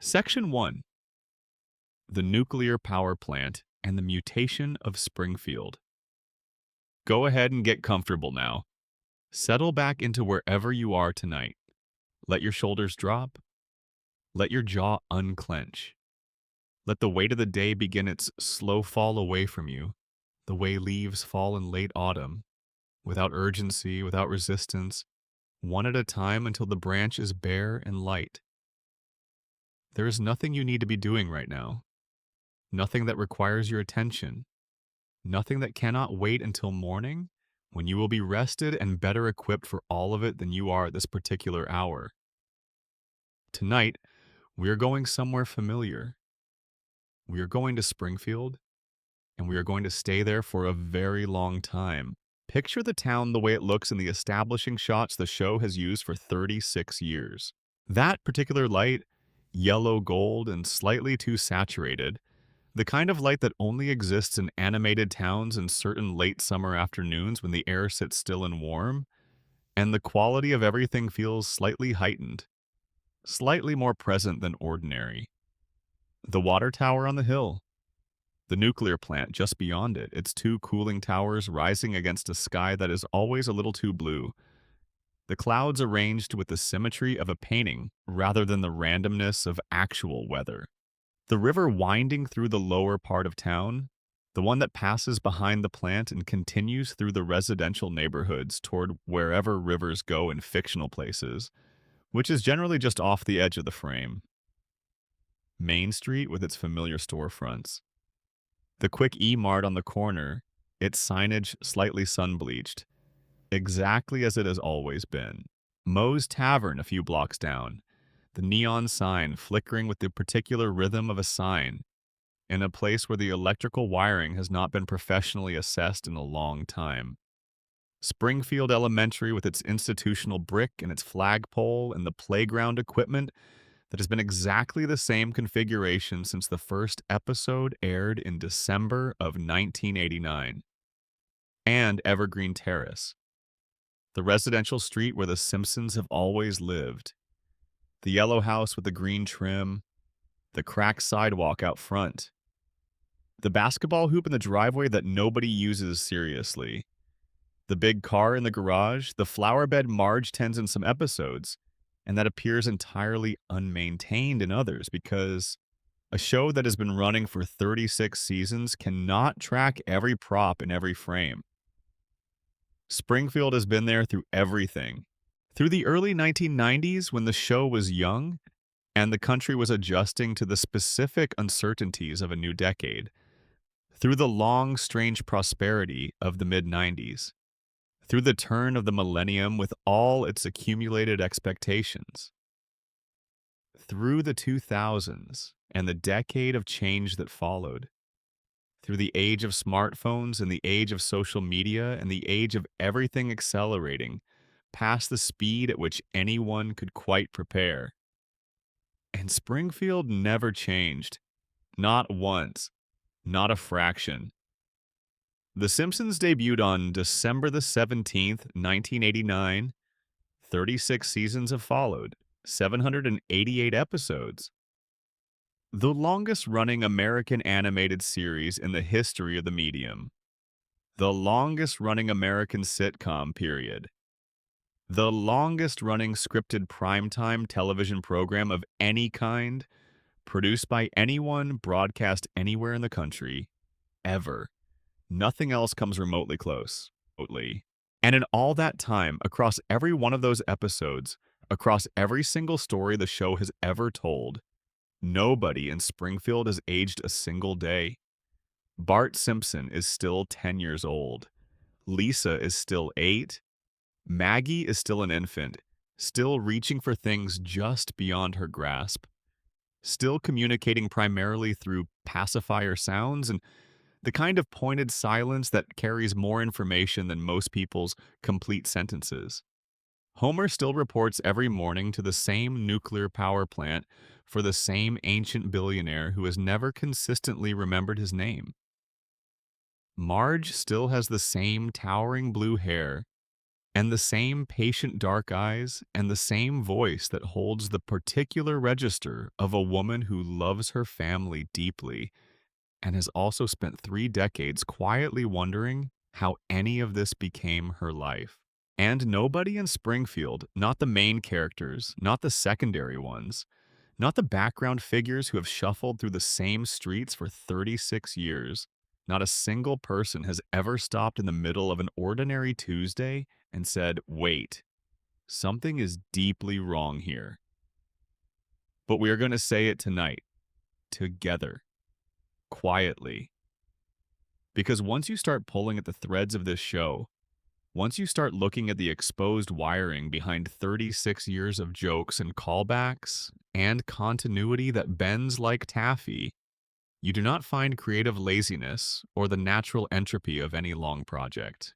Section 1: The Nuclear Power Plant and the Mutation of Springfield. Go ahead and get comfortable now. Settle back into wherever you are tonight. Let your shoulders drop. Let your jaw unclench. Let the weight of the day begin its slow fall away from you, the way leaves fall in late autumn, without urgency, without resistance, one at a time until the branch is bare and light. There is nothing you need to be doing right now, nothing that requires your attention, nothing that cannot wait until morning, when you will be rested and better equipped for all of it than you are at this particular hour. Tonight, we are going somewhere familiar. We are going to Springfield, and we are going to stay there for a very long time. Picture the town the way it looks in the establishing shots the show has used for 36 years. That particular light, yellow gold and slightly too saturated, the kind of light that only exists in animated towns in certain late summer afternoons when the air sits still and warm, and the quality of everything feels slightly heightened, slightly more present than ordinary. The water tower on the hill, the nuclear plant just beyond it, its two cooling towers rising against a sky that is always a little too blue, the clouds arranged with the symmetry of a painting rather than the randomness of actual weather. The river winding through the lower part of town, the one that passes behind the plant and continues through the residential neighborhoods toward wherever rivers go in fictional places, which is generally just off the edge of the frame. Main Street with its familiar storefronts. The quick E-Mart on the corner, its signage slightly sun-bleached, exactly as it has always been. Moe's Tavern a few blocks down, the neon sign flickering with the particular rhythm of a sign, in a place where the electrical wiring has not been professionally assessed in a long time. Springfield Elementary with its institutional brick and its flagpole and the playground equipment that has been exactly the same configuration since the first episode aired in December of 1989. And Evergreen Terrace, the residential street where the Simpsons have always lived. The yellow house with the green trim, the cracked sidewalk out front, the basketball hoop in the driveway that nobody uses seriously, the big car in the garage, the flower bed Marge tends in some episodes, and that appears entirely unmaintained in others because a show that has been running for 36 seasons cannot track every prop in every frame. Springfield has been there through everything. Through the early 1990s, when the show was young and the country was adjusting to the specific uncertainties of a new decade. Through the long, strange prosperity of the mid-90s. Through the turn of the millennium with all its accumulated expectations. Through the 2000s and the decade of change that followed. Through the age of smartphones and the age of social media and the age of everything accelerating past the speed at which anyone could quite prepare. And Springfield never changed. Not once. Not a fraction. The Simpsons debuted on December the 17th, 1989. 36 seasons have followed. 788 episodes. The longest-running American animated series in the history of the medium. The longest-running American sitcom, period. The longest-running scripted primetime television program of any kind, produced by anyone, broadcast anywhere in the country, ever. Nothing else comes remotely close. And in all that time, across every one of those episodes, across every single story the show has ever told, nobody in Springfield has aged a single day. Bart Simpson is still 10 years old. Lisa is still 8. Maggie is still an infant, still reaching for things just beyond her grasp, still communicating primarily through pacifier sounds and the kind of pointed silence that carries more information than most people's complete sentences. Homer still reports every morning to the same nuclear power plant for the same ancient billionaire who has never consistently remembered his name. Marge still has the same towering blue hair, And the same patient dark eyes and the same voice that holds the particular register of a woman who loves her family deeply and has also spent 3 decades quietly wondering how any of this became her life. And nobody in Springfield, not the main characters, not the secondary ones, not the background figures who have shuffled through the same streets for 36 years, not a single person has ever stopped in the middle of an ordinary Tuesday and said, wait, something is deeply wrong here. But we are going to say it tonight, together, quietly. Because once you start pulling at the threads of this show, once you start looking at the exposed wiring behind 36 years of jokes and callbacks and continuity that bends like taffy, you do not find creative laziness or the natural entropy of any long project.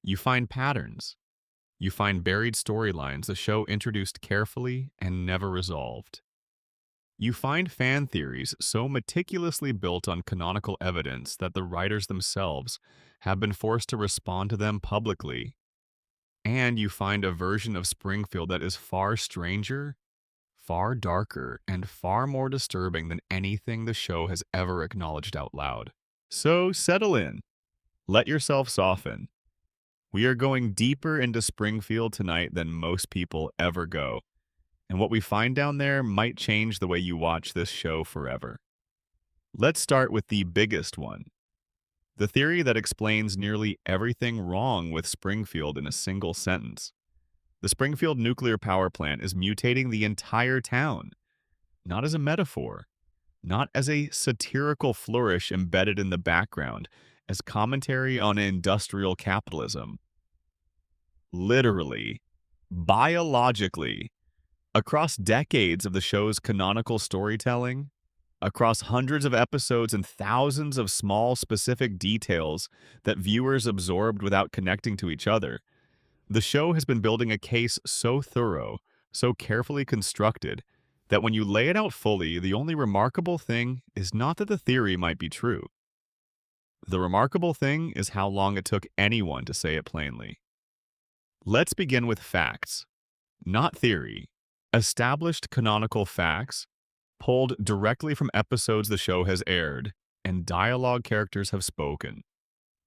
You find patterns. You find buried storylines the show introduced carefully and never resolved. You find fan theories so meticulously built on canonical evidence that the writers themselves have been forced to respond to them publicly. And you find a version of Springfield that is far stranger, far darker, and far more disturbing than anything the show has ever acknowledged out loud. So settle in. Let yourself soften. We are going deeper into Springfield tonight than most people ever go. And what we find down there might change the way you watch this show forever. Let's start with the biggest one. The theory that explains nearly everything wrong with Springfield in a single sentence. The Springfield nuclear power plant is mutating the entire town, not as a metaphor, not as a satirical flourish embedded in the background, as commentary on industrial capitalism. Literally, biologically, across decades of the show's canonical storytelling, across hundreds of episodes and thousands of small specific details that viewers absorbed without connecting to each other, the show has been building a case so thorough, so carefully constructed, that when you lay it out fully, the only remarkable thing is not that the theory might be true. The remarkable thing is how long it took anyone to say it plainly. Let's begin with facts, not theory. Established canonical facts, pulled directly from episodes the show has aired, and dialogue characters have spoken.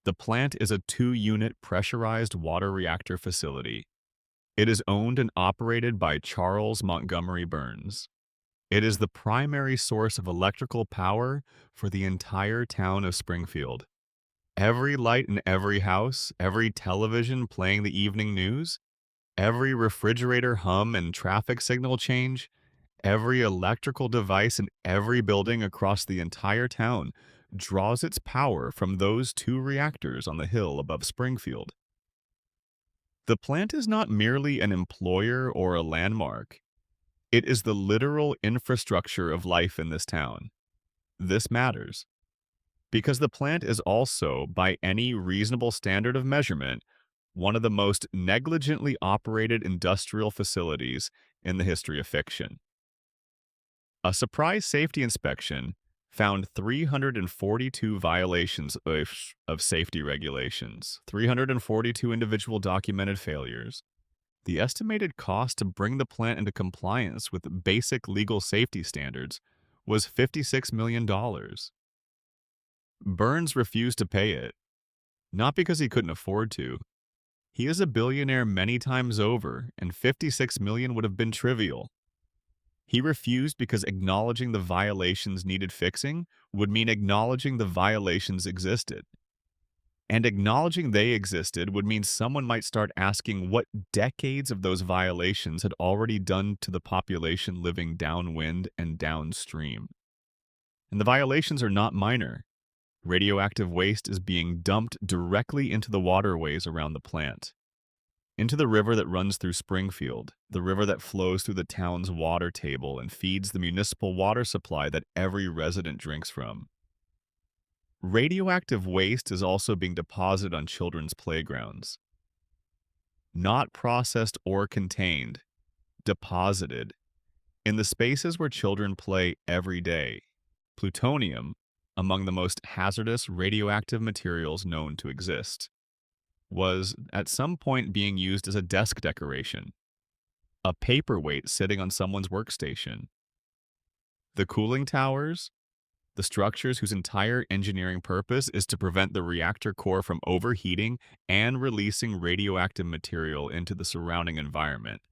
The plant is a 2-unit pressurized water reactor facility. It is owned and operated by Charles Montgomery Burns. It is the primary source of electrical power for the entire town of Springfield. Every light in every house, every television playing the evening news, every refrigerator hum and traffic signal change, every electrical device in every building across the entire town draws its power from those 2 reactors on the hill above Springfield. The plant is not merely an employer or a landmark. It is the literal infrastructure of life in this town. This matters because the plant is also, by any reasonable standard of measurement, one of the most negligently operated industrial facilities in the history of fiction. A surprise safety inspection found 342 violations of safety regulations, 342 individual documented failures. The estimated cost to bring the plant into compliance with basic legal safety standards was $56 million. Burns refused to pay it, not because he couldn't afford to. He is a billionaire many times over, and $56 million would have been trivial. He refused because acknowledging the violations needed fixing would mean acknowledging the violations existed. And acknowledging they existed would mean someone might start asking what decades of those violations had already done to the population living downwind and downstream. And the violations are not minor. Radioactive waste is being dumped directly into the waterways around the plant. Into the river that runs through Springfield, the river that flows through the town's water table and feeds the municipal water supply that every resident drinks from. Radioactive waste is also being deposited on children's playgrounds. Not processed or contained, deposited, in the spaces where children play every day. Plutonium, among the most hazardous radioactive materials known to exist. was at some point being used as a desk decoration, a paperweight sitting on someone's workstation. The cooling towers, the structures whose entire engineering purpose is to prevent the reactor core from overheating and releasing radioactive material into the surrounding environment,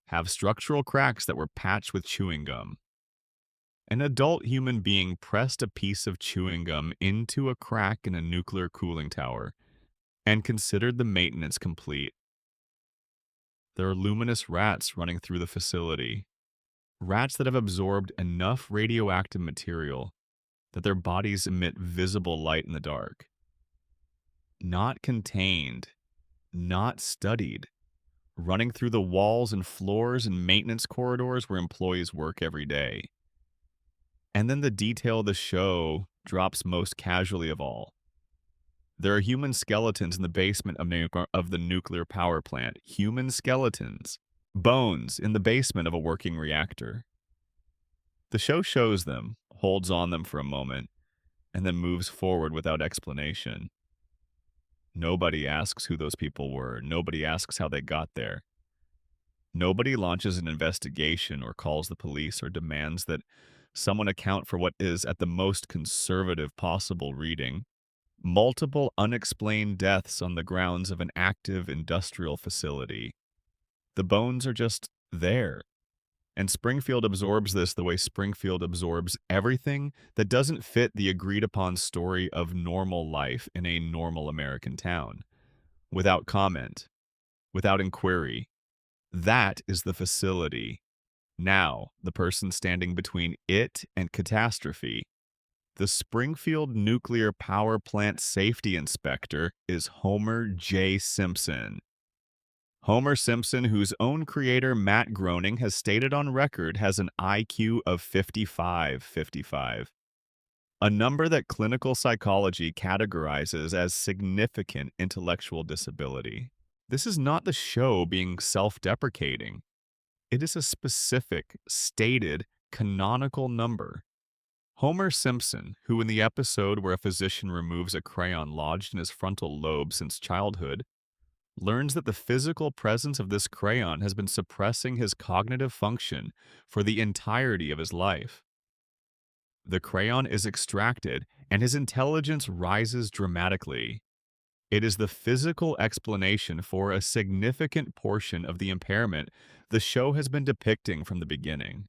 have structural cracks that were patched with chewing gum. An adult human being pressed a piece of chewing gum into a crack in a nuclear cooling tower and considered the maintenance complete. There are luminous rats running through the facility, rats that have absorbed enough radioactive material that their bodies emit visible light in the dark. Not contained, not studied, running through the walls and floors and maintenance corridors where employees work every day. And then the detail of the show drops most casually of all. There are human skeletons in the basement of the nuclear power plant. Human skeletons. Bones in the basement of a working reactor. The show shows them, holds on them for a moment, and then moves forward without explanation. Nobody asks who those people were. Nobody asks how they got there. Nobody launches an investigation or calls the police or demands that someone account for what is, at the most conservative possible reading, multiple unexplained deaths on the grounds of an active industrial facility. The bones are just there. And Springfield absorbs this the way Springfield absorbs everything that doesn't fit the agreed upon story of normal life in a normal American town. Without comment, without inquiry. That is the facility. Now, the person standing between it and catastrophe, the Springfield Nuclear Power Plant Safety Inspector, is Homer J. Simpson. Homer Simpson, whose own creator Matt Groening has stated on record has an IQ of 55, a number that clinical psychology categorizes as significant intellectual disability. This is not the show being self-deprecating. It is a specific, stated, canonical number. Homer Simpson, who in the episode where a physician removes a crayon lodged in his frontal lobe since childhood, learns that the physical presence of this crayon has been suppressing his cognitive function for the entirety of his life. The crayon is extracted, and his intelligence rises dramatically. It is the physical explanation for a significant portion of the impairment the show has been depicting from the beginning.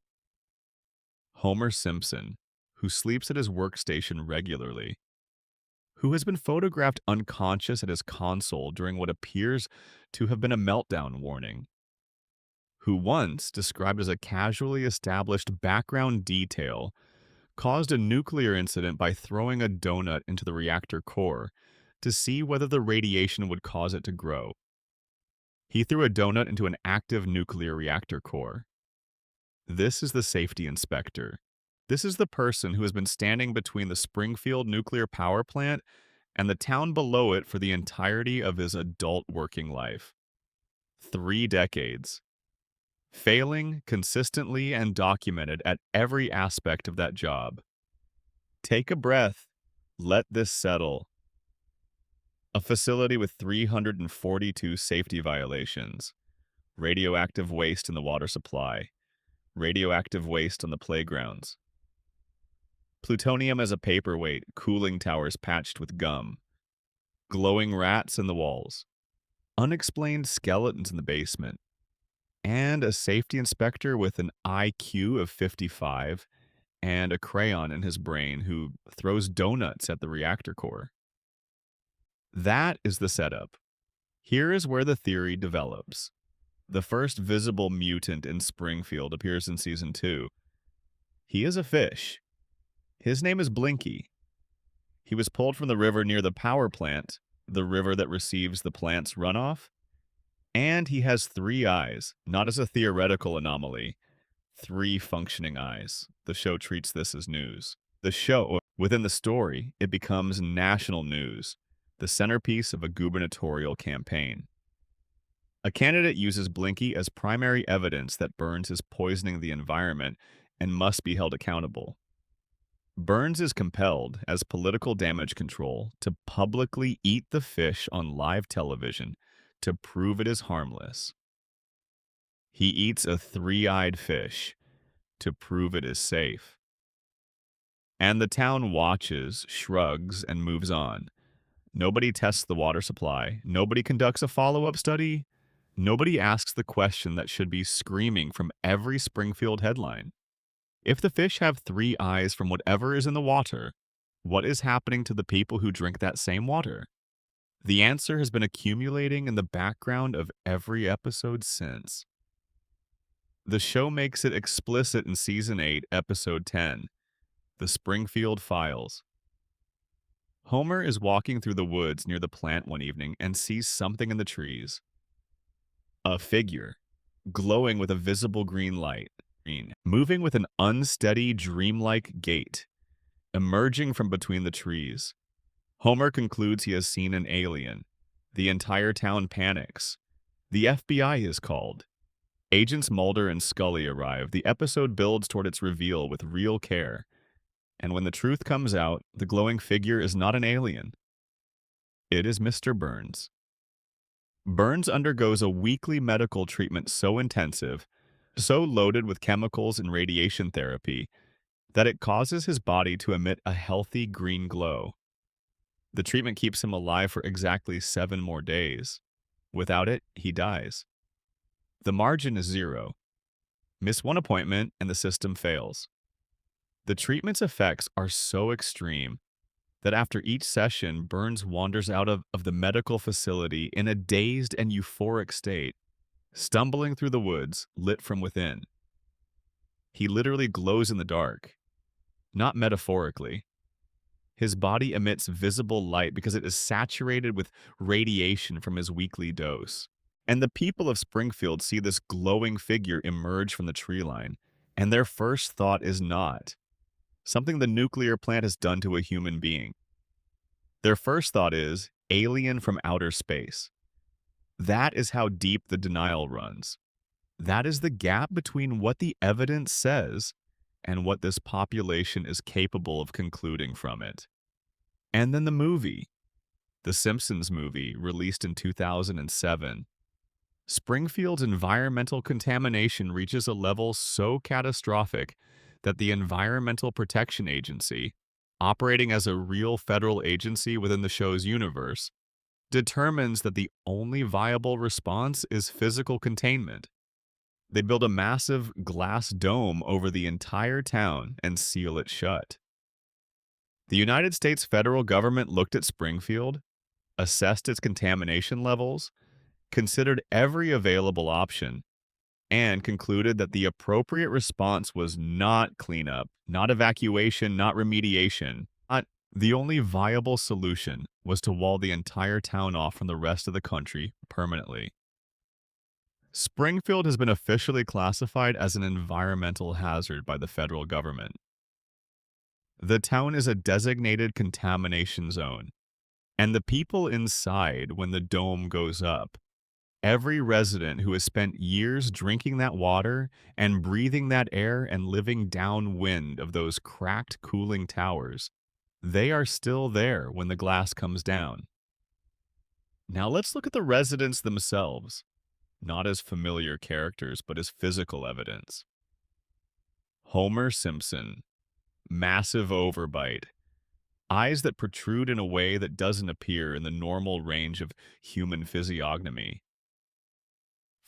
Homer Simpson, who sleeps at his workstation regularly, who has been photographed unconscious at his console during what appears to have been a meltdown warning, who once, described as a casually established background detail, caused a nuclear incident by throwing a donut into the reactor core to see whether the radiation would cause it to grow. He threw a donut into an active nuclear reactor core. This is the safety inspector. This is the person who has been standing between the Springfield nuclear power plant and the town below it for the entirety of his adult working life. 3 decades. Failing consistently and documented at every aspect of that job. Take a breath. Let this settle. A facility with 342 safety violations. Radioactive waste in the water supply. Radioactive waste on the playgrounds. Plutonium as a paperweight, cooling towers patched with gum. Glowing rats in the walls. Unexplained skeletons in the basement. And a safety inspector with an IQ of 55 and a crayon in his brain who throws donuts at the reactor core. That is the setup. Here is where the theory develops. The first visible mutant in Springfield appears in Season 2. He is a fish. His name is Blinky. He was pulled from the river near the power plant, the river that receives the plant's runoff, and he has 3 eyes, not as a theoretical anomaly. 3 functioning eyes. The show treats this as news. Within the story, it becomes national news, the centerpiece of a gubernatorial campaign. A candidate uses Blinky as primary evidence that Burns is poisoning the environment and must be held accountable. Burns is compelled, as political damage control, to publicly eat the fish on live television to prove it is harmless. He eats a three-eyed fish to prove it is safe. And the town watches, shrugs, and moves on. Nobody tests the water supply. Nobody conducts a follow-up study. Nobody asks the question that should be screaming from every Springfield headline. If the fish have three eyes from whatever is in the water, what is happening to the people who drink that same water? The answer has been accumulating in the background of every episode since. The show makes it explicit in Season 8, Episode 10, The Springfield Files. Homer is walking through the woods near the plant one evening and sees something in the trees. A figure, glowing with a visible green light, moving with an unsteady, dreamlike gait, emerging from between the trees. Homer concludes he has seen an alien. The entire town panics. The FBI is called. Agents Mulder and Scully arrive. The episode builds toward its reveal with real care. And when the truth comes out, the glowing figure is not an alien. It is Mr. Burns. Burns undergoes a weekly medical treatment so intensive, so loaded with chemicals and radiation therapy, that it causes his body to emit a healthy green glow. The treatment keeps him alive for exactly 7 more days. Without it, he dies. The margin is 0. Miss one appointment and the system fails. The treatment's effects are so extreme that after each session, Burns wanders out of the medical facility in a dazed and euphoric state, stumbling through the woods, lit from within. He literally glows in the dark, not metaphorically. His body emits visible light because it is saturated with radiation from his weekly dose. And the people of Springfield see this glowing figure emerge from the tree line, and their first thought is not something the nuclear plant has done to a human being. Their first thought is alien from outer space. That is how deep the denial runs. That is the gap between what the evidence says and what this population is capable of concluding from it. And then the movie, the Simpsons movie, released in 2007. Springfield's environmental contamination reaches a level so catastrophic that the Environmental Protection Agency, operating as a real federal agency within the show's universe, determines that the only viable response is physical containment. They build a massive glass dome over the entire town and seal it shut. The United States federal government looked at Springfield, assessed its contamination levels, considered every available option, and concluded that the appropriate response was not cleanup, not evacuation, not remediation. The only viable solution was to wall the entire town off from the rest of the country permanently. Springfield has been officially classified as an environmental hazard by the federal government. The town is a designated contamination zone, and the people inside when the dome goes up, every resident who has spent years drinking that water and breathing that air and living downwind of those cracked cooling towers, they are still there when the glass comes down. Now let's look at the residents themselves, not as familiar characters, but as physical evidence. Homer Simpson, massive overbite, eyes that protrude in a way that doesn't appear in the normal range of human physiognomy.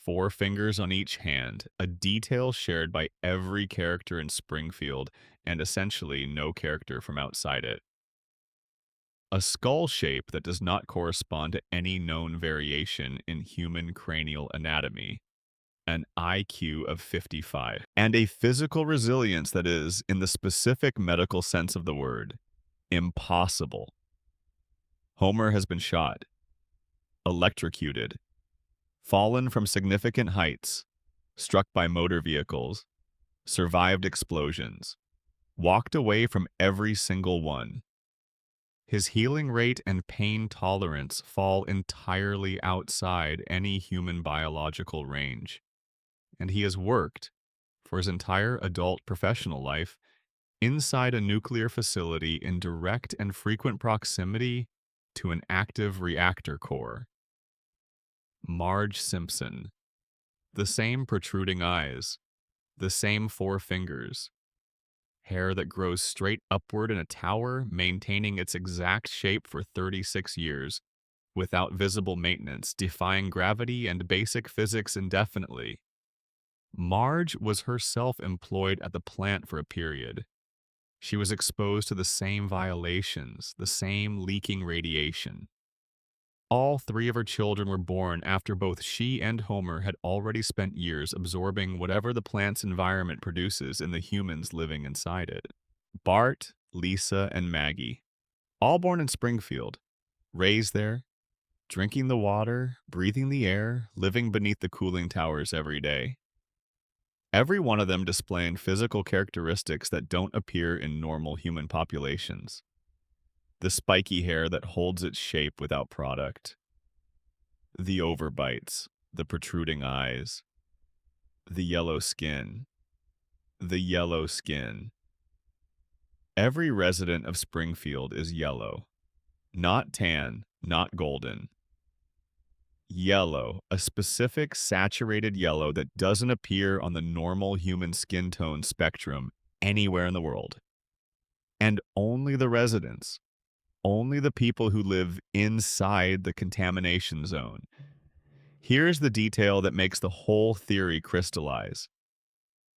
4 fingers on each hand, a detail shared by every character in Springfield and essentially no character from outside it. A skull shape that does not correspond to any known variation in human cranial anatomy. An IQ of 55. And a physical resilience that is, in the specific medical sense of the word, impossible. Homer has been shot, electrocuted, fallen from significant heights, struck by motor vehicles, survived explosions, walked away from every single one. His healing rate and pain tolerance fall entirely outside any human biological range, and he has worked, for his entire adult professional life, inside a nuclear facility in direct and frequent proximity to an active reactor core. Marge Simpson. The same protruding eyes, the same four fingers, hair that grows straight upward in a tower, maintaining its exact shape for 36 years, without visible maintenance, defying gravity and basic physics indefinitely. Marge was herself employed at the plant for a period. She was exposed to the same violations, the same leaking radiation. All three of her children were born after both she and Homer had already spent years absorbing whatever the plant's environment produces in the humans living inside it. Bart, Lisa, and Maggie, all born in Springfield, raised there, drinking the water, breathing the air, living beneath the cooling towers every day. Every one of them displaying physical characteristics that don't appear in normal human populations. The spiky hair that holds its shape without product. The overbites, the protruding eyes. The yellow skin. The yellow skin. Every resident of Springfield is yellow. Not tan, not golden. Yellow, a specific saturated yellow that doesn't appear on the normal human skin tone spectrum anywhere in the world. And only the residents, only the people who live inside the contamination zone. Here's the detail that makes the whole theory crystallize.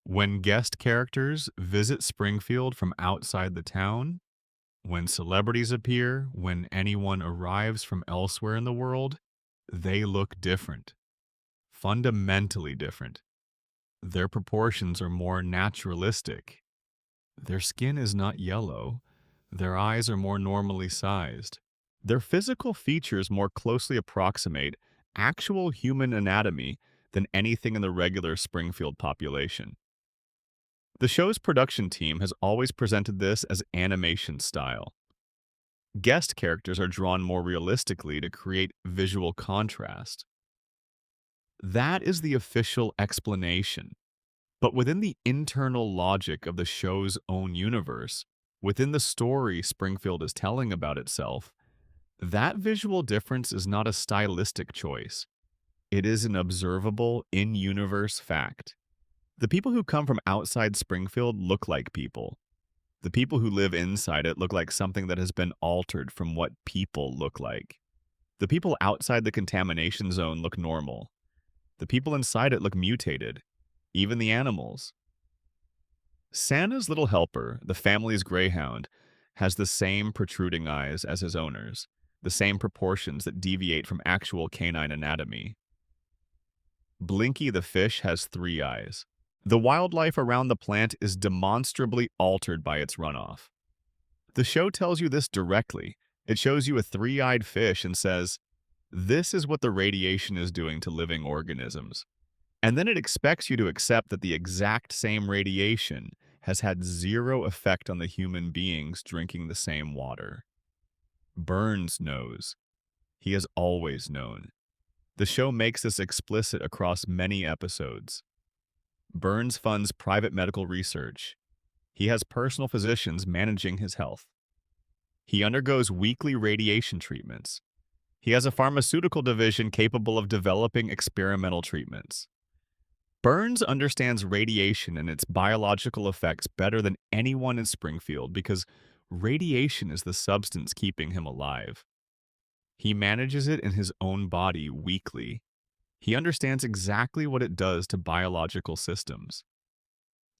When guest characters visit Springfield from outside the town, when celebrities appear, when anyone arrives from elsewhere in the world, they look different. Fundamentally different. Their proportions are more naturalistic. Their skin is not yellow. Their eyes are more normally sized. Their physical features more closely approximate actual human anatomy than anything in the regular Springfield population. The show's production team has always presented this as animation style. Guest characters are drawn more realistically to create visual contrast. That is the official explanation. But within the internal logic of the show's own universe, within the story Springfield is telling about itself, that visual difference is not a stylistic choice. It is an observable, in-universe fact. The people who come from outside Springfield look like people. The people who live inside it look like something that has been altered from what people look like. The people outside the contamination zone look normal. The people inside it look mutated. Even the animals. Santa's little helper, the family's greyhound, has the same protruding eyes as his owners, the same proportions that deviate from actual canine anatomy. Blinky the fish has 3 eyes. The wildlife around the plant is demonstrably altered by its runoff. The show tells you this directly. It shows you a 3-eyed fish and says, "This is what the radiation is doing to living organisms." And then it expects you to accept that the exact same radiation has had 0 effect on the human beings drinking the same water. Burns knows. He has always known. The show makes this explicit across many episodes. Burns funds private medical research. He has personal physicians managing his health. He undergoes weekly radiation treatments. He has a pharmaceutical division capable of developing experimental treatments. Burns understands radiation and its biological effects better than anyone in Springfield because radiation is the substance keeping him alive. He manages it in his own body weekly. He understands exactly what it does to biological systems.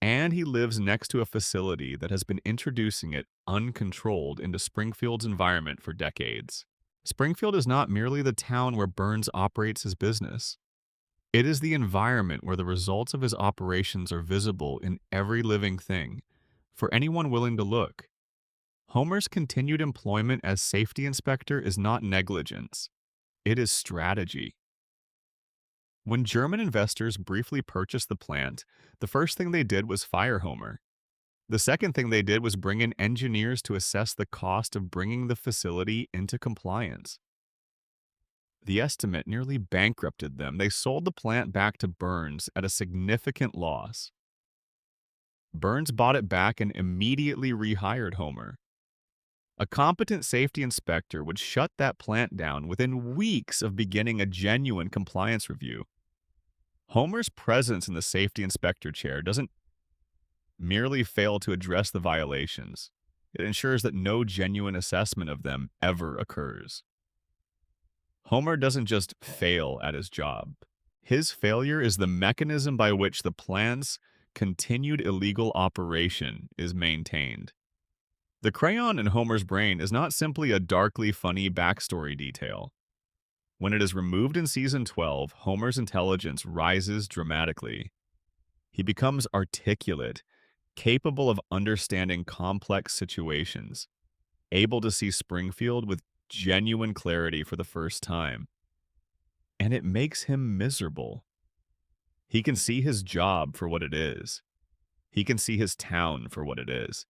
And he lives next to a facility that has been introducing it uncontrolled into Springfield's environment for decades. Springfield is not merely the town where Burns operates his business. It is the environment where the results of his operations are visible in every living thing, for anyone willing to look. Homer's continued employment as safety inspector is not negligence. It is strategy. When German investors briefly purchased the plant, the first thing they did was fire Homer. The second thing they did was bring in engineers to assess the cost of bringing the facility into compliance. The estimate nearly bankrupted them. They sold the plant back to Burns at a significant loss. Burns bought it back and immediately rehired Homer. A competent safety inspector would shut that plant down within weeks of beginning a genuine compliance review. Homer's presence in the safety inspector chair doesn't merely fail to address the violations, it ensures that no genuine assessment of them ever occurs. Homer doesn't just fail at his job. His failure is the mechanism by which the plant's continued illegal operation is maintained. The crayon in Homer's brain is not simply a darkly funny backstory detail. When it is removed in season 12, Homer's intelligence rises dramatically. He becomes articulate, capable of understanding complex situations, able to see Springfield with genuine clarity for the first time. And it makes him miserable. He can see his job for what it is. He can see his town for what it is.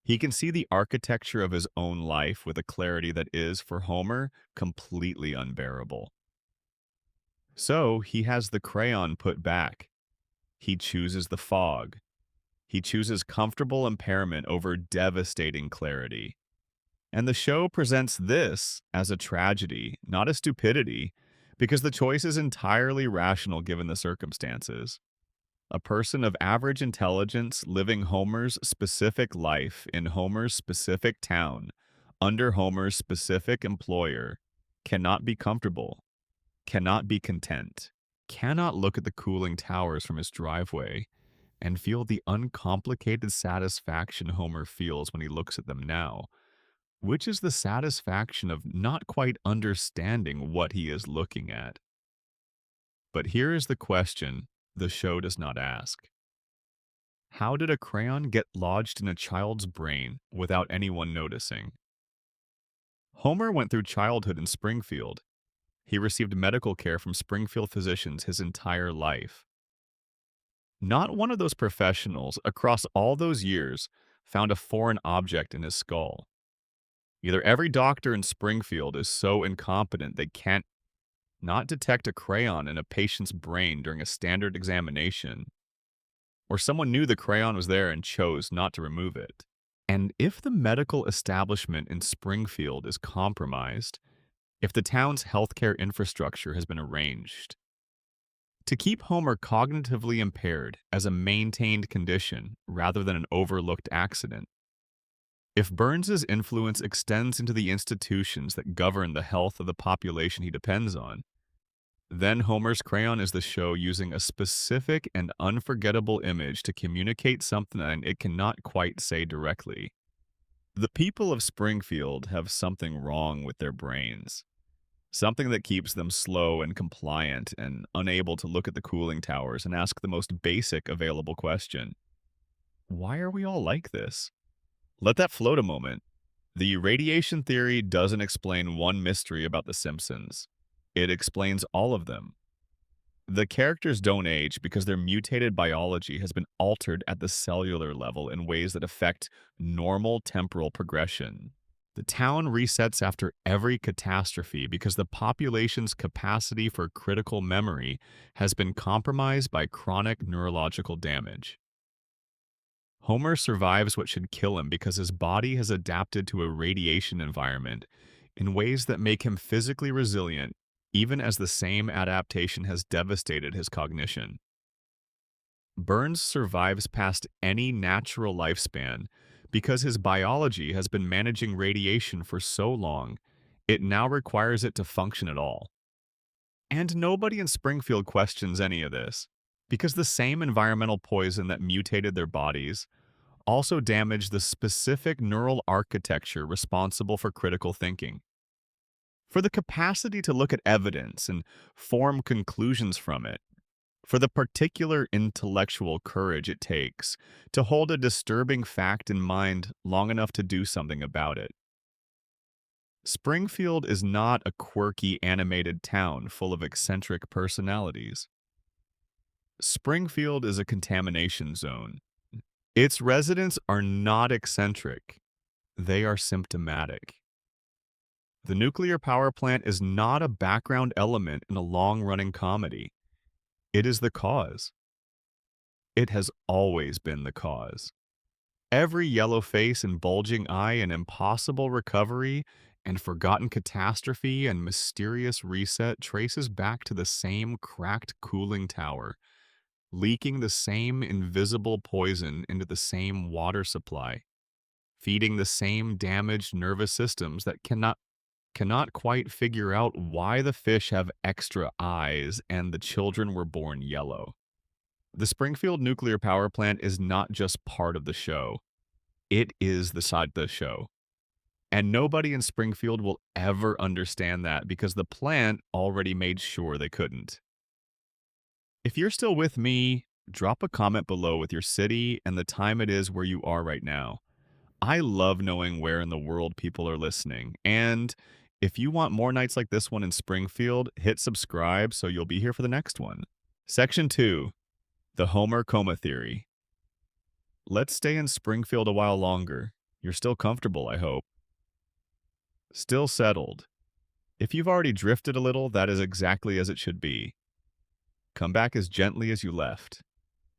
He can see the architecture of his own life with a clarity that is, for Homer, completely unbearable. So he has the crayon put back. He chooses the fog. He chooses comfortable impairment over devastating clarity. And the show presents this as a tragedy, not a stupidity, because the choice is entirely rational given the circumstances. A person of average intelligence living Homer's specific life in Homer's specific town, under Homer's specific employer, cannot be comfortable, cannot be content, cannot look at the cooling towers from his driveway and feel the uncomplicated satisfaction Homer feels when he looks at them now, which is the satisfaction of not quite understanding what he is looking at. But here is the question the show does not ask. How did a crayon get lodged in a child's brain without anyone noticing? Homer went through childhood in Springfield. He received medical care from Springfield physicians his entire life. Not one of those professionals across all those years found a foreign object in his skull. Either every doctor in Springfield is so incompetent they can't not detect a crayon in a patient's brain during a standard examination, or someone knew the crayon was there and chose not to remove it. And if the medical establishment in Springfield is compromised, if the town's healthcare infrastructure has been arranged to keep Homer cognitively impaired as a maintained condition rather than an overlooked accident, if Burns's influence extends into the institutions that govern the health of the population he depends on, then Homer's crayon is the show using a specific and unforgettable image to communicate something that it cannot quite say directly. The people of Springfield have something wrong with their brains, something that keeps them slow and compliant and unable to look at the cooling towers and ask the most basic available question. Why are we all like this? Let that float a moment. The radiation theory doesn't explain one mystery about The Simpsons. It explains all of them. The characters don't age because their mutated biology has been altered at the cellular level in ways that affect normal temporal progression. The town resets after every catastrophe because the population's capacity for critical memory has been compromised by chronic neurological damage. Homer survives what should kill him because his body has adapted to a radiation environment in ways that make him physically resilient, even as the same adaptation has devastated his cognition. Burns survives past any natural lifespan because his biology has been managing radiation for so long, it now requires it to function at all. And nobody in Springfield questions any of this, because the same environmental poison that mutated their bodies also damaged the specific neural architecture responsible for critical thinking. For the capacity to look at evidence and form conclusions from it, for the particular intellectual courage it takes to hold a disturbing fact in mind long enough to do something about it. Springfield is not a quirky animated town full of eccentric personalities. Springfield is a contamination zone. Its residents are not eccentric. They are symptomatic. The nuclear power plant is not a background element in a long-running comedy. It is the cause. It has always been the cause. Every yellow face and bulging eye and impossible recovery and forgotten catastrophe and mysterious reset traces back to the same cracked cooling tower, leaking the same invisible poison into the same water supply, feeding the same damaged nervous systems that cannot quite figure out why the fish have extra eyes and the children were born yellow. The Springfield nuclear power plant is not just part of the show. It is the side of the show. And nobody in Springfield will ever understand that because the plant already made sure they couldn't. If you're still with me, drop a comment below with your city and the time it is where you are right now. I love knowing where in the world people are listening. And if you want more nights like this one in Springfield, hit subscribe so you'll be here for the next one. Section 2. The Homer Coma Theory. Let's stay in Springfield a while longer. You're still comfortable, I hope. Still settled. If you've already drifted a little, that is exactly as it should be. Come back as gently as you left.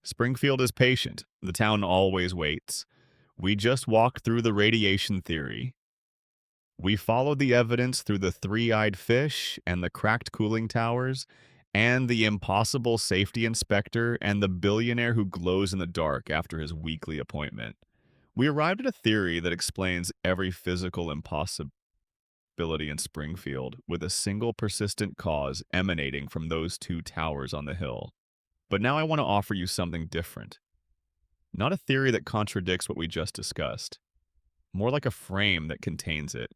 Springfield is patient. The town always waits. We just walked through the radiation theory. We followed the evidence through the three-eyed fish and the cracked cooling towers and the impossible safety inspector and the billionaire who glows in the dark after his weekly appointment. We arrived at a theory that explains every physical impossibility in Springfield with a single persistent cause emanating from those two towers on the hill. But now I want to offer you something different. Not a theory that contradicts what we just discussed. More like a frame that contains it.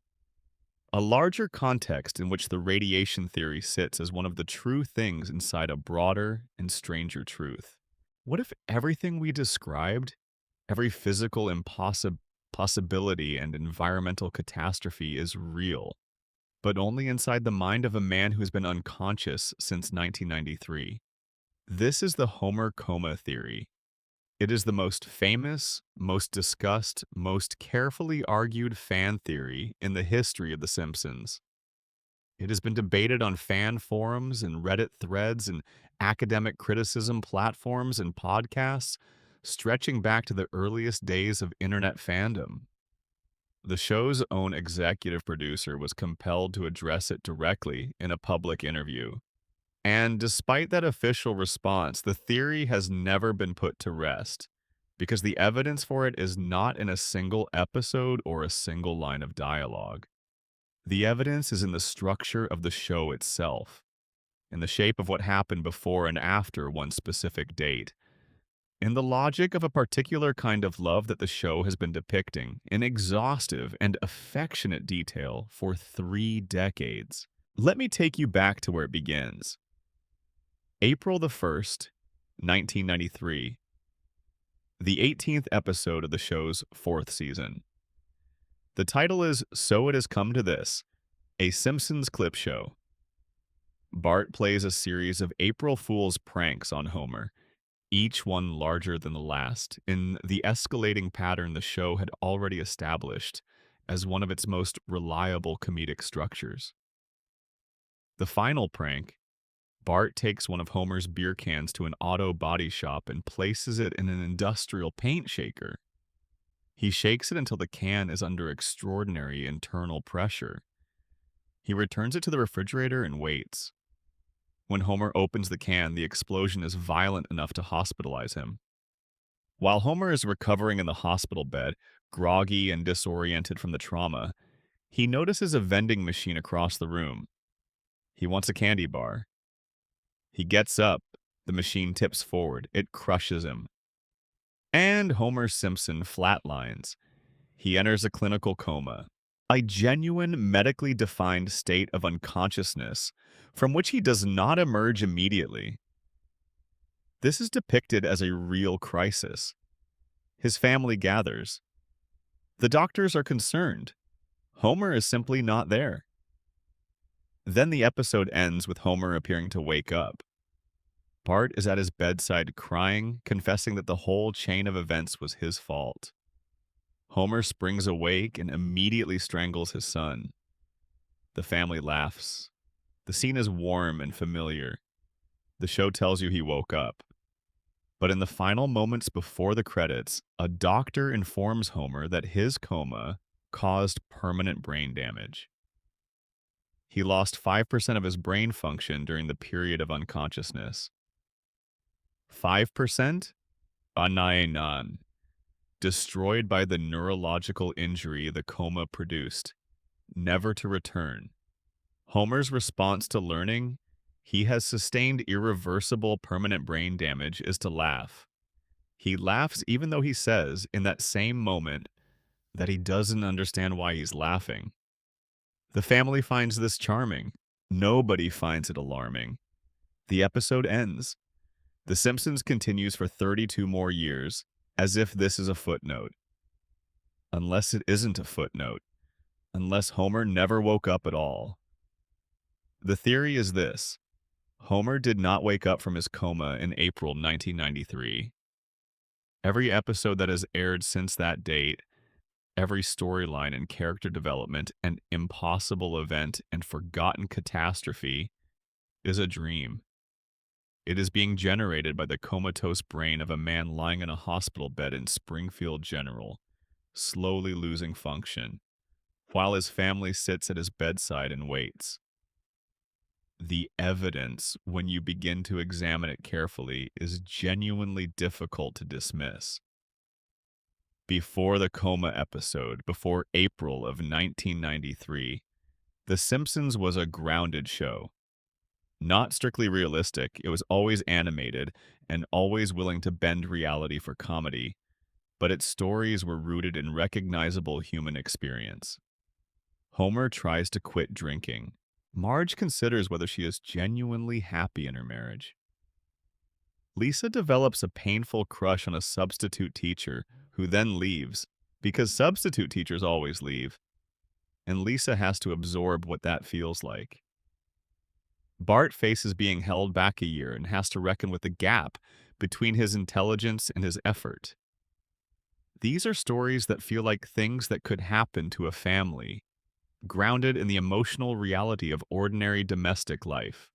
A larger context in which the radiation theory sits as one of the true things inside a broader and stranger truth. What if everything we described, every physical impossibility and environmental catastrophe is real, but only inside the mind of a man who's been unconscious since 1993? This is the Homer Coma Theory. It is the most famous, most discussed, most carefully argued fan theory in the history of The Simpsons. It has been debated on fan forums and Reddit threads and academic criticism platforms and podcasts, stretching back to the earliest days of internet fandom. The show's own executive producer was compelled to address it directly in a public interview. And despite that official response, the theory has never been put to rest because the evidence for it is not in a single episode or a single line of dialogue. The evidence is in the structure of the show itself, in the shape of what happened before and after one specific date, in the logic of a particular kind of love that the show has been depicting in exhaustive and affectionate detail for 3 decades. Let me take you back to where it begins. April the 1st, 1993. The 18th episode of the show's 4th season. The title is So It Has Come to This, a Simpsons clip show. Bart plays a series of April Fool's pranks on Homer, each one larger than the last, in the escalating pattern the show had already established as one of its most reliable comedic structures. The final prank, Bart takes one of Homer's beer cans to an auto body shop and places it in an industrial paint shaker. He shakes it until the can is under extraordinary internal pressure. He returns it to the refrigerator and waits. When Homer opens the can, the explosion is violent enough to hospitalize him. While Homer is recovering in the hospital bed, groggy and disoriented from the trauma, he notices a vending machine across the room. He wants a candy bar. He gets up. The machine tips forward. It crushes him. And Homer Simpson flatlines. He enters a clinical coma, a genuine medically defined state of unconsciousness from which he does not emerge immediately. This is depicted as a real crisis. His family gathers. The doctors are concerned. Homer is simply not there. Then the episode ends with Homer appearing to wake up. Bart is at his bedside crying, confessing that the whole chain of events was his fault. Homer springs awake and immediately strangles his son. The family laughs. The scene is warm and familiar. The show tells you he woke up. But in the final moments before the credits, a doctor informs Homer that his coma caused permanent brain damage. He lost 5% of his brain function during the period of unconsciousness. 5%? Anaenan. Destroyed by the neurological injury the coma produced, never to return. Homer's response to learning he has sustained irreversible permanent brain damage is to laugh. He laughs even though he says, in that same moment, that he doesn't understand why he's laughing. The family finds this charming. Nobody finds it alarming. The episode ends. The Simpsons continues for 32 more years, as if this is a footnote. Unless it isn't a footnote. Unless Homer never woke up at all. The theory is this. Homer did not wake up from his coma in April 1993. Every episode that has aired since that date, every storyline and character development and impossible event and forgotten catastrophe is a dream. It is being generated by the comatose brain of a man lying in a hospital bed in Springfield General, slowly losing function, while his family sits at his bedside and waits. The evidence, when you begin to examine it carefully, is genuinely difficult to dismiss. Before the coma episode, before April of 1993, The Simpsons was a grounded show. Not strictly realistic, it was always animated and always willing to bend reality for comedy, but its stories were rooted in recognizable human experience. Homer tries to quit drinking. Marge considers whether she is genuinely happy in her marriage. Lisa develops a painful crush on a substitute teacher who then leaves, because substitute teachers always leave, and Lisa has to absorb what that feels like. Bart faces being held back a year and has to reckon with the gap between his intelligence and his effort. These are stories that feel like things that could happen to a family, grounded in the emotional reality of ordinary domestic life.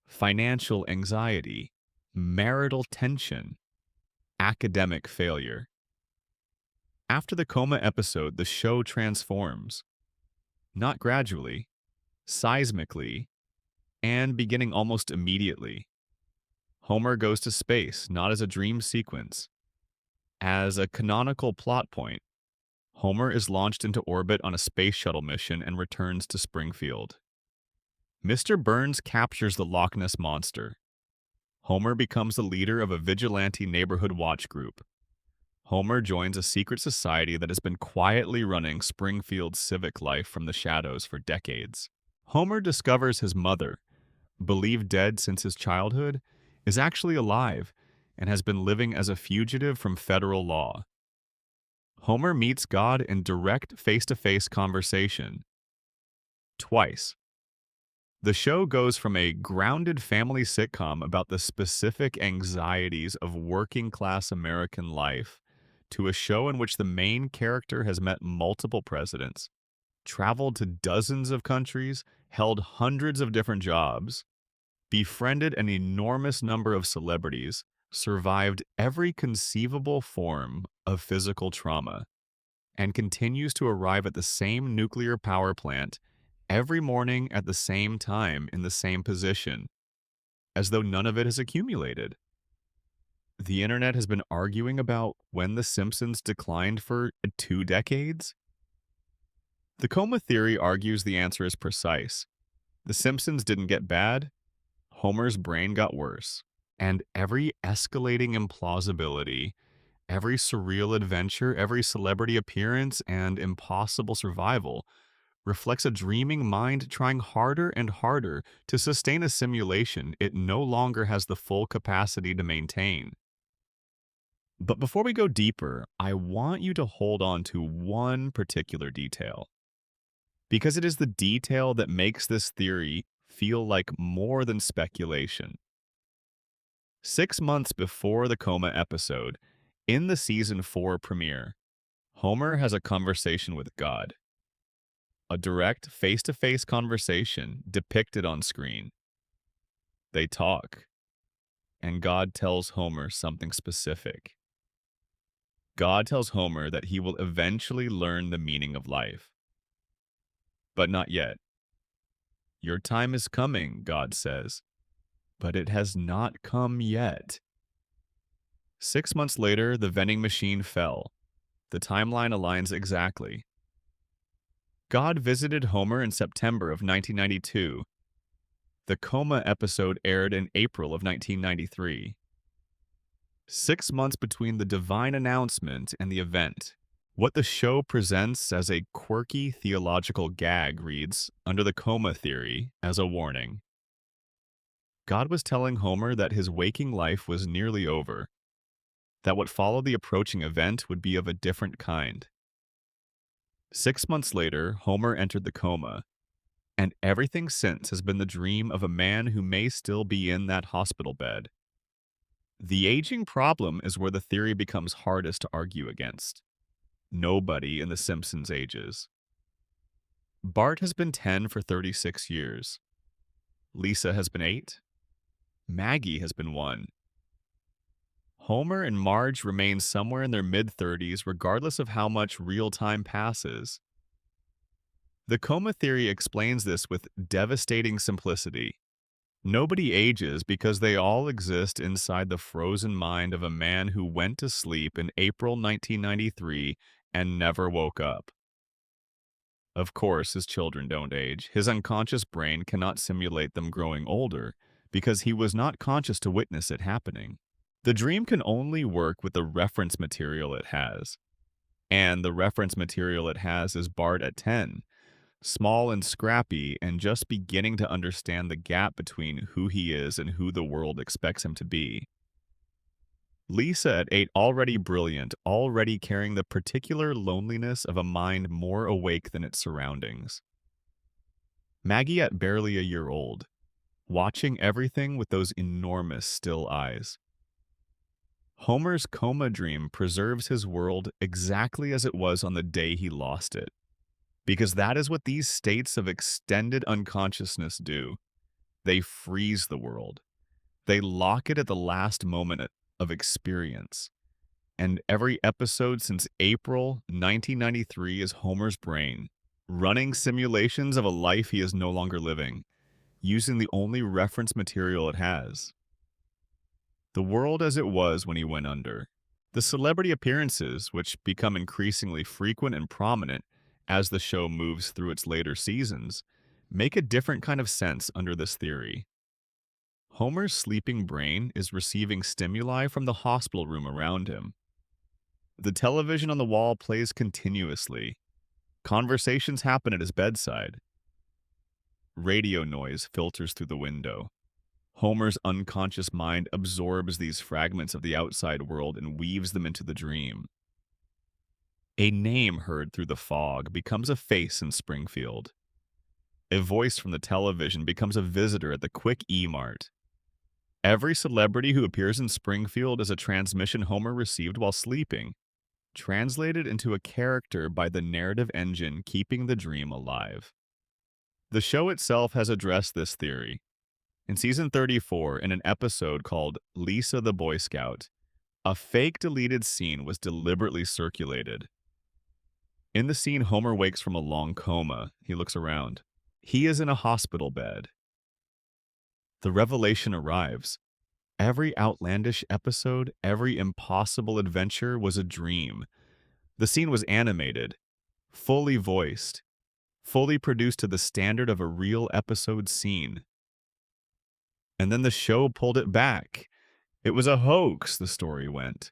Financial anxiety, marital tension, academic failure. After the coma episode, the show transforms. Not gradually, seismically, and beginning almost immediately. Homer goes to space, not as a dream sequence. As a canonical plot point, Homer is launched into orbit on a space shuttle mission and returns to Springfield. Mr. Burns captures the Loch Ness Monster. Homer becomes the leader of a vigilante neighborhood watch group. Homer joins a secret society that has been quietly running Springfield's civic life from the shadows for decades. Homer discovers his mother, believed dead since his childhood, is actually alive and has been living as a fugitive from federal law. Homer meets God in direct face-to-face conversation. Twice. The show goes from a grounded family sitcom about the specific anxieties of working-class American life to a show in which the main character has met multiple presidents, traveled to dozens of countries, held hundreds of different jobs, befriended an enormous number of celebrities, survived every conceivable form of physical trauma, and continues to arrive at the same nuclear power plant every morning at the same time in the same position, as though none of it has accumulated. The internet has been arguing about when The Simpsons declined for 2 decades. The coma theory argues the answer is precise. The Simpsons didn't get bad, Homer's brain got worse, and every escalating implausibility, every surreal adventure, every celebrity appearance, and impossible survival reflects a dreaming mind trying harder and harder to sustain a simulation it no longer has the full capacity to maintain. But before we go deeper, I want you to hold on to one particular detail, because it is the detail that makes this theory feel like more than speculation. 6 months before the coma episode, in the season 4 premiere, Homer has a conversation with God. A direct, face-to-face conversation depicted on screen. They talk. and God tells Homer something specific. God tells Homer that he will eventually learn the meaning of life. But not yet. Your time is coming, God says, but it has not come yet. 6 months later, the vending machine fell. The timeline aligns exactly. God visited Homer in September of 1992. The coma episode aired in April of 1993. 6 months between the divine announcement and the event. What the show presents as a quirky theological gag reads, under the coma theory, as a warning. God was telling Homer that his waking life was nearly over, that what followed the approaching event would be of a different kind. 6 months later, Homer entered the coma, and everything since has been the dream of a man who may still be in that hospital bed. The aging problem is where the theory becomes hardest to argue against. Nobody in The Simpsons ages. Bart has been 10 for 36 years. Lisa has been 8. Maggie has been 1. Homer and Marge remain somewhere in their mid-30s regardless of how much real time passes. The coma theory explains this with devastating simplicity. Nobody ages because they all exist inside the frozen mind of a man who went to sleep in April 1993 and never woke up. Of course, his children don't age. His unconscious brain cannot simulate them growing older because he was not conscious to witness it happening. The dream can only work with the reference material it has. And the reference material it has is Bart at 10, small and scrappy and just beginning to understand the gap between who he is and who the world expects him to be. Lisa at 8, already brilliant, already carrying the particular loneliness of a mind more awake than its surroundings. Maggie at barely a year old, watching everything with those enormous still eyes. Homer's coma dream preserves his world exactly as it was on the day he lost it, because that is what these states of extended unconsciousness do. They freeze the world. They lock it at the last moment of experience. And every episode since April 1993 is Homer's brain, running simulations of a life he is no longer living, using the only reference material it has. The world as it was when he went under. The celebrity appearances, which become increasingly frequent and prominent as the show moves through its later seasons, make a different kind of sense under this theory. Homer's sleeping brain is receiving stimuli from the hospital room around him. The television on the wall plays continuously. Conversations happen at his bedside. Radio noise filters through the window. Homer's unconscious mind absorbs these fragments of the outside world and weaves them into the dream. A name heard through the fog becomes a face in Springfield. A voice from the television becomes a visitor at the Quick E-Mart. Every celebrity who appears in Springfield is a transmission Homer received while sleeping, translated into a character by the narrative engine keeping the dream alive. The show itself has addressed this theory. In season 34, in an episode called Lisa the Boy Scout, a fake deleted scene was deliberately circulated. In the scene, Homer wakes from a long coma. He looks around. He is in a hospital bed. The revelation arrives. Every outlandish episode, every impossible adventure was a dream. The scene was animated, fully voiced, fully produced to the standard of a real episode scene. And then the show pulled it back. It was a hoax, the story went.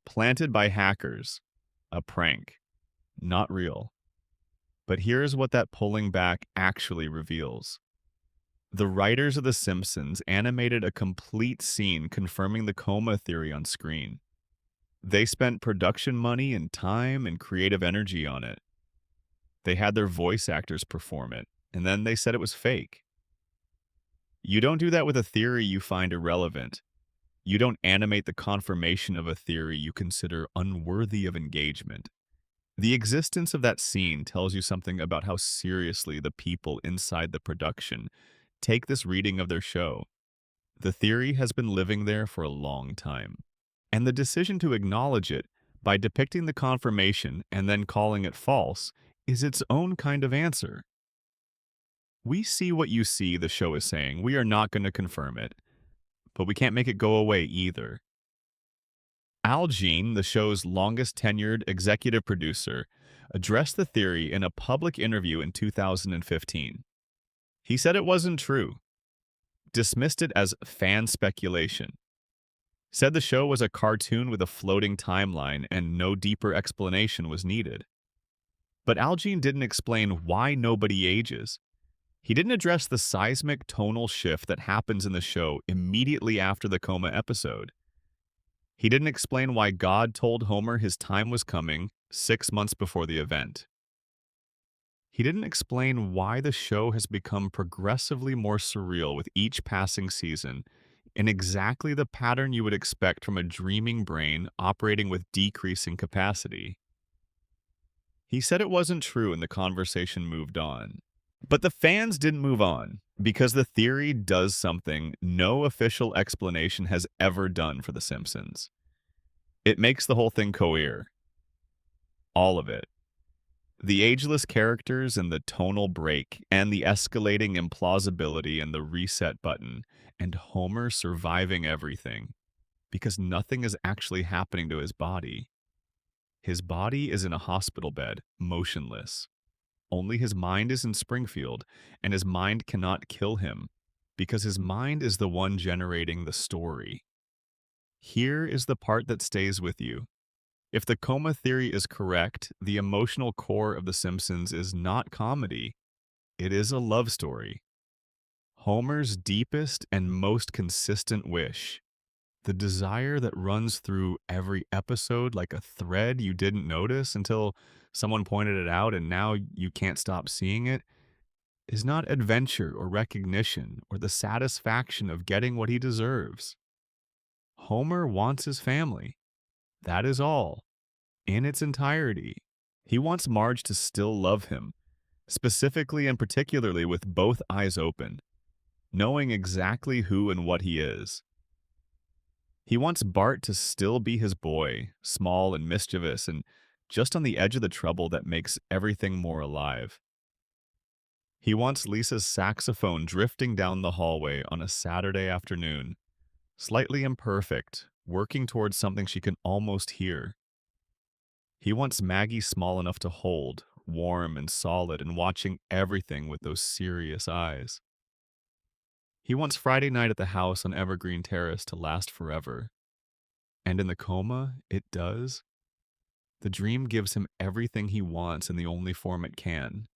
Planted by hackers. A prank. Not real. But here's what that pulling back actually reveals. The writers of The Simpsons animated a complete scene confirming the coma theory on screen. They spent production money and time and creative energy on it. They had their voice actors perform it, and then they said it was fake. You don't do that with a theory you find irrelevant. You don't animate the confirmation of a theory you consider unworthy of engagement. The existence of that scene tells you something about how seriously the people inside the production take this reading of their show. The theory has been living there for a long time, and the decision to acknowledge it by depicting the confirmation and then calling it false is its own kind of answer. We see what you see, the show is saying. We are not going to confirm it, but we can't make it go away either. Al Jean, the show's longest tenured executive producer, addressed the theory in a public interview in 2015. He said it wasn't true, dismissed it as fan speculation, said the show was a cartoon with a floating timeline and no deeper explanation was needed. But Al Jean didn't explain why nobody ages. He didn't address the seismic tonal shift that happens in the show immediately after the coma episode. He didn't explain why God told Homer his time was coming 6 months before the event. He didn't explain why the show has become progressively more surreal with each passing season, in exactly the pattern you would expect from a dreaming brain operating with decreasing capacity. He said it wasn't true and the conversation moved on. But the fans didn't move on, because the theory does something no official explanation has ever done for The Simpsons. It makes the whole thing cohere. All of it. The ageless characters and the tonal break, and the escalating implausibility and the reset button, and Homer surviving everything, because nothing is actually happening to his body. His body is in a hospital bed, motionless. Only his mind is in Springfield, and his mind cannot kill him, because his mind is the one generating the story. Here is the part that stays with you. If the coma theory is correct, the emotional core of The Simpsons is not comedy. It is a love story. Homer's deepest and most consistent wish, the desire that runs through every episode like a thread you didn't notice until someone pointed it out and now you can't stop seeing it, is not adventure or recognition or the satisfaction of getting what he deserves. Homer wants his family. That is all. In its entirety. He wants Marge to still love him, specifically and particularly with both eyes open, knowing exactly who and what he is. He wants Bart to still be his boy, small and mischievous and just on the edge of the trouble that makes everything more alive. He wants Lisa's saxophone drifting down the hallway on a Saturday afternoon, slightly imperfect, working towards something she can almost hear. He wants Maggie small enough to hold, warm and solid, and watching everything with those serious eyes. He wants Friday night at the house on Evergreen Terrace to last forever. And in the coma, it does. The dream gives him everything he wants in the only form it can.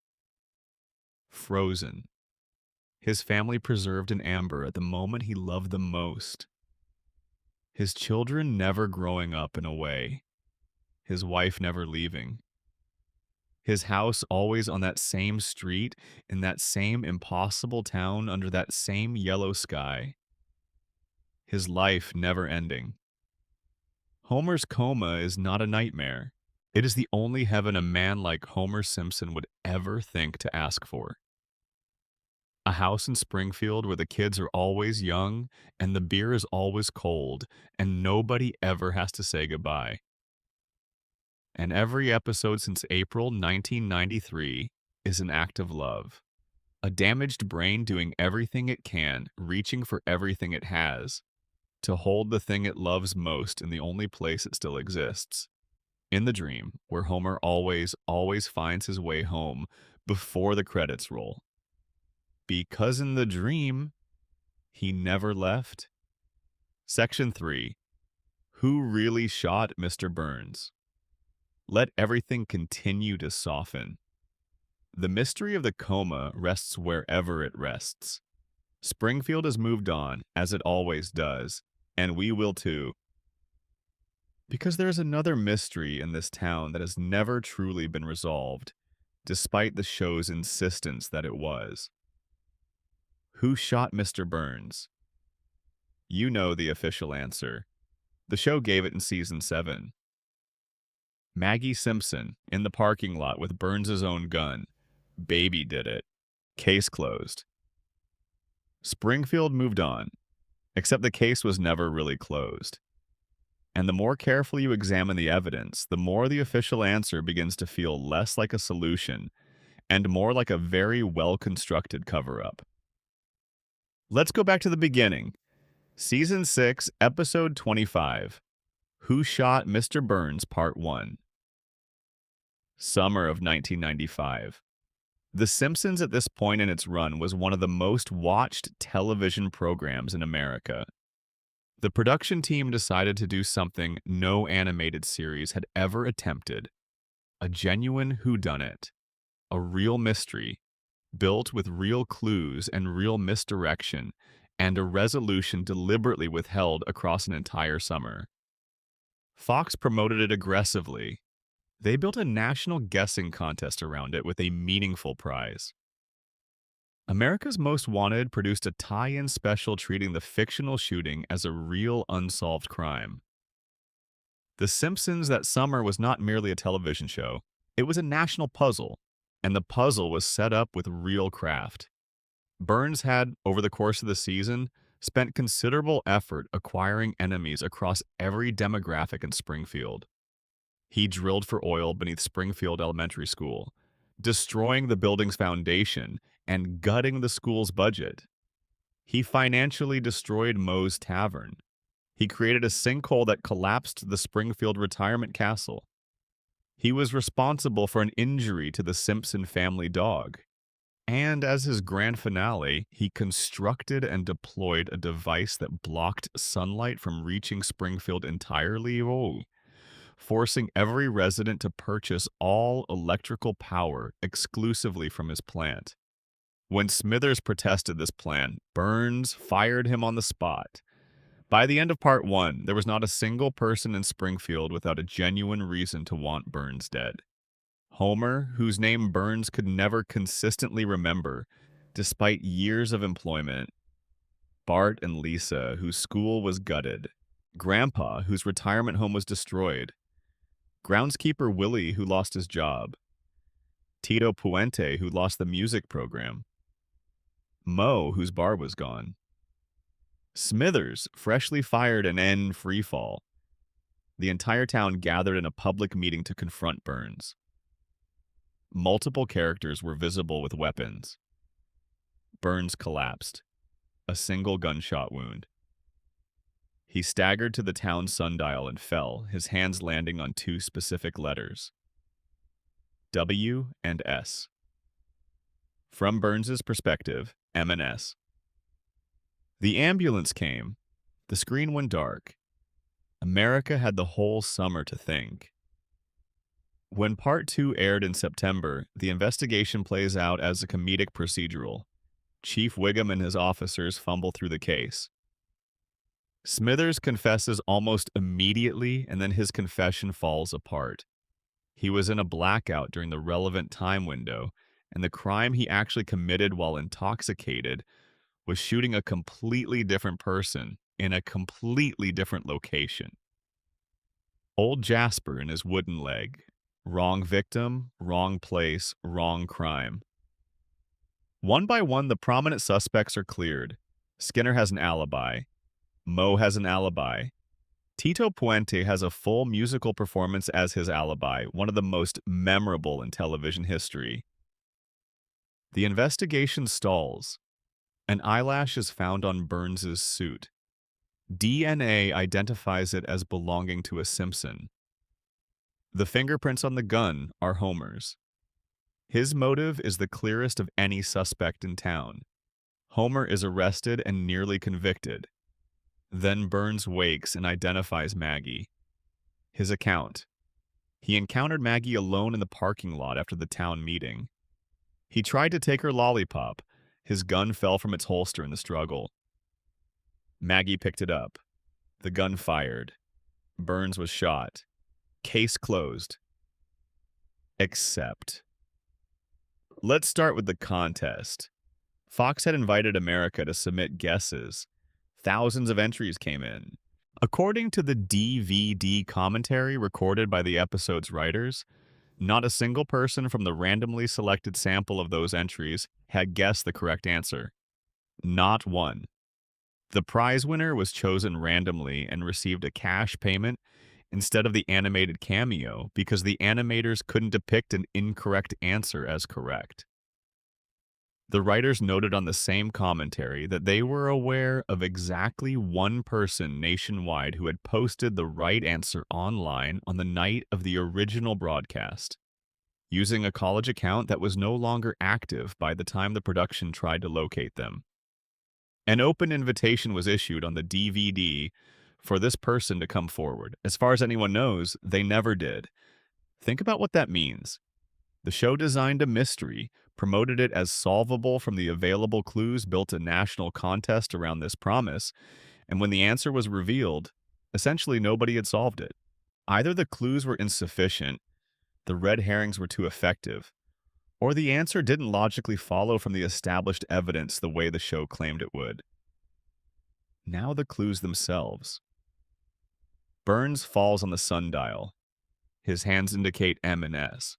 Frozen. His family preserved in amber at the moment he loved them most. His children never growing up in a way. His wife never leaving. His house always on that same street, in that same impossible town, under that same yellow sky. His life never ending. Homer's coma is not a nightmare. It is the only heaven a man like Homer Simpson would ever think to ask for. A house in Springfield where the kids are always young, and the beer is always cold, and nobody ever has to say goodbye. And every episode since April 1993 is an act of love. A damaged brain doing everything it can, reaching for everything it has, to hold the thing it loves most in the only place it still exists. In the dream, where Homer always finds his way home before the credits roll. Because in the dream, he never left. Section 3. Who really shot Mr. Burns? Let everything continue to soften. The mystery of the coma rests wherever it rests. Springfield has moved on, as it always does, and we will too. Because there is another mystery in this town that has never truly been resolved, despite the show's insistence that it was. Who shot Mr. Burns? You know the official answer. The show gave it in season 7. Maggie Simpson, in the parking lot with Burns' own gun. Baby did it. Case closed. Springfield moved on. except the case was never really closed. And the more carefully you examine the evidence, the more the official answer begins to feel less like a solution and more like a very well-constructed cover-up. Let's go back to the beginning. Season 6, Episode 25. Who Shot Mr. Burns, Part 1. Summer of 1995. The Simpsons at this point in its run was one of the most watched television programs in America. The production team decided to do something no animated series had ever attempted: a genuine whodunit, a real mystery, built with real clues and real misdirection, and a resolution deliberately withheld across an entire summer. Fox promoted it aggressively. They built a national guessing contest around it with a meaningful prize. America's Most Wanted produced a tie-in special treating the fictional shooting as a real unsolved crime. The Simpsons that summer was not merely a television show, it was a national puzzle, and the puzzle was set up with real craft. Burns had, over the course of the season, spent considerable effort acquiring enemies across every demographic in Springfield. He drilled for oil beneath Springfield Elementary School, destroying the building's foundation and gutting the school's budget. He financially destroyed Moe's Tavern. He created a sinkhole that collapsed the Springfield retirement castle. He was responsible for an injury to the Simpson family dog. And as his grand finale, he constructed and deployed a device that blocked sunlight from reaching Springfield entirely, forcing every resident to purchase all electrical power exclusively from his plant. When Smithers protested this plan, Burns fired him on the spot. By the end of Part 1, there was not a single person in Springfield without a genuine reason to want Burns dead. Homer, whose name Burns could never consistently remember, despite years of employment. Bart and Lisa, whose school was gutted. Grandpa, whose retirement home was destroyed. Groundskeeper Willie, who lost his job. Tito Puente, who lost the music program. Moe, whose bar was gone. Smithers, freshly fired and in freefall. The entire town gathered in a public meeting to confront Burns. Multiple characters were visible with weapons. Burns collapsed, a single gunshot wound. He staggered to the town sundial and fell, his hands landing on two specific letters: W and S. From Burns's perspective, M and S. The ambulance came. The screen went dark. America had the whole summer to think. When Part 2 aired in September, the investigation plays out as a comedic procedural. Chief Wiggum and his officers fumble through the case. Smithers confesses almost immediately, and then his confession falls apart. He was in a blackout during the relevant time window, and the crime he actually committed while intoxicated was shooting a completely different person in a completely different location. Old Jasper and his wooden leg. Wrong victim, wrong place, wrong crime. One by one, the prominent suspects are cleared. Skinner has an alibi. Moe has an alibi. Tito Puente has a full musical performance as his alibi, one of the most memorable in television history. The investigation stalls. An eyelash is found on Burns's suit. DNA identifies it as belonging to a Simpson. The fingerprints on the gun are Homer's. His motive is the clearest of any suspect in town. Homer is arrested and nearly convicted. Then Burns wakes and identifies Maggie. His account: he encountered Maggie alone in the parking lot after the town meeting. He tried to take her lollipop. His gun fell from its holster in the struggle. Maggie picked it up. The gun fired. Burns was shot. Case closed. Except. Let's start with the contest. Fox had invited America to submit guesses. Thousands of entries came in. According to the DVD commentary recorded by the episode's writers, not a single person from the randomly selected sample of those entries had guessed the correct answer. Not one. The prize winner was chosen randomly and received a cash payment instead of the animated cameo because the animators couldn't depict an incorrect answer as correct. The writers noted on the same commentary that they were aware of exactly one person nationwide who had posted the right answer online on the night of the original broadcast, using a college account that was no longer active by the time the production tried to locate them. An open invitation was issued on the DVD for this person to come forward. As far as anyone knows, they never did. Think about what that means. The show designed a mystery, promoted it as solvable from the available clues, built a national contest around this promise, and when the answer was revealed, essentially nobody had solved it. Either the clues were insufficient, the red herrings were too effective, or the answer didn't logically follow from the established evidence the way the show claimed it would. Now the clues themselves. Burns falls on the sundial. His hands indicate M and S.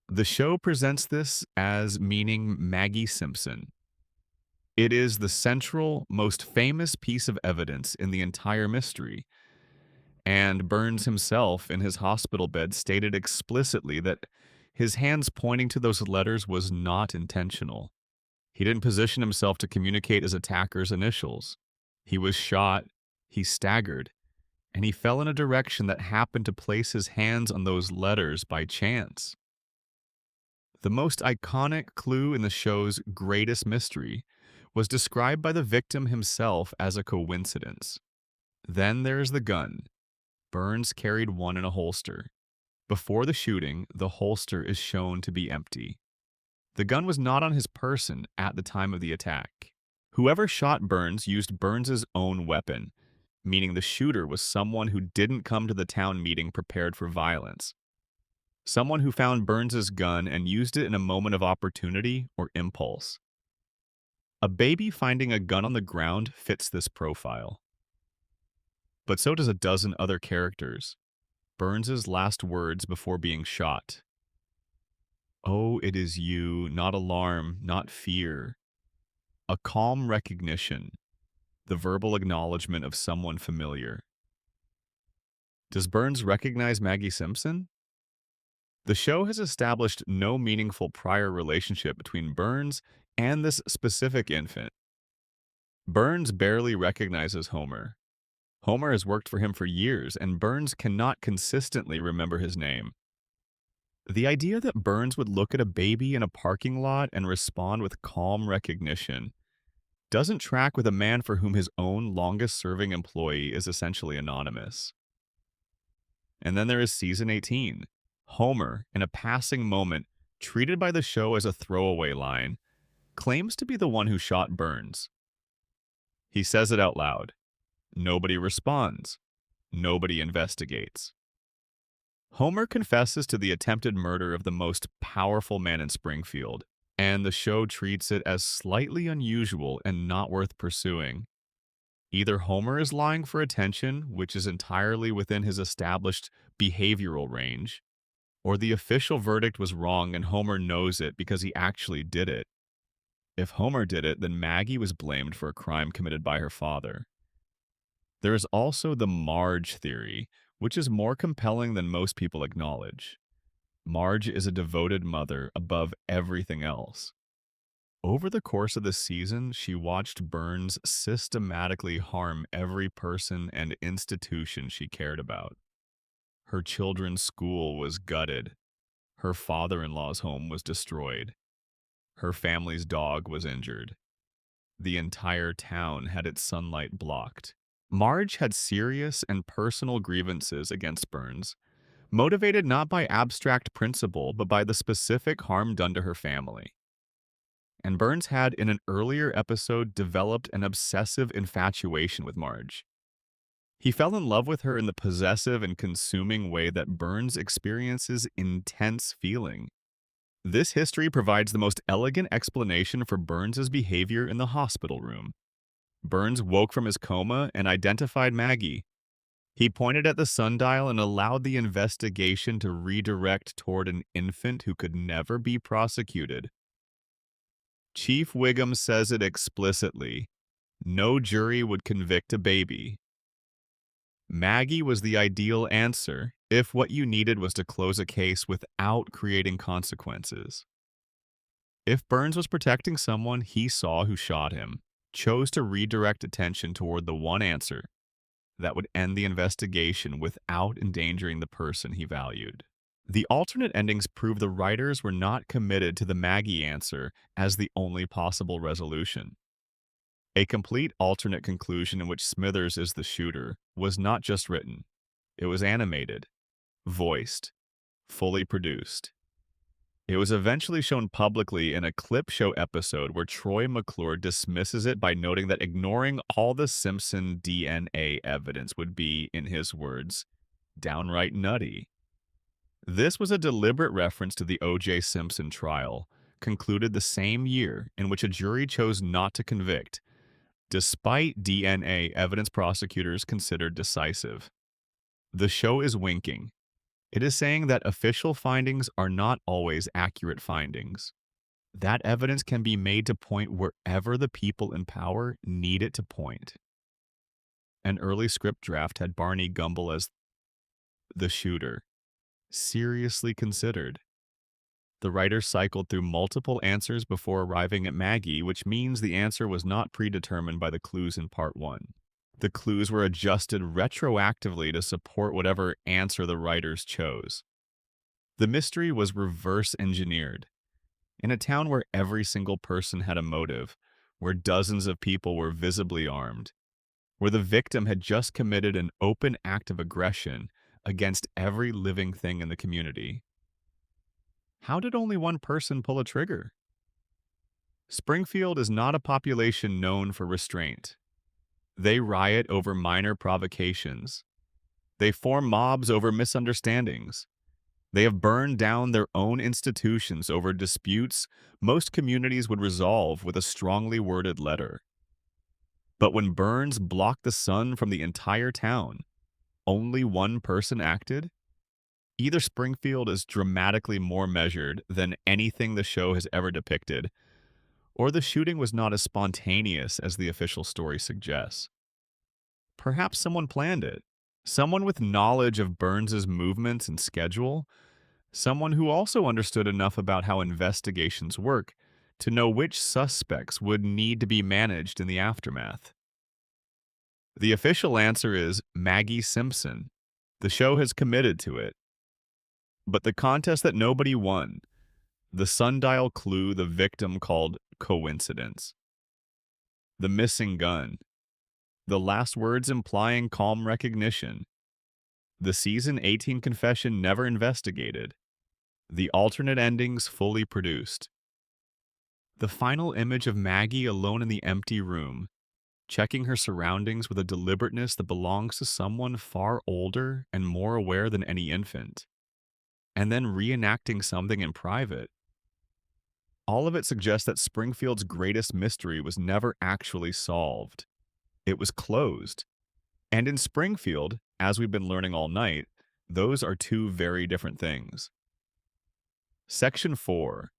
The show presents this as meaning Maggie Simpson. It is the central, most famous piece of evidence in the entire mystery, and Burns himself in his hospital bed stated explicitly that his hands pointing to those letters was not intentional. He didn't position himself to communicate his attacker's initials. He was shot, he staggered, and he fell in a direction that happened to place his hands on those letters by chance. The most iconic clue in the show's greatest mystery was described by the victim himself as a coincidence. Then there's the gun. Burns carried one in a holster. Before the shooting, the holster is shown to be empty. The gun was not on his person at the time of the attack. Whoever shot Burns used Burns's own weapon, meaning the shooter was someone who didn't come to the town meeting prepared for violence. Someone who found Burns's gun and used it in a moment of opportunity or impulse. A baby finding a gun on the ground fits this profile. But so does a dozen other characters. Burns's last words before being shot. "Oh, it is you, not alarm, not fear." A calm recognition, the verbal acknowledgement of someone familiar. Does Burns recognize Maggie Simpson? The show has established no meaningful prior relationship between Burns and this specific infant. Burns barely recognizes Homer. Homer has worked for him for years, and Burns cannot consistently remember his name. The idea that Burns would look at a baby in a parking lot and respond with calm recognition doesn't track with a man for whom his own longest-serving employee is essentially anonymous. And then there is Season 18. Homer, in a passing moment, treated by the show as a throwaway line, claims to be the one who shot Burns. He says it out loud. Nobody responds. Nobody investigates. Homer confesses to the attempted murder of the most powerful man in Springfield, and the show treats it as slightly unusual and not worth pursuing. Either Homer is lying for attention, which is entirely within his established behavioral range, or the official verdict was wrong and Homer knows it because he actually did it. If Homer did it, then Maggie was blamed for a crime committed by her father. There is also the Marge theory, which is more compelling than most people acknowledge. Marge is a devoted mother above everything else. Over the course of the season, she watched Burns systematically harm every person and institution she cared about. Her children's school was gutted. Her father-in-law's home was destroyed. Her family's dog was injured. The entire town had its sunlight blocked. Marge had serious and personal grievances against Burns, motivated not by abstract principle but by the specific harm done to her family. And Burns had, in an earlier episode, developed an obsessive infatuation with Marge. He fell in love with her in the possessive and consuming way that Burns experiences intense feeling. This history provides the most elegant explanation for Burns's behavior in the hospital room. Burns woke from his coma and identified Maggie. He pointed at the sundial and allowed the investigation to redirect toward an infant who could never be prosecuted. Chief Wiggum says it explicitly. No jury would convict a baby. Maggie was the ideal answer if what you needed was to close a case without creating consequences. If Burns was protecting someone he saw who shot him, chose to redirect attention toward the one answer that would end the investigation without endangering the person he valued. The alternate endings prove the writers were not committed to the Maggie answer as the only possible resolution. A complete alternate conclusion in which Smithers is the shooter was not just written, it was animated, voiced, fully produced. It was eventually shown publicly in a clip show episode where Troy McClure dismisses it by noting that ignoring all the Simpson DNA evidence would be, in his words, downright nutty. This was a deliberate reference to the O.J. Simpson trial, concluded the same year, in which a jury chose not to convict, despite DNA evidence prosecutors considered decisive. The show is winking. It is saying that official findings are not always accurate findings. That evidence can be made to point wherever the people in power need it to point. An early script draft had Barney Gumble as the shooter, seriously considered. The writers cycled through multiple answers before arriving at Maggie, which means the answer was not predetermined by the clues in part 1. The clues were adjusted retroactively to support whatever answer the writers chose. The mystery was reverse engineered. In a town where every single person had a motive, where dozens of people were visibly armed, where the victim had just committed an open act of aggression against every living thing in the community. How did only one person pull a trigger? Springfield is not a population known for restraint. They riot over minor provocations. They form mobs over misunderstandings. They have burned down their own institutions over disputes most communities would resolve with a strongly worded letter. But when Burns blocked the sun from the entire town, only one person acted? Either Springfield is dramatically more measured than anything the show has ever depicted, or the shooting was not as spontaneous as the official story suggests. Perhaps someone planned it. Someone with knowledge of Burns's movements and schedule. Someone who also understood enough about how investigations work to know which suspects would need to be managed in the aftermath. The official answer is Maggie Simpson. The show has committed to it. But the contest that nobody won, the sundial clue the victim called coincidence, the missing gun, the last words implying calm recognition, the season 18 confession never investigated, the alternate endings fully produced, the final image of Maggie alone in the empty room, checking her surroundings with a deliberateness that belongs to someone far older and more aware than any infant, and then reenacting something in private. All of it suggests that Springfield's greatest mystery was never actually solved. It was closed. And in Springfield, as we've been learning all night, those are two very different things. Section 4.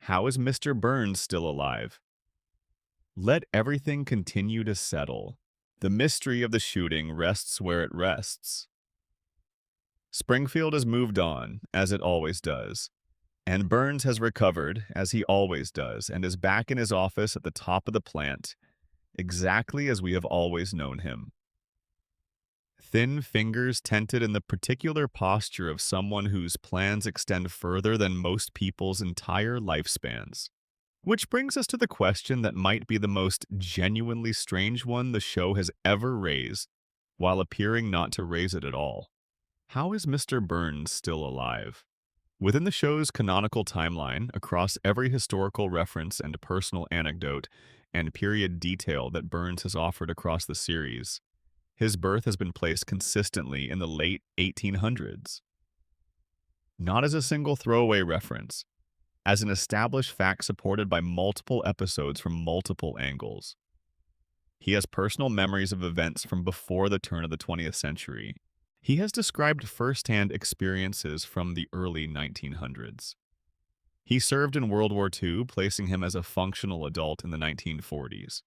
How is Mr. Burns still alive? Let everything continue to settle. The mystery of the shooting rests where it rests. Springfield has moved on, as it always does. And Burns has recovered, as he always does, and is back in his office at the top of the plant, exactly as we have always known him. Thin fingers tented in the particular posture of someone whose plans extend further than most people's entire lifespans. Which brings us to the question that might be the most genuinely strange one the show has ever raised, while appearing not to raise it at all. How is Mr. Burns still alive? Within the show's canonical timeline, across every historical reference and personal anecdote and period detail that Burns has offered across the series, his birth has been placed consistently in the late 1800s. Not as a single throwaway reference, as an established fact supported by multiple episodes from multiple angles. He has personal memories of events from before the turn of the 20th century. He has described firsthand experiences from the early 1900s. He served in World War II, placing him as a functional adult in the 1940s.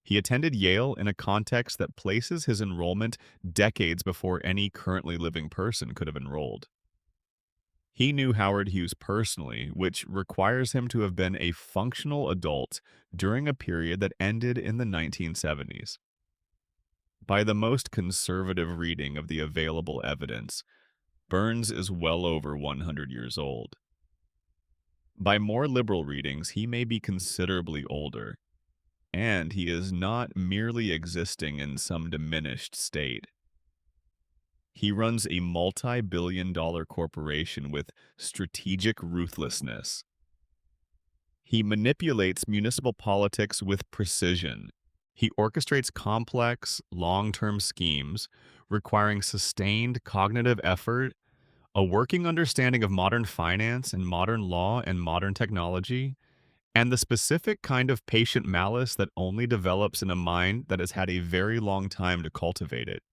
He attended Yale in a context that places his enrollment decades before any currently living person could have enrolled. He knew Howard Hughes personally, which requires him to have been a functional adult during a period that ended in the 1970s. By the most conservative reading of the available evidence, Burns is well over 100 years old. By more liberal readings, he may be considerably older, and he is not merely existing in some diminished state. He runs a multi-billion-dollar corporation with strategic ruthlessness. He manipulates municipal politics with precision. He orchestrates complex, long-term schemes requiring sustained cognitive effort, a working understanding of modern finance and modern law and modern technology, and the specific kind of patient malice that only develops in a mind that has had a very long time to cultivate it.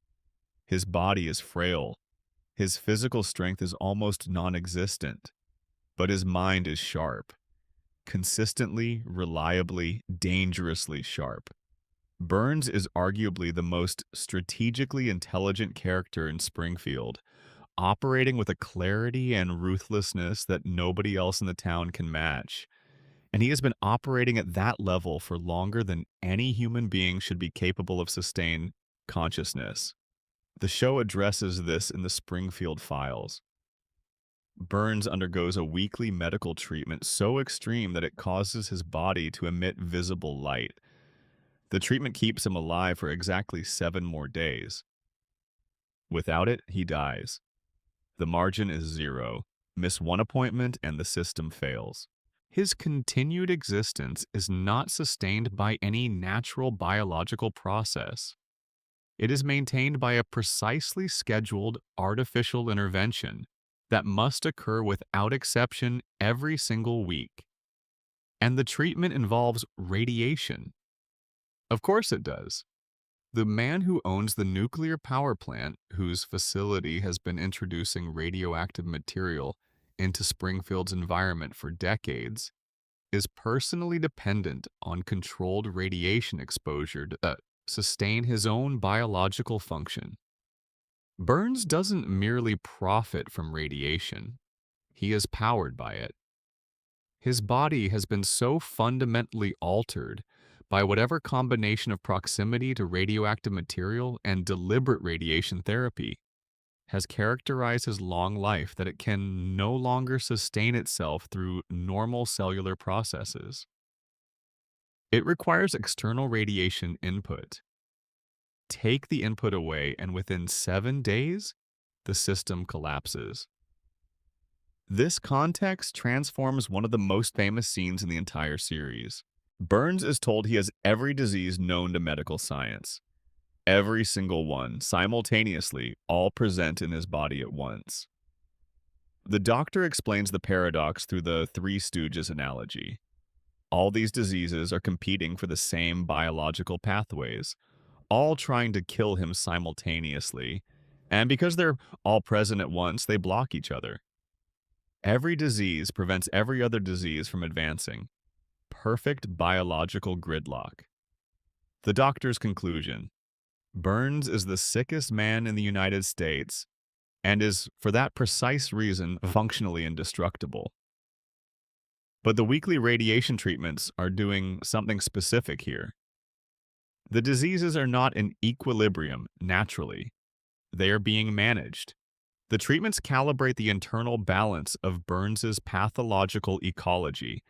His body is frail. His physical strength is almost non-existent, but his mind is sharp, consistently, reliably, dangerously sharp. Burns is arguably the most strategically intelligent character in Springfield, operating with a clarity and ruthlessness that nobody else in the town can match. And he has been operating at that level for longer than any human being should be capable of sustained consciousness. The show addresses this in the Springfield Files. Burns undergoes a weekly medical treatment so extreme that it causes his body to emit visible light. The treatment keeps him alive for exactly 7 more days. Without it, he dies. The margin is 0. Miss one appointment and the system fails. His continued existence is not sustained by any natural biological process. It is maintained by a precisely scheduled artificial intervention that must occur without exception every single week. And the treatment involves radiation. Of course it does. The man who owns the nuclear power plant, whose facility has been introducing radioactive material into Springfield's environment for decades, is personally dependent on controlled radiation exposure to sustain his own biological function. Burns doesn't merely profit from radiation, he is powered by it. His body has been so fundamentally altered by whatever combination of proximity to radioactive material and deliberate radiation therapy has characterized his long life that it can no longer sustain itself through normal cellular processes. It requires external radiation input. Take the input away, and within 7 days, the system collapses. This context transforms one of the most famous scenes in the entire series. Burns is told he has every disease known to medical science. Every single one, simultaneously, all present in his body at once. The doctor explains the paradox through the Three Stooges analogy. All these diseases are competing for the same biological pathways, all trying to kill him simultaneously, and because they're all present at once, they block each other. Every disease prevents every other disease from advancing. Perfect biological gridlock. The doctor's conclusion: Burns is the sickest man in the United States and is, for that precise reason, functionally indestructible. But the weekly radiation treatments are doing something specific here. The diseases are not in equilibrium naturally. They are being managed. The treatments calibrate the internal balance of Burns's pathological ecology,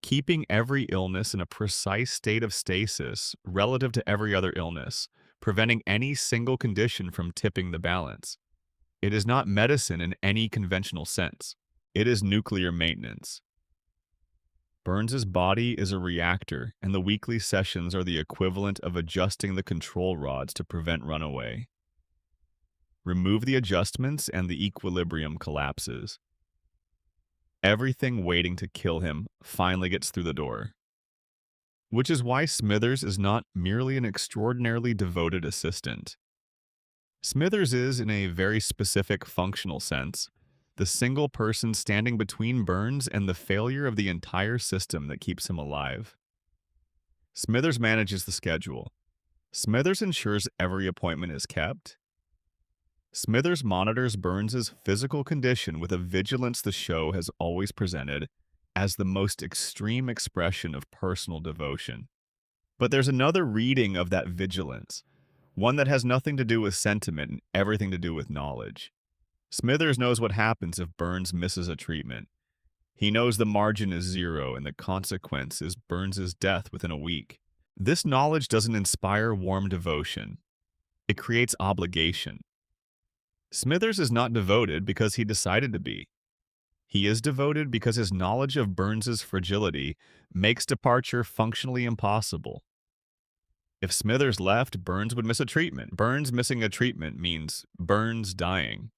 keeping every illness in a precise state of stasis relative to every other illness, preventing any single condition from tipping the balance. It is not medicine in any conventional sense. It is nuclear maintenance. Burns's body is a reactor, and the weekly sessions are the equivalent of adjusting the control rods to prevent runaway. Remove the adjustments and the equilibrium collapses. Everything waiting to kill him finally gets through the door. Which is why Smithers is not merely an extraordinarily devoted assistant. Smithers is, in a very specific functional sense, the single person standing between Burns and the failure of the entire system that keeps him alive. Smithers manages the schedule. Smithers ensures every appointment is kept. Smithers monitors Burns's physical condition with a vigilance the show has always presented as the most extreme expression of personal devotion. But there's another reading of that vigilance, one that has nothing to do with sentiment and everything to do with knowledge. Smithers knows what happens if Burns misses a treatment. He knows the margin is zero and the consequence is Burns's death within a week. This knowledge doesn't inspire warm devotion. It creates obligation. Smithers is not devoted because he decided to be. He is devoted because his knowledge of Burns's fragility makes departure functionally impossible. If Smithers left, Burns would miss a treatment. Burns missing a treatment means Burns dying.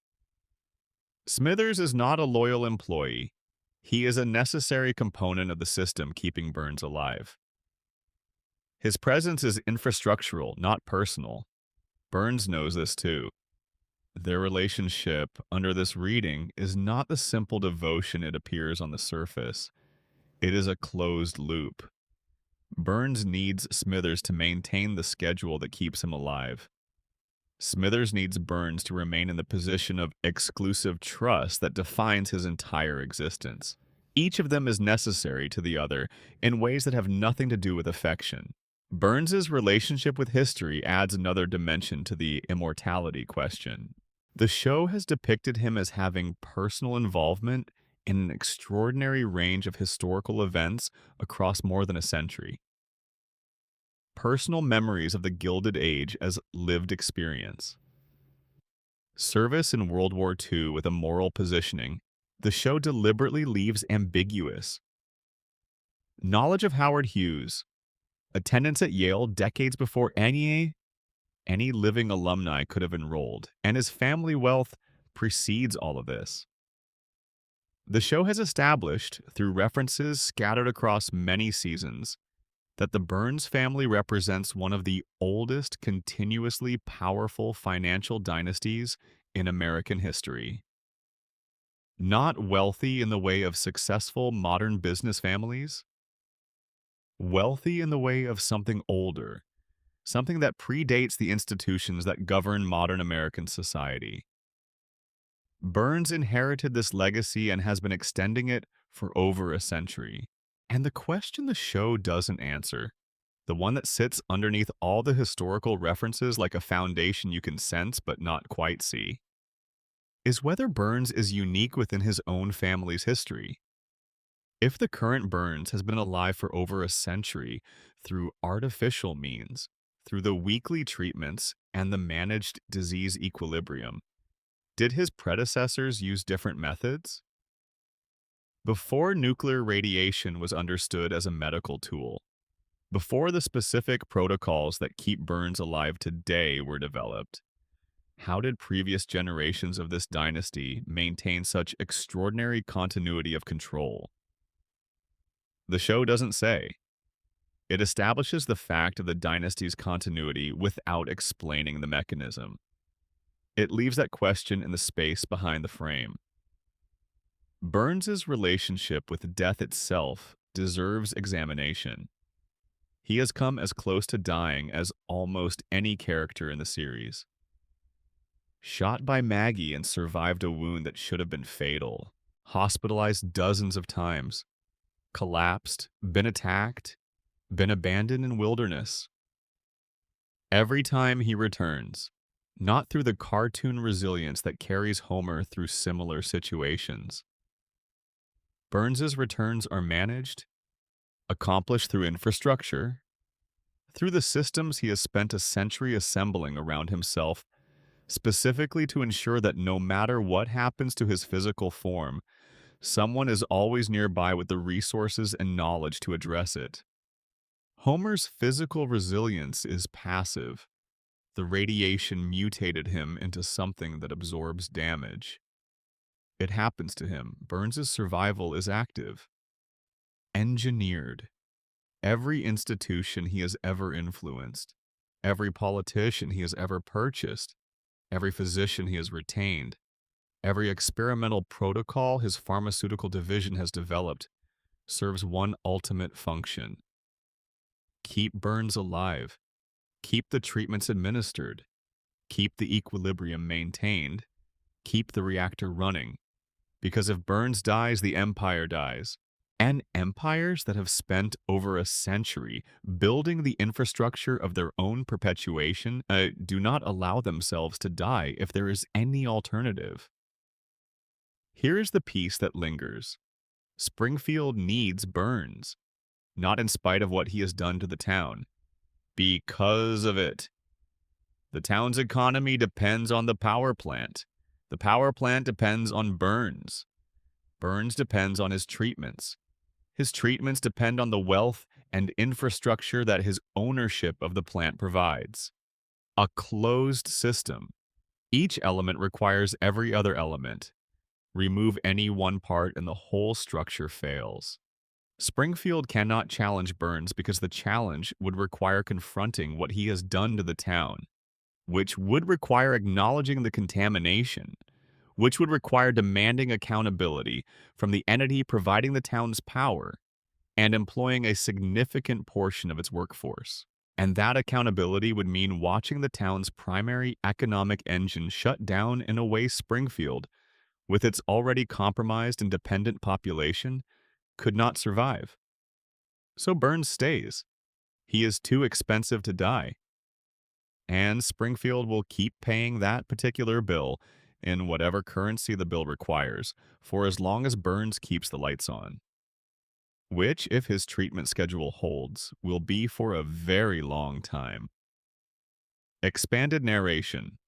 Smithers is not a loyal employee. He is a necessary component of the system keeping Burns alive. His presence is infrastructural, not personal. Burns knows this too. Their relationship, under this reading, is not the simple devotion it appears on the surface. It is a closed loop. Burns needs Smithers to maintain the schedule that keeps him alive. Smithers needs Burns to remain in the position of exclusive trust that defines his entire existence. Each of them is necessary to the other in ways that have nothing to do with affection. Burns's relationship with history adds another dimension to the immortality question. The show has depicted him as having personal involvement in an extraordinary range of historical events across more than a century. Personal memories of the Gilded Age as lived experience. Service in World War II with a moral positioning, the show deliberately leaves ambiguous. Knowledge of Howard Hughes, attendance at Yale decades before any living alumni could have enrolled, and his family wealth precedes all of this. The show has established, through references scattered across many seasons, that the Burns family represents one of the oldest continuously powerful financial dynasties in American history. Not wealthy in the way of successful modern business families, wealthy in the way of something older, something that predates the institutions that govern modern American society. Burns inherited this legacy and has been extending it for over a century. And the question the show doesn't answer, the one that sits underneath all the historical references like a foundation you can sense but not quite see, is whether Burns is unique within his own family's history. If the current Burns has been alive for over a century through artificial means, through the weekly treatments and the managed disease equilibrium, did his predecessors use different methods? Before nuclear radiation was understood as a medical tool, before the specific protocols that keep Burns alive today were developed, how did previous generations of this dynasty maintain such extraordinary continuity of control? The show doesn't say. It establishes the fact of the dynasty's continuity without explaining the mechanism. It leaves that question in the space behind the frame. Burns's relationship with death itself deserves examination. He has come as close to dying as almost any character in the series. Shot by Maggie and survived a wound that should have been fatal, hospitalized dozens of times, collapsed, been attacked, been abandoned in wilderness. Every time he returns, not through the cartoon resilience that carries Homer through similar situations. Burns's returns are managed, accomplished through infrastructure, through the systems he has spent a century assembling around himself, specifically to ensure that no matter what happens to his physical form, someone is always nearby with the resources and knowledge to address it. Homer's physical resilience is passive. The radiation mutated him into something that absorbs damage. It happens to him. Burns's survival is active. Engineered. Every institution he has ever influenced, every politician he has ever purchased, every physician he has retained, every experimental protocol his pharmaceutical division has developed serves one ultimate function: keep burns alive, keep the treatments administered, keep the equilibrium maintained, keep the reactor running. Because if Burns dies, the empire dies. And empires that have spent over a century building the infrastructure of their own perpetuation do not allow themselves to die if there is any alternative. Here is the piece that lingers. Springfield needs Burns, not in spite of what he has done to the town. Because of it. The town's economy depends on the power plant. The power plant depends on Burns. Burns depends on his treatments. His treatments depend on the wealth and infrastructure that his ownership of the plant provides. A closed system. Each element requires every other element. Remove any one part and the whole structure fails. Springfield cannot challenge Burns because the challenge would require confronting what he has done to the town, which would require acknowledging the contamination, which would require demanding accountability from the entity providing the town's power and employing a significant portion of its workforce. And that accountability would mean watching the town's primary economic engine shut down in a way Springfield, with its already compromised and dependent population, could not survive. So Burns stays. He is too expensive to die. And Springfield will keep paying that particular bill in whatever currency the bill requires for as long as Burns keeps the lights on. Which, if his treatment schedule holds, will be for a very long time. Expanded narration.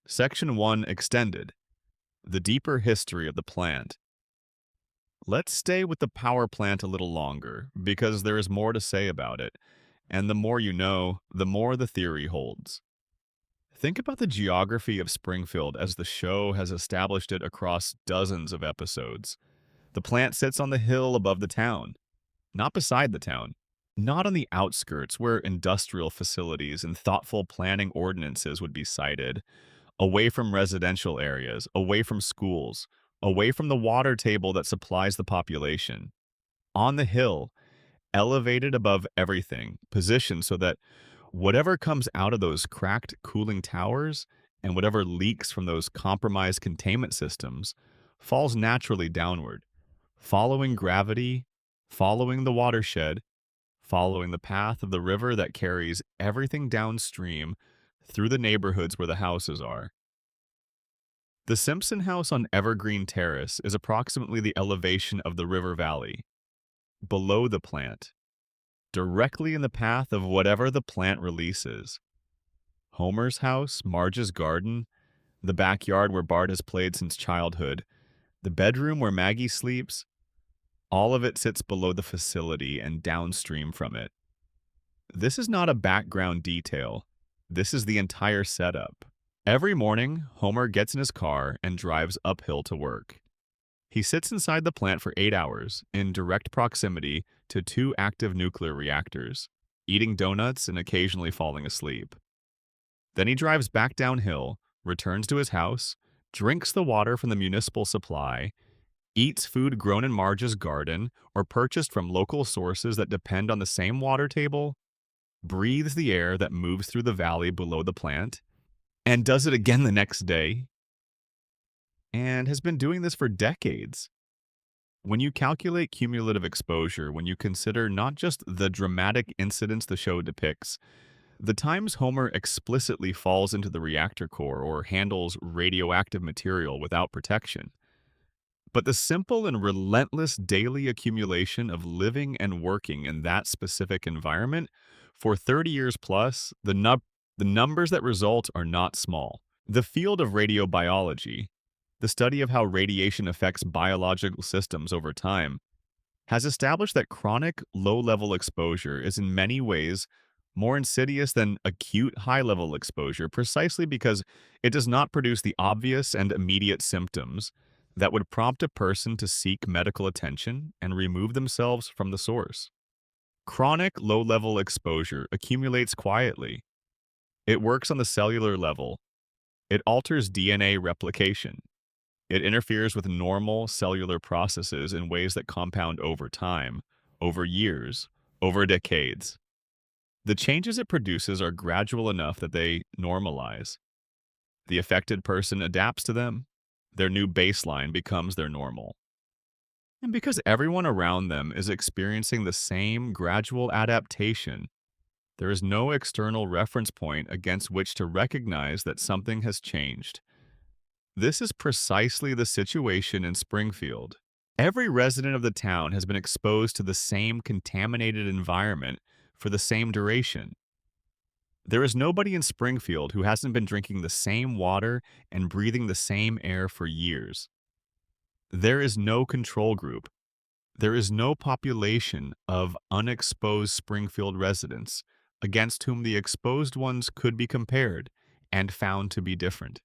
Section 1 extended. The deeper history of the plant. Let's stay with the power plant a little longer, because there is more to say about it, and the more you know, the more the theory holds. Think about the geography of Springfield as the show has established it across dozens of episodes. The plant sits on the hill above the town, not beside the town, not on the outskirts where industrial facilities and thoughtful planning ordinances would be sited, away from residential areas, away from schools, away from the water table that supplies the population. On the hill, elevated above everything, positioned so that whatever comes out of those cracked cooling towers and whatever leaks from those compromised containment systems falls naturally downward, following gravity, following the watershed, following the path of the river that carries everything downstream through the neighborhoods where the houses are. The Simpson house on Evergreen Terrace is approximately the elevation of the river valley, below the plant, directly in the path of whatever the plant releases. Homer's house, Marge's garden, the backyard where Bart has played since childhood, the bedroom where Maggie sleeps, all of it sits below the facility and downstream from it. This is not a background detail. This is the entire setup. Every morning, Homer gets in his car and drives uphill to work. He sits inside the plant for 8 hours, in direct proximity to 2 active nuclear reactors, eating donuts and occasionally falling asleep. Then he drives back downhill, returns to his house, drinks the water from the municipal supply, eats food grown in Marge's garden or purchased from local sources that depend on the same water table, breathes the air that moves through the valley below the plant, and does it again the next day, and has been doing this for decades. When you calculate cumulative exposure, when you consider not just the dramatic incidents the show depicts, the times Homer explicitly falls into the reactor core or handles radioactive material without protection, but the simple and relentless daily accumulation of living and working in that specific environment for 30 years plus, the numbers that result are not small. The field of radiobiology, the study of how radiation affects biological systems over time, has established that chronic low-level exposure is in many ways more insidious than acute high-level exposure precisely because it does not produce the obvious and immediate symptoms that would prompt a person to seek medical attention and remove themselves from the source. Chronic low-level exposure accumulates quietly. It works on the cellular level. It alters DNA replication. It interferes with normal cellular processes in ways that compound over time, over years, over decades. The changes it produces are gradual enough that they normalize. The affected person adapts to them. Their new baseline becomes their normal. And because everyone around them is experiencing the same gradual adaptation, there is no external reference point against which to recognize that something has changed. This is precisely the situation in Springfield. Every resident of the town has been exposed to the same contaminated environment for the same duration. There is nobody in Springfield who hasn't been drinking the same water and breathing the same air for years. There is no control group. There is no population of unexposed Springfield residents against whom the exposed ones could be compared and found to be different.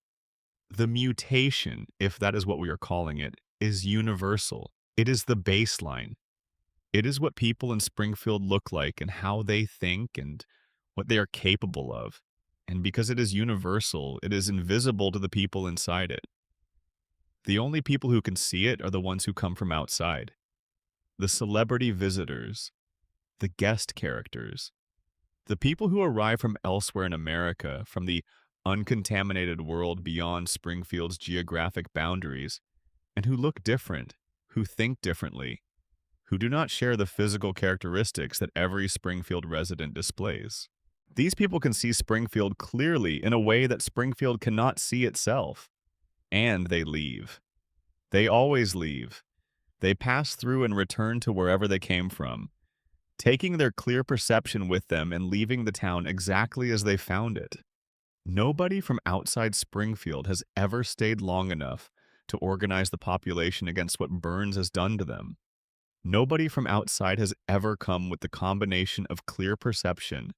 The mutation, if that is what we are calling it, is universal. It is the baseline. It is what people in Springfield look like and how they think and what they are capable of. And because it is universal, it is invisible to the people inside it. The only people who can see it are the ones who come from outside. The celebrity visitors, the guest characters, the people who arrive from elsewhere in America, from the uncontaminated world beyond Springfield's geographic boundaries, and who look different, who think differently, who do not share the physical characteristics that every Springfield resident displays. These people can see Springfield clearly in a way that Springfield cannot see itself. And they leave. They always leave. They pass through and return to wherever they came from, taking their clear perception with them and leaving the town exactly as they found it. Nobody from outside Springfield has ever stayed long enough to organize the population against what Burns has done to them. Nobody from outside has ever come with the combination of clear perception,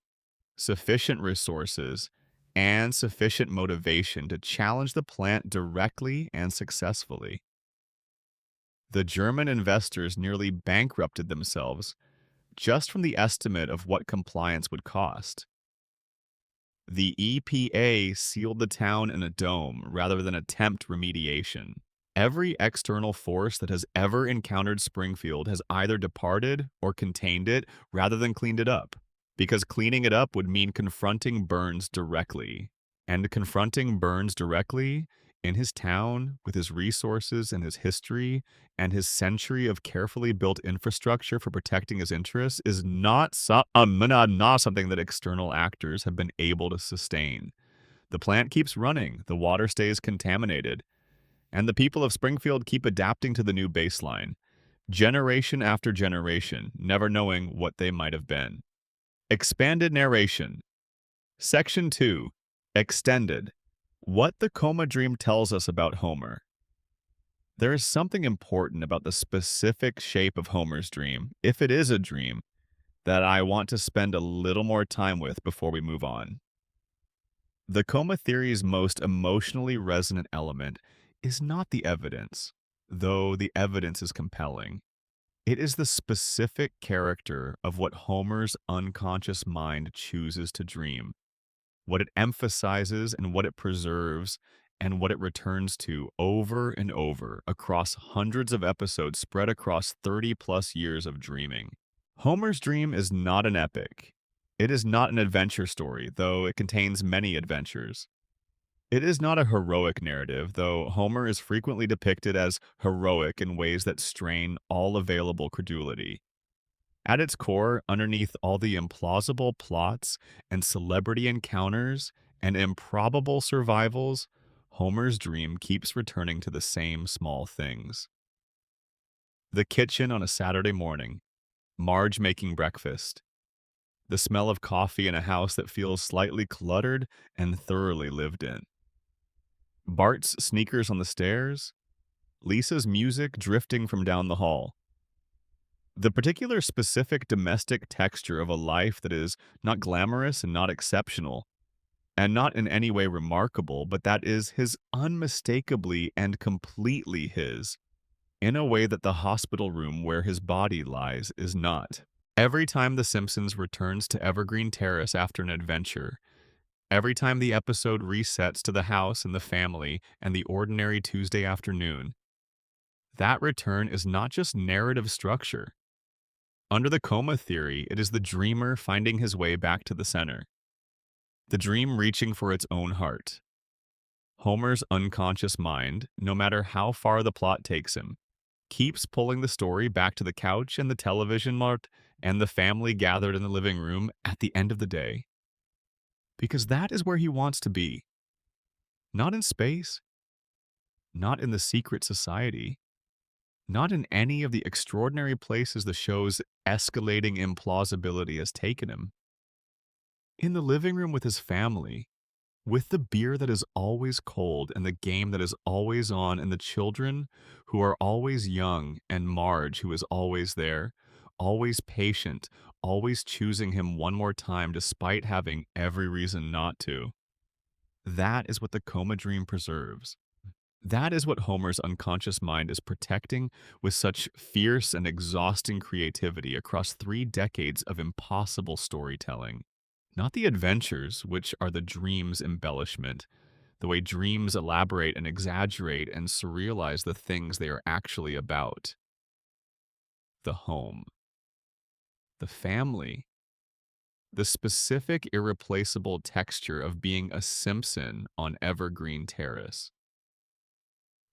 sufficient resources, and sufficient motivation to challenge the plant directly and successfully. The German investors nearly bankrupted themselves just from the estimate of what compliance would cost. The EPA sealed the town in a dome rather than attempt remediation. Every external force that has ever encountered Springfield has either departed or contained it rather than cleaned it up, because cleaning it up would mean confronting Burns directly. And confronting Burns directly in his town, with his resources and his history, and his century of carefully built infrastructure for protecting his interests is not something that external actors have been able to sustain. The plant keeps running, the water stays contaminated, and the people of Springfield keep adapting to the new baseline, generation after generation, never knowing what they might have been. Expanded narration. Section 2. Extended. What the coma dream tells us about Homer. There is something important about the specific shape of Homer's dream, if it is a dream, that I want to spend a little more time with before we move on. The coma theory's most emotionally resonant element is not the evidence, though the evidence is compelling. It is the specific character of what Homer's unconscious mind chooses to dream, what it emphasizes and what it preserves, and what it returns to over and over across hundreds of episodes spread across 30-plus years of dreaming. Homer's dream is not an epic. It is not an adventure story, though it contains many adventures. It is not a heroic narrative, though Homer is frequently depicted as heroic in ways that strain all available credulity. At its core, underneath all the implausible plots and celebrity encounters and improbable survivals, Homer's dream keeps returning to the same small things. The kitchen on a Saturday morning, Marge making breakfast, the smell of coffee in a house that feels slightly cluttered and thoroughly lived in. Bart's sneakers on the stairs, Lisa's music drifting from down the hall. The particular specific domestic texture of a life that is not glamorous and not exceptional, and not in any way remarkable, but that is his unmistakably and completely his, in a way that the hospital room where his body lies is not. Every time The Simpsons returns to Evergreen Terrace after an adventure, every time the episode resets to the house and the family and the ordinary Tuesday afternoon, that return is not just narrative structure. Under the coma theory, it is the dreamer finding his way back to the center, the dream reaching for its own heart. Homer's unconscious mind, no matter how far the plot takes him, keeps pulling the story back to the couch and the television mart and the family gathered in the living room at the end of the day. Because that is where he wants to be. Not in space, not in the secret society, not in any of the extraordinary places the show's escalating implausibility has taken him. In the living room with his family, with the beer that is always cold and the game that is always on and the children who are always young and Marge who is always there, always patient, always choosing him one more time despite having every reason not to. That is what the coma dream preserves. That is what Homer's unconscious mind is protecting with such fierce and exhausting creativity across 3 decades of impossible storytelling. Not the adventures, which are the dream's embellishment, the way dreams elaborate and exaggerate and surrealize the things they are actually about. The home, the family, the specific irreplaceable texture of being a Simpson on Evergreen Terrace.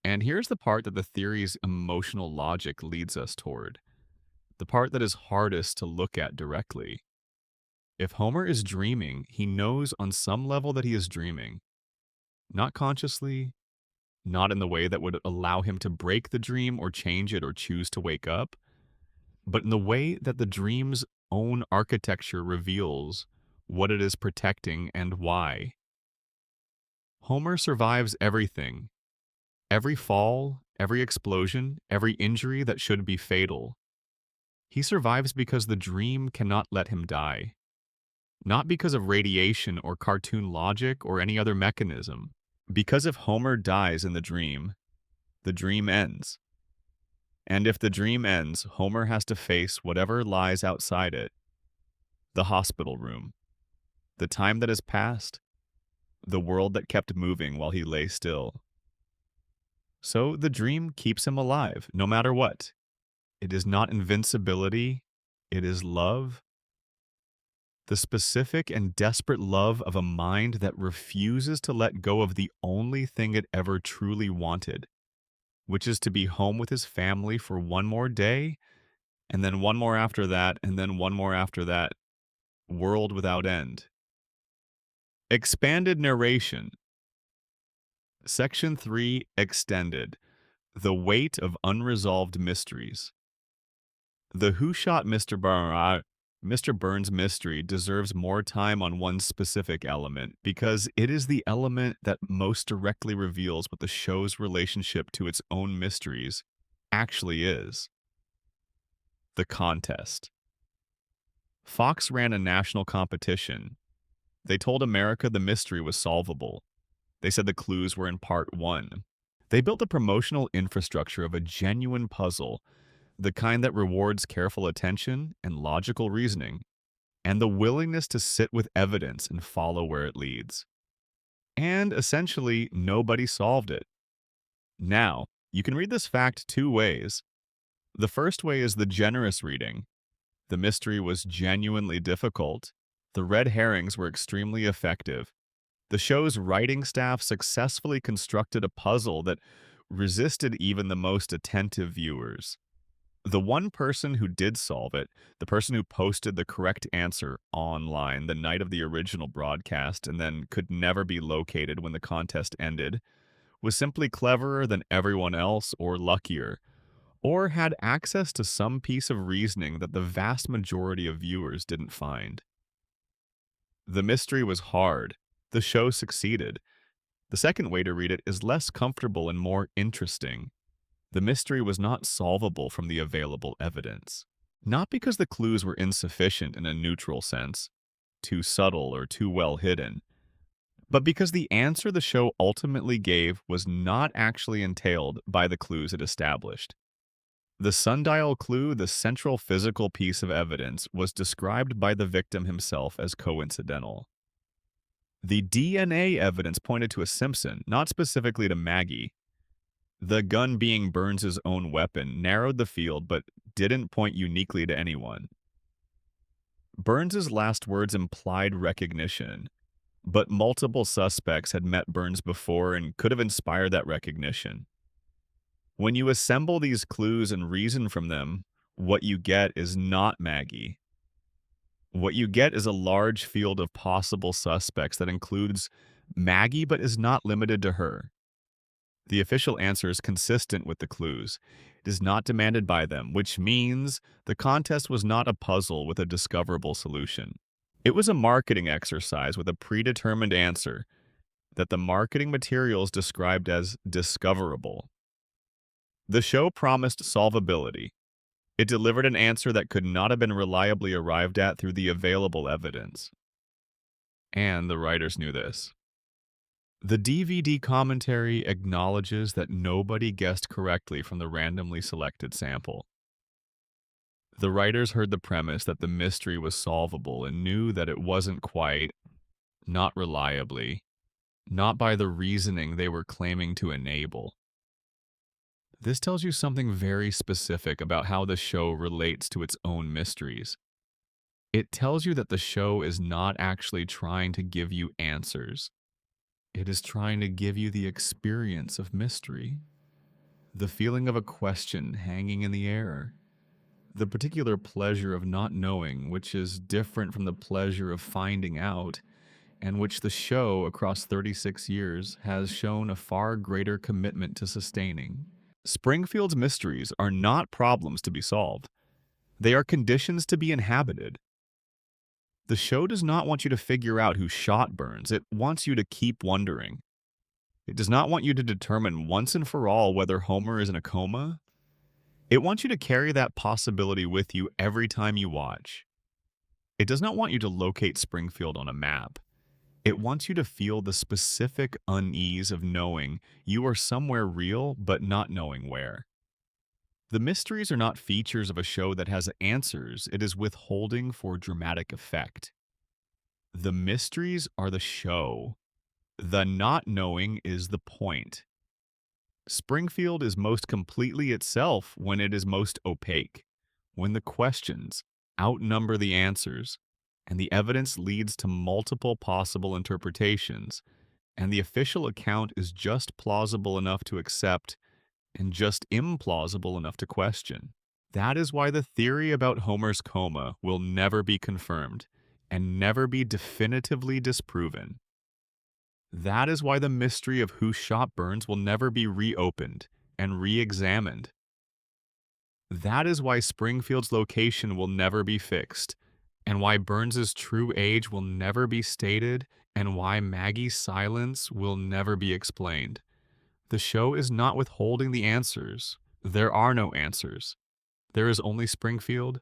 And here's the part that the theory's emotional logic leads us toward, the part that is hardest to look at directly. If Homer is dreaming, he knows on some level that he is dreaming. Not consciously, not in the way that would allow him to break the dream or change it or choose to wake up, but in the way that the dream's own architecture reveals what it is protecting and why. Homer survives everything, every fall, every explosion, every injury that should be fatal. He survives because the dream cannot let him die. Not because of radiation or cartoon logic or any other mechanism. Because if Homer dies in the dream ends. And if the dream ends, Homer has to face whatever lies outside it. The hospital room. The time that has passed. The world that kept moving while he lay still. So the dream keeps him alive, no matter what. It is not invincibility, it is love. The specific and desperate love of a mind that refuses to let go of the only thing it ever truly wanted, which is to be home with his family for one more day, and then one more after that, and then one more after that. World without end. Expanded narration. Section 3 Extended. The weight of unresolved mysteries. The Who Shot Mr. Burns mystery deserves more time on one specific element because it is the element that most directly reveals what the show's relationship to its own mysteries actually is. The contest. Fox ran a national competition. They told America the mystery was solvable. They said the clues were in part 1. They built the promotional infrastructure of a genuine puzzle, the kind that rewards careful attention and logical reasoning, and the willingness to sit with evidence and follow where it leads. And essentially, nobody solved it. Now, you can read this fact 2 ways. The first way is the generous reading. The mystery was genuinely difficult. The red herrings were extremely effective. The show's writing staff successfully constructed a puzzle that resisted even the most attentive viewers. The one person who did solve it, the person who posted the correct answer online the night of the original broadcast and then could never be located when the contest ended, was simply cleverer than everyone else or luckier, or had access to some piece of reasoning that the vast majority of viewers didn't find. The mystery was hard. The show succeeded. The second way to read it is less comfortable and more interesting. The mystery was not solvable from the available evidence. Not because the clues were insufficient in a neutral sense, too subtle or too well hidden, but because the answer the show ultimately gave was not actually entailed by the clues it established. The sundial clue, the central physical piece of evidence, was described by the victim himself as coincidental. The DNA evidence pointed to a Simpson, not specifically to Maggie. The gun being Burns's own weapon narrowed the field but didn't point uniquely to anyone. Burns's last words implied recognition, but multiple suspects had met Burns before and could have inspired that recognition. When you assemble these clues and reason from them, what you get is not Maggie. What you get is a large field of possible suspects that includes Maggie but is not limited to her. The official answer is consistent with the clues. It is not demanded by them, which means the contest was not a puzzle with a discoverable solution. It was a marketing exercise with a predetermined answer that the marketing materials described as discoverable. The show promised solvability. It delivered an answer that could not have been reliably arrived at through the available evidence. And the writers knew this. The DVD commentary acknowledges that nobody guessed correctly from the randomly selected sample. The writers heard the premise that the mystery was solvable and knew that it wasn't quite, not reliably, not by the reasoning they were claiming to enable. This tells you something very specific about how the show relates to its own mysteries. It tells you that the show is not actually trying to give you answers. It is trying to give you the experience of mystery, the feeling of a question hanging in the air, the particular pleasure of not knowing, which is different from the pleasure of finding out, and which the show across 36 years has shown a far greater commitment to sustaining. Springfield's mysteries are not problems to be solved. They are conditions to be inhabited. The show does not want you to figure out who shot Burns. It wants you to keep wondering. It does not want you to determine once and for all whether Homer is in a coma. It wants you to carry that possibility with you every time you watch. It does not want you to locate Springfield on a map. It wants you to feel the specific unease of knowing you are somewhere real but not knowing where. The mysteries are not features of a show that has answers. It is withholding for dramatic effect. The mysteries are the show. The not knowing is the point. Springfield is most completely itself when it is most opaque, when the questions outnumber the answers, and the evidence leads to multiple possible interpretations, and the official account is just plausible enough to accept and just implausible enough to question. That is why the theory about Homer's coma will never be confirmed and never be definitively disproven. That is why the mystery of who shot Burns will never be reopened and re-examined. That is why Springfield's location will never be fixed, and why Burns's true age will never be stated, and why Maggie's silence will never be explained. The show is not withholding the answers. There are no answers. There is only Springfield,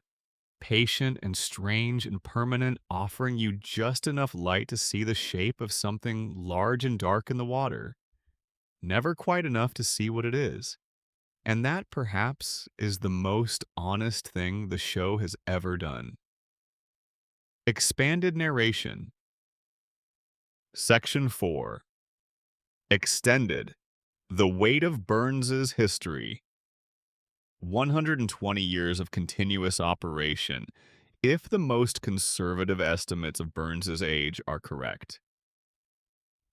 patient and strange and permanent, offering you just enough light to see the shape of something large and dark in the water. Never quite enough to see what it is. And that, perhaps, is the most honest thing the show has ever done. Expanded narration. Section 4. Extended. The weight of Burns's history. 120 years of continuous operation, if the most conservative estimates of Burns's age are correct.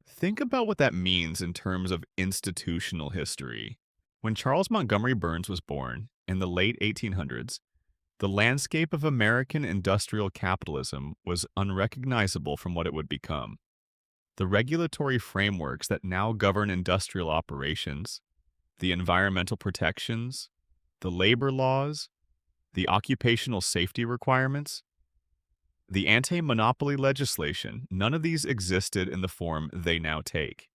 Think about what that means in terms of institutional history. When Charles Montgomery Burns was born in the late 1800s, the landscape of American industrial capitalism was unrecognizable from what it would become. The regulatory frameworks that now govern industrial operations, the environmental protections, the labor laws, the occupational safety requirements, the anti-monopoly legislation, none of these existed in the form they now take.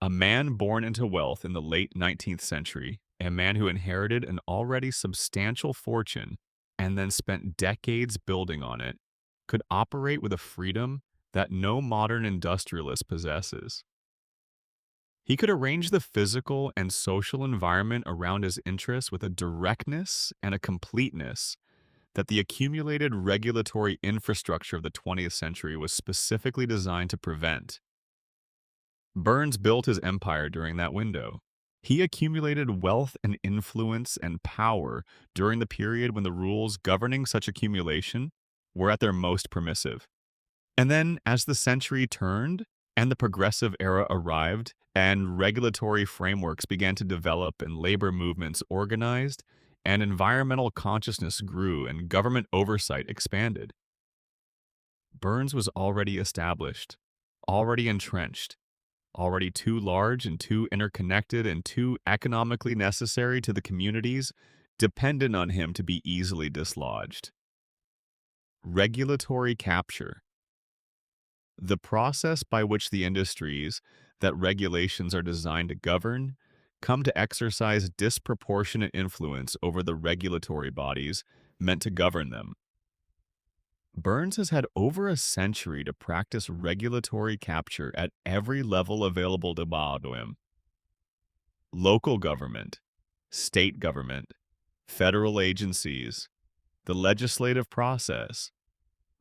A man born into wealth in the late 19th century, a man who inherited an already substantial fortune and then spent decades building on it, could operate with a freedom that no modern industrialist possesses. He could arrange the physical and social environment around his interests with a directness and a completeness that the accumulated regulatory infrastructure of the 20th century was specifically designed to prevent. Burns built his empire during that window. He accumulated wealth and influence and power during the period when the rules governing such accumulation were at their most permissive. And then, as the century turned and the progressive era arrived, and regulatory frameworks began to develop and labor movements organized, and environmental consciousness grew and government oversight expanded, Burns was already established, already entrenched, already too large and too interconnected and too economically necessary to the communities dependent on him to be easily dislodged. Regulatory capture. The process by which the industries that regulations are designed to govern come to exercise disproportionate influence over the regulatory bodies meant to govern them. Burns has had over a century to practice regulatory capture at every level available to him. Local government, state government, federal agencies, the legislative process,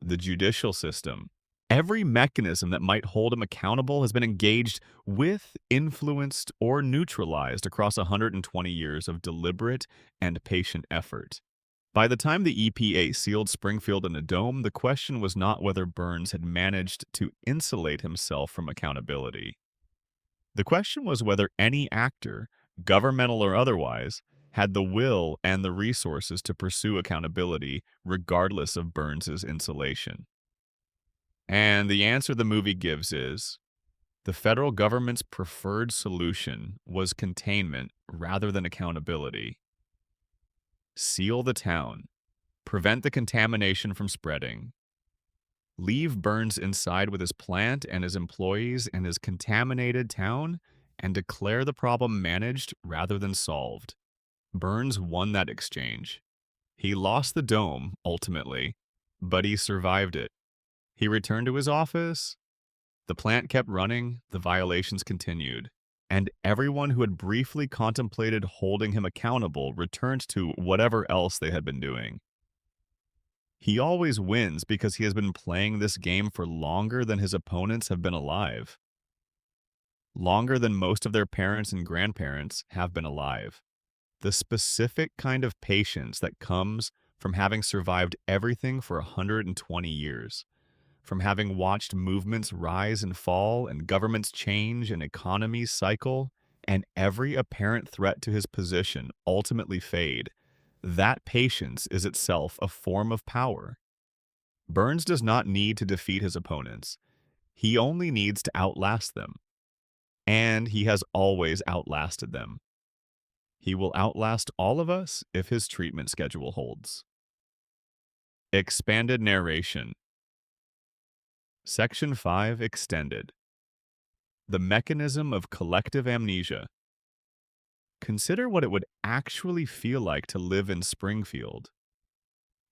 the judicial system. Every mechanism that might hold him accountable has been engaged with, influenced, or neutralized across 120 years of deliberate and patient effort. By the time the EPA sealed Springfield in a dome, the question was not whether Burns had managed to insulate himself from accountability. The question was whether any actor, governmental or otherwise, had the will and the resources to pursue accountability regardless of Burns's insulation. And the answer the movie gives is the federal government's preferred solution was containment rather than accountability. Seal the town. Prevent the contamination from spreading. Leave Burns inside with his plant and his employees and his contaminated town and declare the problem managed rather than solved. Burns won that exchange. He lost the dome, ultimately, but he survived it. He returned to his office. The plant kept running, the violations continued, and everyone who had briefly contemplated holding him accountable returned to whatever else they had been doing. He always wins because he has been playing this game for longer than his opponents have been alive. Longer than most of their parents and grandparents have been alive. The specific kind of patience that comes from having survived everything for 120 years, from having watched movements rise and fall and governments change and economies cycle, and every apparent threat to his position ultimately fade. That patience is itself a form of power. Burns does not need to defeat his opponents. He only needs to outlast them. And he has always outlasted them. He will outlast all of us if his treatment schedule holds. Expanded narration. Section 5 Extended. The mechanism of collective amnesia. Consider what it would actually feel like to live in Springfield.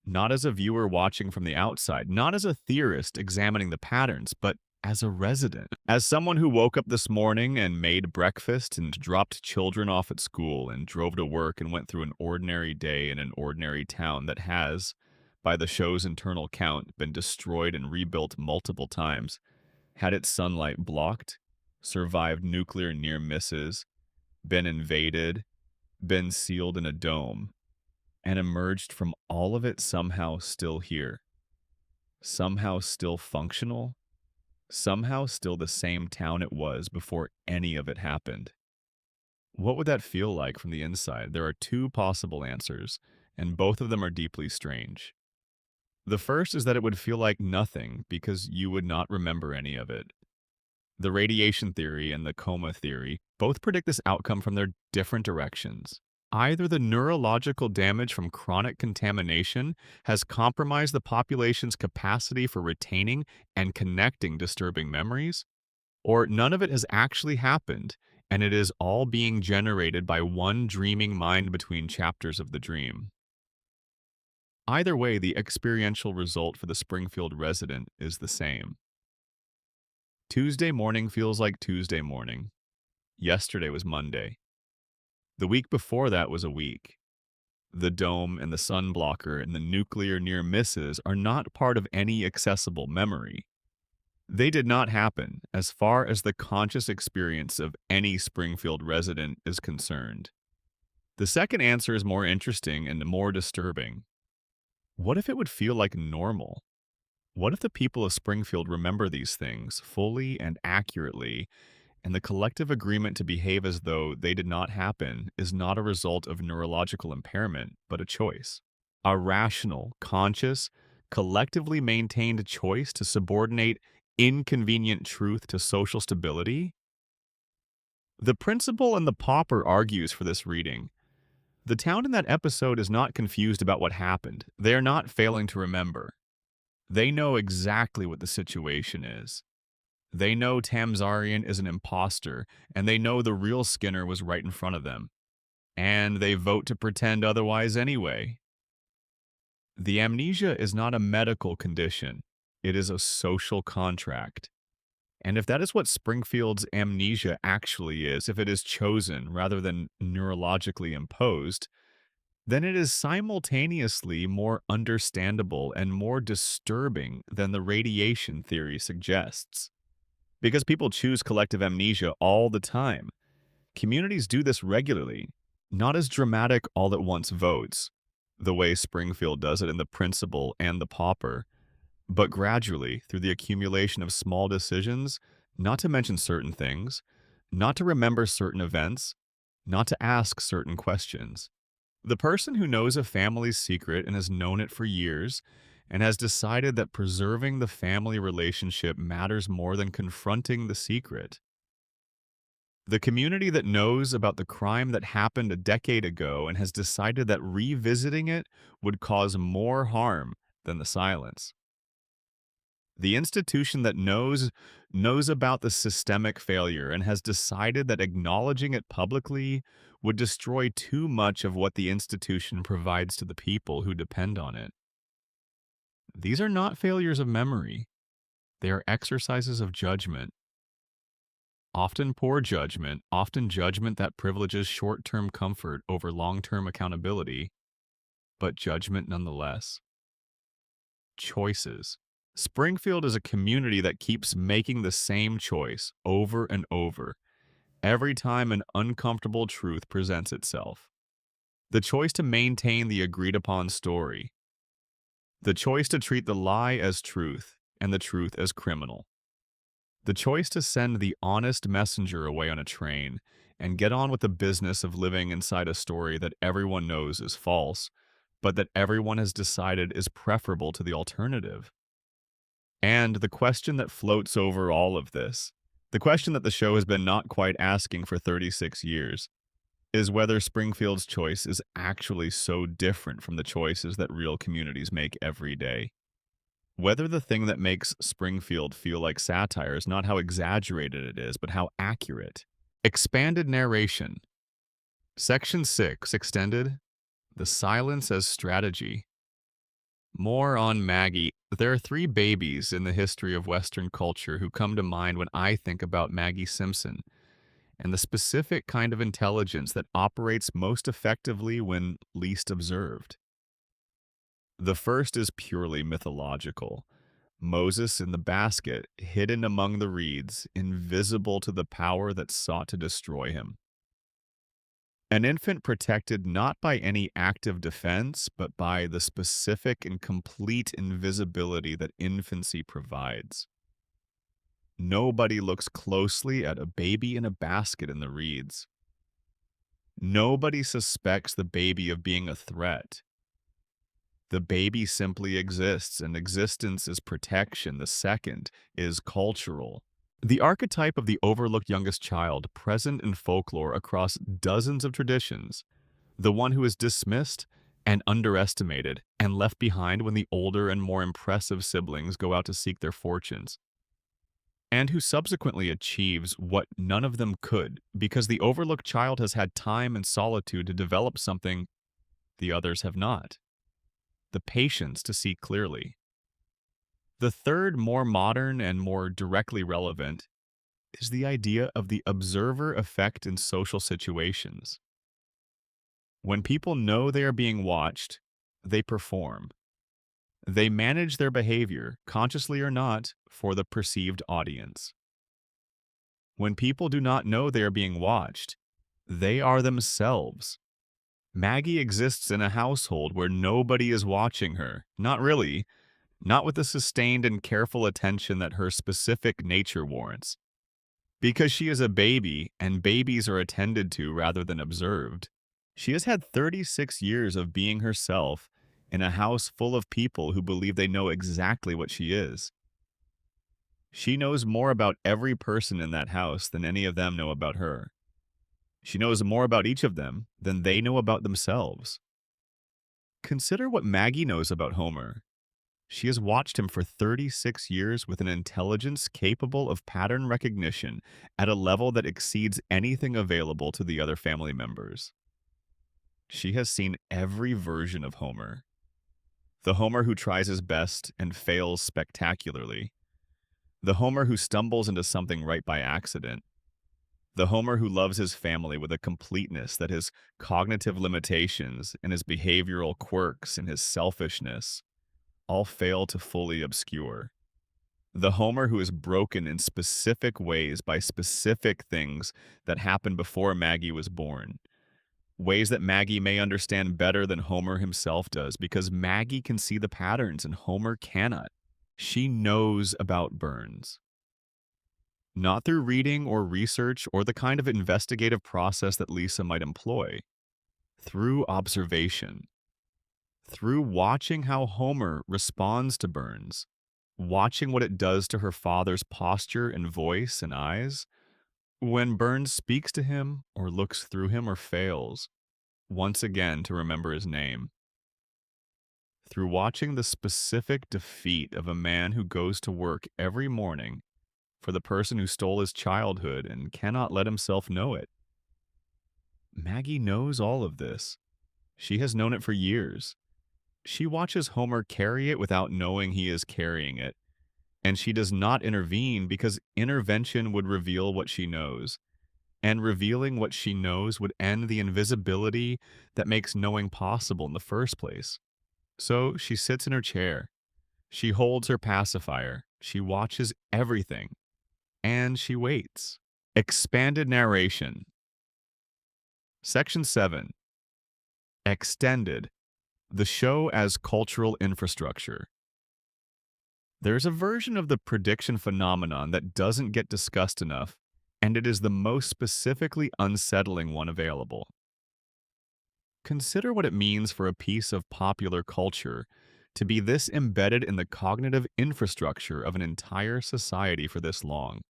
Not as a viewer watching from the outside, not as a theorist examining the patterns, but as a resident. As someone who woke up this morning and made breakfast and dropped children off at school and drove to work and went through an ordinary day in an ordinary town that has, by the show's internal count, been destroyed and rebuilt multiple times, had its sunlight blocked, survived nuclear near misses, been invaded, been sealed in a dome, and emerged from all of it somehow still here, somehow still functional, somehow still the same town it was before any of it happened. What would that feel like from the inside? There are two possible answers, and both of them are deeply strange. The first is that it would feel like nothing because you would not remember any of it. The radiation theory and the coma theory both predict this outcome from their different directions. Either the neurological damage from chronic contamination has compromised the population's capacity for retaining and connecting disturbing memories, or none of it has actually happened, and it is all being generated by one dreaming mind between chapters of the dream. Either way, the experiential result for the Springfield resident is the same. Tuesday morning feels like Tuesday morning. Yesterday was Monday. The week before that was a week. The dome and the sun blocker and the nuclear near misses are not part of any accessible memory. They did not happen as far as the conscious experience of any Springfield resident is concerned. The second answer is more interesting and more disturbing. What if it would feel like normal? What if the people of Springfield remember these things fully and accurately, and the collective agreement to behave as though they did not happen is not a result of neurological impairment, but a choice? A rational, conscious, collectively maintained choice to subordinate inconvenient truth to social stability? The principal in the pauper argues for this reading. The town in that episode is not confused about what happened. They are not failing to remember. They know exactly what the situation is. They know Tamzarian is an imposter, and they know the real Skinner was right in front of them. And they vote to pretend otherwise anyway. The amnesia is not a medical condition. It is a social contract. And if that is what Springfield's amnesia actually is, if it is chosen rather than neurologically imposed, then it is simultaneously more understandable and more disturbing than the radiation theory suggests. Because people choose collective amnesia all the time. Communities do this regularly, not as dramatic all at once votes, the way Springfield does it in The Principal and The Pauper, but gradually through the accumulation of small decisions, not to mention certain things, not to remember certain events, not to ask certain questions. The person who knows a family's secret and has known it for years and has decided that preserving the family relationship matters more than confronting the secret. The community that knows about the crime that happened a decade ago and has decided that revisiting it would cause more harm than the silence. The institution that knows about the systemic failure and has decided that acknowledging it publicly would destroy too much of what the institution provides to the people who depend on it. These are not failures of memory. They are exercises of judgment. Often poor judgment, often judgment that privileges short-term comfort over long-term accountability, but judgment nonetheless. Choices. Springfield is a community that keeps making the same choice over and over, every time an uncomfortable truth presents itself. The choice to maintain the agreed-upon story. The choice to treat the lie as truth and the truth as criminal. The choice to send the honest messenger away on a train and get on with the business of living inside a story that everyone knows is false, but that everyone has decided is preferable to the alternative. And the question that floats over all of this, the question that the show has been not quite asking for 36 years, is whether Springfield's choice is actually so different from the choices that real communities make every day. Whether the thing that makes Springfield feel like satire is not how exaggerated it is, but how accurate. Expanded narration. Section 6, extended. The silence as strategy. More on Maggie. There are three babies in the history of Western culture who come to mind when I think about Maggie Simpson, and the specific kind of intelligence that operates most effectively when least observed. The first is purely mythological. Moses in the basket, hidden among the reeds, invisible to the power that sought to destroy him. An infant protected not by any active defense, but by the specific and complete invisibility that infancy provides. Nobody looks closely at a baby in a basket in the reeds. Nobody suspects the baby of being a threat. The baby simply exists, and existence is protection. The second is cultural. The archetype of the overlooked youngest child, present in folklore across dozens of traditions, the one who is dismissed and underestimated and left behind when the older and more impressive siblings go out to seek their fortunes, and who subsequently achieves what none of them could because the overlooked child has had time and solitude to develop something the others have not: the patience to see clearly. The third, more modern and more directly relevant, is the idea of the observer effect in social situations. When people know they are being watched, they perform. They manage their behavior, consciously or not, for the perceived audience. When people do not know they are being watched, they are themselves. Maggie exists in a household where nobody is watching her. Not really. Not with the sustained and careful attention that her specific nature warrants. Because she is a baby, and babies are attended to rather than observed, she has had 36 years of being herself in a house full of people who believe they know exactly what she is. She knows more about every person in that house than any of them know about her. She knows more about each of them than they know about themselves. Consider what Maggie knows about Homer. She has watched him for 36 years with an intelligence capable of pattern recognition at a level that exceeds anything available to the other family members. She has seen every version of Homer. The Homer who tries his best and fails spectacularly. The Homer who stumbles into something right by accident. The Homer who loves his family with a completeness that his cognitive limitations and his behavioral quirks and his selfishness all fail to fully obscure. The Homer who is broken in specific ways by specific things that happened before Maggie was born. Ways that Maggie may understand better than Homer himself does because Maggie can see the patterns and Homer cannot. She knows about Burns. Not through reading or research or the kind of investigative process that Lisa might employ. Through observation. Through watching how Homer responds to Burns, watching what it does to her father's posture and voice and eyes, when Burns speaks to him or looks through him or fails, once again to remember his name. Through watching the specific defeat of a man who goes to work every morning for the person who stole his childhood and cannot let himself know it. Maggie knows all of this. She has known it for years. She watches Homer carry it without knowing he is carrying it, and she does not intervene because intervention would reveal what she knows, and revealing what she knows would end the invisibility that makes knowing possible in the first place. So she sits in her chair. She holds her pacifier. She watches everything, and she waits. Expanded narration. Section 7. Extended. The show as cultural infrastructure. There's a version of the prediction phenomenon that doesn't get discussed enough, and it is the most specifically unsettling one available. Consider what it means for a piece of popular culture to be this embedded in the cognitive infrastructure of an entire society for this long.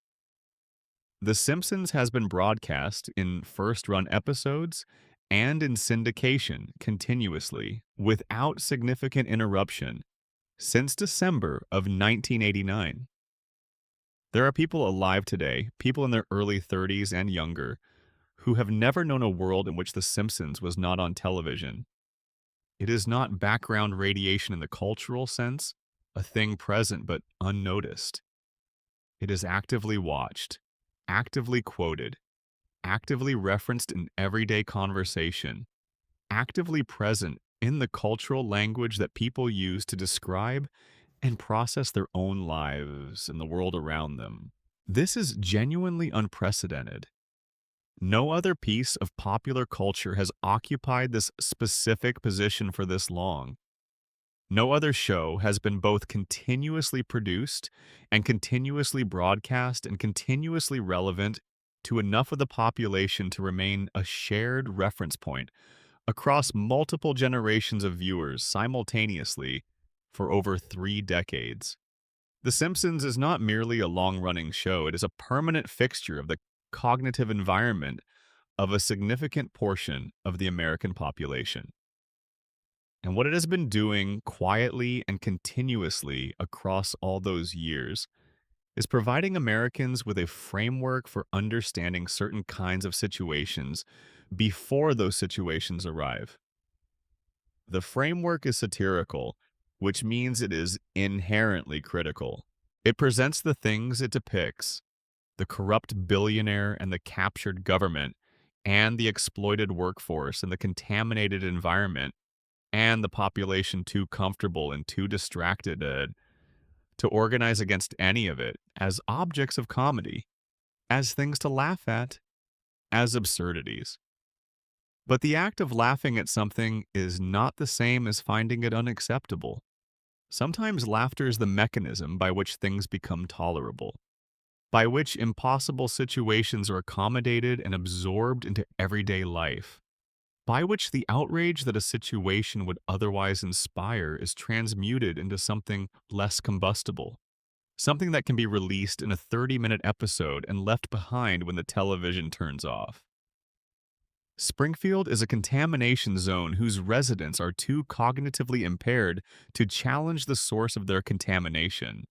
The Simpsons has been broadcast in first-run episodes and in syndication continuously, without significant interruption, since December of 1989. There are people alive today, people in their early 30s and younger, who have never known a world in which The Simpsons was not on television. It is not background radiation in the cultural sense, a thing present but unnoticed. It is actively watched, actively quoted, actively referenced in everyday conversation, actively present in the cultural language that people use to describe and process their own lives and the world around them. This is genuinely unprecedented. No other piece of popular culture has occupied this specific position for this long. No other show has been both continuously produced and continuously broadcast and continuously relevant to enough of the population to remain a shared reference point across multiple generations of viewers simultaneously for over 3 decades. The Simpsons is not merely a long-running show, it is a permanent fixture of the cognitive environment of a significant portion of the American population. And what it has been doing quietly and continuously across all those years is providing Americans with a framework for understanding certain kinds of situations before those situations arrive. The framework is satirical, which means it is inherently critical. It presents the things it depicts, the corrupt billionaire and the captured government, and the exploited workforce and the contaminated environment, and the population too comfortable and too distracted to organize against any of it as objects of comedy, as things to laugh at, as absurdities. But the act of laughing at something is not the same as finding it unacceptable. Sometimes laughter is the mechanism by which things become tolerable, by which impossible situations are accommodated and absorbed into everyday life, by which the outrage that a situation would otherwise inspire is transmuted into something less combustible, something that can be released in a 30-minute episode and left behind when the television turns off. Springfield is a contamination zone whose residents are too cognitively impaired to challenge the source of their contamination.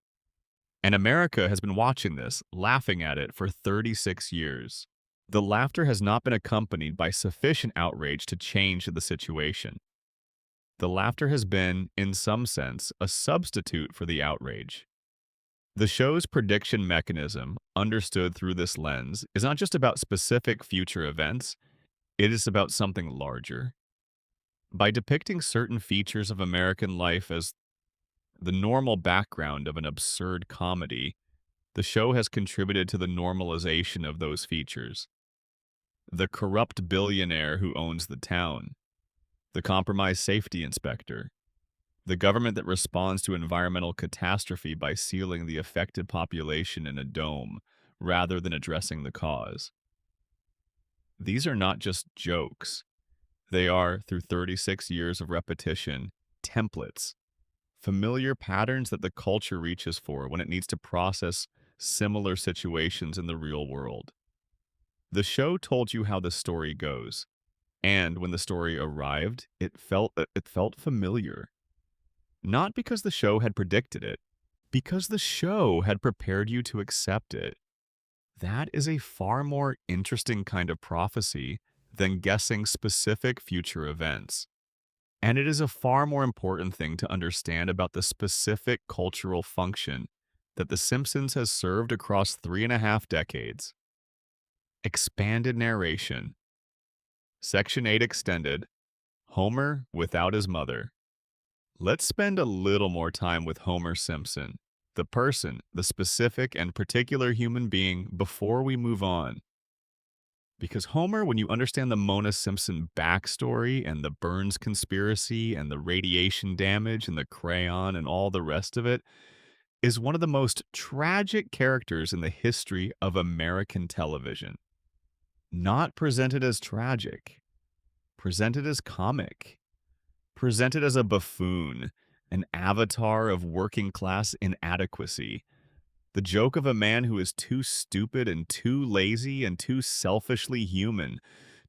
And America has been watching this, laughing at it for 36 years. The laughter has not been accompanied by sufficient outrage to change the situation. The laughter has been, in some sense, a substitute for the outrage. The show's prediction mechanism, understood through this lens, is not just about specific future events, it is about something larger. By depicting certain features of American life as the normal background of an absurd comedy, the show has contributed to the normalization of those features. The corrupt billionaire who owns the town, the compromised safety inspector, the government that responds to environmental catastrophe by sealing the affected population in a dome rather than addressing the cause. These are not just jokes. They are, through 36 years of repetition, templates, familiar patterns that the culture reaches for when it needs to process similar situations in the real world. The show told you how the story goes, and when the story arrived, it felt familiar. Not because the show had predicted it, because the show had prepared you to accept it. That is a far more interesting kind of prophecy than guessing specific future events. And it is a far more important thing to understand about the specific cultural function that The Simpsons has served across 3.5 decades. Expanded narration. Section 8 extended. Homer without his mother. Let's spend a little more time with Homer Simpson, the person, the specific and particular human being, before we move on. Because Homer, when you understand the Mona Simpson backstory and the Burns conspiracy and the radiation damage and the crayon and all the rest of it, is one of the most tragic characters in the history of American television. Not presented as tragic, presented as comic, presented as a buffoon, an avatar of working class inadequacy. The joke of a man who is too stupid and too lazy and too selfishly human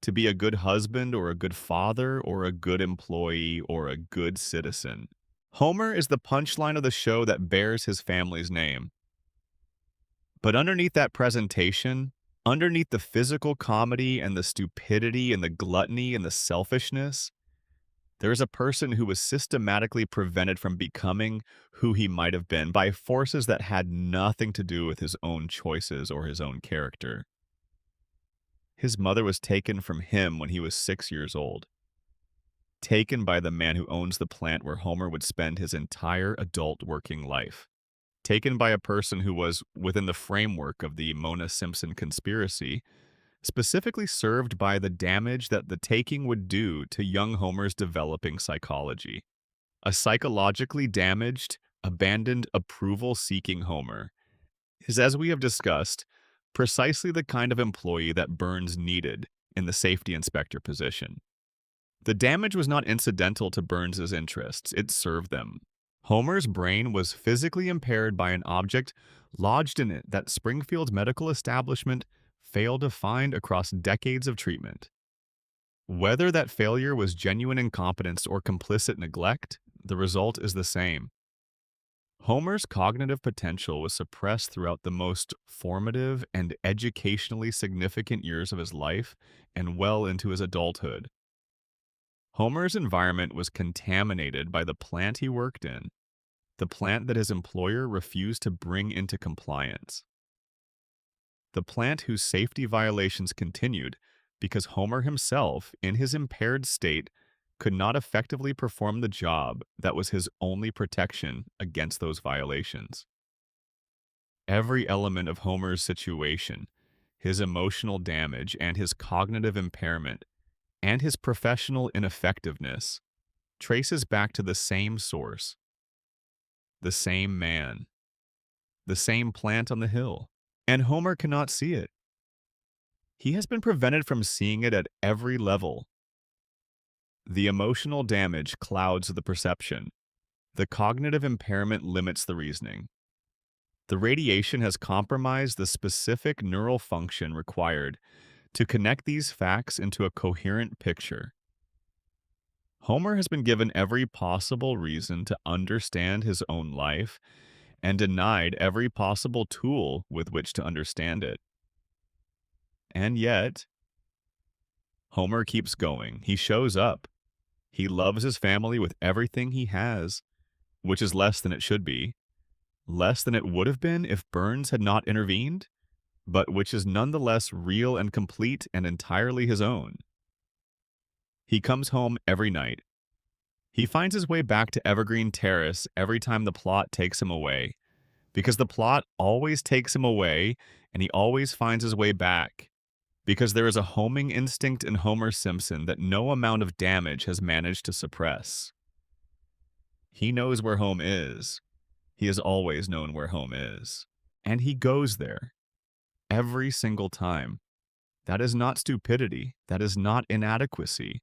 to be a good husband or a good father or a good employee or a good citizen. Homer is the punchline of the show that bears his family's name. But underneath that presentation, underneath the physical comedy and the stupidity and the gluttony and the selfishness, there is a person who was systematically prevented from becoming who he might have been by forces that had nothing to do with his own choices or his own character. His mother was taken from him when he was 6 years old. Taken by the man who owns the plant where Homer would spend his entire adult working life. Taken by a person who was, within the framework of the Mona Simpson conspiracy, specifically served by the damage that the taking would do to young Homer's developing psychology. A psychologically damaged, abandoned, approval-seeking Homer is, as we have discussed, precisely the kind of employee that Burns needed in the safety inspector position. The damage was not incidental to Burns's interests, it served them. Homer's brain was physically impaired by an object lodged in it that Springfield's medical establishment failed to find across decades of treatment. Whether that failure was genuine incompetence or complicit neglect, the result is the same. Homer's cognitive potential was suppressed throughout the most formative and educationally significant years of his life and well into his adulthood. Homer's environment was contaminated by the plant he worked in, the plant that his employer refused to bring into compliance. The plant whose safety violations continued because Homer himself, in his impaired state, could not effectively perform the job that was his only protection against those violations. Every element of Homer's situation, his emotional damage and his cognitive impairment, and his professional ineffectiveness, traces back to the same source, the same man, the same plant on the hill. And Homer cannot see it. He has been prevented from seeing it at every level. The emotional damage clouds the perception. The cognitive impairment limits the reasoning. The radiation has compromised the specific neural function required to connect these facts into a coherent picture. Homer has been given every possible reason to understand his own life and denied every possible tool with which to understand it. And yet, Homer keeps going. He shows up. He loves his family with everything he has, which is less than it should be, less than it would have been if Burns had not intervened, but which is nonetheless real and complete and entirely his own. He comes home every night. He finds his way back to Evergreen Terrace every time the plot takes him away, because the plot always takes him away and he always finds his way back, because there is a homing instinct in Homer Simpson that no amount of damage has managed to suppress. He knows where home is. He has always known where home is. And he goes there every single time. That is not stupidity. That is not inadequacy.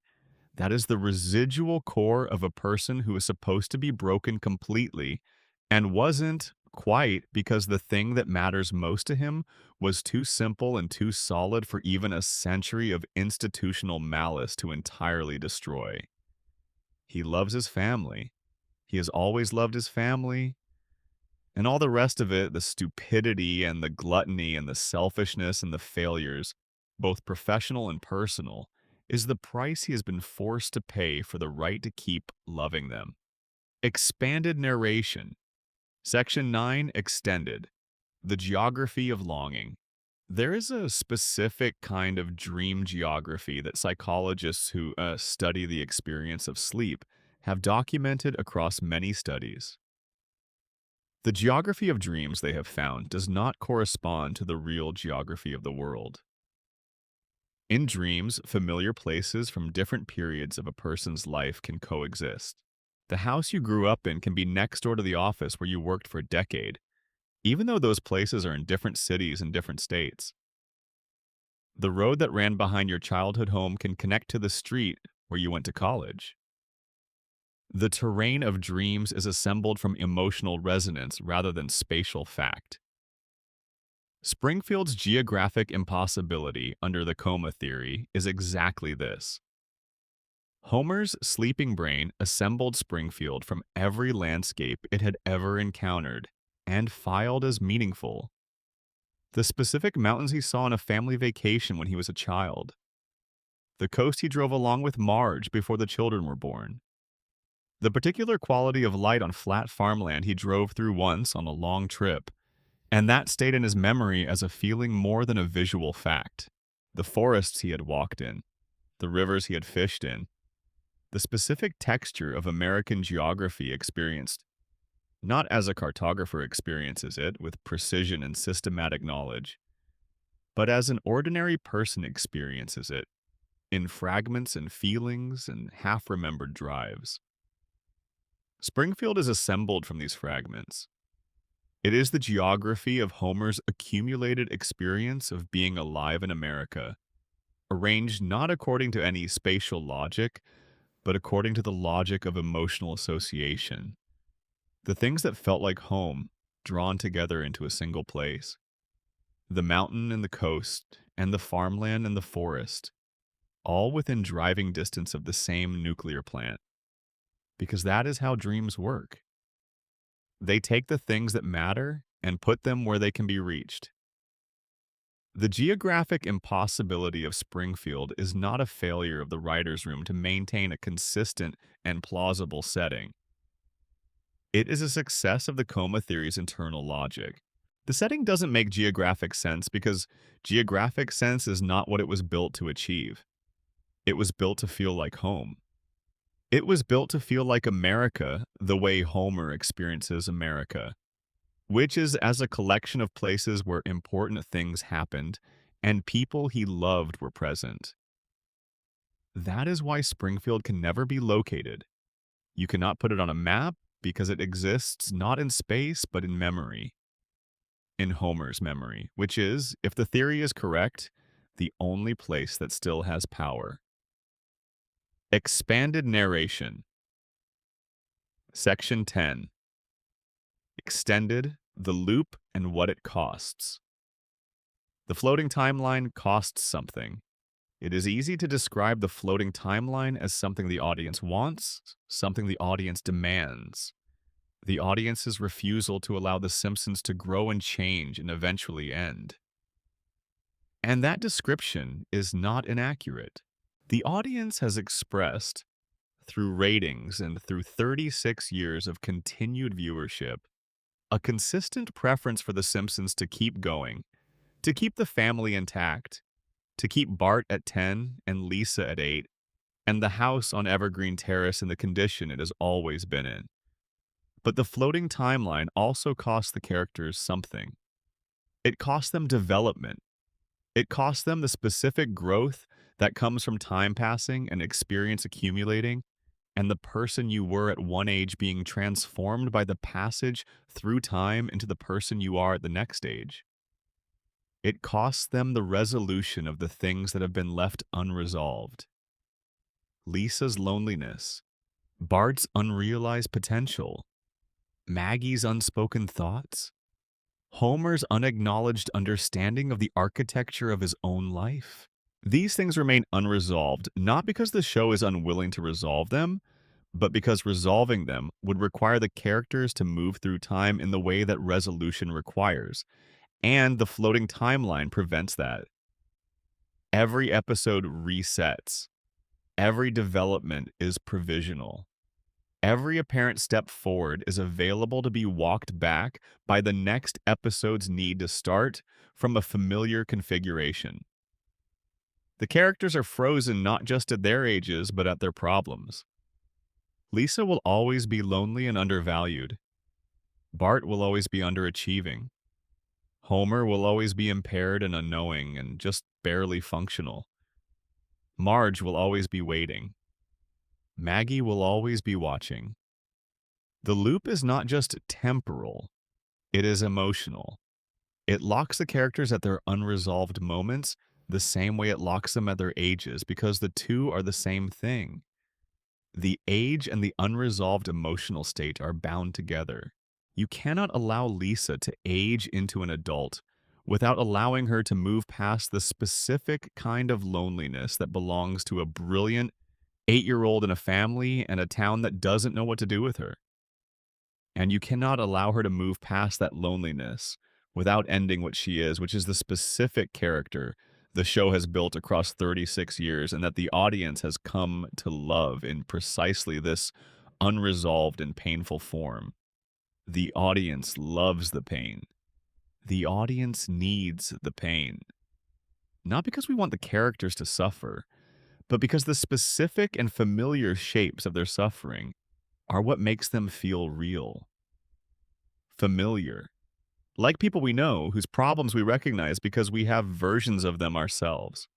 That is the residual core of a person who is supposed to be broken completely and wasn't quite, because the thing that matters most to him was too simple and too solid for even a century of institutional malice to entirely destroy. He loves his family. He has always loved his family. And all the rest of it, the stupidity and the gluttony and the selfishness and the failures, both professional and personal, is the price he has been forced to pay for the right to keep loving them. Expanded narration. Section 9, Extended. The geography of longing. There is a specific kind of dream geography that psychologists who study the experience of sleep have documented across many studies. The geography of dreams, they have found, does not correspond to the real geography of the world. In dreams, familiar places from different periods of a person's life can coexist. The house you grew up in can be next door to the office where you worked for a decade, even though those places are in different cities and different states. The road that ran behind your childhood home can connect to the street where you went to college. The terrain of dreams is assembled from emotional resonance rather than spatial fact. Springfield's geographic impossibility under the coma theory is exactly this. Homer's sleeping brain assembled Springfield from every landscape it had ever encountered and filed as meaningful. The specific mountains he saw on a family vacation when he was a child. The coast he drove along with Marge before the children were born. The particular quality of light on flat farmland he drove through once on a long trip, and that stayed in his memory as a feeling more than a visual fact. The forests he had walked in, the rivers he had fished in, the specific texture of American geography experienced, not as a cartographer experiences it with precision and systematic knowledge, but as an ordinary person experiences it, in fragments and feelings and half-remembered drives. Springfield is assembled from these fragments. It is the geography of Homer's accumulated experience of being alive in America, arranged not according to any spatial logic, but according to the logic of emotional association. The things that felt like home, drawn together into a single place. The mountain and the coast, and the farmland and the forest, all within driving distance of the same nuclear plant. Because that is how dreams work. They take the things that matter and put them where they can be reached. The geographic impossibility of Springfield is not a failure of the writer's room to maintain a consistent and plausible setting. It is a success of the coma theory's internal logic. The setting doesn't make geographic sense because geographic sense is not what it was built to achieve. It was built to feel like home. It was built to feel like America the way Homer experiences America, which is as a collection of places where important things happened and people he loved were present. That is why Springfield can never be located. You cannot put it on a map because it exists not in space but in memory, in Homer's memory, which is, if the theory is correct, the only place that still has power. Expanded narration. Section 10. Extended, the loop and what it costs. The floating timeline costs something. It is easy to describe the floating timeline as something the audience wants, something the audience demands. The audience's refusal to allow The Simpsons to grow and change and eventually end. And that description is not inaccurate. The audience has expressed, through ratings and through 36 years of continued viewership, a consistent preference for The Simpsons to keep going, to keep the family intact, to keep Bart at 10 and Lisa at 8, and the house on Evergreen Terrace in the condition it has always been in. But the floating timeline also costs the characters something. It costs them development. It costs them the specific growth that comes from time passing and experience accumulating, and the person you were at one age being transformed by the passage through time into the person you are at the next age. It costs them the resolution of the things that have been left unresolved. Lisa's loneliness, Bart's unrealized potential, Maggie's unspoken thoughts, Homer's unacknowledged understanding of the architecture of his own life. These things remain unresolved, not because the show is unwilling to resolve them, but because resolving them would require the characters to move through time in the way that resolution requires, and the floating timeline prevents that. Every episode resets. Every development is provisional. Every apparent step forward is available to be walked back by the next episode's need to start from a familiar configuration. The characters are frozen not just at their ages, but at their problems. Lisa will always be lonely and undervalued. Bart will always be underachieving. Homer will always be impaired and unknowing and just barely functional. Marge will always be waiting. Maggie will always be watching. The loop is not just temporal, it is emotional. It locks the characters at their unresolved moments the same way it locks them at their ages, because the two are the same thing. The age and the unresolved emotional state are bound together. You cannot allow Lisa to age into an adult without allowing her to move past the specific kind of loneliness that belongs to a brilliant 8-year-old in a family and a town that doesn't know what to do with her. And you cannot allow her to move past that loneliness without ending what she is, which is the specific character the show has built across 36 years and that the audience has come to love in precisely this unresolved and painful form. The audience loves the pain. The audience needs the pain. Not because we want the characters to suffer, but because the specific and familiar shapes of their suffering are what makes them feel real. Familiar. Like people we know, whose problems we recognize because we have versions of them ourselves.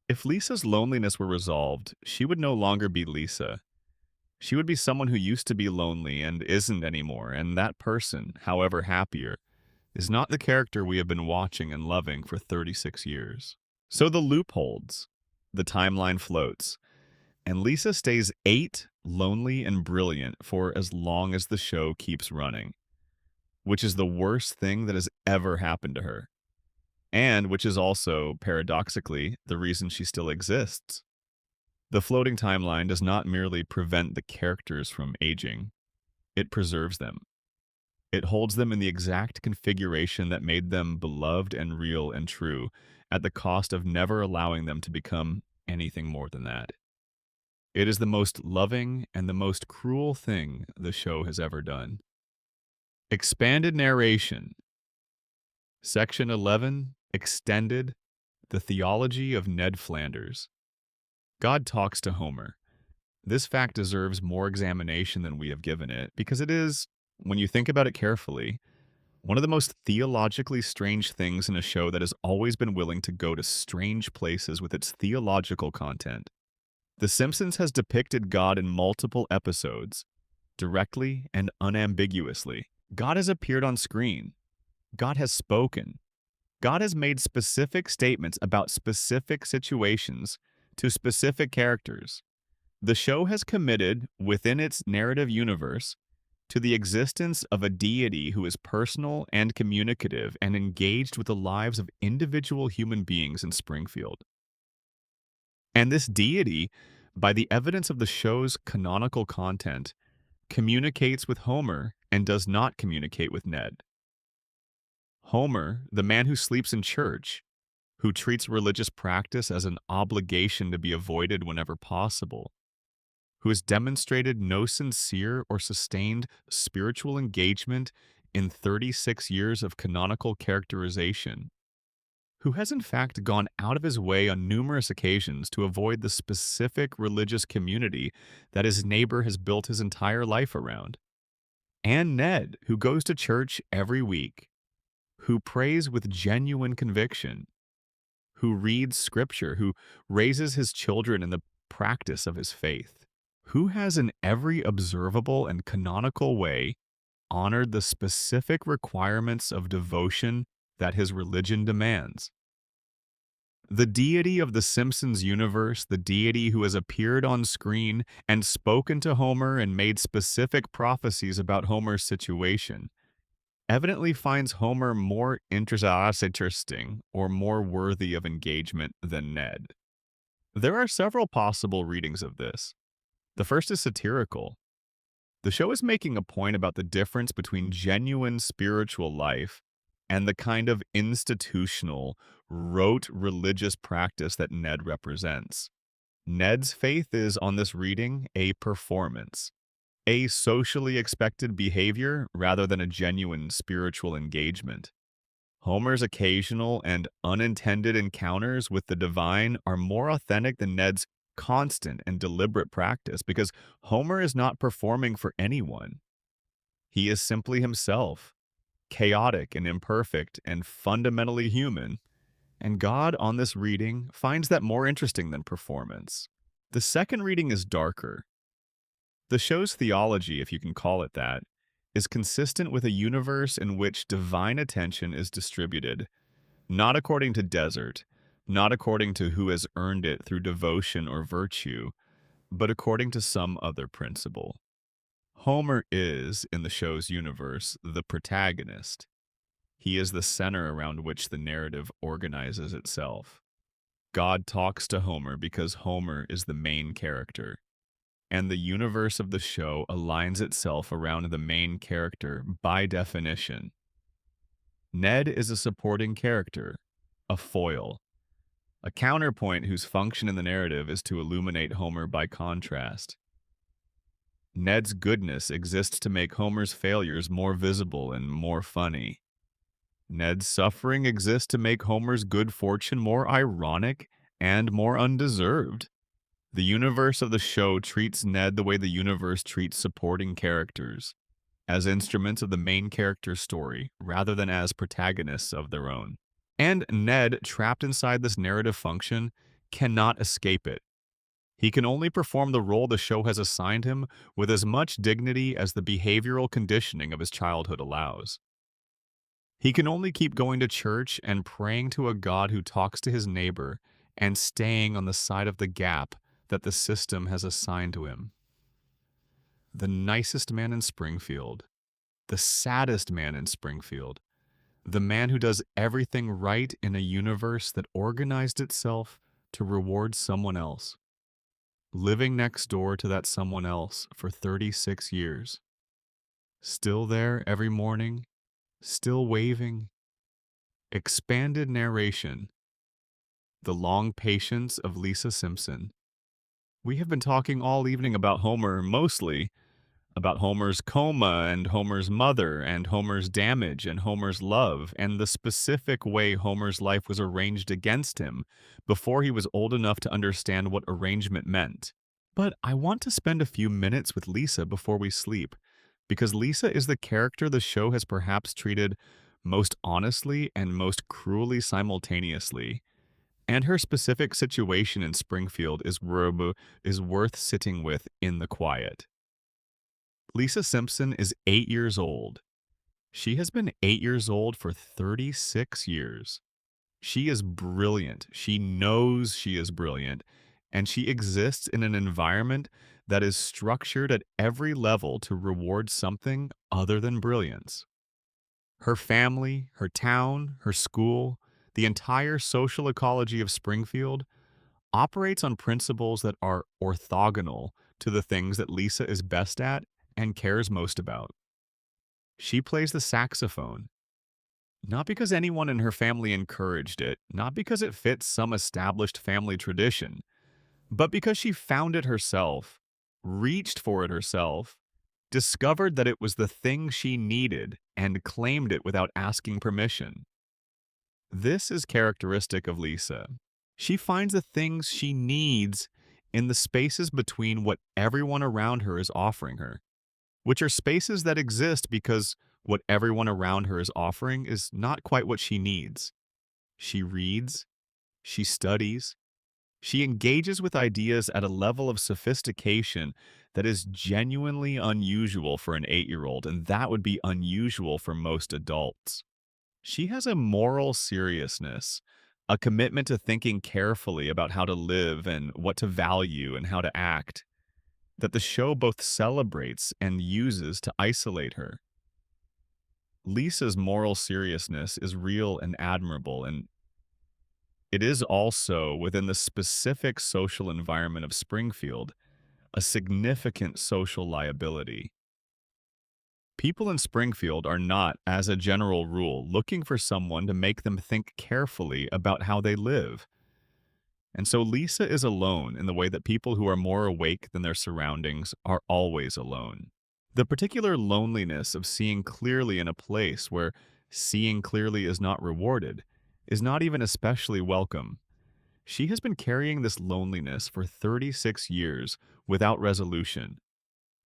If Lisa's loneliness were resolved, she would no longer be Lisa. She would be someone who used to be lonely and isn't anymore, and that person, however happier, is not the character we have been watching and loving for 36 years. So the loop holds, the timeline floats, and Lisa stays 8, lonely and brilliant for as long as the show keeps running, which is the worst thing that has ever happened to her, and which is also, paradoxically, the reason she still exists. The floating timeline does not merely prevent the characters from aging, it preserves them. It holds them in the exact configuration that made them beloved and real and true, at the cost of never allowing them to become anything more than that. It is the most loving and the most cruel thing the show has ever done. Expanded narration. Section 11, Extended, the theology of Ned Flanders. God talks to Homer. This fact deserves more examination than we have given it because it is, when you think about it carefully, one of the most theologically strange things in a show that has always been willing to go to strange places with its theological content. The Simpsons has depicted God in multiple episodes, directly and unambiguously. God has appeared on screen. God has spoken. God has made specific statements about specific situations to specific characters. The show has committed, within its narrative universe, to the existence of a deity who is personal and communicative and engaged with the lives of individual human beings in Springfield. And this deity, by the evidence of the show's canonical content, communicates with Homer and does not communicate with Ned. Homer, the man who sleeps in church, who treats religious practice as an obligation to be avoided whenever possible, who has demonstrated no sincere or sustained spiritual engagement in 36 years of canonical characterization, who has in fact gone out of his way on numerous occasions to avoid the specific religious community that his neighbor has built his entire life around, and Ned, who goes to church every week, who prays with genuine conviction, who reads scripture, who raises his children in the practice of his faith, who has in every observable and canonical way honored the specific requirements of devotion that his religion demands. The deity of the Simpsons universe, the deity who has appeared on screen and spoken to Homer and made specific prophecies about Homer's situation, evidently finds Homer more interesting or more worthy of engagement than Ned. There are several possible readings of this. The first is satirical. The show is making a point about the difference between genuine spiritual life and the kind of institutional, rote religious practice that Ned represents. Ned's faith is, on this reading, a performance, a socially expected behavior rather than a genuine spiritual engagement. Homer's occasional and unintended encounters with the divine are more authentic than Ned's constant and deliberate practice because Homer is not performing for anyone. He is simply himself, chaotic and imperfect and fundamentally human, and God on this reading finds that more interesting than performance. The second reading is darker. The show's theology, if you can call it that, is consistent with a universe in which divine attention is distributed, not according to desert, not according to who has earned it through devotion or virtue, but according to some other principle. Homer is, in the show's universe, the protagonist. He is the center around which the narrative organizes itself. God talks to Homer because Homer is the main character, and the universe of the show aligns itself around the main character by definition. Ned is a supporting character, a foil, a counterpoint whose function in the narrative is to illuminate Homer by contrast. Ned's goodness exists to make Homer's failures more visible and more funny. Ned's suffering exists to make Homer's good fortune more ironic and more undeserved. The universe of the show treats Ned the way the universe treats supporting characters, as instruments of the main character's story, rather than as protagonists of their own. And Ned, trapped inside this narrative function, cannot escape it. He can only perform the role the show has assigned him with as much dignity as the behavioral conditioning of his childhood allows. He can only keep going to church and praying to a God who talks to his neighbor and staying on the side of the gap that the system has assigned to him. The nicest man in Springfield, the saddest man in Springfield, the man who does everything right in a universe that organized itself to reward someone else, living next door to that someone else for 36 years, still there every morning, still waving, expanded narration, the long patience of Lisa Simpson. We have been talking all evening about Homer, mostly about Homer's coma and Homer's mother and Homer's damage and Homer's love and the specific way Homer's life was arranged against him before he was old enough to understand what arrangement meant. But I want to spend a few minutes with Lisa before we sleep, because Lisa is the character the show has perhaps treated most honestly and most cruelly simultaneously. And her specific situation in Springfield is worth sitting with in the quiet. Lisa Simpson is 8 years old. She has been 8 years old for 36 years. She is brilliant. She knows she is brilliant, and she exists in an environment that is structured at every level to reward something other than brilliance. Her family, her town, her school, the entire social ecology of Springfield operates on principles that are orthogonal to the things that Lisa is best at and cares most about. She plays the saxophone, not because anyone in her family encouraged it, not because it fits some established family tradition, but because she found it herself, reached for it herself, discovered that it was the thing she needed, and claimed it without asking permission. This is characteristic of Lisa. She finds the things she needs in the spaces between what everyone around her is offering her, which are spaces that exist because what everyone around her is offering is not quite what she needs. She reads, she studies, she engages with ideas at a level of sophistication that is genuinely unusual for an 8-year-old, and that would be unusual for most adults. She has a moral seriousness, a commitment to thinking carefully about how to live and what to value and how to act, that the show both celebrates and uses to isolate her. Lisa's moral seriousness is real and admirable, and it is also, within the specific social environment of Springfield, a significant social liability. People in Springfield are not, as a general rule, looking for someone to make them think carefully about how they live. And so Lisa is alone in the way that people who are more awake than their surroundings are always alone. The particular loneliness of seeing clearly in a place where seeing clearly is not rewarded is not even especially welcome. She has been carrying this loneliness for 36 years without resolution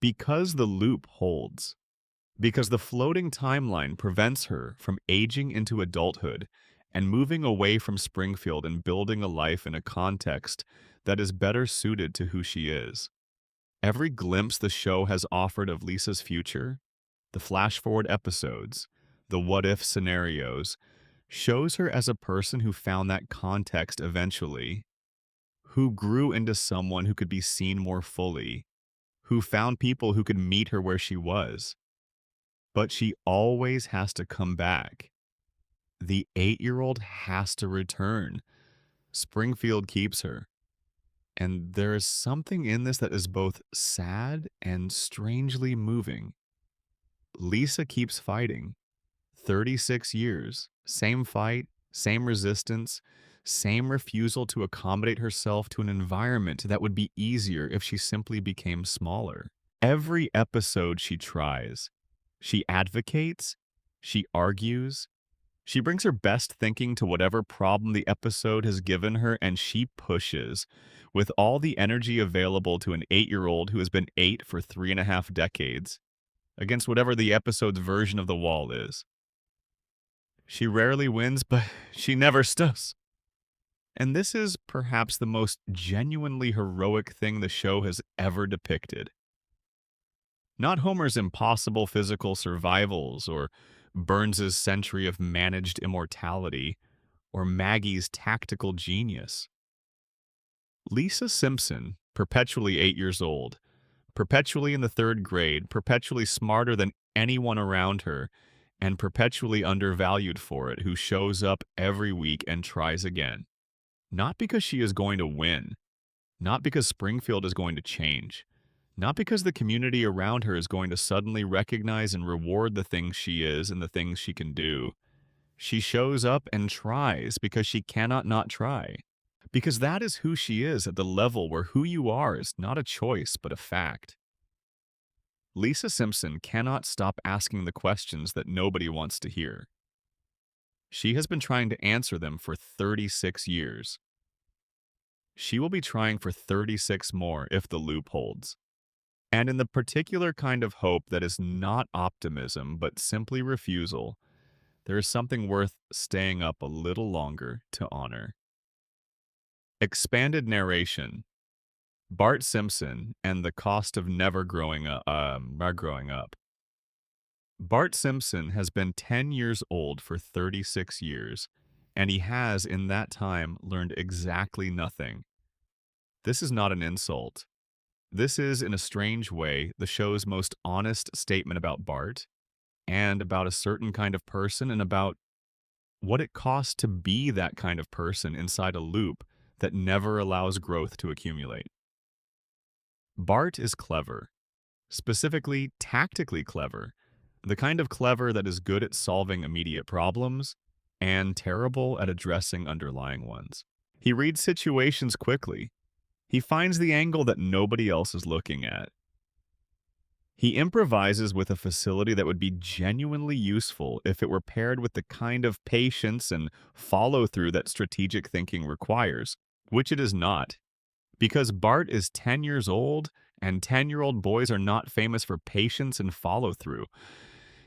because the loop holds, because the floating timeline prevents her from aging into adulthood and moving away from Springfield and building a life in a context that is better suited to who she is. Every glimpse the show has offered of Lisa's future, the flash forward episodes, the what if scenarios, shows her as a person who found that context eventually, who grew into someone who could be seen more fully, who found people who could meet her where she was. But she always has to come back. The 8-year-old has to return. Springfield keeps her. And there is something in this that is both sad and strangely moving. Lisa keeps fighting. 36 years, same fight, same resistance, same refusal to accommodate herself to an environment that would be easier if she simply became smaller. Every episode she tries, she advocates, she argues, she brings her best thinking to whatever problem the episode has given her, and she pushes with all the energy available to an 8-year-old who has been 8 for 3.5 decades against whatever the episode's version of the wall is. She rarely wins, but she never stops. And this is perhaps the most genuinely heroic thing the show has ever depicted. Not Homer's impossible physical survivals, or Burns's century of managed immortality, or Maggie's tactical genius. Lisa Simpson, perpetually 8 years old, perpetually in the third grade, perpetually smarter than anyone around her, and perpetually undervalued for it, who shows up every week and tries again. Not because she is going to win, not because Springfield is going to change, not because the community around her is going to suddenly recognize and reward the things she is and the things she can do. She shows up and tries because she cannot not try. Because that is who she is at the level where who you are is not a choice but a fact. Lisa Simpson cannot stop asking the questions that nobody wants to hear. She has been trying to answer them for 36 years. she will be trying for 36 more if the loop holds. And in the particular kind of hope that is not optimism but simply refusal, there is something worth staying up a little longer to honor. Expanded narration. Bart Simpson and the cost of never growing up. Bart Simpson has been 10 years old for 36 years, and he has in that time learned exactly nothing. This is not an insult. This is, in a strange way, the show's most honest statement about Bart and about a certain kind of person and about what it costs to be that kind of person inside a loop that never allows growth to accumulate. Bart is clever, specifically tactically clever, the kind of clever that is good at solving immediate problems and terrible at addressing underlying ones. He reads situations quickly. He finds the angle that nobody else is looking at. He improvises with a facility that would be genuinely useful if it were paired with the kind of patience and follow through that strategic thinking requires, which it is not. Because Bart is 10 years old, and 10-year-old boys are not famous for patience and follow through.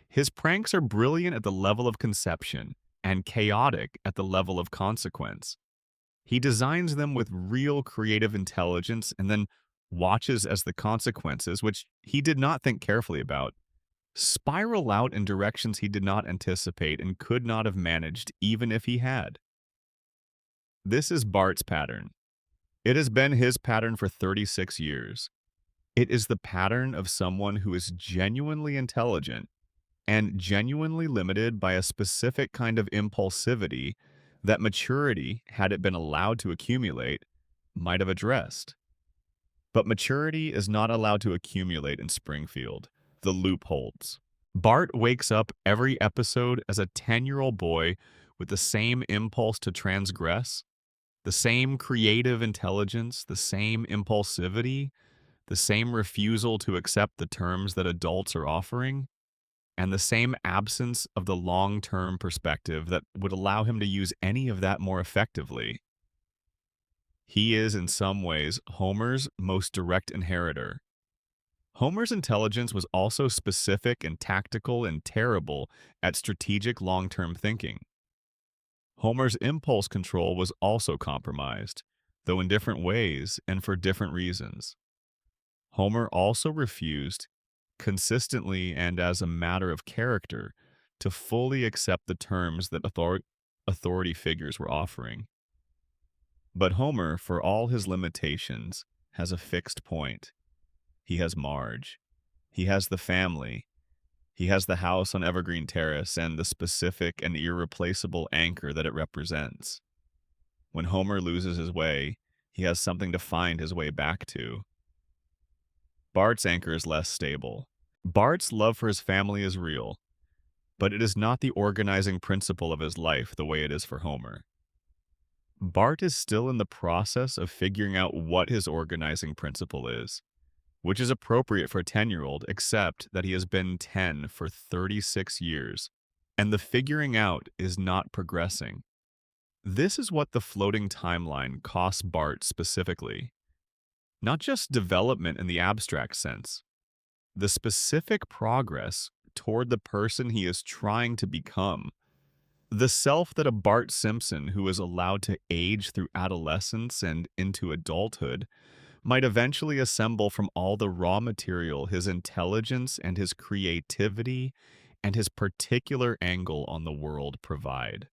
His pranks are brilliant at the level of conception and chaotic at the level of consequence. He designs them with real creative intelligence and then watches as the consequences, which he did not think carefully about, spiral out in directions he did not anticipate and could not have managed even if he had. This is Bart's pattern. It has been his pattern for 36 years. It is the pattern of someone who is genuinely intelligent and genuinely limited by a specific kind of impulsivity that maturity, had it been allowed to accumulate, might have addressed. But maturity is not allowed to accumulate in Springfield. The loop holds. Bart wakes up every episode as a 10-year-old boy with the same impulse to transgress, the same creative intelligence, the same impulsivity, the same refusal to accept the terms that adults are offering, and the same absence of the long-term perspective that would allow him to use any of that more effectively. He is, in some ways, Homer's most direct inheritor. Homer's intelligence was also specific and tactical and terrible at strategic long-term thinking. Homer's impulse control was also compromised, though in different ways and for different reasons. Homer also refused, consistently and as a matter of character, to fully accept the terms that authority figures were offering. But Homer, for all his limitations, has a fixed point. He has Marge. He has the family. He has the house on Evergreen Terrace and the specific and irreplaceable anchor that it represents. When Homer loses his way, he has something to find his way back to. Bart's anchor is less stable. Bart's love for his family is real, but it is not the organizing principle of his life the way it is for Homer. Bart is still in the process of figuring out what his organizing principle is, which is appropriate for a 10-year-old, except that he has been 10 for 36 years, and the figuring out is not progressing. This is what the floating timeline costs Bart specifically. Not just development in the abstract sense, the specific progress toward the person he is trying to become. The self that a Bart Simpson who is allowed to age through adolescence and into adulthood might eventually assemble from all the raw material his intelligence and his creativity and his particular angle on the world provide.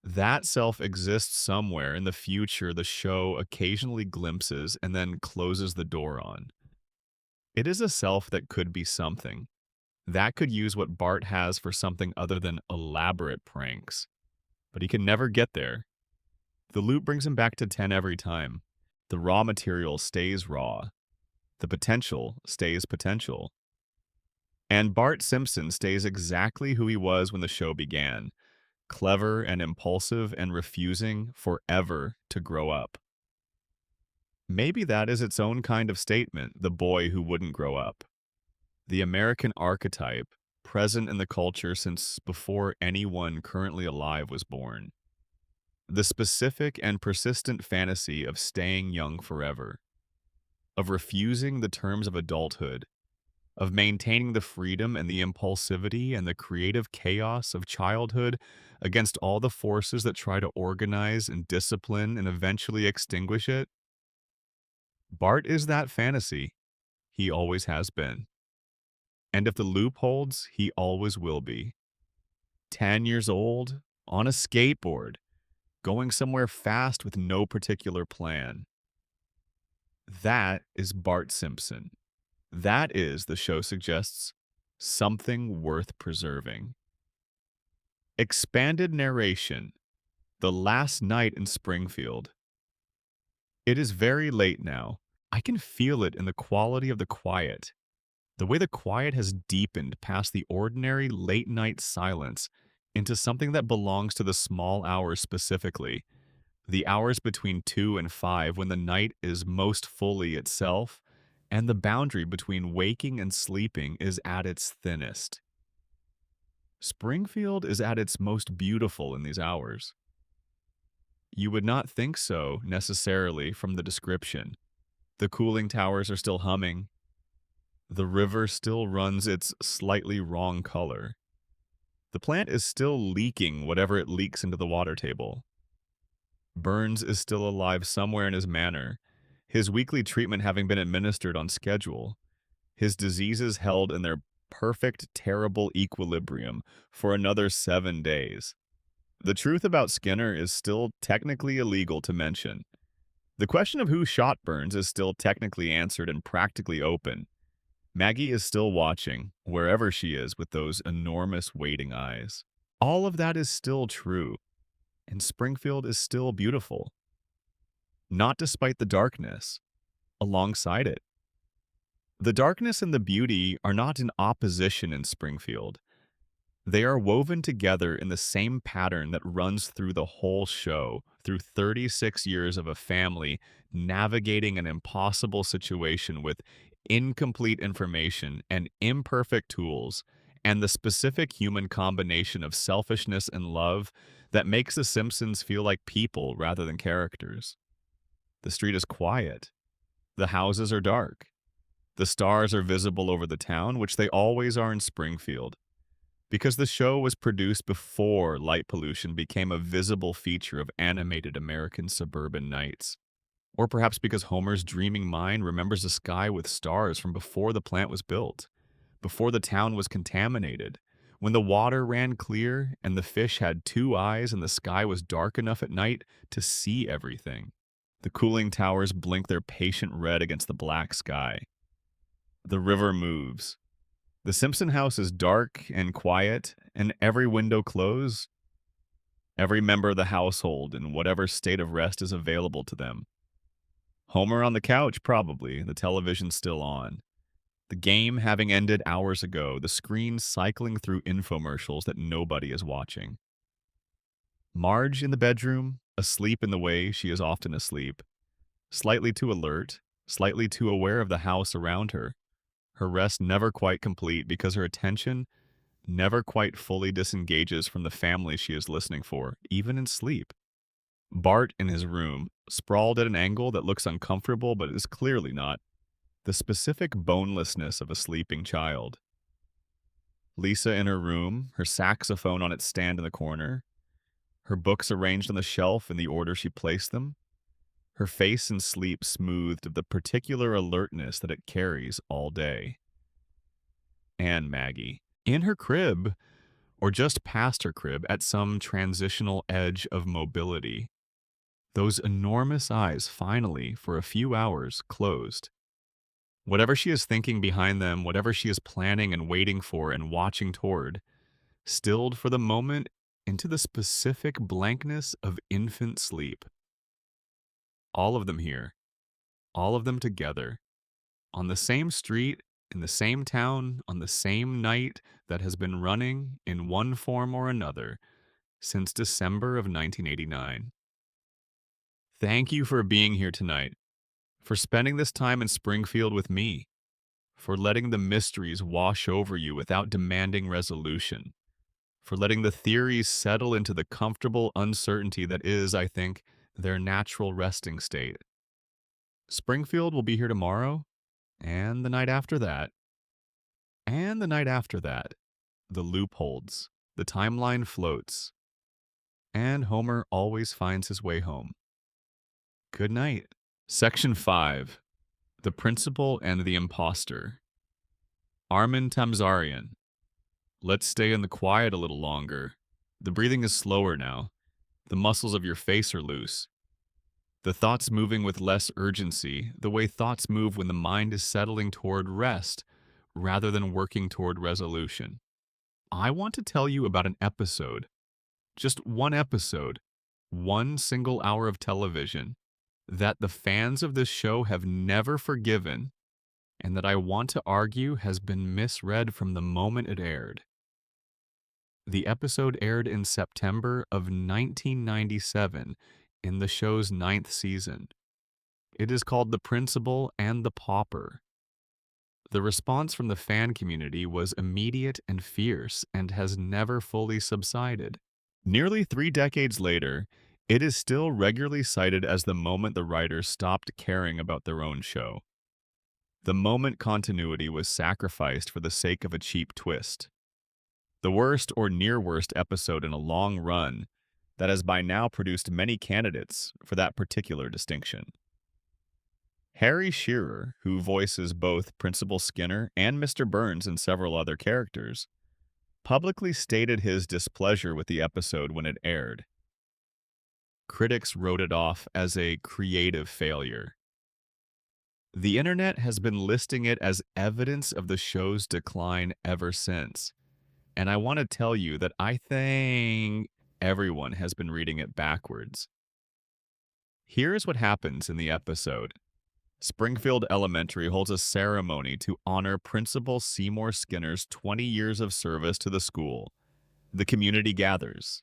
That self exists somewhere in the future the show occasionally glimpses and then closes the door on. It is a self that could be something. That could use what Bart has for something other than elaborate pranks. But he can never get there. The loop brings him back to 10 every time. The raw material stays raw. The potential stays potential. And Bart Simpson stays exactly who he was when the show began, clever and impulsive and refusing forever to grow up. Maybe that is its own kind of statement, the boy who wouldn't grow up. The American archetype, present in the culture since before anyone currently alive was born. The specific and persistent fantasy of staying young forever, of refusing the terms of adulthood, of maintaining the freedom and the impulsivity and the creative chaos of childhood against all the forces that try to organize and discipline and eventually extinguish it. Bart is that fantasy. He always has been. And if the loop holds, he always will be. 10 years old, on a skateboard, going somewhere fast with no particular plan. That is Bart Simpson. That is, the show suggests, something worth preserving. Expanded narration. The last night in Springfield. It is very late now. I can feel it in the quality of the quiet. The way the quiet has deepened past the ordinary late-night silence into something that belongs to the small hours specifically, the hours between 2 and 5 when the night is most fully itself, and the boundary between waking and sleeping is at its thinnest. Springfield is at its most beautiful in these hours. You would not think so, necessarily, from the description. The cooling towers are still humming. The river still runs its slightly wrong color. The plant is still leaking whatever it leaks into the water table. Burns is still alive somewhere in his manor, his weekly treatment having been administered on schedule, his diseases held in their perfect, terrible equilibrium for another 7 days. The truth about Skinner is still technically illegal to mention. The question of who shot Burns is still technically answered and practically open. Maggie is still watching, wherever she is, with those enormous waiting eyes. All of that is still true, and Springfield is still beautiful. Not despite the darkness, alongside it. The darkness and the beauty are not in opposition in Springfield. They are woven together in the same pattern that runs through the whole show, through 36 years of a family navigating an impossible situation with incomplete information and imperfect tools, and the specific human combination of selfishness and love that makes the Simpsons feel like people rather than characters. The street is quiet. The houses are dark. The stars are visible over the town, which they always are in Springfield. Because the show was produced before light pollution became a visible feature of animated American suburban nights. Or perhaps because Homer's dreaming mind remembers a sky with stars from before the plant was built, before the town was contaminated, when the water ran clear and the fish had 2 eyes and the sky was dark enough at night to see everything. The cooling towers blink their patient red against the black sky. The river moves. The Simpson house is dark and quiet, and every window closed. Every member of the household in whatever state of rest is available to them. Homer on the couch, probably, the television still on. The game having ended hours ago, the screen cycling through infomercials that nobody is watching. Marge in the bedroom, asleep in the way she is often asleep. Slightly too alert, slightly too aware of the house around her. Her rest never quite complete because her attention never quite fully disengages from the family she is listening for, even in sleep. Bart in his room, sprawled at an angle that looks uncomfortable but is clearly not. The specific bonelessness of a sleeping child. Lisa in her room, her saxophone on its stand in the corner. Her books arranged on the shelf in the order she placed them. Her face in sleep smoothed of the particular alertness that it carries all day. And Maggie, in her crib, or just past her crib at some transitional edge of mobility. Those enormous eyes finally, for a few hours, closed. Whatever she is thinking behind them, whatever she is planning and waiting for and watching toward, stilled for the moment into the specific blankness of infant sleep. All of them here, all of them together, on the same street, in the same town, on the same night that has been running, in one form or another, since December of 1989. Thank you for being here tonight, for spending this time in Springfield with me, for letting the mysteries wash over you without demanding resolution, for letting the theories settle into the comfortable uncertainty that is, I think, their natural resting state. Springfield will be here tomorrow, and the night after that, and the night after that. The loop holds, the timeline floats, and Homer always finds his way home. Good night. Section 5. The Principal and the Imposter. Armin Tamzarian. Let's stay in the quiet a little longer. The breathing is slower now. The muscles of your face are loose. The thoughts moving with less urgency, the way thoughts move when the mind is settling toward rest rather than working toward resolution. I want to tell you about an episode, just one episode, one single hour of television, that the fans of this show have never forgiven, and that I want to argue has been misread from the moment it aired. The episode aired in September of 1997 in the show's 9th season. It is called The Principal and the Pauper. The response from the fan community was immediate and fierce and has never fully subsided. Nearly 3 decades later, it is still regularly cited as the moment the writers stopped caring about their own show. The moment continuity was sacrificed for the sake of a cheap twist. The worst or near worst episode in a long run that has by now produced many candidates for that particular distinction. Harry Shearer, who voices both Principal Skinner and Mr. Burns and several other characters, publicly stated his displeasure with the episode when it aired. Critics wrote it off as a creative failure. The internet has been listing it as evidence of the show's decline ever since, and I want to tell you that I think everyone has been reading it backwards. Here's what happens in the episode. Springfield Elementary holds a ceremony to honor Principal Seymour Skinner's 20 years of service to the school. The community gathers.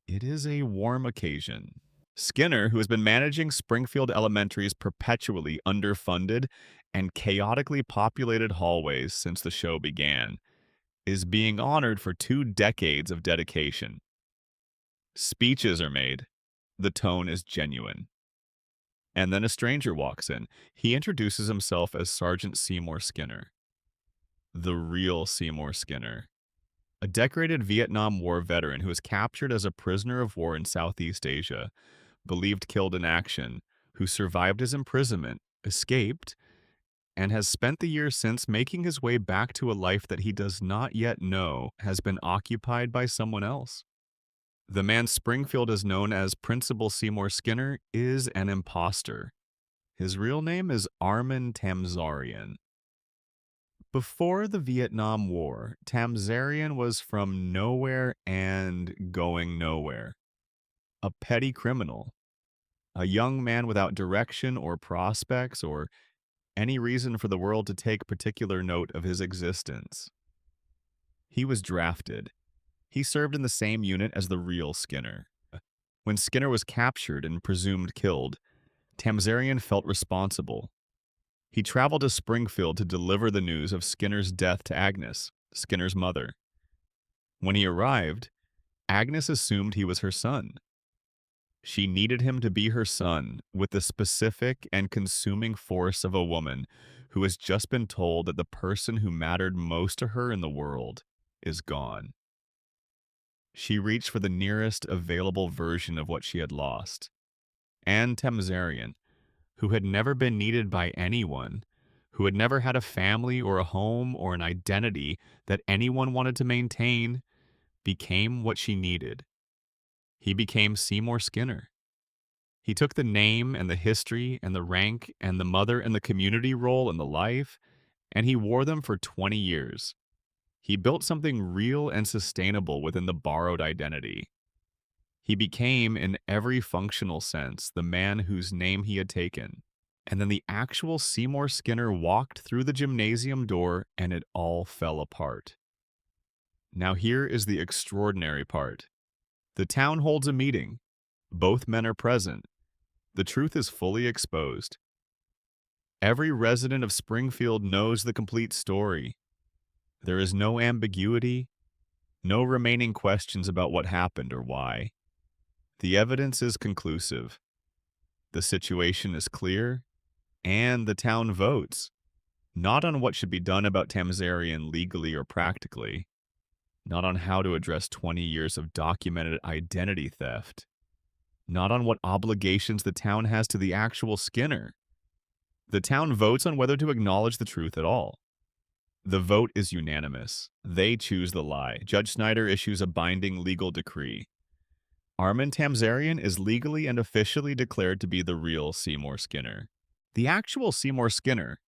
It is a warm occasion. Skinner, who has been managing Springfield Elementary's perpetually underfunded and chaotically populated hallways since the show began, is being honored for 2 decades of dedication. Speeches are made. The tone is genuine. And then a stranger walks in. He introduces himself as Sergeant Seymour Skinner. The real Seymour Skinner. A decorated Vietnam War veteran who was captured as a prisoner of war in Southeast Asia, believed killed in action, who survived his imprisonment, escaped, and has spent the years since making his way back to a life that he does not yet know has been occupied by someone else. The man Springfield is known as Principal Seymour Skinner is an imposter. His real name is Armin Tamzarian. Before the Vietnam War, Tamzarian was from nowhere and going nowhere. A petty criminal. A young man without direction or prospects or any reason for the world to take particular note of his existence. He was drafted. He served in the same unit as the real Skinner. When Skinner was captured and presumed killed, Tamzarian felt responsible. He traveled to Springfield to deliver the news of Skinner's death to Agnes, Skinner's mother. When he arrived, Agnes assumed he was her son. She needed him to be her son with the specific and consuming force of a woman who has just been told that the person who mattered most to her in the world is gone. She reached for the nearest available version of what she had lost. And Tamzarian, who had never been needed by anyone, who had never had a family or a home or an identity that anyone wanted to maintain, became what she needed. He became Seymour Skinner. He took the name and the history and the rank and the mother and the community role and the life, and he wore them for 20 years. He built something real and sustainable within the borrowed identity. He became, in every functional sense, the man whose name he had taken. And then the actual Seymour Skinner walked through the gymnasium door and it all fell apart. Now here is the extraordinary part. The town holds a meeting. Both men are present. The truth is fully exposed. Every resident of Springfield knows the complete story. There is no ambiguity, No remaining questions about what happened or why. The evidence is conclusive. The situation is clear, and the town votes, not on what should be done about Tamzarian legally or practically, not on how to address 20 years of documented identity theft, not on what obligations the town has to the actual Skinner. The town votes on whether to acknowledge the truth at all. The vote is unanimous. They choose the lie. Judge Snyder issues a binding legal decree. Armin Tamzarian is legally and officially declared to be the real Seymour Skinner. The actual Seymour Skinner,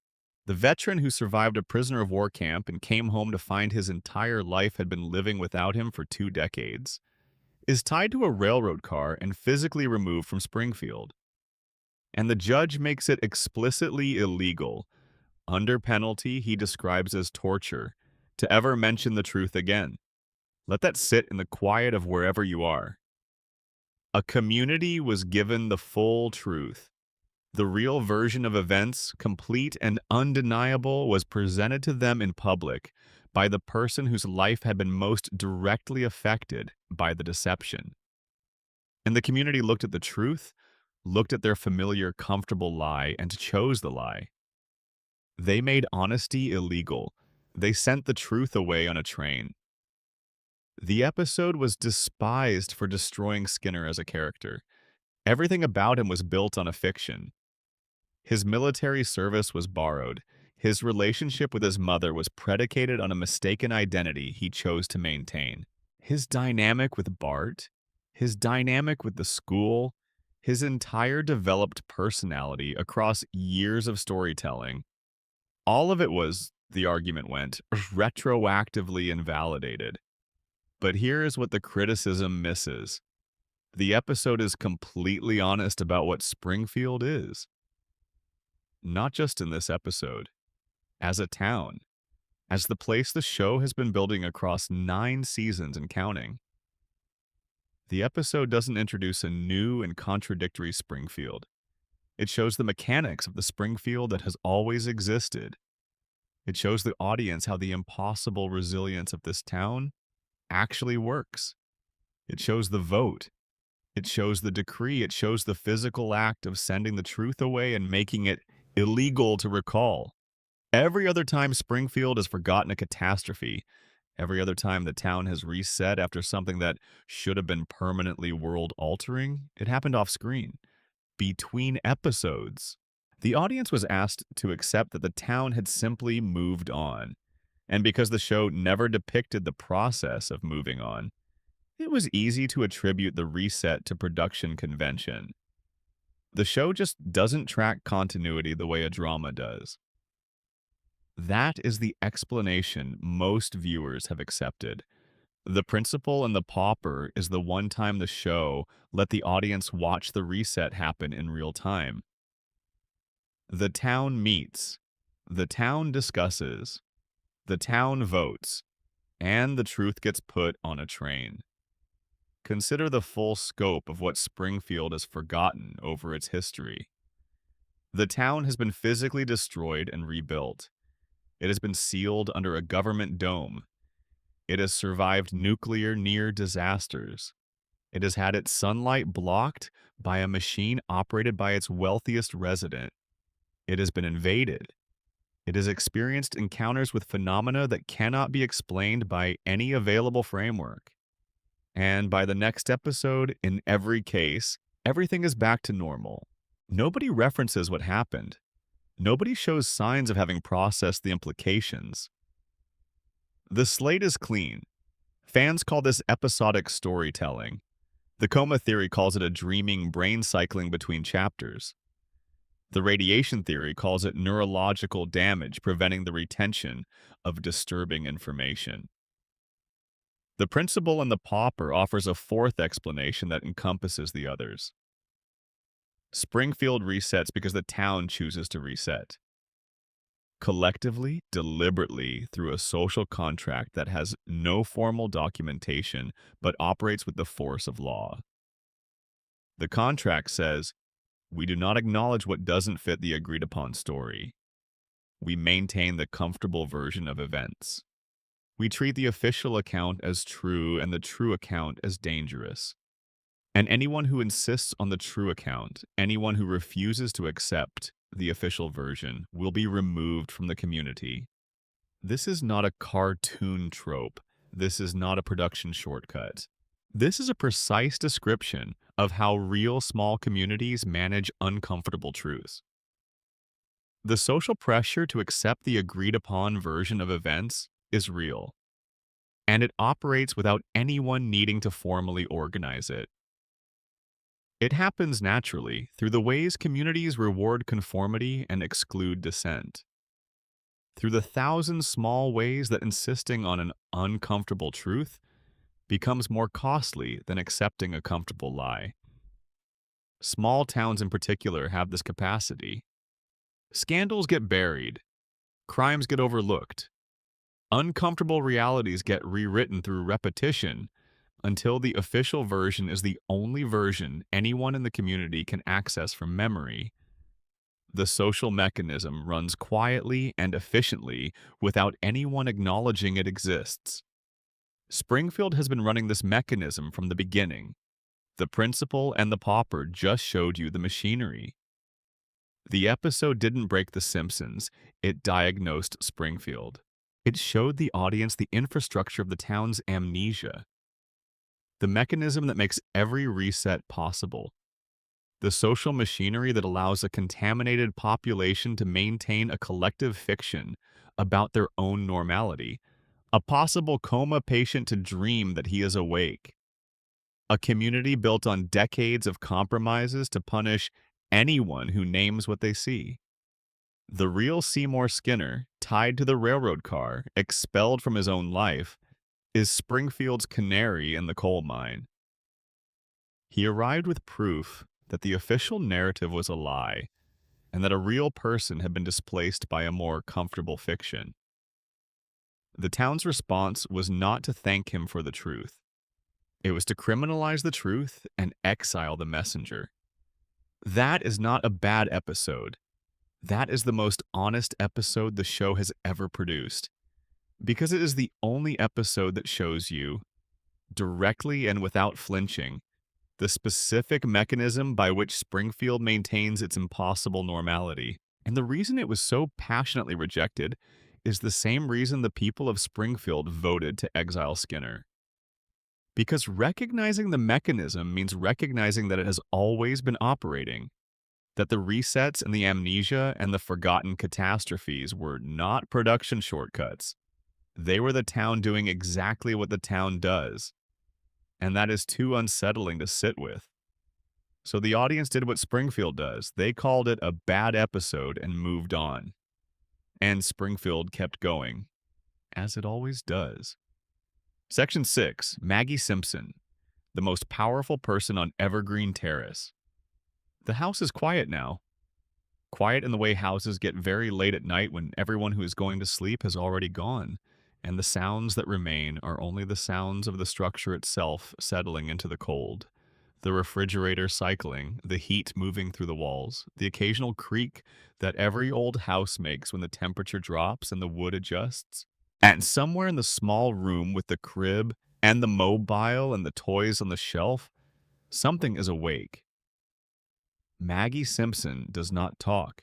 the veteran who survived a prisoner of war camp and came home to find his entire life had been living without him for 2 decades, is tied to a railroad car and physically removed from Springfield. And the judge makes it explicitly illegal, under penalty he describes as torture, to ever mention the truth again. Let that sit in the quiet of wherever you are. A community was given the full truth. The real version of events, complete and undeniable, was presented to them in public by the person whose life had been most directly affected by the deception. And the community looked at the truth, looked at their familiar, comfortable lie, and chose the lie. They made honesty illegal. They sent the truth away on a train. The episode was despised for destroying Skinner as a character. Everything about him was built on a fiction. His military service was borrowed. His relationship with his mother was predicated on a mistaken identity he chose to maintain. His dynamic with Bart, his dynamic with the school, his entire developed personality across years of storytelling, all of it was, the argument went, retroactively invalidated. But here is what the criticism misses. The episode is completely honest about what Springfield is. Not just in this episode. As a town. As the place the show has been building across 9 seasons and counting. The episode doesn't introduce a new and contradictory Springfield. It shows the mechanics of the Springfield that has always existed. It shows the audience how the impossible resilience of this town actually works. It shows the vote. It shows the decree. It shows the physical act of sending the truth away and making it illegal to recall. Every other time Springfield has forgotten a catastrophe, every other time the town has reset after something that should have been permanently world-altering, it happened off-screen, between episodes. The audience was asked to accept that the town had simply moved on. And because the show never depicted the process of moving on, it was easy to attribute the reset to production convention. The show just doesn't track continuity the way a drama does. That is the explanation most viewers have accepted. The Principal and the Pauper is the one time the show let the audience watch the reset happen in real time. The town meets. The town discusses. The town votes, and the truth gets put on a train. Consider the full scope of what Springfield has forgotten over its history. The town has been physically destroyed and rebuilt. It has been sealed under a government dome. It has survived nuclear near disasters. It has had its sunlight blocked by a machine operated by its wealthiest resident. It has been invaded. It has experienced encounters with phenomena that cannot be explained by any available framework. And by the next episode, in every case, everything is back to normal. Nobody references what happened. Nobody shows signs of having processed the implications. The slate is clean. Fans call this episodic storytelling. The coma theory calls it a dreaming brain cycling between chapters. The radiation theory calls it neurological damage preventing the retention of disturbing information. The Principal and the Pauper offers a fourth explanation that encompasses the others. Springfield resets because the town chooses to reset. Collectively, deliberately, through a social contract that has no formal documentation but operates with the force of law. The contract says, we do not acknowledge what doesn't fit the agreed-upon story. We maintain the comfortable version of events. We treat the official account as true and the true account as dangerous. And anyone who insists on the true account, anyone who refuses to accept the official version, will be removed from the community. This is not a cartoon trope. This is not a production shortcut. This is a precise description of how real small communities manage uncomfortable truths. The social pressure to accept the agreed upon version of events is real, and it operates without anyone needing to formally organize it. It happens naturally through the ways communities reward conformity and exclude dissent. Through the thousand small ways that insisting on an uncomfortable truth becomes more costly than accepting a comfortable lie. Small towns in particular have this capacity. Scandals get buried, crimes get overlooked, uncomfortable realities get rewritten through repetition until the official version is the only version anyone in the community can access from memory. The social mechanism runs quietly and efficiently without anyone acknowledging it exists. Springfield has been running this mechanism from the beginning. The principal and the pauper just showed you the machinery. The episode didn't break The Simpsons, it diagnosed Springfield. It showed the audience the infrastructure of the town's amnesia, the mechanism that makes every reset possible, the social machinery that allows a contaminated population to maintain a collective fiction about their own normality, a possible coma patient to dream that he is awake, a community built on decades of compromises to punish anyone who names what they see. The real Seymour Skinner, tied to the railroad car, expelled from his own life, is Springfield's canary in the coal mine. He arrived with proof that the official narrative was a lie, and that a real person had been displaced by a more comfortable fiction. The town's response was not to thank him for the truth. It was to criminalize the truth and exile the messenger. That is not a bad episode. That is the most honest episode the show has ever produced, because it is the only episode that shows you, directly and without flinching, the specific mechanism by which Springfield maintains its impossible normality. And the reason it was so passionately rejected is the same reason the people of Springfield voted to exile Skinner. Because recognizing the mechanism means recognizing that it has always been operating, that the resets and the amnesia and the forgotten catastrophes were not production shortcuts. They were the town doing exactly what the town does, and that is too unsettling to sit with. So the audience did what Springfield does. They called it a bad episode and moved on. And Springfield kept going, as it always does. Section 6, Maggie Simpson, the most powerful person on Evergreen Terrace. The house is quiet now. Quiet in the way houses get very late at night when everyone who is going to sleep has already gone, and the sounds that remain are only the sounds of the structure itself settling into the cold. The refrigerator cycling, the heat moving through the walls, the occasional creak that every old house makes when the temperature drops and the wood adjusts. And somewhere in the small room with the crib and the mobile and the toys on the shelf, something is awake. Maggie Simpson does not talk.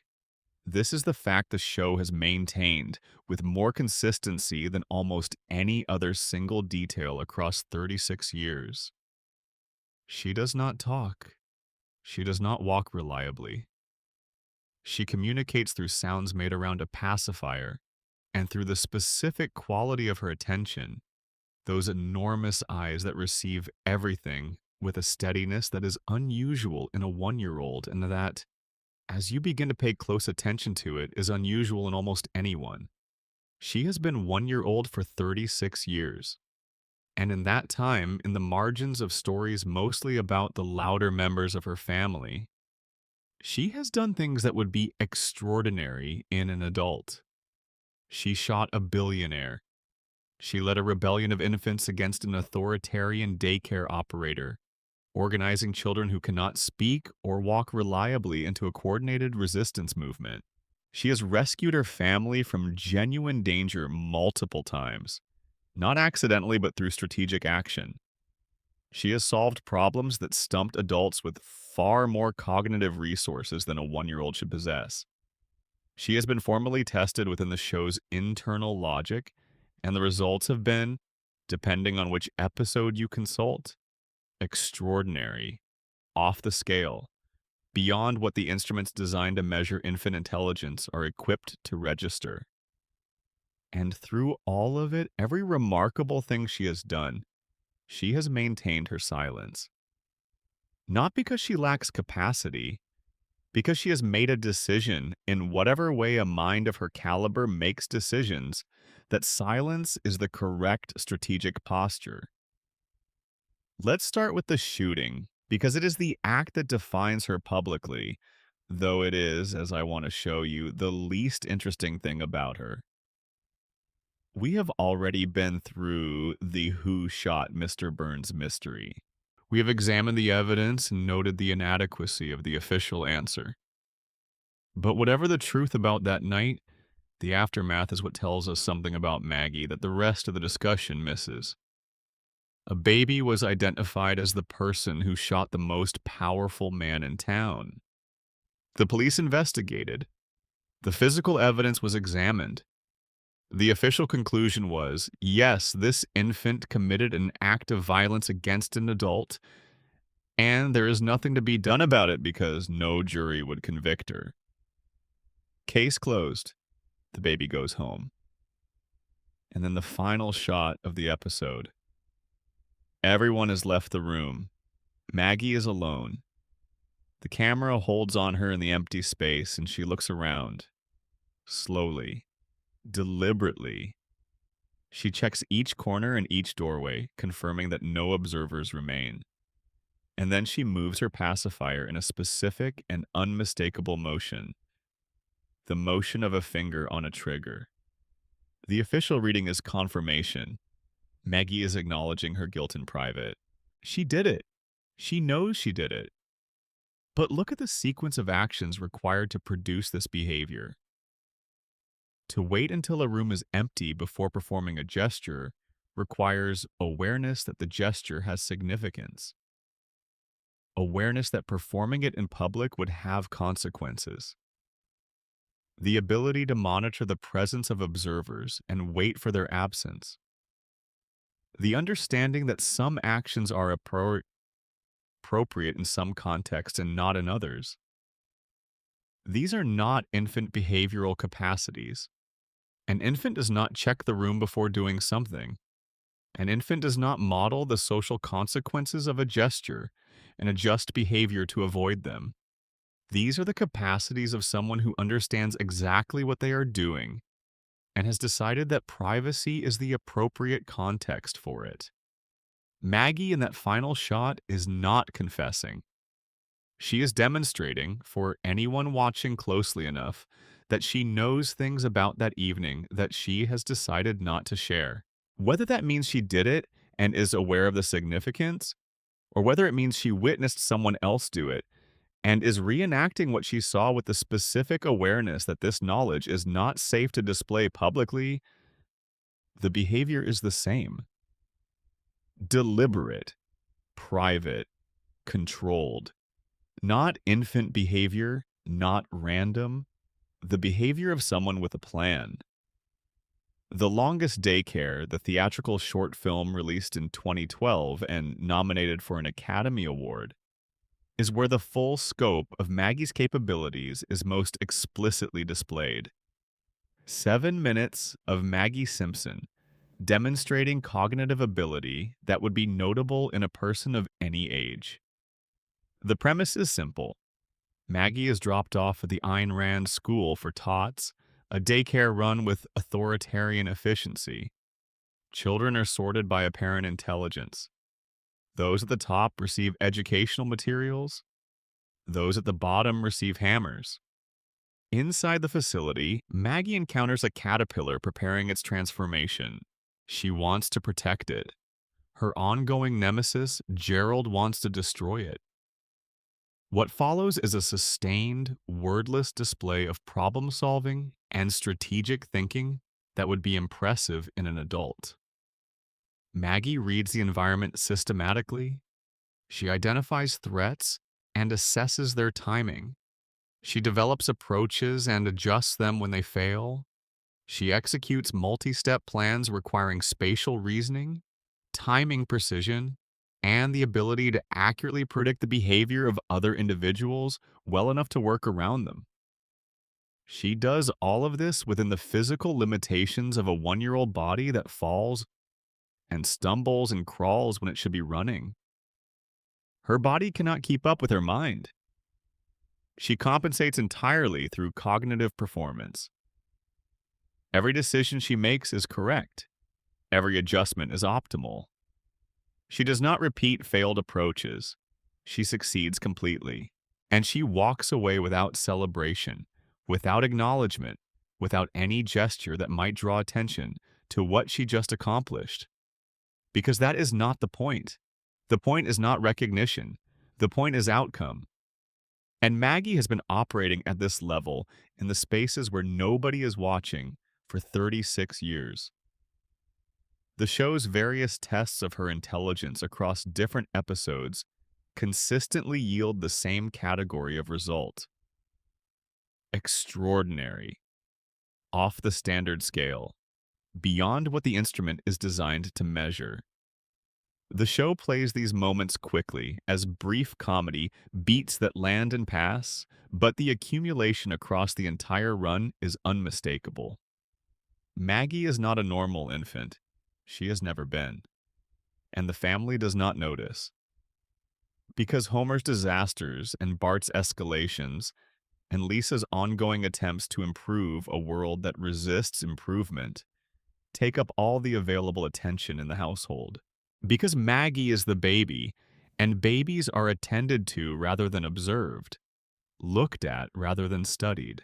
This is the fact the show has maintained with more consistency than almost any other single detail across 36 years. She does not talk. She does not walk reliably. She communicates through sounds made around a pacifier and through the specific quality of her attention, those enormous eyes that receive everything with a steadiness that is unusual in a 1-year-old, and that, as you begin to pay close attention to it, is unusual in almost anyone. She has been 1-year-old for 36 years. And in that time, in the margins of stories mostly about the louder members of her family, she has done things that would be extraordinary in an adult. She shot a billionaire. She led a rebellion of infants against an authoritarian daycare operator, organizing children who cannot speak or walk reliably into a coordinated resistance movement. She has rescued her family from genuine danger multiple times. not accidentally, but through strategic action. She has solved problems that stumped adults with far more cognitive resources than a 1-year-old should possess. She has been formally tested within the show's internal logic, and the results have been, depending on which episode you consult, extraordinary, off the scale, beyond what the instruments designed to measure infant intelligence are equipped to register. And through all of it, every remarkable thing she has done, she has maintained her silence. Not because she lacks capacity, because she has made a decision in whatever way a mind of her caliber makes decisions, that silence is the correct strategic posture. Let's start with the shooting, because it is the act that defines her publicly, though it is, as I want to show you, the least interesting thing about her. We have already been through the who shot Mr. Burns mystery. We have examined the evidence and noted the inadequacy of the official answer. But whatever the truth about that night, the aftermath is what tells us something about Maggie that the rest of the discussion misses. A baby was identified as the person who shot the most powerful man in town. The police investigated. The physical evidence was examined. The official conclusion was, yes, this infant committed an act of violence against an adult, and there is nothing to be done about it because no jury would convict her. Case closed. The baby goes home. And then the final shot of the episode. Everyone has left the room. Maggie is alone. The camera holds on her in the empty space, and she looks around. Slowly, deliberately. She checks each corner and each doorway, confirming that no observers remain. And then she moves her pacifier in a specific and unmistakable motion. The motion of a finger on a trigger. The official reading is confirmation. Maggie is acknowledging her guilt in private. She did it. She knows she did it. But look at the sequence of actions required to produce this behavior. To wait until a room is empty before performing a gesture requires awareness that the gesture has significance. Awareness that performing it in public would have consequences. The ability to monitor the presence of observers and wait for their absence. The understanding that some actions are appropriate in some contexts and not in others. These are not infant behavioral capacities. An infant does not check the room before doing something. An infant does not model the social consequences of a gesture and adjust behavior to avoid them. These are the capacities of someone who understands exactly what they are doing and has decided that privacy is the appropriate context for it. Maggie in that final shot is not confessing. She is demonstrating, for anyone watching closely enough, that she knows things about that evening that she has decided not to share. Whether that means she did it and is aware of the significance, or whether it means she witnessed someone else do it and is reenacting what she saw with the specific awareness that this knowledge is not safe to display publicly, the behavior is the same. Deliberate, private, controlled. Not infant behavior, not random. The behavior of someone with a plan. The Longest Daycare, the theatrical short film released in 2012 and nominated for an Academy Award, is where the full scope of Maggie's capabilities is most explicitly displayed. 7 minutes of Maggie Simpson demonstrating cognitive ability that would be notable in a person of any age. The premise is simple. Maggie is dropped off at the Ayn Rand School for Tots, a daycare run with authoritarian efficiency. Children are sorted by apparent intelligence. Those at the top receive educational materials. Those at the bottom receive hammers. Inside the facility, Maggie encounters a caterpillar preparing its transformation. She wants to protect it. Her ongoing nemesis, Gerald, wants to destroy it. What follows is a sustained, wordless display of problem-solving and strategic thinking that would be impressive in an adult. Maggie reads the environment systematically. She identifies threats and assesses their timing. She develops approaches and adjusts them when they fail. She executes multi-step plans requiring spatial reasoning, timing precision, and the ability to accurately predict the behavior of other individuals well enough to work around them. She does all of this within the physical limitations of a 1-year-old body that falls and stumbles and crawls when it should be running. Her body cannot keep up with her mind. She compensates entirely through cognitive performance. Every decision she makes is correct. Every adjustment is optimal. She does not repeat failed approaches. She succeeds completely. And she walks away without celebration, without acknowledgement, without any gesture that might draw attention to what she just accomplished. Because that is not the point. The point is not recognition. The point is outcome. And Maggie has been operating at this level in the spaces where nobody is watching for 36 years. The show's various tests of her intelligence across different episodes consistently yield the same category of result: extraordinary, off the standard scale, beyond what the instrument is designed to measure. The show plays these moments quickly as brief comedy, beats that land and pass, but the accumulation across the entire run is unmistakable. Maggie is not a normal infant. She has never been. And the family does not notice. Because Homer's disasters and Bart's escalations and Lisa's ongoing attempts to improve a world that resists improvement take up all the available attention in the household. Because Maggie is the baby, and babies are attended to rather than observed, looked at rather than studied.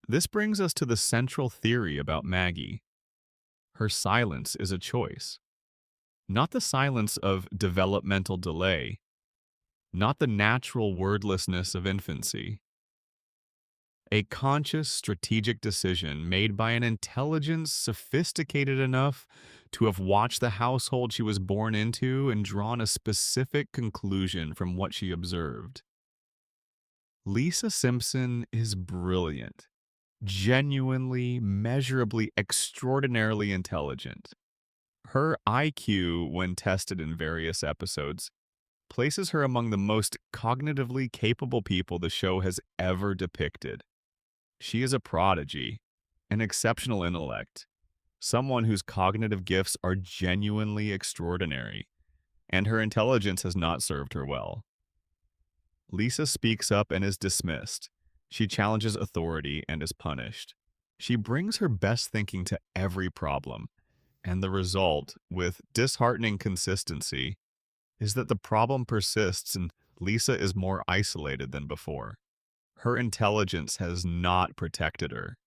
This brings us to the central theory about Maggie. Her silence is a choice. Not the silence of developmental delay, not the natural wordlessness of infancy. A conscious, strategic decision made by an intelligence sophisticated enough to have watched the household she was born into and drawn a specific conclusion from what she observed. Lisa Simpson is brilliant, genuinely, measurably, extraordinarily intelligent. Her IQ, when tested in various episodes, places her among the most cognitively capable people the show has ever depicted. She is a prodigy, an exceptional intellect, someone whose cognitive gifts are genuinely extraordinary, and her intelligence has not served her well. Lisa speaks up and is dismissed. She challenges authority and is punished. She brings her best thinking to every problem, and the result, with disheartening consistency, is that the problem persists and Lisa is more isolated than before. Her intelligence has not protected her.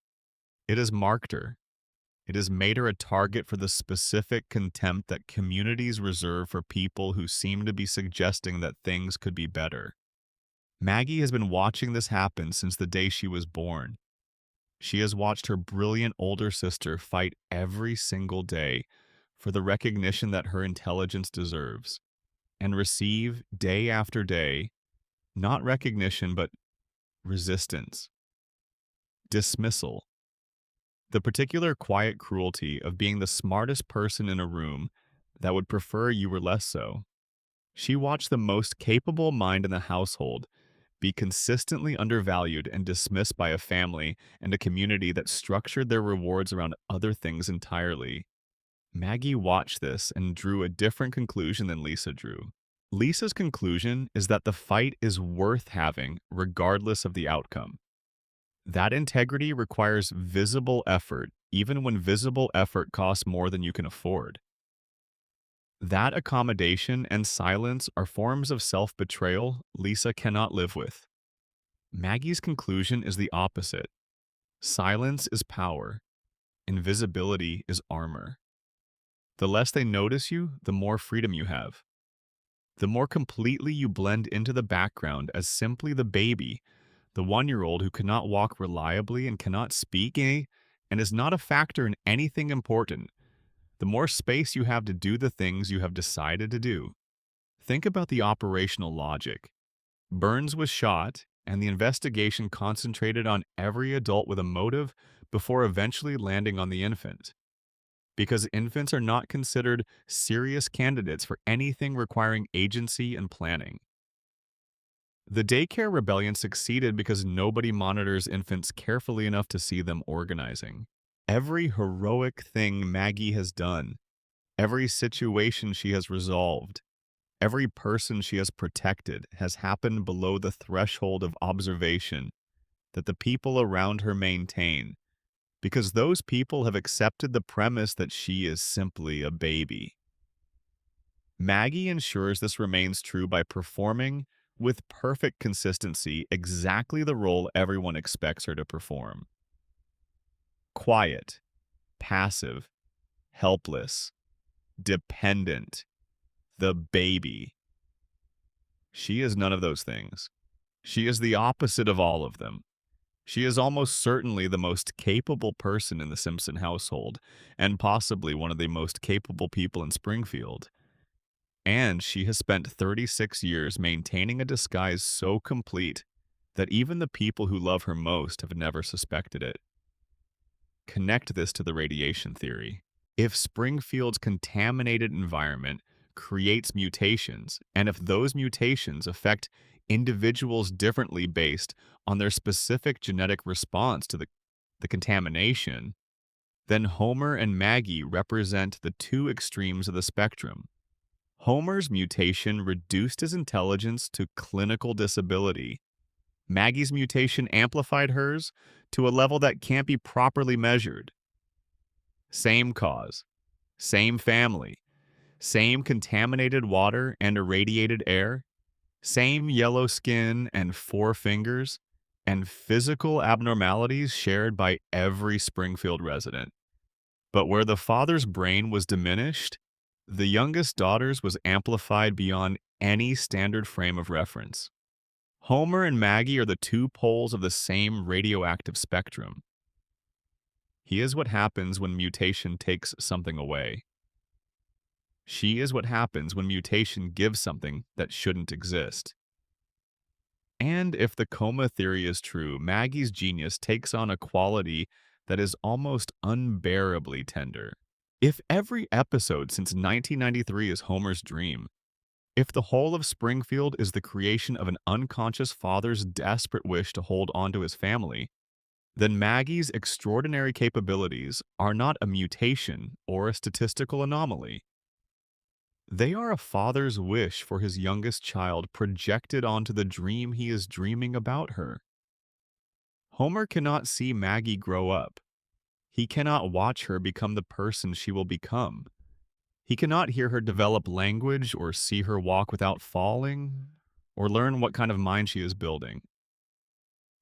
It has marked her. It has made her a target for the specific contempt that communities reserve for people who seem to be suggesting that things could be better. Maggie has been watching this happen since the day she was born. She has watched her brilliant older sister fight every single day for the recognition that her intelligence deserves, and receive day after day, not recognition, but resistance, dismissal, the particular quiet cruelty of being the smartest person in a room that would prefer you were less so. She watched the most capable mind in the household be consistently undervalued and dismissed by a family and a community that structured their rewards around other things entirely. Maggie watched this and drew a different conclusion than Lisa drew. Lisa's conclusion is that the fight is worth having regardless of the outcome. That integrity requires visible effort, even when visible effort costs more than you can afford. That accommodation and silence are forms of self-betrayal Lisa cannot live with. Maggie's conclusion is the opposite. Silence is power. Invisibility is armor. The less they notice you, the more freedom you have. The more completely you blend into the background as simply the baby, the 1-year-old who cannot walk reliably and cannot speak, and is not a factor in anything important, the more space you have to do the things you have decided to do. Think about the operational logic. Burns was shot, and the investigation concentrated on every adult with a motive before eventually landing on the infant. Because infants are not considered serious candidates for anything requiring agency and planning. The daycare rebellion succeeded because nobody monitors infants carefully enough to see them organizing. Every heroic thing Maggie has done, every situation she has resolved, every person she has protected has happened below the threshold of observation that the people around her maintain, because those people have accepted the premise that she is simply a baby. Maggie ensures this remains true by performing, with perfect consistency, exactly the role everyone expects her to perform. Quiet, passive, helpless, dependent, the baby. She is none of those things. She is the opposite of all of them. She is almost certainly the most capable person in the Simpson household, and possibly one of the most capable people in Springfield. And she has spent 36 years maintaining a disguise so complete that even the people who love her most have never suspected it. Connect this to the radiation theory. If Springfield's contaminated environment creates mutations, and if those mutations affect individuals differently based on their specific genetic response to the contamination, then Homer and Maggie represent the two extremes of the spectrum. Homer's mutation reduced his intelligence to clinical disability. Maggie's mutation amplified hers to a level that can't be properly measured. Same cause, same family, same contaminated water and irradiated air, same yellow skin and 4 fingers, and physical abnormalities shared by every Springfield resident. But where the father's brain was diminished, the youngest daughter's was amplified beyond any standard frame of reference. Homer and Maggie are the two poles of the same radioactive spectrum. He is what happens when mutation takes something away. She is what happens when mutation gives something that shouldn't exist. And if the coma theory is true, Maggie's genius takes on a quality that is almost unbearably tender. If every episode since 1993 is Homer's dream, if the whole of Springfield is the creation of an unconscious father's desperate wish to hold on to his family, then Maggie's extraordinary capabilities are not a mutation or a statistical anomaly. They are a father's wish for his youngest child projected onto the dream he is dreaming about her. Homer cannot see Maggie grow up. He cannot watch her become the person she will become. He cannot hear her develop language or see her walk without falling or learn what kind of mind she is building.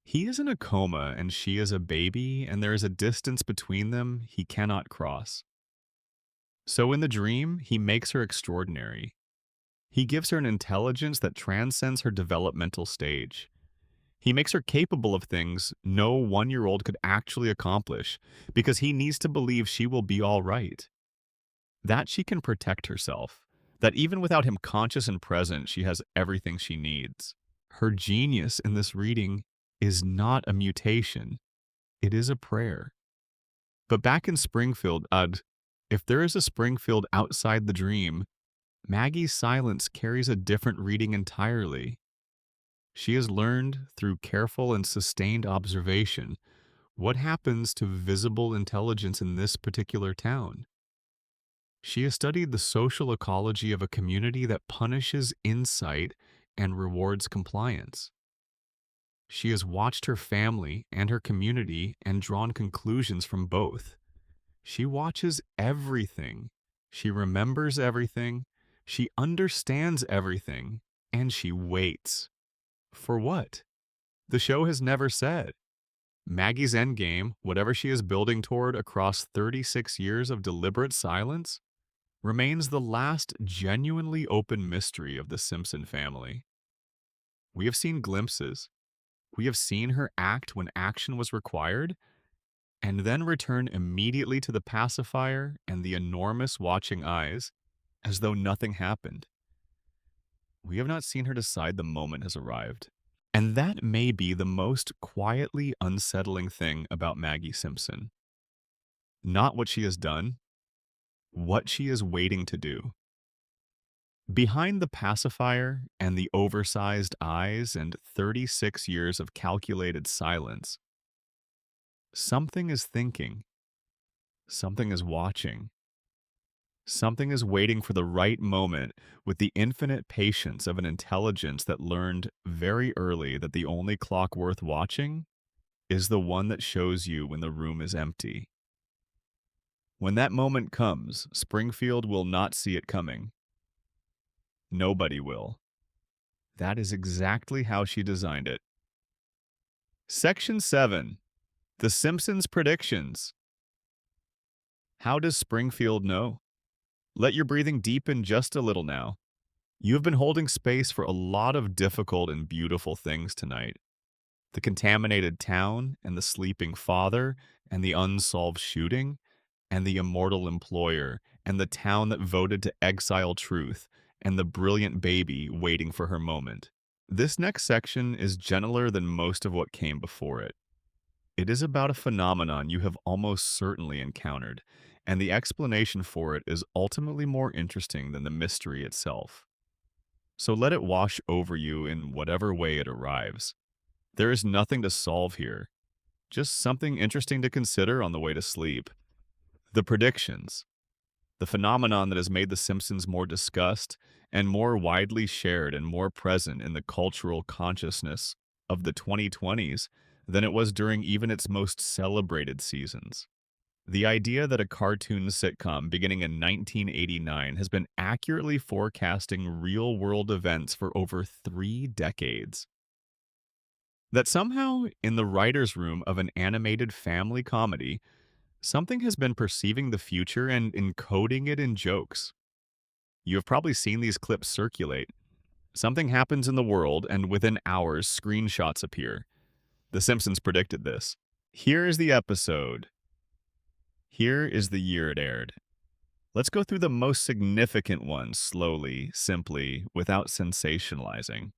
He is in a coma and she is a baby, and there is a distance between them he cannot cross. So in the dream, he makes her extraordinary. He gives her an intelligence that transcends her developmental stage. He makes her capable of things no 1-year-old could actually accomplish because he needs to believe she will be all right. That she can protect herself, that even without him conscious and present, she has everything she needs. Her genius in this reading is not a mutation, it is a prayer. But back in Springfield, if there is a Springfield outside the dream, Maggie's silence carries a different reading entirely. She has learned, through careful and sustained observation, what happens to visible intelligence in this particular town. She has studied the social ecology of a community that punishes insight and rewards compliance. She has watched her family and her community and drawn conclusions from both. She watches everything. She remembers everything. She understands everything. And she waits. For what? The show has never said. Maggie's endgame, whatever she is building toward across 36 years of deliberate silence, remains the last genuinely open mystery of the Simpson family. We have seen glimpses. We have seen her act when action was required, and then return immediately to the pacifier and the enormous watching eyes as though nothing happened. We have not seen her decide the moment has arrived. And that may be the most quietly unsettling thing about Maggie Simpson. Not what she has done, what she is waiting to do. Behind the pacifier and the oversized eyes and 36 years of calculated silence, something is thinking, something is watching, something is waiting for the right moment with the infinite patience of an intelligence that learned very early that the only clock worth watching is the one that shows you when the room is empty. When that moment comes, Springfield will not see it coming. Nobody will. That is exactly how she designed it. Section 7. The Simpsons Predictions. How does Springfield know? Let your breathing deepen just a little now. You have been holding space for a lot of difficult and beautiful things tonight. The contaminated town, and the sleeping father, and the unsolved shooting, and the immortal employer, and the town that voted to exile truth, and the brilliant baby waiting for her moment. This next section is gentler than most of what came before it. It is about a phenomenon you have almost certainly encountered, and the explanation for it is ultimately more interesting than the mystery itself. So let it wash over you in whatever way it arrives. There is nothing to solve here, just something interesting to consider on the way to sleep. The predictions, the phenomenon that has made The Simpsons more discussed and more widely shared and more present in the cultural consciousness of the 2020s than it was during even its most celebrated seasons. The idea that a cartoon sitcom beginning in 1989 has been accurately forecasting real-world events for over 3 decades. That somehow, in the writer's room of an animated family comedy, something has been perceiving the future and encoding it in jokes. You have probably seen these clips circulate. Something happens in the world, and within hours, screenshots appear. The Simpsons predicted this. Here is the episode. Here is the year it aired. Let's go through the most significant ones slowly, simply, without sensationalizing.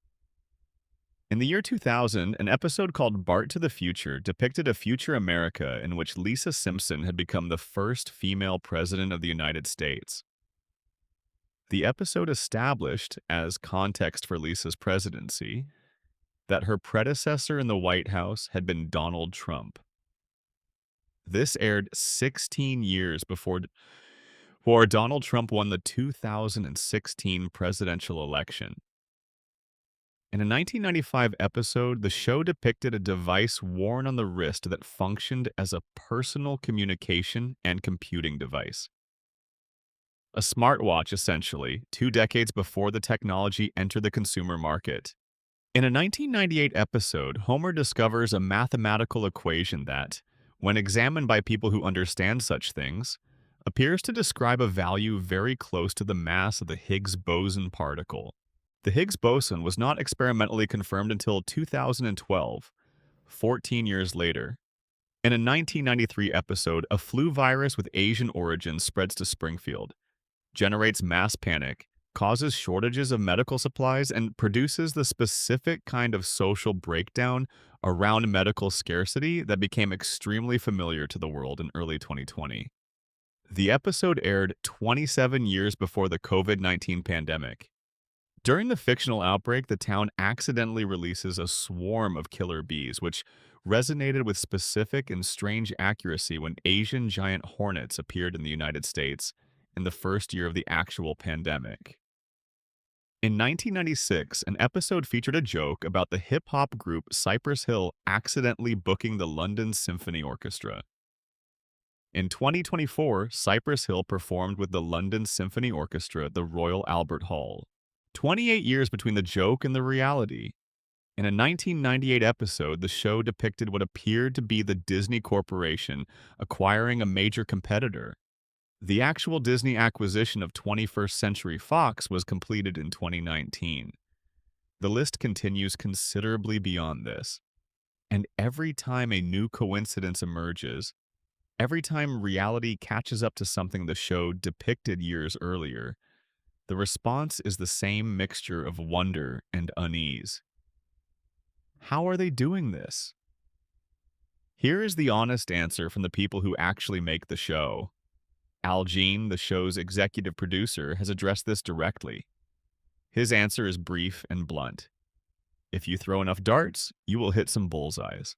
In the year 2000, an episode called Bart to the Future depicted a future America in which Lisa Simpson had become the first female president of the United States. The episode established, as context for Lisa's presidency, that her predecessor in the White House had been Donald Trump. This aired 16 years before Donald Trump won the 2016 presidential election. In a 1995 episode, the show depicted a device worn on the wrist that functioned as a personal communication and computing device. A smartwatch, essentially, 2 decades before the technology entered the consumer market. In a 1998 episode, Homer discovers a mathematical equation that, when examined by people who understand such things, appears to describe a value very close to the mass of the Higgs boson particle. The Higgs boson was not experimentally confirmed until 2012, 14 years later. In a 1993 episode, a flu virus with Asian origins spreads to Springfield, generates mass panic, causes shortages of medical supplies, and produces the specific kind of social breakdown around medical scarcity that became extremely familiar to the world in early 2020. The episode aired 27 years before the COVID-19 pandemic. During the fictional outbreak, the town accidentally releases a swarm of killer bees, which resonated with specific and strange accuracy when Asian giant hornets appeared in the United States in the first year of the actual pandemic. In 1996, an episode featured a joke about the hip-hop group Cypress Hill accidentally booking the London Symphony Orchestra. In 2024, Cypress Hill performed with the London Symphony Orchestra at the Royal Albert Hall. 28 years between the joke and the reality. In a 1998 episode, the show depicted what appeared to be the Disney Corporation acquiring a major competitor. The actual Disney acquisition of 21st Century Fox was completed in 2019. The list continues considerably beyond this. And every time a new coincidence emerges, Every time reality catches up to something the show depicted years earlier, the response is the same mixture of wonder and unease. How are they doing this? Here is the honest answer from the people who actually make the show. Al Jean, the show's executive producer, has addressed this directly. His answer is brief and blunt. If you throw enough darts, you will hit some bullseyes.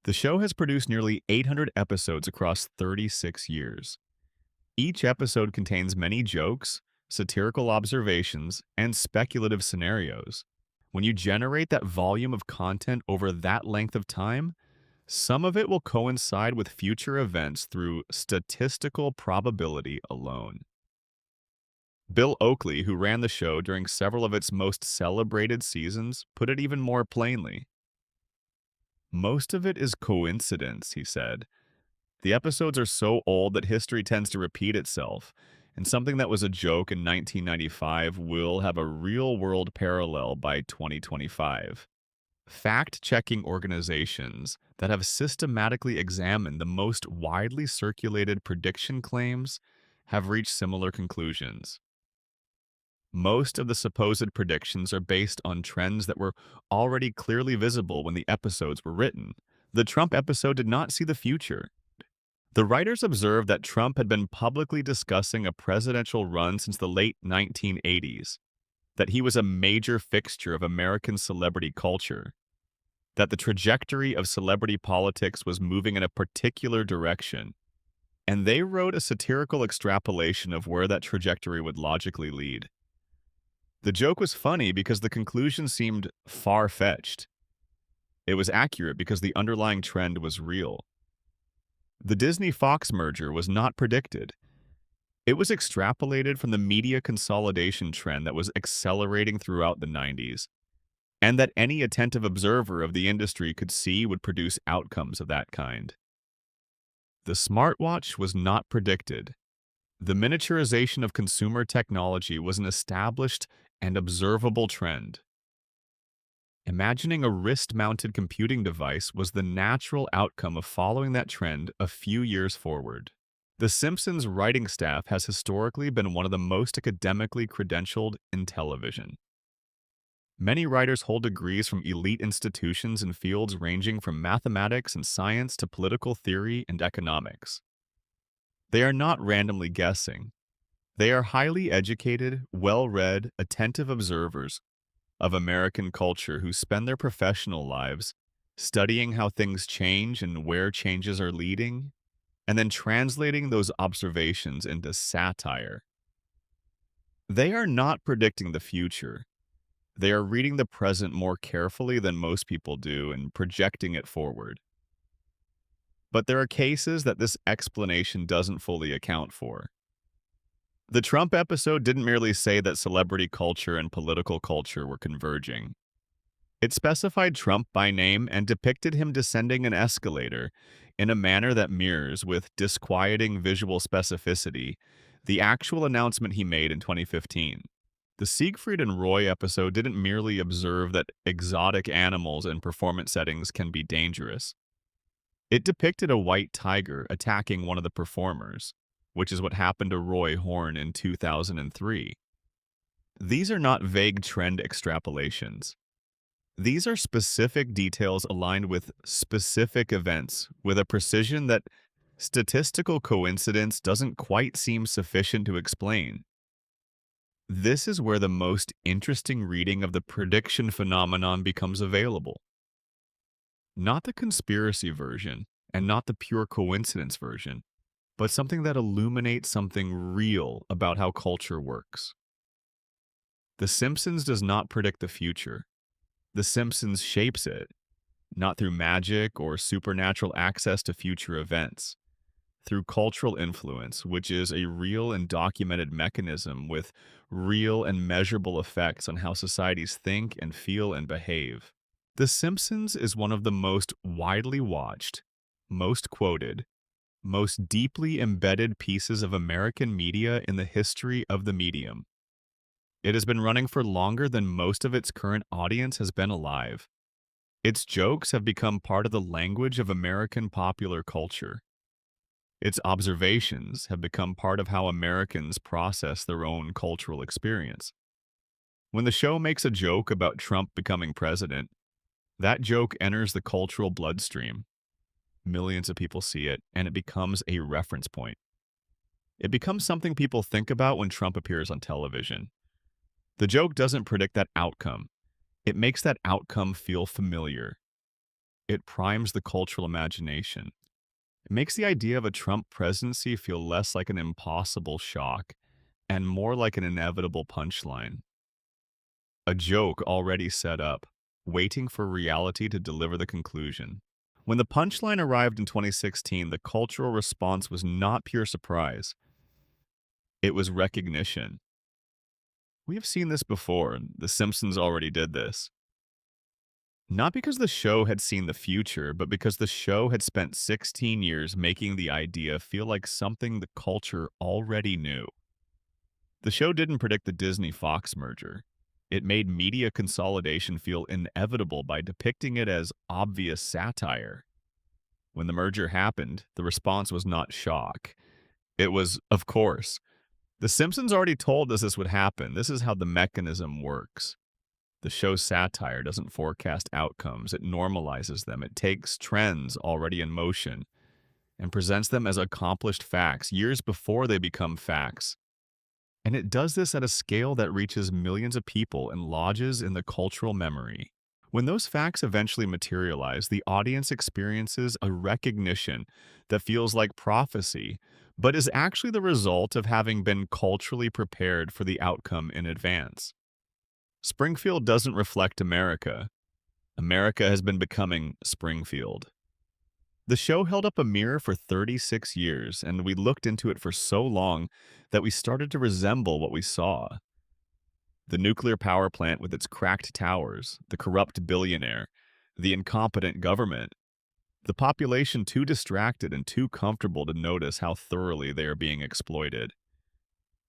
The show has produced nearly 800 episodes across 36 years. Each episode contains many jokes, satirical observations, and speculative scenarios. When you generate that volume of content over that length of time, some of it will coincide with future events through statistical probability alone. Bill Oakley, who ran the show during several of its most celebrated seasons, put it even more plainly. Most of it is coincidence, he said. The episodes are so old that history tends to repeat itself, and something that was a joke in 1995 will have a real-world parallel by 2025. Fact-checking organizations that have systematically examined the most widely circulated prediction claims have reached similar conclusions. Most of the supposed predictions are based on trends that were already clearly visible when the episodes were written. The Trump episode did not see the future. The writers observed that Trump had been publicly discussing a presidential run since the late 1980s, that he was a major fixture of American celebrity culture, that the trajectory of celebrity politics was moving in a particular direction, and they wrote a satirical extrapolation of where that trajectory would logically lead. The joke was funny because the conclusion seemed far-fetched. It was accurate because the underlying trend was real. The Disney-Fox merger was not predicted. It was extrapolated from the media consolidation trend that was accelerating throughout the 90s, and that any attentive observer of the industry could see would produce outcomes of that kind. The smartwatch was not predicted. The miniaturization of consumer technology was an established and observable trend. Imagining a wrist-mounted computing device was the natural outcome of following that trend a few years forward. The Simpsons writing staff has historically been one of the most academically credentialed in television. Many writers hold degrees from elite institutions in fields ranging from mathematics and science to political theory and economics. They are not randomly guessing. They are highly educated, well-read, attentive observers of American culture who spend their professional lives studying how things change and where changes are leading, and then translating those observations into satire. They are not predicting the future. They are reading the present more carefully than most people do and projecting it forward. But there are cases that this explanation doesn't fully account for. The Trump episode didn't merely say that celebrity culture and political culture were converging. It specified Trump by name and depicted him descending an escalator in a manner that mirrors, with disquieting visual specificity, the actual announcement he made in 2015. The Siegfried and Roy episode didn't merely observe that exotic animals in performance settings can be dangerous. It depicted a white tiger attacking one of the performers, which is what happened to Roy Horn in 2003. These are not vague trend extrapolations. These are specific details aligned with specific events with a precision that statistical coincidence doesn't quite seem sufficient to explain. This is where the most interesting reading of the prediction phenomenon becomes available. Not the conspiracy version, and not the pure coincidence version, but something that illuminates something real about how culture works. The Simpsons does not predict the future. The Simpsons shapes it, not through magic or supernatural access to future events, through cultural influence, which is a real and documented mechanism with real and measurable effects on how societies think and feel and behave. The Simpsons is one of the most widely watched, most quoted, most deeply embedded pieces of American media in the history of the medium. It has been running for longer than most of its current audience has been alive. Its jokes have become part of the language of American popular culture. Its observations have become part of how Americans process their own cultural experience. When the show makes a joke about Trump becoming president, that joke enters the cultural bloodstream. Millions of people see it, and it becomes a reference point. It becomes something people think about when Trump appears on television. The joke doesn't predict that outcome. It makes that outcome feel familiar. It primes the cultural imagination. It makes the idea of a Trump presidency feel less like an impossible shock and more like an inevitable punchline. A joke already set up, waiting for reality to deliver the conclusion. When the punchline arrived in 2016, the cultural response was not pure surprise. It was recognition. We have seen this before, and The Simpsons already did this. Not because the show had seen the future, but because the show had spent 16 years making the idea feel like something the culture already knew. The show didn't predict the Disney-Fox merger. It made media consolidation feel inevitable by depicting it as obvious satire. When the merger happened, the response was not shock. It was, of course. The Simpsons already told us this would happen. This is how the mechanism works. The show's satire doesn't forecast outcomes, it normalizes them. It takes trends already in motion and presents them as accomplished facts years before they become facts. And it does this at a scale that reaches millions of people and lodges in the cultural memory. When those facts eventually materialize, the audience experiences a recognition that feels like prophecy, but is actually the result of having been culturally prepared for the outcome in advance. Springfield doesn't reflect America. America has been becoming Springfield. The show held up a mirror for 36 years, and we looked into it for so long that we started to resemble what we saw. The nuclear power plant with its cracked towers, the corrupt billionaire, the incompetent government, the population too distracted and too comfortable to notice how thoroughly they are being exploited.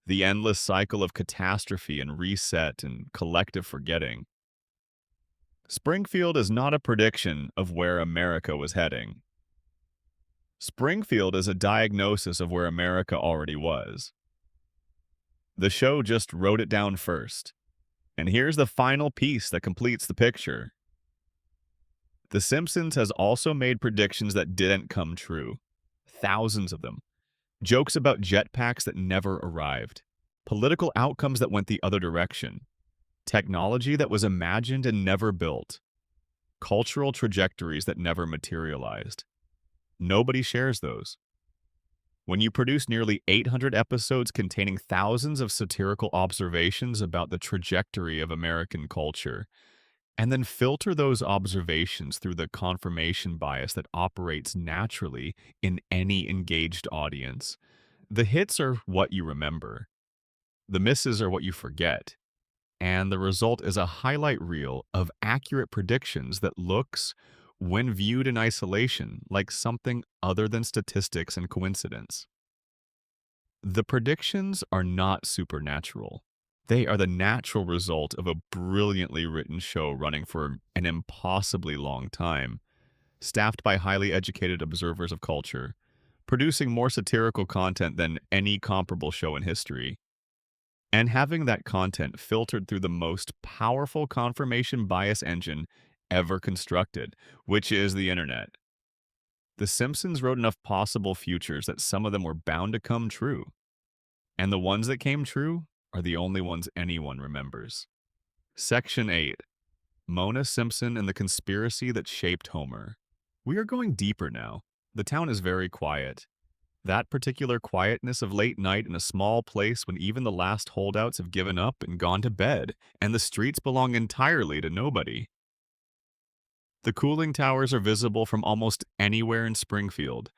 The endless cycle of catastrophe and reset and collective forgetting. Springfield is not a prediction of where America was heading. Springfield is a diagnosis of where America already was. The show just wrote it down first. And here's the final piece that completes the picture. The Simpsons has also made predictions that didn't come true. Thousands of them. Jokes about jetpacks that never arrived. Political outcomes that went the other direction. Technology that was imagined and never built. Cultural trajectories that never materialized. Nobody shares those. When you produce nearly 800 episodes containing thousands of satirical observations about the trajectory of American culture, and then filter those observations through the confirmation bias that operates naturally in any engaged audience, the hits are what you remember. The misses are what you forget. And the result is a highlight reel of accurate predictions that looks, when viewed in isolation, like something other than statistics and coincidence. The predictions are not supernatural. They are the natural result of a brilliantly written show running for an impossibly long time, staffed by highly educated observers of culture, producing more satirical content than any comparable show in history, and having that content filtered through the most powerful confirmation bias engine ever constructed, which is the internet. The Simpsons wrote enough possible futures that some of them were bound to come true. And the ones that came true are the only ones anyone remembers. Section 8. Mona Simpson and the Conspiracy That Shaped Homer. We are going deeper now. The town is very quiet. That particular quietness of late night in a small place when even the last holdouts have given up and gone to bed, and the streets belong entirely to nobody. The cooling towers are visible from almost anywhere in Springfield,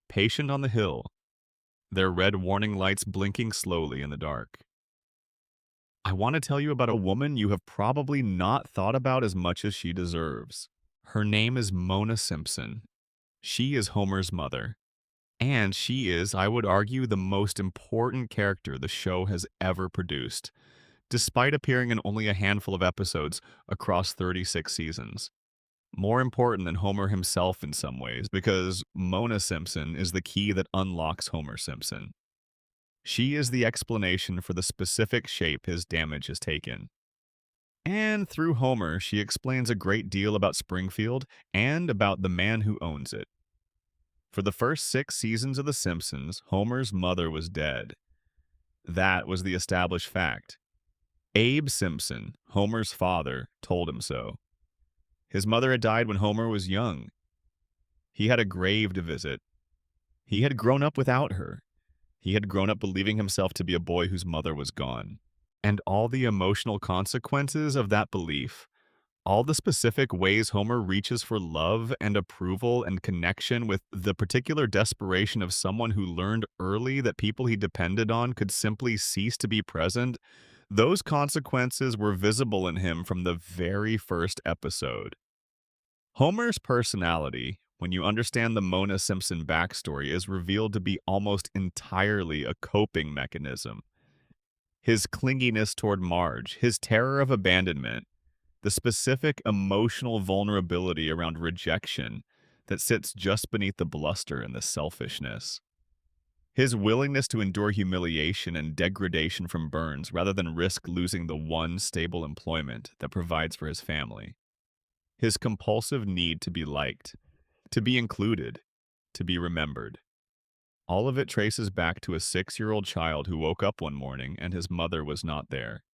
patient on the hill, their red warning lights blinking slowly in the dark. I want to tell you about a woman you have probably not thought about as much as she deserves. Her name is Mona Simpson. She is Homer's mother. And she is, I would argue, the most important character the show has ever produced, despite appearing in only a handful of episodes across 36 seasons. More important than Homer himself in some ways, because Mona Simpson is the key that unlocks Homer Simpson. She is the explanation for the specific shape his damage has taken. And through Homer, she explains a great deal about Springfield and about the man who owns it. For the first 6 seasons of The Simpsons, Homer's mother was dead. That was the established fact. Abe Simpson, Homer's father, told him so. His mother had died when Homer was young. He had a grave to visit. He had grown up without her. He had grown up believing himself to be a boy whose mother was gone. And all the emotional consequences of that belief, all the specific ways Homer reaches for love and approval and connection with the particular desperation of someone who learned early that people he depended on could simply cease to be present, those consequences were visible in him from the very first episode. Homer's personality, when you understand the Mona Simpson backstory, is revealed to be almost entirely a coping mechanism. His clinginess toward Marge, his terror of abandonment, the specific emotional vulnerability around rejection that sits just beneath the bluster and the selfishness. His willingness to endure humiliation and degradation from Burns rather than risk losing the one stable employment that provides for his family. His compulsive need to be liked, to be included, to be remembered. All of it traces back to a 6-year-old child who woke up one morning and his mother was not there,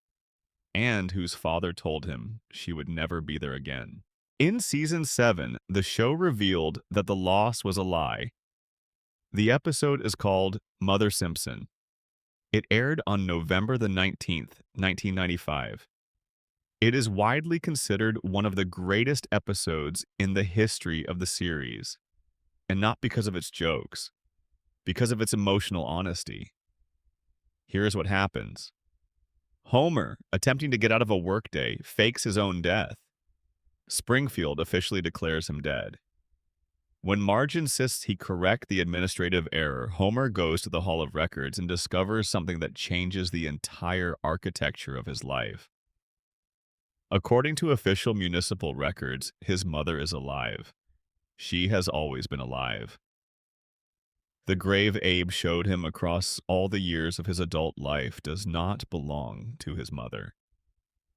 and whose father told him she would never be there again. In season 7, the show revealed that the loss was a lie. The episode is called Mother Simpson. It aired on November the 19th, 1995. It is widely considered one of the greatest episodes in the history of the series, and not because of its jokes, because of its emotional honesty. Here's what happens. Homer, attempting to get out of a workday, fakes his own death. Springfield officially declares him dead. When Marge insists he correct the administrative error, Homer goes to the Hall of Records and discovers something that changes the entire architecture of his life. According to official municipal records, his mother is alive. She has always been alive. The grave Abe showed him across all the years of his adult life does not belong to his mother.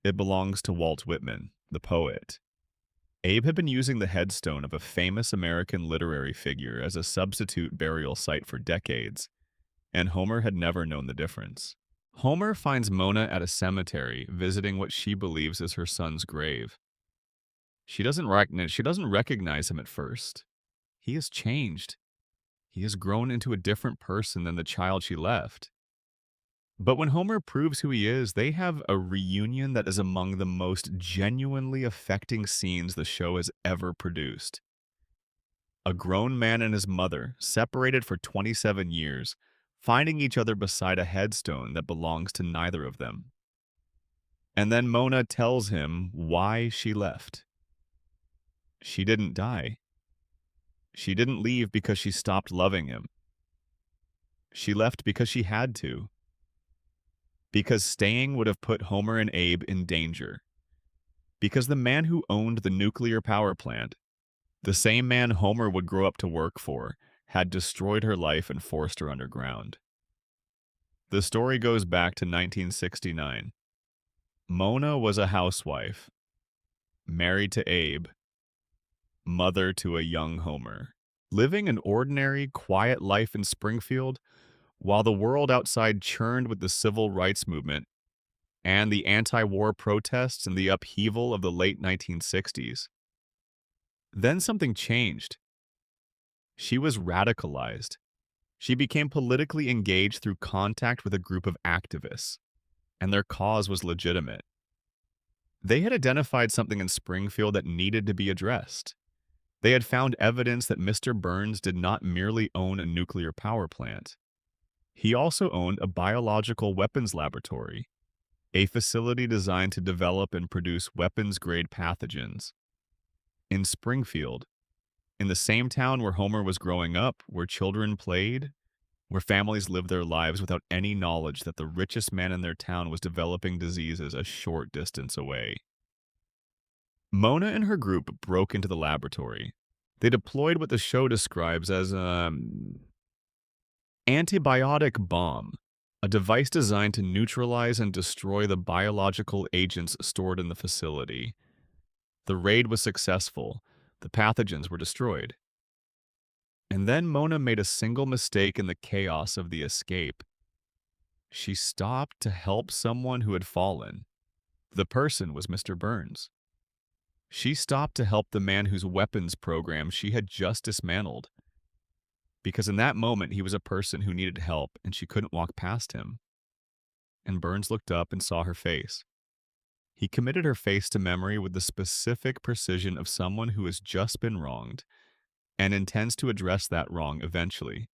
It belongs to Walt Whitman, the poet. Abe had been using the headstone of a famous American literary figure as a substitute burial site for decades, and Homer had never known the difference. Homer finds Mona at a cemetery visiting what she believes is her son's grave. She doesn't recognize him at first. He has changed. He has grown into a different person than the child she left. But when Homer proves who he is, they have a reunion that is among the most genuinely affecting scenes the show has ever produced. A grown man and his mother, separated for 27 years, finding each other beside a headstone that belongs to neither of them. And then Mona tells him why she left. She didn't die. She didn't leave because she stopped loving him. She left because she had to. Because staying would have put Homer and Abe in danger. Because the man who owned the nuclear power plant, the same man Homer would grow up to work for, had destroyed her life and forced her underground. The story goes back to 1969. Mona was a housewife, married to Abe, mother to a young Homer, living an ordinary, quiet life in Springfield while the world outside churned with the civil rights movement and the anti-war protests and the upheaval of the late 1960s. Then something changed. She was radicalized. She became politically engaged through contact with a group of activists, and their cause was legitimate. They had identified something in Springfield that needed to be addressed. They had found evidence that Mr. Burns did not merely own a nuclear power plant. He also owned a biological weapons laboratory, a facility designed to develop and produce weapons-grade pathogens. In Springfield, in the same town where Homer was growing up, where children played, where families lived their lives without any knowledge that the richest man in their town was developing diseases a short distance away. Mona and her group broke into the laboratory. They deployed what the show describes as an antibiotic bomb, a device designed to neutralize and destroy the biological agents stored in the facility. The raid was successful. The pathogens were destroyed. And then Mona made a single mistake in the chaos of the escape. She stopped to help someone who had fallen. The person was Mr. Burns. She stopped to help the man whose weapons program she had just dismantled. Because in that moment, he was a person who needed help and she couldn't walk past him. And Burns looked up and saw her face. He committed her face to memory with the specific precision of someone who has just been wronged and intends to address that wrong eventually.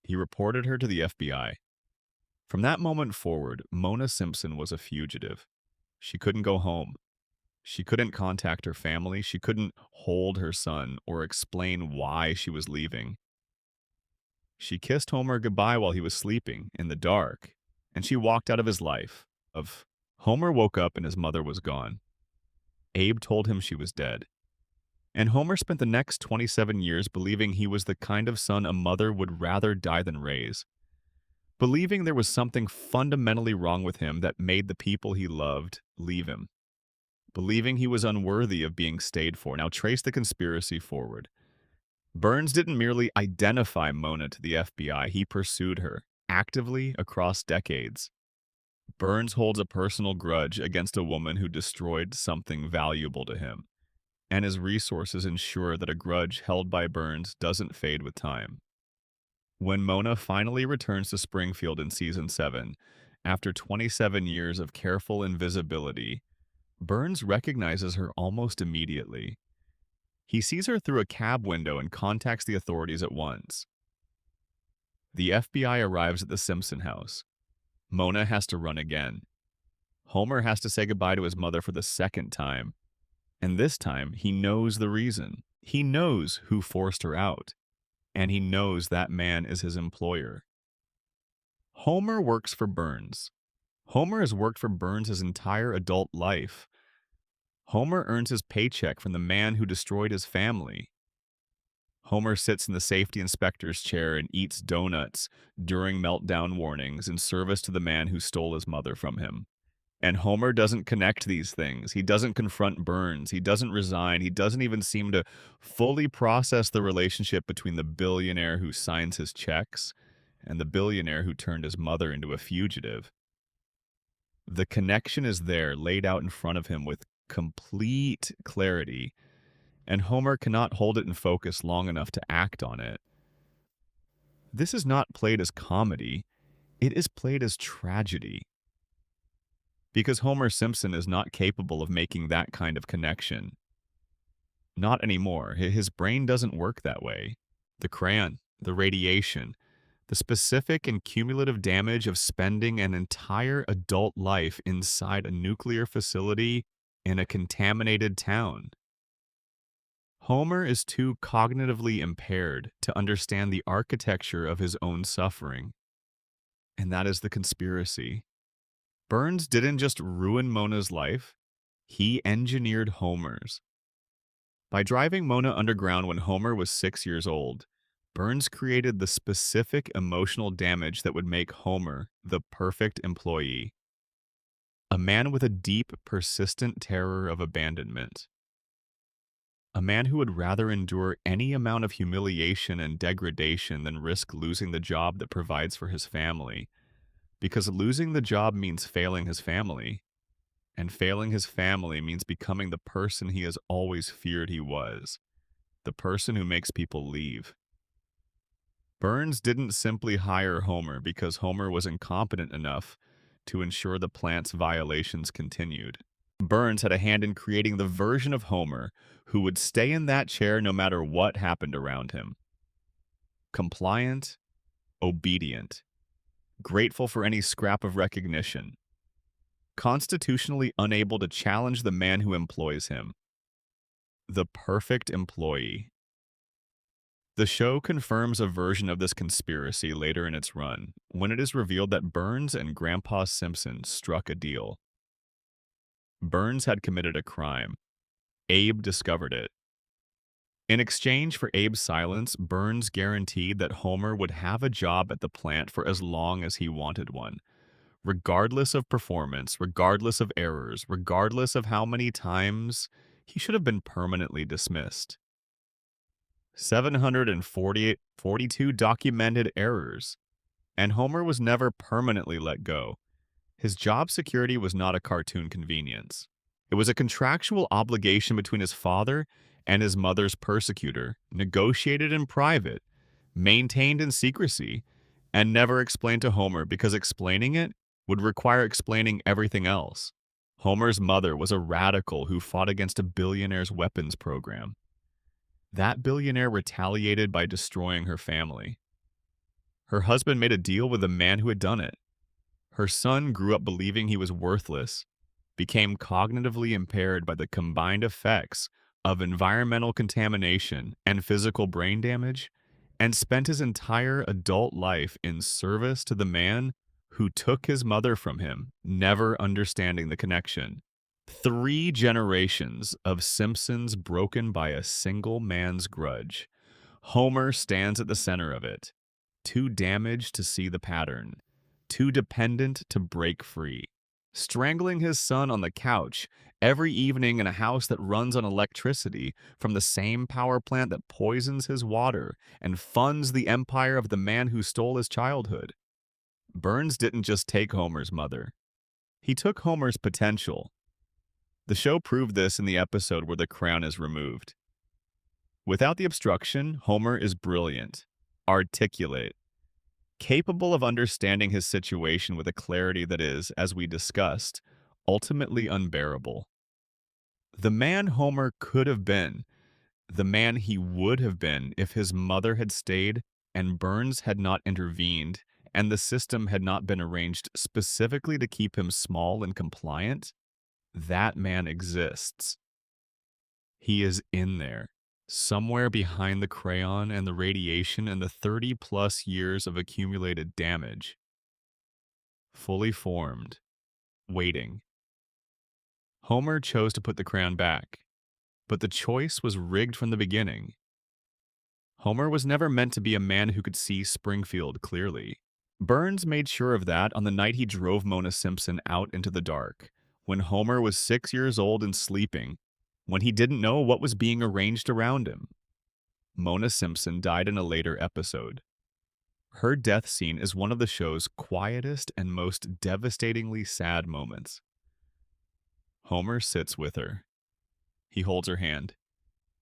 He reported her to the FBI. From that moment forward, Mona Simpson was a fugitive. She couldn't go home. She couldn't contact her family. She couldn't hold her son or explain why she was leaving. She kissed Homer goodbye while he was sleeping in the dark, and she walked out of his life. Homer woke up and his mother was gone. Abe told him she was dead. And Homer spent the next 27 years believing he was the kind of son a mother would rather die than raise. Believing there was something fundamentally wrong with him that made the people he loved leave him. Believing he was unworthy of being stayed for. Now trace the conspiracy forward. Burns didn't merely identify Mona to the FBI, he pursued her, actively across decades. Burns holds a personal grudge against a woman who destroyed something valuable to him, and his resources ensure that a grudge held by Burns doesn't fade with time. When Mona finally returns to Springfield in Season 7, after 27 years of careful invisibility, Burns recognizes her almost immediately. He sees her through a cab window and contacts the authorities at once. The FBI arrives at the Simpson house. Mona has to run again. Homer has to say goodbye to his mother for the second time. And this time, he knows the reason. He knows who forced her out. And he knows that man is his employer. Homer works for Burns. Homer has worked for Burns his entire adult life. Homer earns his paycheck from the man who destroyed his family. Homer sits in the safety inspector's chair and eats donuts during meltdown warnings in service to the man who stole his mother from him. And Homer doesn't connect these things. He doesn't confront Burns. He doesn't resign. He doesn't even seem to fully process the relationship between the billionaire who signs his checks and the billionaire who turned his mother into a fugitive. The connection is there, laid out in front of him with complete clarity, and Homer cannot hold it in focus long enough to act on it. This is not played as comedy. It is played as tragedy. Because Homer Simpson is not capable of making that kind of connection. Not anymore. His brain doesn't work that way. The crayon, the radiation, the specific and cumulative damage of spending an entire adult life inside a nuclear facility in a contaminated town. Homer is too cognitively impaired to understand the architecture of his own suffering. And that is the conspiracy. Burns didn't just ruin Mona's life, he engineered Homer's. By driving Mona underground when Homer was 6 years old, Burns created the specific emotional damage that would make Homer the perfect employee. A man with a deep, persistent terror of abandonment. A man who would rather endure any amount of humiliation and degradation than risk losing the job that provides for his family. Because losing the job means failing his family. And failing his family means becoming the person he has always feared he was. The person who makes people leave. Burns didn't simply hire Homer because Homer was incompetent enough to ensure the plant's violations continued. Burns had a hand in creating the version of Homer who would stay in that chair no matter what happened around him. Compliant, obedient, grateful for any scrap of recognition, constitutionally unable to challenge the man who employs him. The perfect employee. The show confirms a version of this conspiracy later in its run, when it is revealed that Burns and Grandpa Simpson struck a deal. Burns had committed a crime, Abe discovered it. In exchange for Abe's silence, Burns guaranteed that Homer would have a job at the plant for as long as he wanted one, regardless of performance, regardless of errors, regardless of how many times he should have been permanently dismissed. 742 documented errors, and Homer was never permanently let go. His job security was not a cartoon convenience. It was a contractual obligation between his father and his mother's persecutor, negotiated in private, maintained in secrecy, and never explained to Homer because explaining it would require explaining everything else. Homer's mother was a radical who fought against a billionaire's weapons program. That billionaire retaliated by destroying her family. Her husband made a deal with the man who had done it. Her son grew up believing he was worthless, became cognitively impaired by the combined effects of environmental contamination and physical brain damage, and spent his entire adult life in service to the man who took his mother from him, never understanding the connection. 3 generations of Simpsons broken by a single man's grudge. Homer stands at the center of it, too damaged to see the pattern, too dependent to break free. Strangling his son on the couch every evening in a house that runs on electricity from the same power plant that poisons his water and funds the empire of the man who stole his childhood. Burns didn't just take Homer's mother. He took Homer's potential. The show proved this in the episode where the crown is removed. Without the obstruction, Homer is brilliant, articulate, capable of understanding his situation with a clarity that is, as we discussed, ultimately unbearable. The man Homer could have been, the man he would have been if his mother had stayed and Burns had not intervened and the system had not been arranged specifically to keep him small and compliant, that man exists. He is in there, somewhere behind the crayon and the radiation and the 30-plus years of accumulated damage. Fully formed, waiting. Homer chose to put the crayon back, but the choice was rigged from the beginning. Homer was never meant to be a man who could see Springfield clearly. Burns made sure of that on the night he drove Mona Simpson out into the dark, when Homer was 6 years old and sleeping, when he didn't know what was being arranged around him. Mona Simpson died in a later episode. Her death scene is one of the show's quietest and most devastatingly sad moments. Homer sits with her. He holds her hand.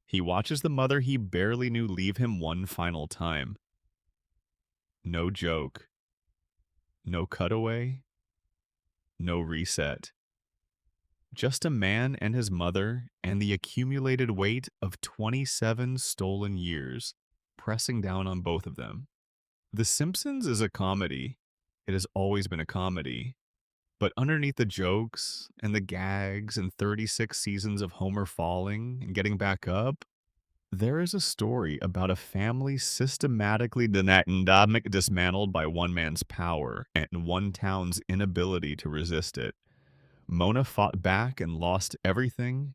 He watches the mother he barely knew leave him one final time. No joke. No cutaway. No reset. Just a man and his mother and the accumulated weight of 27 stolen years pressing down on both of them. The Simpsons is a comedy. It has always been a comedy. But underneath the jokes and the gags and 36 seasons of Homer falling and getting back up, there is a story about a family systematically dismantled by one man's power and one town's inability to resist it. Mona fought back and lost everything.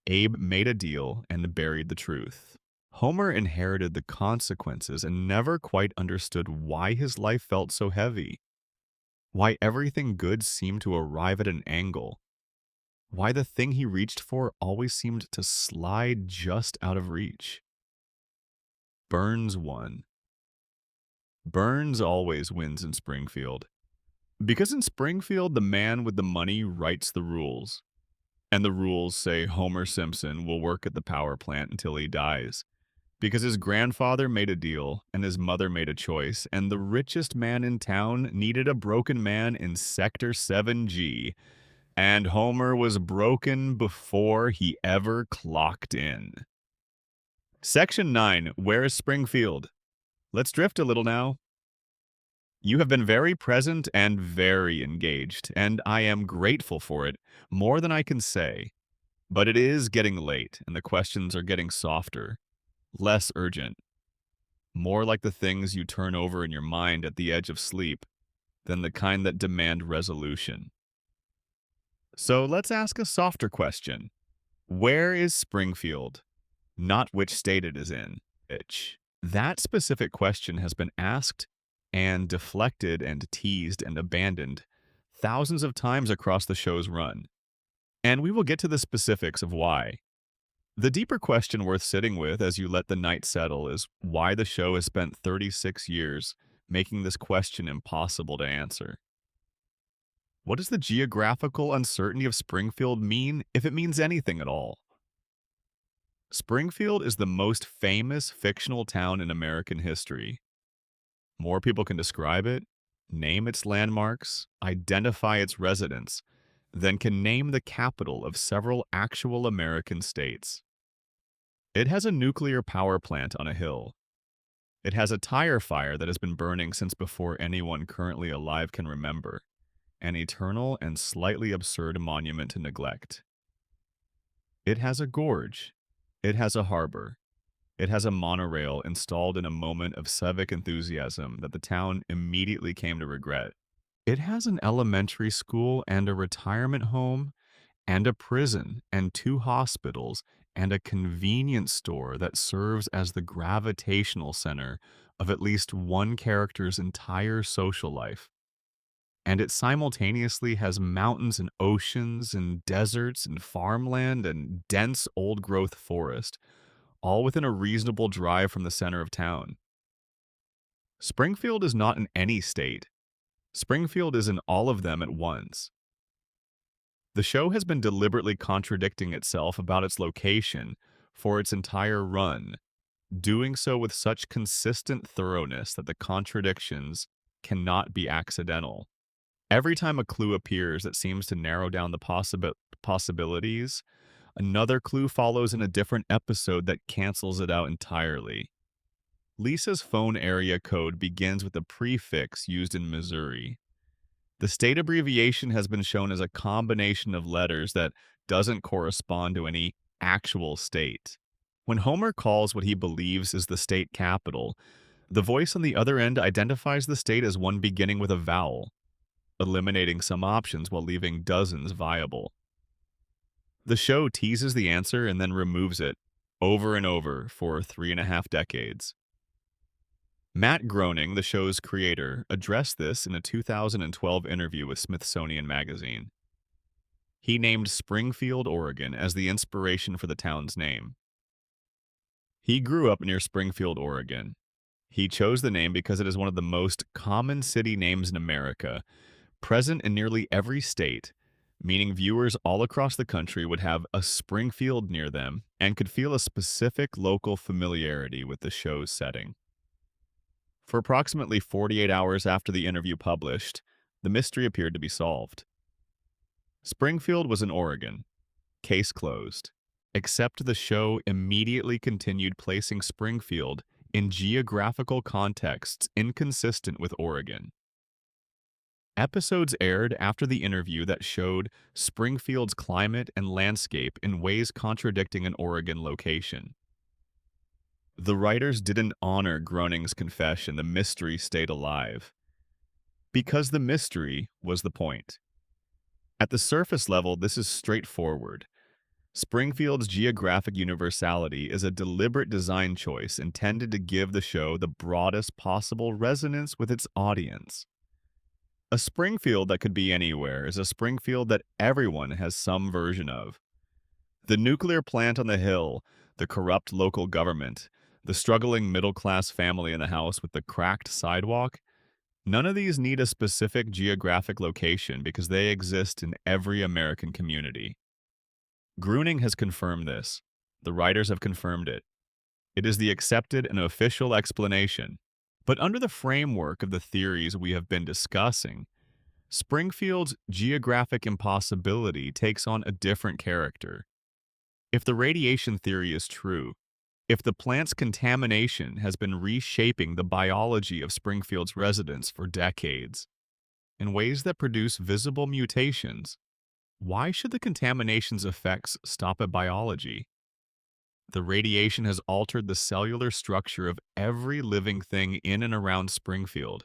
Abe made a deal and buried the truth. Homer inherited the consequences and never quite understood why his life felt so heavy. Why everything good seemed to arrive at an angle. Why the thing he reached for always seemed to slide just out of reach. Burns won. Burns always wins in Springfield. Because in Springfield, the man with the money writes the rules. And the rules say Homer Simpson will work at the power plant until he dies. Because his grandfather made a deal and his mother made a choice, and the richest man in town needed a broken man in Sector 7G. And Homer was broken before he ever clocked in. Section 9, Where is Springfield? Let's drift a little now. You have been very present and very engaged, and I am grateful for it, more than I can say. But it is getting late, and the questions are getting softer, less urgent, more like the things you turn over in your mind at the edge of sleep than the kind that demand resolution. So let's ask a softer question. Where is Springfield? Not which state it is in. Itch. That specific question has been asked and deflected and teased and abandoned thousands of times across the show's run. And we will get to the specifics of why. The deeper question worth sitting with as you let the night settle is why the show has spent 36 years making this question impossible to answer. What does the geographical uncertainty of Springfield mean, if it means anything at all? Springfield is the most famous fictional town in American history. More people can describe it, name its landmarks, identify its residents, than can name the capital of several actual American states. It has a nuclear power plant on a hill. It has a tire fire that has been burning since before anyone currently alive can remember, an eternal and slightly absurd monument to neglect. It has a gorge. It has a harbor. It has a monorail installed in a moment of civic enthusiasm that the town immediately came to regret. It has an elementary school and a retirement home and a prison and two hospitals and a convenience store that serves as the gravitational center of at least one character's entire social life. And it simultaneously has mountains and oceans and deserts and farmland and dense old-growth forest, all within a reasonable drive from the center of town. Springfield is not in any state. Springfield is in all of them at once. The show has been deliberately contradicting itself about its location for its entire run, doing so with such consistent thoroughness that the contradictions cannot be accidental. Every time a clue appears that seems to narrow down the possibilities, another clue follows in a different episode that cancels it out entirely. Lisa's phone area code begins with a prefix used in Missouri. The state abbreviation has been shown as a combination of letters that doesn't correspond to any actual state. When Homer calls what he believes is the state capital, the voice on the other end identifies the state as one beginning with a vowel, eliminating some options while leaving dozens viable. The show teases the answer and then removes it, over and over, for 3.5 decades. Matt Groening, the show's creator, addressed this in a 2012 interview with Smithsonian Magazine. He named Springfield, Oregon, as the inspiration for the town's name. He grew up near Springfield, Oregon. He chose the name because it is one of the most common city names in America, present in nearly every state, meaning viewers all across the country would have a Springfield near them and could feel a specific local familiarity with the show's setting. For approximately 48 hours after the interview published, the mystery appeared to be solved. Springfield was in Oregon. Case closed. Except the show immediately continued placing Springfield in geographical contexts inconsistent with Oregon. Episodes aired after the interview that showed Springfield's climate and landscape in ways contradicting an Oregon location. The writers didn't honor Groening's confession the mystery stayed alive. Because the mystery was the point. At the surface level, this is straightforward. Springfield's geographic universality is a deliberate design choice intended to give the show the broadest possible resonance with its audience. A Springfield that could be anywhere is a Springfield that everyone has some version of. The nuclear plant on the hill, the corrupt local government, the struggling middle-class family in the house with the cracked sidewalk, none of these need a specific geographic location because they exist in every American community. Groening has confirmed this. The writers have confirmed it. It is the accepted and official explanation. But under the framework of the theories we have been discussing, Springfield's geographic impossibility takes on a different character. If the radiation theory is true, if the plant's contamination has been reshaping the biology of Springfield's residents for decades, in ways that produce visible mutations, why should the contamination's effects stop at biology? The radiation has altered the cellular structure of every living thing in and around Springfield.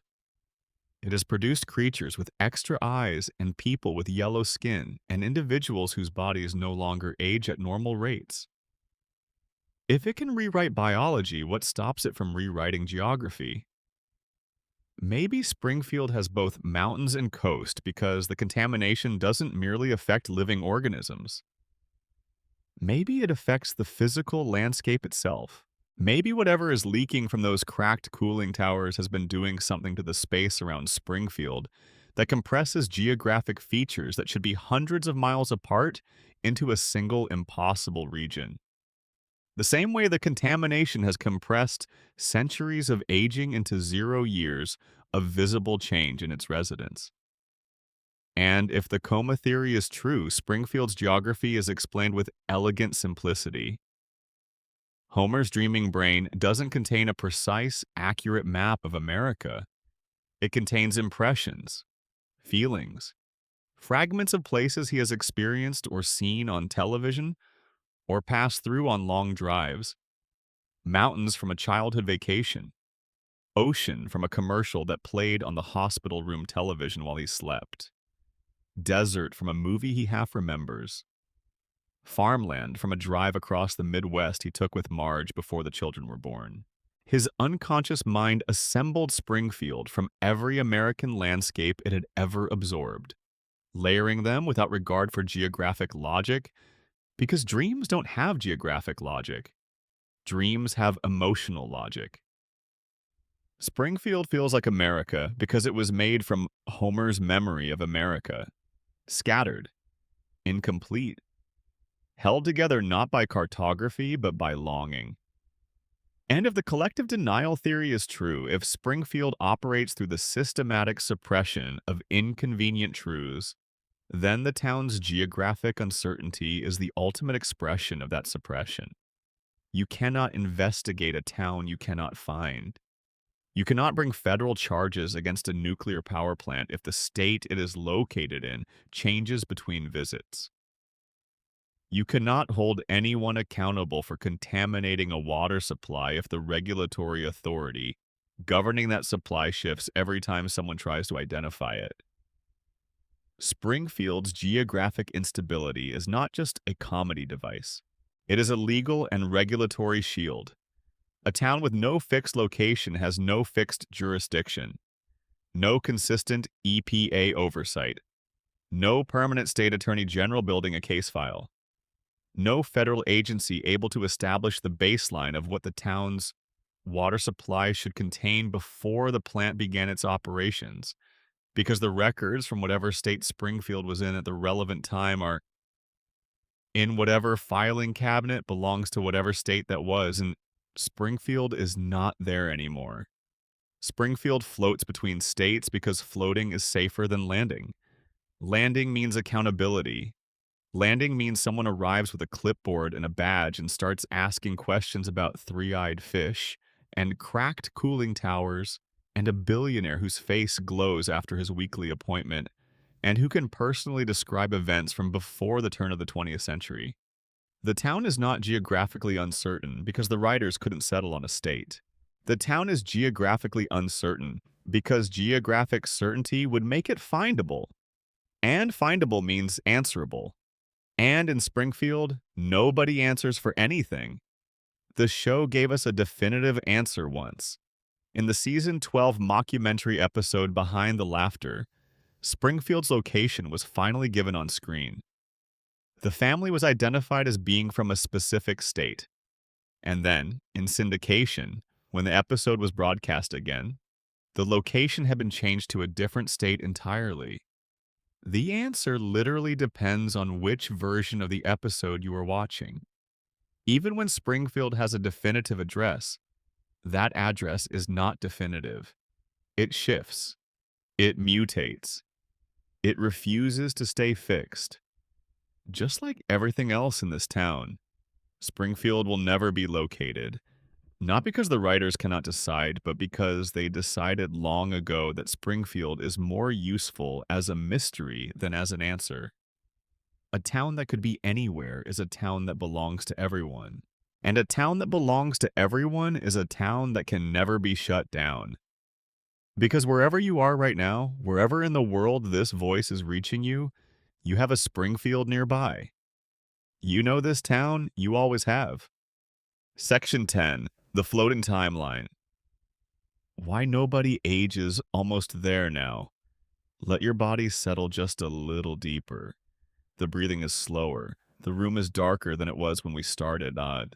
It has produced creatures with extra eyes and people with yellow skin and individuals whose bodies no longer age at normal rates. If it can rewrite biology, what stops it from rewriting geography? Maybe Springfield has both mountains and coast because the contamination doesn't merely affect living organisms. Maybe it affects the physical landscape itself. Maybe whatever is leaking from those cracked cooling towers has been doing something to the space around Springfield that compresses geographic features that should be hundreds of miles apart into a single impossible region. The same way the contamination has compressed centuries of aging into 0 years of visible change in its residents. And if the coma theory is true, Springfield's geography is explained with elegant simplicity. Homer's dreaming brain doesn't contain a precise, accurate map of America. It contains impressions, feelings, fragments of places he has experienced or seen on television or passed through on long drives, mountains from a childhood vacation, ocean from a commercial that played on the hospital room television while he slept, desert from a movie he half remembers, farmland from a drive across the Midwest he took with Marge before the children were born. His unconscious mind assembled Springfield from every American landscape it had ever absorbed, layering them without regard for geographic logic, because dreams don't have geographic logic. Dreams have emotional logic. Springfield feels like America because it was made from Homer's memory of America, scattered, incomplete, held together not by cartography but by longing. And if the collective denial theory is true, if Springfield operates through the systematic suppression of inconvenient truths, then the town's geographic uncertainty is the ultimate expression of that suppression. You cannot investigate a town you cannot find. You cannot bring federal charges against a nuclear power plant if the state it is located in changes between visits. You cannot hold anyone accountable for contaminating a water supply if the regulatory authority governing that supply shifts every time someone tries to identify it. Springfield's geographic instability is not just a comedy device. It is a legal and regulatory shield. A town with no fixed location has no fixed jurisdiction, no consistent EPA oversight, no permanent state attorney general building a case file, no federal agency able to establish the baseline of what the town's water supply should contain before the plant began its operations, because the records from whatever state Springfield was in at the relevant time are in whatever filing cabinet belongs to whatever state that was, and Springfield is not there anymore. Springfield floats between states because floating is safer than landing. Landing means accountability. Landing means someone arrives with a clipboard and a badge and starts asking questions about three-eyed fish and cracked cooling towers and a billionaire whose face glows after his weekly appointment and who can personally describe events from before the turn of the 20th century. The town is not geographically uncertain because the writers couldn't settle on a state. The town is geographically uncertain because geographic certainty would make it findable. And findable means answerable. And in Springfield, nobody answers for anything. The show gave us a definitive answer once. In the season 12 mockumentary episode Behind the Laughter, Springfield's location was finally given on screen. The family was identified as being from a specific state. And then, in syndication, when the episode was broadcast again, the location had been changed to a different state entirely. The answer literally depends on which version of the episode you are watching. Even when Springfield has a definitive address, that address is not definitive. It shifts. It mutates. It refuses to stay fixed. Just like everything else in this town, Springfield will never be located. Not because the writers cannot decide, but because they decided long ago that Springfield is more useful as a mystery than as an answer. A town that could be anywhere is a town that belongs to everyone. And a town that belongs to everyone is a town that can never be shut down. Because wherever you are right now, wherever in the world this voice is reaching you, you have a Springfield nearby. You know this town, you always have. Section 10, the floating timeline. Why nobody ages almost there now. Let your body settle just a little deeper. The breathing is slower. The room is darker than it was when we started. Odd.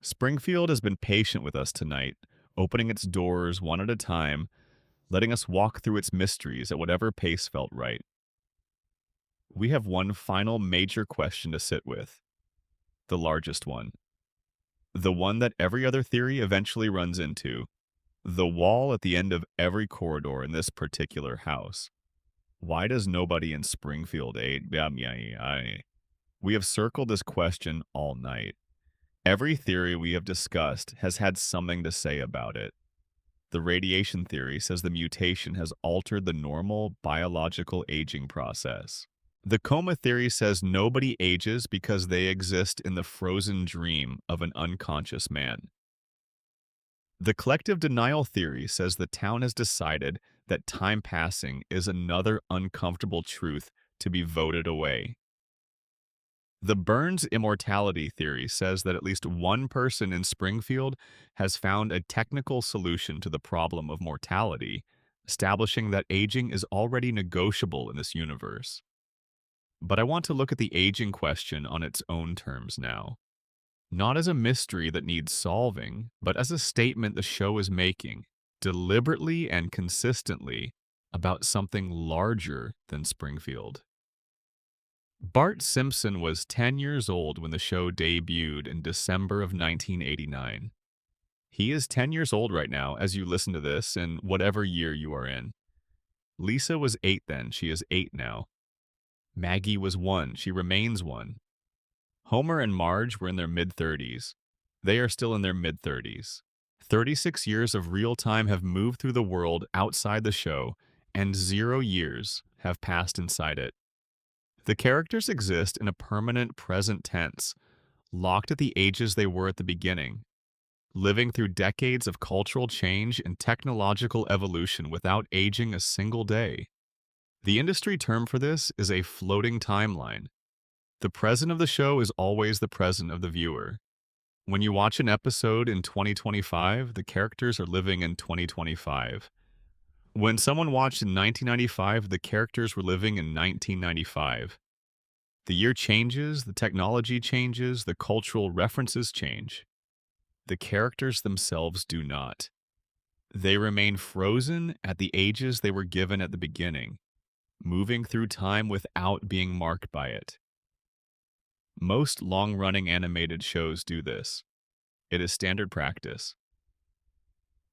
Springfield has been patient with us tonight, opening its doors one at a time, letting us walk through its mysteries at whatever pace felt right. We have one final major question to sit with. The largest one. The one that every other theory eventually runs into. The wall at the end of every corridor in this particular house. Why does nobody in Springfield aid? We have circled this question all night. Every theory we have discussed has had something to say about it. The radiation theory says the mutation has altered the normal biological aging process. The coma theory says nobody ages because they exist in the frozen dream of an unconscious man. The collective denial theory says the town has decided that time passing is another uncomfortable truth to be voted away. The Burns immortality theory says that at least one person in Springfield has found a technical solution to the problem of mortality, establishing that aging is already negotiable in this universe. But I want to look at the aging question on its own terms now. Not as a mystery that needs solving, but as a statement the show is making, deliberately and consistently, about something larger than Springfield. Bart Simpson was 10 years old when the show debuted in December of 1989. He is 10 years old right now as you listen to this in whatever year you are in. Lisa was 8 then, she is 8 now. Maggie was 1, she remains 1. Homer and Marge were in their mid-30s. They are still in their mid-30s. 36 years of real time have moved through the world outside the show, and 0 years have passed inside it. The characters exist in a permanent present tense, locked at the ages they were at the beginning, living through decades of cultural change and technological evolution without aging a single day. The industry term for this is a floating timeline. The present of the show is always the present of the viewer. When you watch an episode in 2025, the characters are living in 2025. When someone watched in 1995, the characters were living in 1995. The year changes, the technology changes, the cultural references change. The characters themselves do not. They remain frozen at the ages they were given at the beginning, moving through time without being marked by it. Most long-running animated shows do this. It is standard practice.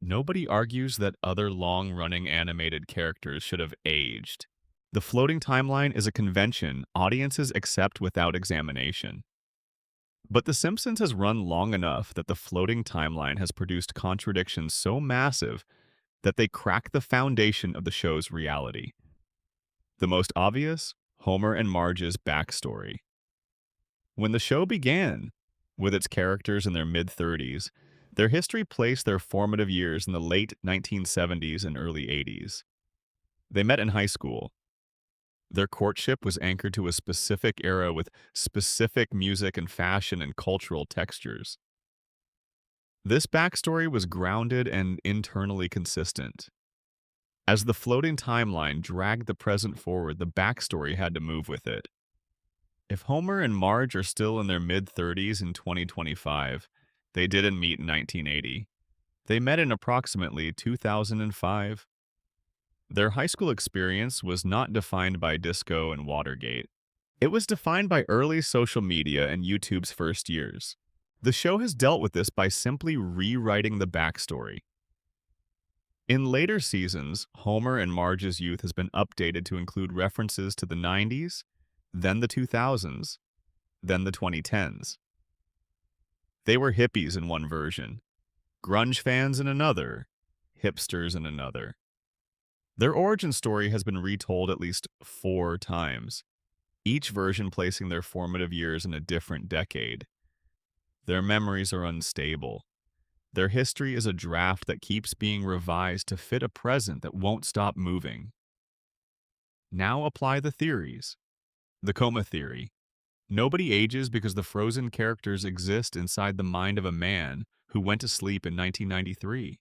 Nobody argues that other long-running animated characters should have aged. The floating timeline is a convention audiences accept without examination. But The Simpsons has run long enough that the floating timeline has produced contradictions so massive that they crack the foundation of the show's reality. The most obvious, Homer and Marge's backstory. When the show began, with its characters in their mid-30s, their history placed their formative years in the late 1970s and early 80s. They met in high school. Their courtship was anchored to a specific era with specific music and fashion and cultural textures. This backstory was grounded and internally consistent. As the floating timeline dragged the present forward, the backstory had to move with it. If Homer and Marge are still in their mid-30s in 2025, they didn't meet in 1980. They met in approximately 2005. Their high school experience was not defined by disco and Watergate. It was defined by early social media and YouTube's first years. The show has dealt with this by simply rewriting the backstory. In later seasons, Homer and Marge's youth has been updated to include references to the 90s, then the 2000s, then the 2010s. They were hippies in one version, grunge fans in another, hipsters in another. Their origin story has been retold at least 4 times, each version placing their formative years in a different decade. Their memories are unstable. Their history is a draft that keeps being revised to fit a present that won't stop moving. Now apply the theories. The coma theory. Nobody ages because the frozen characters exist inside the mind of a man who went to sleep in 1993.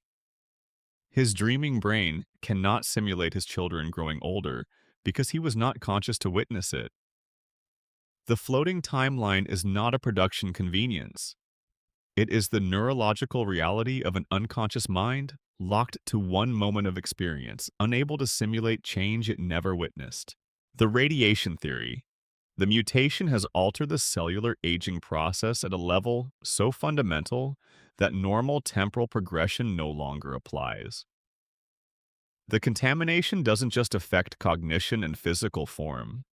His dreaming brain cannot simulate his children growing older because he was not conscious to witness it. The floating timeline is not a production convenience. It is the neurological reality of an unconscious mind locked to one moment of experience, unable to simulate change it never witnessed. The radiation theory. The mutation has altered the cellular aging process at a level so fundamental that normal temporal progression no longer applies. The contamination doesn't just affect cognition and physical form.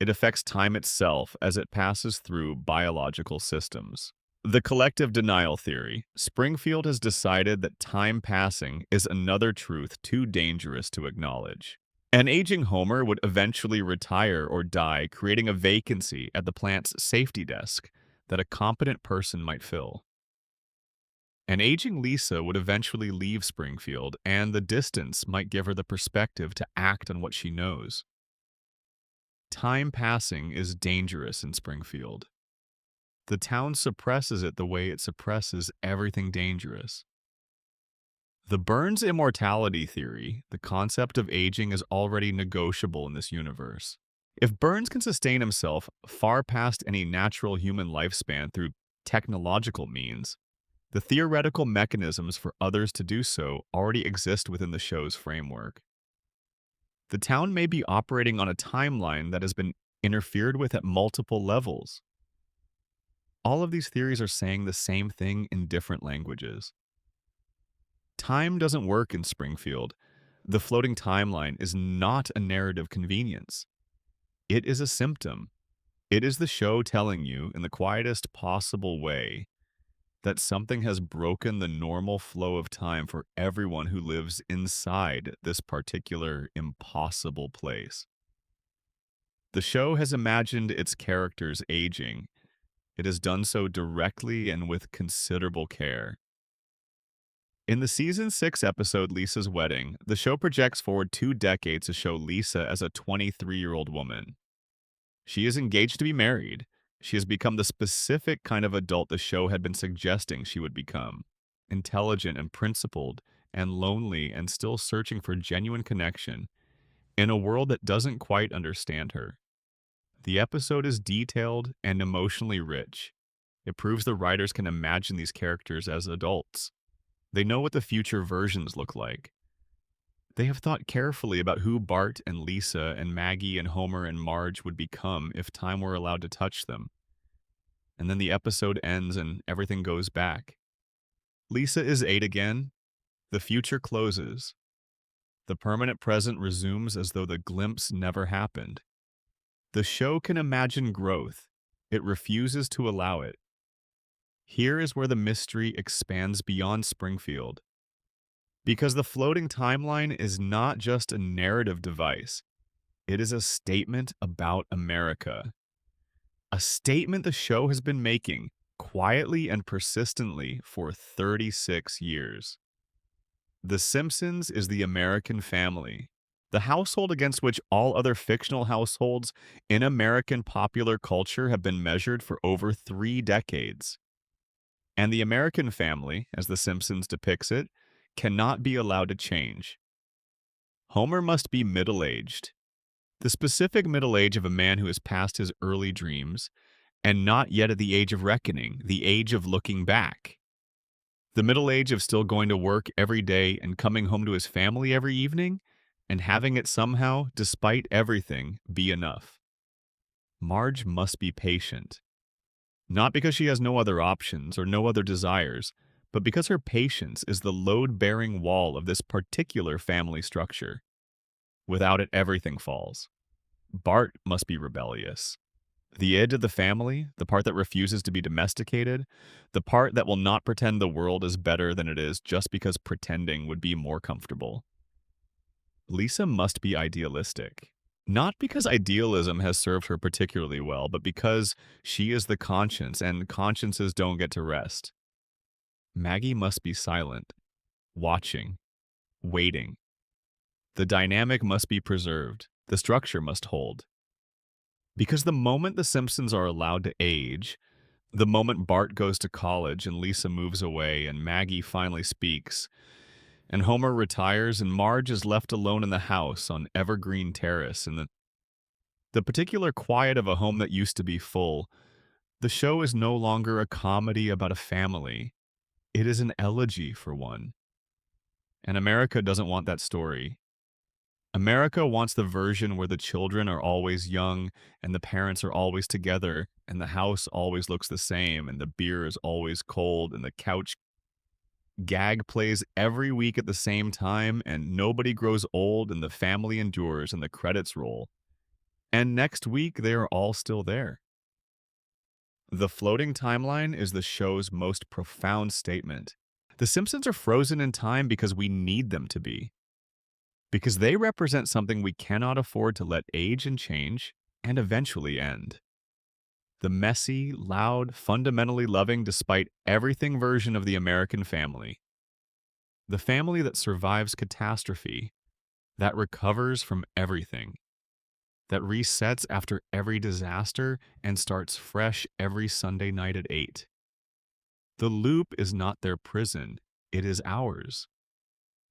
It affects time itself as it passes through biological systems. The collective denial theory. Springfield has decided that time passing is another truth too dangerous to acknowledge. An aging Homer would eventually retire or die, creating a vacancy at the plant's safety desk that a competent person might fill. An aging Lisa would eventually leave Springfield, and the distance might give her the perspective to act on what she knows. Time passing is dangerous in Springfield. The town suppresses it the way it suppresses everything dangerous. The Burns immortality theory, the concept of aging, is already negotiable in this universe. If Burns can sustain himself far past any natural human lifespan through technological means, the theoretical mechanisms for others to do so already exist within the show's framework. The town may be operating on a timeline that has been interfered with at multiple levels. All of these theories are saying the same thing in different languages. Time doesn't work in Springfield. The floating timeline is not a narrative convenience. It is a symptom. It is the show telling you, in the quietest possible way, that something has broken the normal flow of time for everyone who lives inside this particular impossible place. The show has imagined its characters aging. It has done so directly and with considerable care. In the season 6 episode Lisa's Wedding, the show projects forward 2 decades to show Lisa as a 23-year-old woman. She is engaged to be married. She has become the specific kind of adult the show had been suggesting she would become. Intelligent and principled, and lonely and still searching for genuine connection in a world that doesn't quite understand her. The episode is detailed and emotionally rich. It proves the writers can imagine these characters as adults. They know what the future versions look like. They have thought carefully about who Bart and Lisa and Maggie and Homer and Marge would become if time were allowed to touch them. And then the episode ends and everything goes back. Lisa is 8 again. The future closes. The permanent present resumes as though the glimpse never happened. The show can imagine growth. It refuses to allow it. Here is where the mystery expands beyond Springfield. Because the floating timeline is not just a narrative device, it is a statement about America. A statement the show has been making quietly and persistently for 36 years. The Simpsons is the American family, the household against which all other fictional households in American popular culture have been measured for over 3 decades. And the American family, as The Simpsons depicts it, cannot be allowed to change. Homer must be middle-aged. The specific middle age of a man who has passed his early dreams, and not yet at the age of reckoning, the age of looking back. The middle age of still going to work every day and coming home to his family every evening, and having it somehow, despite everything, be enough. Marge must be patient. Not because she has no other options or no other desires, but because her patience is the load-bearing wall of this particular family structure. Without it, everything falls. Bart must be rebellious. The id of the family, the part that refuses to be domesticated, the part that will not pretend the world is better than it is just because pretending would be more comfortable. Lisa must be idealistic. Not because idealism has served her particularly well, but because she is the conscience, and consciences don't get to rest. Maggie must be silent, watching, waiting. The dynamic must be preserved. The structure must hold. Because the moment the Simpsons are allowed to age, the moment Bart goes to college and Lisa moves away and Maggie finally speaks, and Homer retires and Marge is left alone in the house on Evergreen Terrace in the particular quiet of a home that used to be full, the show is no longer a comedy about a family. It is an elegy for one. And America doesn't want that story. America wants the version where the children are always young and the parents are always together and the house always looks the same and the beer is always cold and the couch gag plays every week at the same time and nobody grows old and the family endures and the credits roll. And next week, they are all still there. The floating timeline is the show's most profound statement. The Simpsons are frozen in time because we need them to be. Because they represent something we cannot afford to let age and change and eventually end. The messy, loud, fundamentally loving despite everything version of the American family. The family that survives catastrophe, that recovers from everything, that resets after every disaster and starts fresh every Sunday night at 8. The loop is not their prison, it is ours.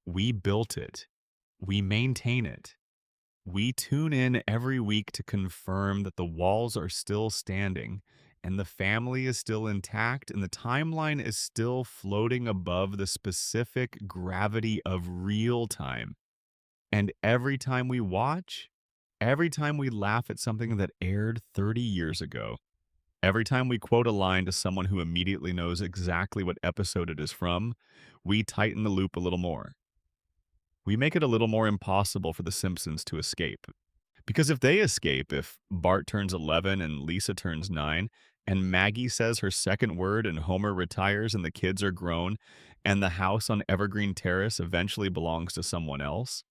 We built it. We maintain it. We tune in every week to confirm that the walls are still standing and the family is still intact and the timeline is still floating above the specific gravity of real time. And every time we watch, every time we laugh at something that aired 30 years ago, every time we quote a line to someone who immediately knows exactly what episode it is from, we tighten the loop a little more. We make it a little more impossible for the Simpsons to escape. Because if they escape, if Bart turns 11 and Lisa turns 9, and Maggie says her second word and Homer retires and the kids are grown, and the house on Evergreen Terrace eventually belongs to someone else,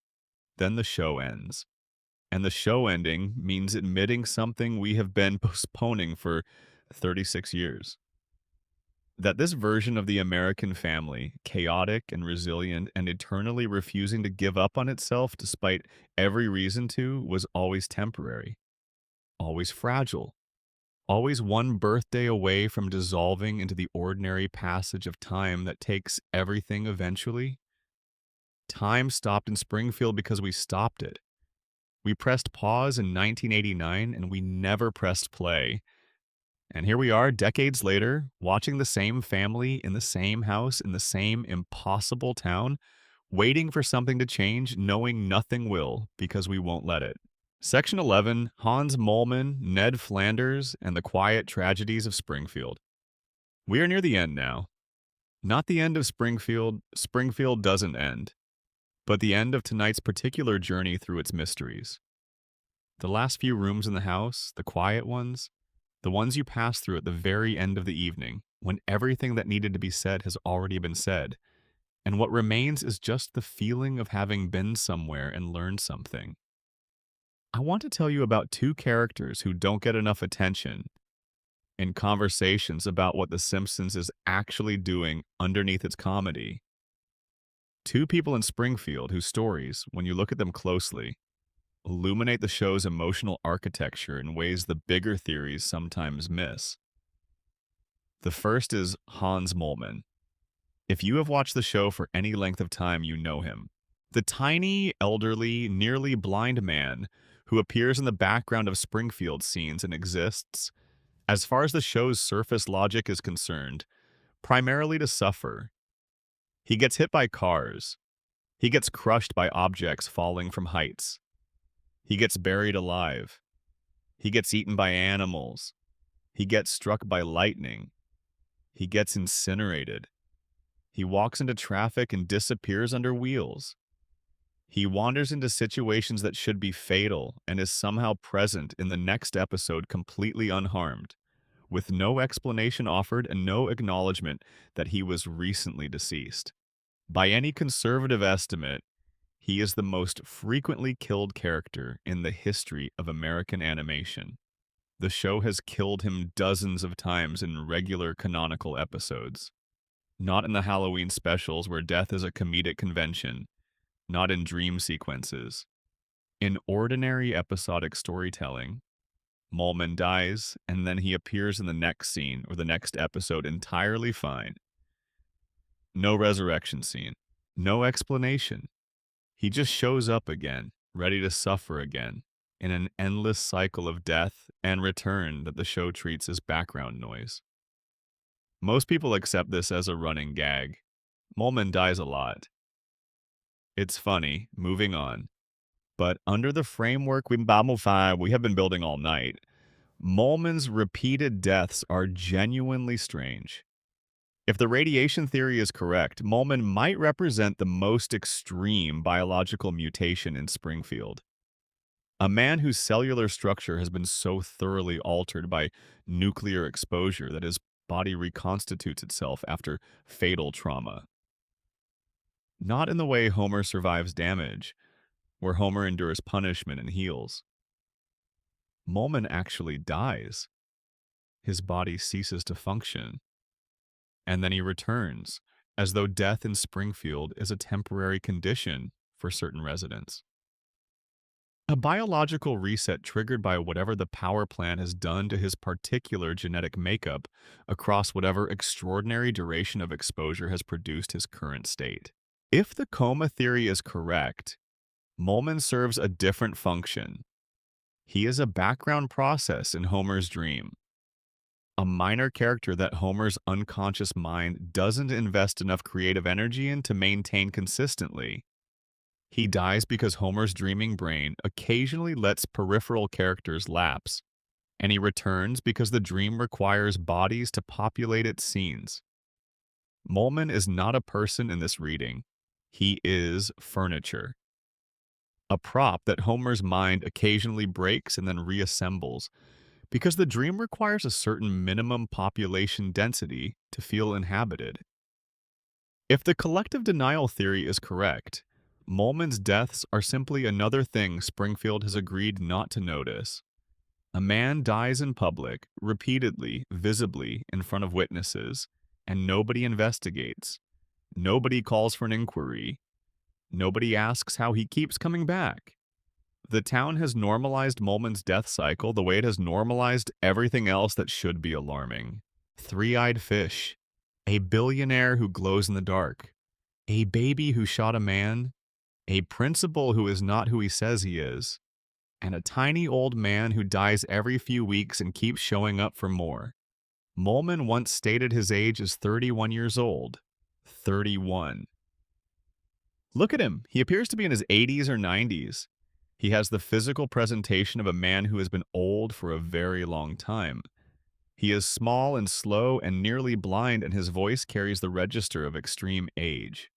then the show ends. And the show ending means admitting something we have been postponing for 36 years. That this version of the American family, chaotic and resilient and eternally refusing to give up on itself despite every reason to, was always temporary, always fragile, always one birthday away from dissolving into the ordinary passage of time that takes everything eventually. Time stopped in Springfield because we stopped it. We pressed pause in 1989 and we never pressed play. And here we are, decades later, watching the same family in the same house in the same impossible town, waiting for something to change, knowing nothing will because we won't let it. Section 11, Hans Moleman, Ned Flanders, and the Quiet Tragedies of Springfield. We are near the end now. Not the end of Springfield. Springfield doesn't end. But the end of tonight's particular journey through its mysteries. The last few rooms in the house, the quiet ones, the ones you pass through at the very end of the evening, when everything that needed to be said has already been said, and what remains is just the feeling of having been somewhere and learned something. I want to tell you about two characters who don't get enough attention in conversations about what The Simpsons is actually doing underneath its comedy. Two people in Springfield whose stories, when you look at them closely, illuminate the show's emotional architecture in ways the bigger theories sometimes miss. The first is Hans Moleman. If you have watched the show for any length of time, you know him. The tiny, elderly, nearly blind man who appears in the background of Springfield scenes and exists, as far as the show's surface logic is concerned, primarily to suffer. He gets hit by cars. He gets crushed by objects falling from heights. He gets buried alive. He gets eaten by animals. He gets struck by lightning. He gets incinerated. He walks into traffic and disappears under wheels. He wanders into situations that should be fatal and is somehow present in the next episode completely unharmed, with no explanation offered and no acknowledgement that he was recently deceased. By any conservative estimate, he is the most frequently killed character in the history of American animation. The show has killed him dozens of times in regular canonical episodes. Not in the Halloween specials where death is a comedic convention, not in dream sequences. In ordinary episodic storytelling, Mulman dies, and then he appears in the next scene or the next episode entirely fine. No resurrection scene. No explanation. He just shows up again, ready to suffer again, in an endless cycle of death and return that the show treats as background noise. Most people accept this as a running gag. Mulman dies a lot. It's funny, moving on. But under the framework we have been building all night, Mulman's repeated deaths are genuinely strange. If the radiation theory is correct, Mulman might represent the most extreme biological mutation in Springfield. A man whose cellular structure has been so thoroughly altered by nuclear exposure that his body reconstitutes itself after fatal trauma. Not in the way Homer survives damage, where Homer endures punishment and heals. Mulman actually dies. His body ceases to function. And then he returns, as though death in Springfield is a temporary condition for certain residents. A biological reset triggered by whatever the power plant has done to his particular genetic makeup across whatever extraordinary duration of exposure has produced his current state. If the coma theory is correct, Mulman serves a different function. He is a background process in Homer's dream. A minor character that Homer's unconscious mind doesn't invest enough creative energy in to maintain consistently. He dies because Homer's dreaming brain occasionally lets peripheral characters lapse, and he returns because the dream requires bodies to populate its scenes. Mulman is not a person in this reading. He is furniture. A prop that Homer's mind occasionally breaks and then reassembles, because the dream requires a certain minimum population density to feel inhabited. If the collective denial theory is correct, Mulman's deaths are simply another thing Springfield has agreed not to notice. A man dies in public, repeatedly, visibly, in front of witnesses, and nobody investigates. Nobody calls for an inquiry. Nobody asks how he keeps coming back. The town has normalized Mulman's death cycle the way it has normalized everything else that should be alarming. Three-eyed fish, a billionaire who glows in the dark, a baby who shot a man, a principal who is not who he says he is, and a tiny old man who dies every few weeks and keeps showing up for more. Mulman once stated his age as 31 years old. 31. Look at him. He appears to be in his 80s or 90s. He has the physical presentation of a man who has been old for a very long time. He is small and slow and nearly blind, and his voice carries the register of extreme age.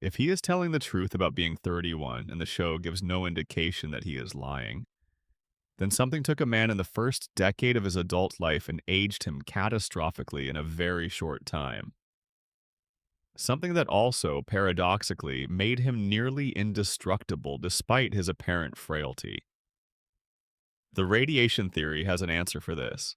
If he is telling the truth about being 31 and the show gives no indication that he is lying, then something took a man in the first decade of his adult life and aged him catastrophically in a very short time. Something that also, paradoxically, made him nearly indestructible despite his apparent frailty. The radiation theory has an answer for this.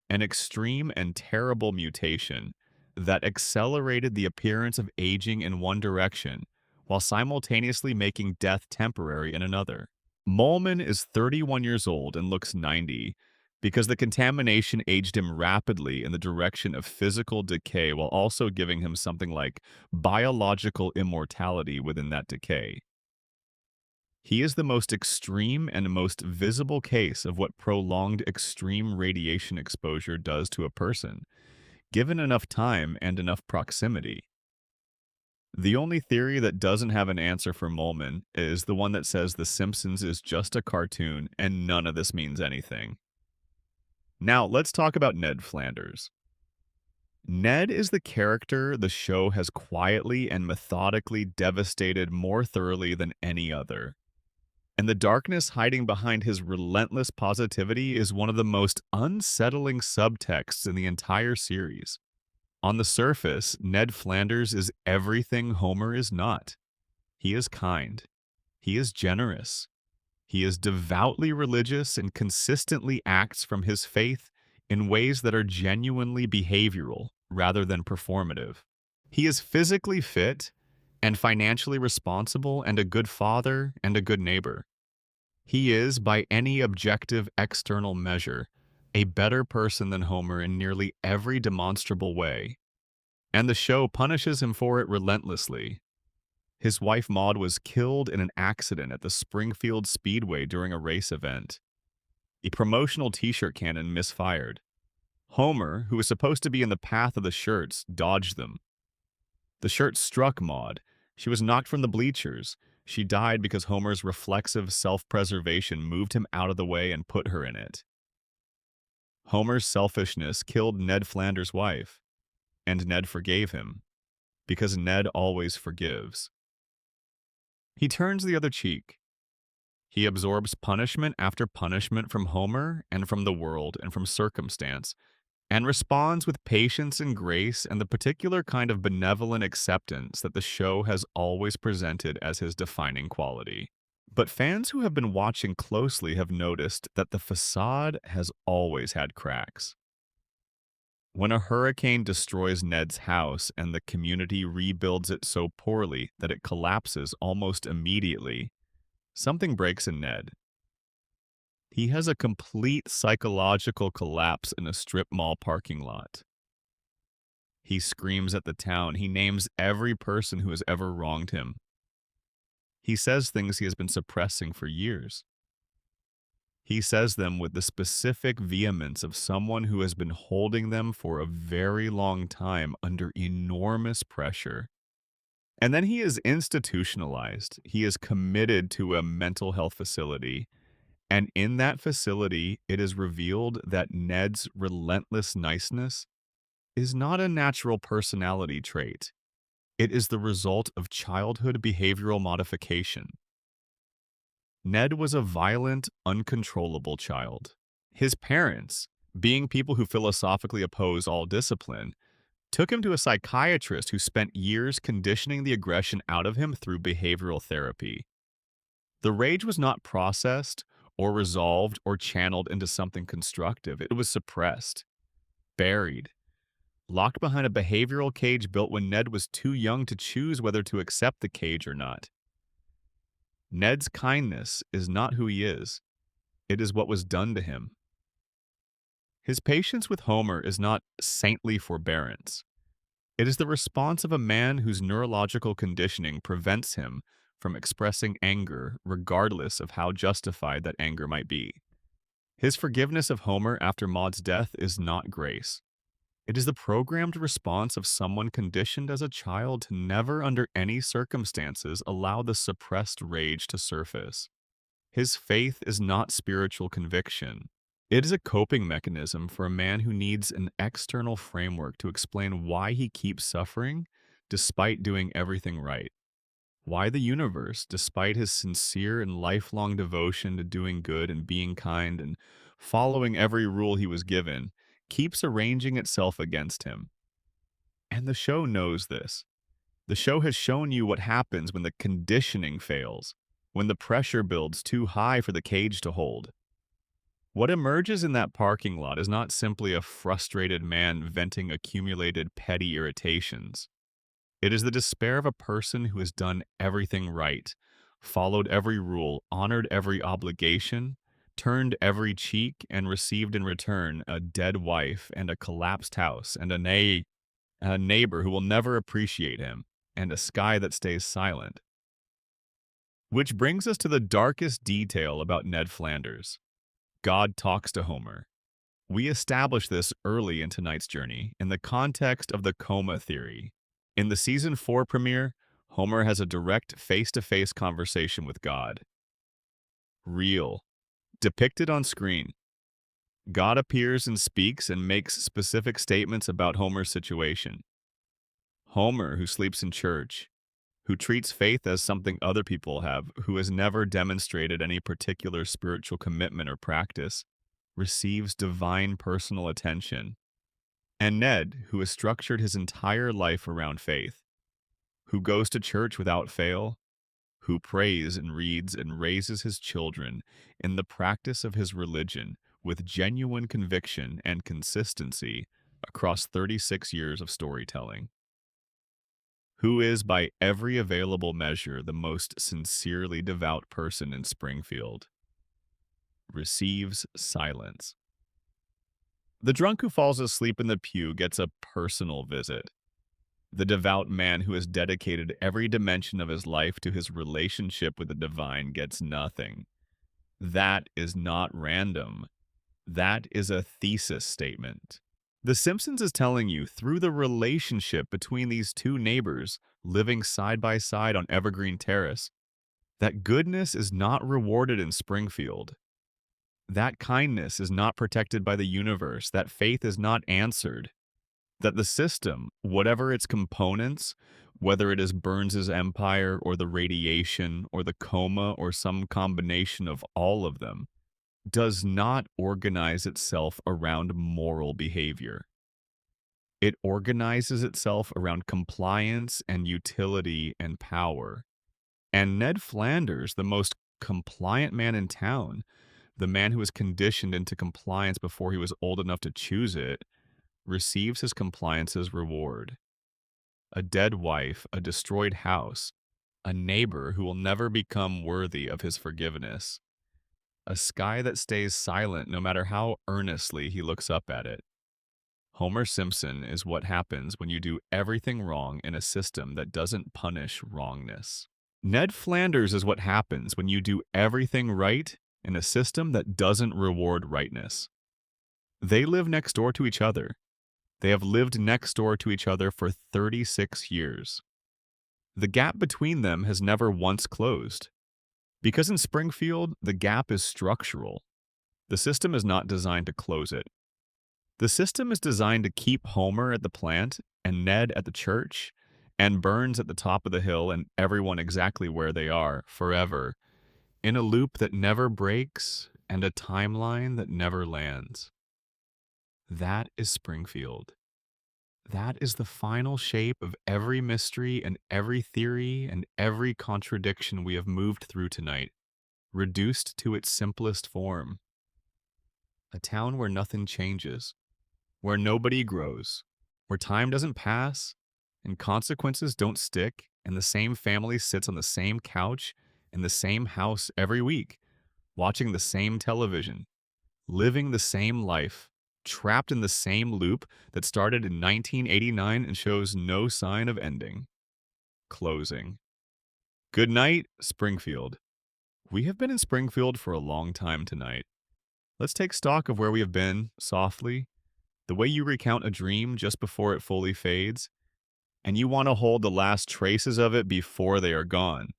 An extreme and terrible mutation that accelerated the appearance of aging in one direction while simultaneously making death temporary in another. Mulman is 31 years old and looks 90 because the contamination aged him rapidly in the direction of physical decay while also giving him something like biological immortality within that decay. He is the most extreme and most visible case of what prolonged extreme radiation exposure does to a person, given enough time and enough proximity. The only theory that doesn't have an answer for Mulman is the one that says The Simpsons is just a cartoon and none of this means anything. Now, let's talk about Ned Flanders. Ned is the character the show has quietly and methodically devastated more thoroughly than any other. And the darkness hiding behind his relentless positivity is one of the most unsettling subtexts in the entire series. On the surface, Ned Flanders is everything Homer is not. He is kind. He is generous. He is devoutly religious and consistently acts from his faith in ways that are genuinely behavioral, rather than performative. He is physically fit and financially responsible and a good father and a good neighbor. He is, by any objective external measure, a better person than Homer in nearly every demonstrable way, and the show punishes him for it relentlessly. His wife Maud was killed in an accident at the Springfield Speedway during a race event. The promotional t-shirt cannon misfired. Homer, who was supposed to be in the path of the shirts, dodged them. The shirt struck Maud. She was knocked from the bleachers. She died because Homer's reflexive self-preservation moved him out of the way and put her in it. Homer's selfishness killed Ned Flanders' wife, and Ned forgave him, because Ned always forgives. He turns the other cheek. He absorbs punishment after punishment from Homer and from the world and from circumstance, and responds with patience and grace and the particular kind of benevolent acceptance that the show has always presented as his defining quality. But fans who have been watching closely have noticed that the facade has always had cracks. When a hurricane destroys Ned's house and the community rebuilds it so poorly that it collapses almost immediately, something breaks in Ned. He has a complete psychological collapse in a strip mall parking lot. He screams at the town. He names every person who has ever wronged him. He says things he has been suppressing for years. He says them with the specific vehemence of someone who has been holding them for a very long time under enormous pressure. And then he is institutionalized. He is committed to a mental health facility. And in that facility, it is revealed that Ned's relentless niceness is not a natural personality trait. It is the result of childhood behavioral modification. Ned was a violent, uncontrollable child. His parents, being people who philosophically oppose all discipline, took him to a psychiatrist who spent years conditioning the aggression out of him through behavioral therapy. The rage was not processed or resolved or channeled into something constructive. It was suppressed, buried, locked behind a behavioral cage built when Ned was too young to choose whether to accept the cage or not. Ned's kindness is not who he is. It is what was done to him. His patience with Homer is not saintly forbearance. It is the response of a man whose neurological conditioning prevents him from expressing anger regardless of how justified that anger might be. His forgiveness of Homer after Maud's death is not grace. It is the programmed response of someone conditioned as a child to never under any circumstances allow the suppressed rage to surface. His faith is not spiritual conviction. It is a coping mechanism for a man who needs an external framework to explain why he keeps suffering despite doing everything right. Why the universe, despite his sincere and lifelong devotion to doing good and being kind and following every rule he was given, keeps arranging itself against him. And the show knows this. The show has shown you what happens when the conditioning fails, when the pressure builds too high for the cage to hold. What emerges in that parking lot is not simply a frustrated man venting accumulated petty irritations. It is the despair of a person who has done everything right, followed every rule, honored every obligation, turned every cheek, and received in return a dead wife and a collapsed house and a neighbor who will never appreciate him, and a sky that stays silent. Which brings us to the darkest detail about Ned Flanders. God talks to Homer. We establish this early in tonight's journey in the context of the coma theory. In the season 4 premiere, Homer has a direct face-to-face conversation with God. Real. Depicted on screen. God appears and speaks and makes specific statements about Homer's situation. Homer, who sleeps in church, who treats faith as something other people have, who has never demonstrated any particular spiritual commitment or practice, receives divine personal attention. And Ned, who has structured his entire life around faith, who goes to church without fail, who prays and reads and raises his children in the practice of his religion with genuine conviction and consistency, across 36 years of storytelling. Who is, by every available measure, the most sincerely devout person in Springfield? Receives silence. The drunk who falls asleep in the pew gets a personal visit. The devout man who has dedicated every dimension of his life to his relationship with the divine gets nothing. That is not random. That is a thesis statement. The Simpsons is telling you through the relationship between these two neighbors living side by side on Evergreen Terrace that goodness is not rewarded in Springfield. That kindness is not protected by the universe. That faith is not answered. That the system, whatever its components, whether it is Burns's empire or the radiation or the coma or some combination of all of them, does not organize itself around moral behavior. It organizes itself around compliance and utility and power. And Ned Flanders, the most compliant man in town, the man who was conditioned into compliance before he was old enough to choose it, receives his compliance's reward. A dead wife, a destroyed house, a neighbor who will never become worthy of his forgiveness, a sky that stays silent no matter how earnestly he looks up at it. Homer Simpson is what happens when you do everything wrong in a system that doesn't punish wrongness. Ned Flanders is what happens when you do everything right in a system that doesn't reward rightness. They live next door to each other. They have lived next door to each other for 36 years. The gap between them has never once closed. Because in Springfield, the gap is structural. The system is not designed to close it. The system is designed to keep Homer at the plant and Ned at the church and Burns at the top of the hill and everyone exactly where they are forever, in a loop that never breaks and a timeline that never lands. That is Springfield. That is the final shape of every mystery and every theory and every contradiction we have moved through tonight, reduced to its simplest form. A town where nothing changes, where nobody grows, where time doesn't pass and consequences don't stick, and the same family sits on the same couch in the same house every week, watching the same television, living the same life, trapped in the same loop that started in 1989 and shows no sign of ending. Closing. Good night, Springfield. We have been in Springfield for a long time tonight. Let's take stock of where we have been, softly, the way you recount a dream just before it fully fades, and you want to hold the last traces of it before they are gone.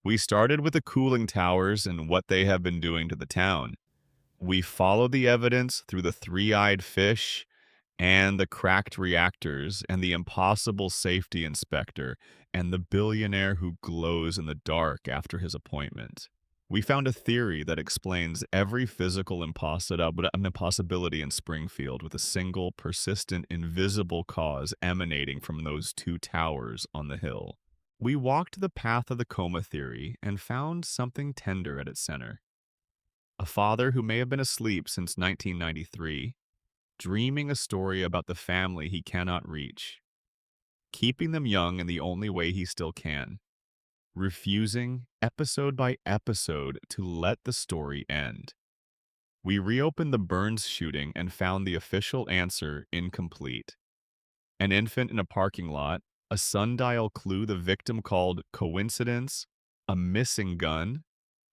We started with the cooling towers and what they have been doing to the town. We followed the evidence through the three-eyed fish and the cracked reactors and the impossible safety inspector and the billionaire who glows in the dark after his appointment. We found a theory that explains every physical impossibility in Springfield with a single, persistent, invisible cause emanating from those two towers on the hill. We walked the path of the coma theory and found something tender at its center. A father who may have been asleep since 1993, dreaming a story about the family he cannot reach, keeping them young in the only way he still can, refusing, episode by episode, to let the story end. We reopened the Burns shooting and found the official answer incomplete. An infant in a parking lot, a sundial clue the victim called coincidence, a missing gun,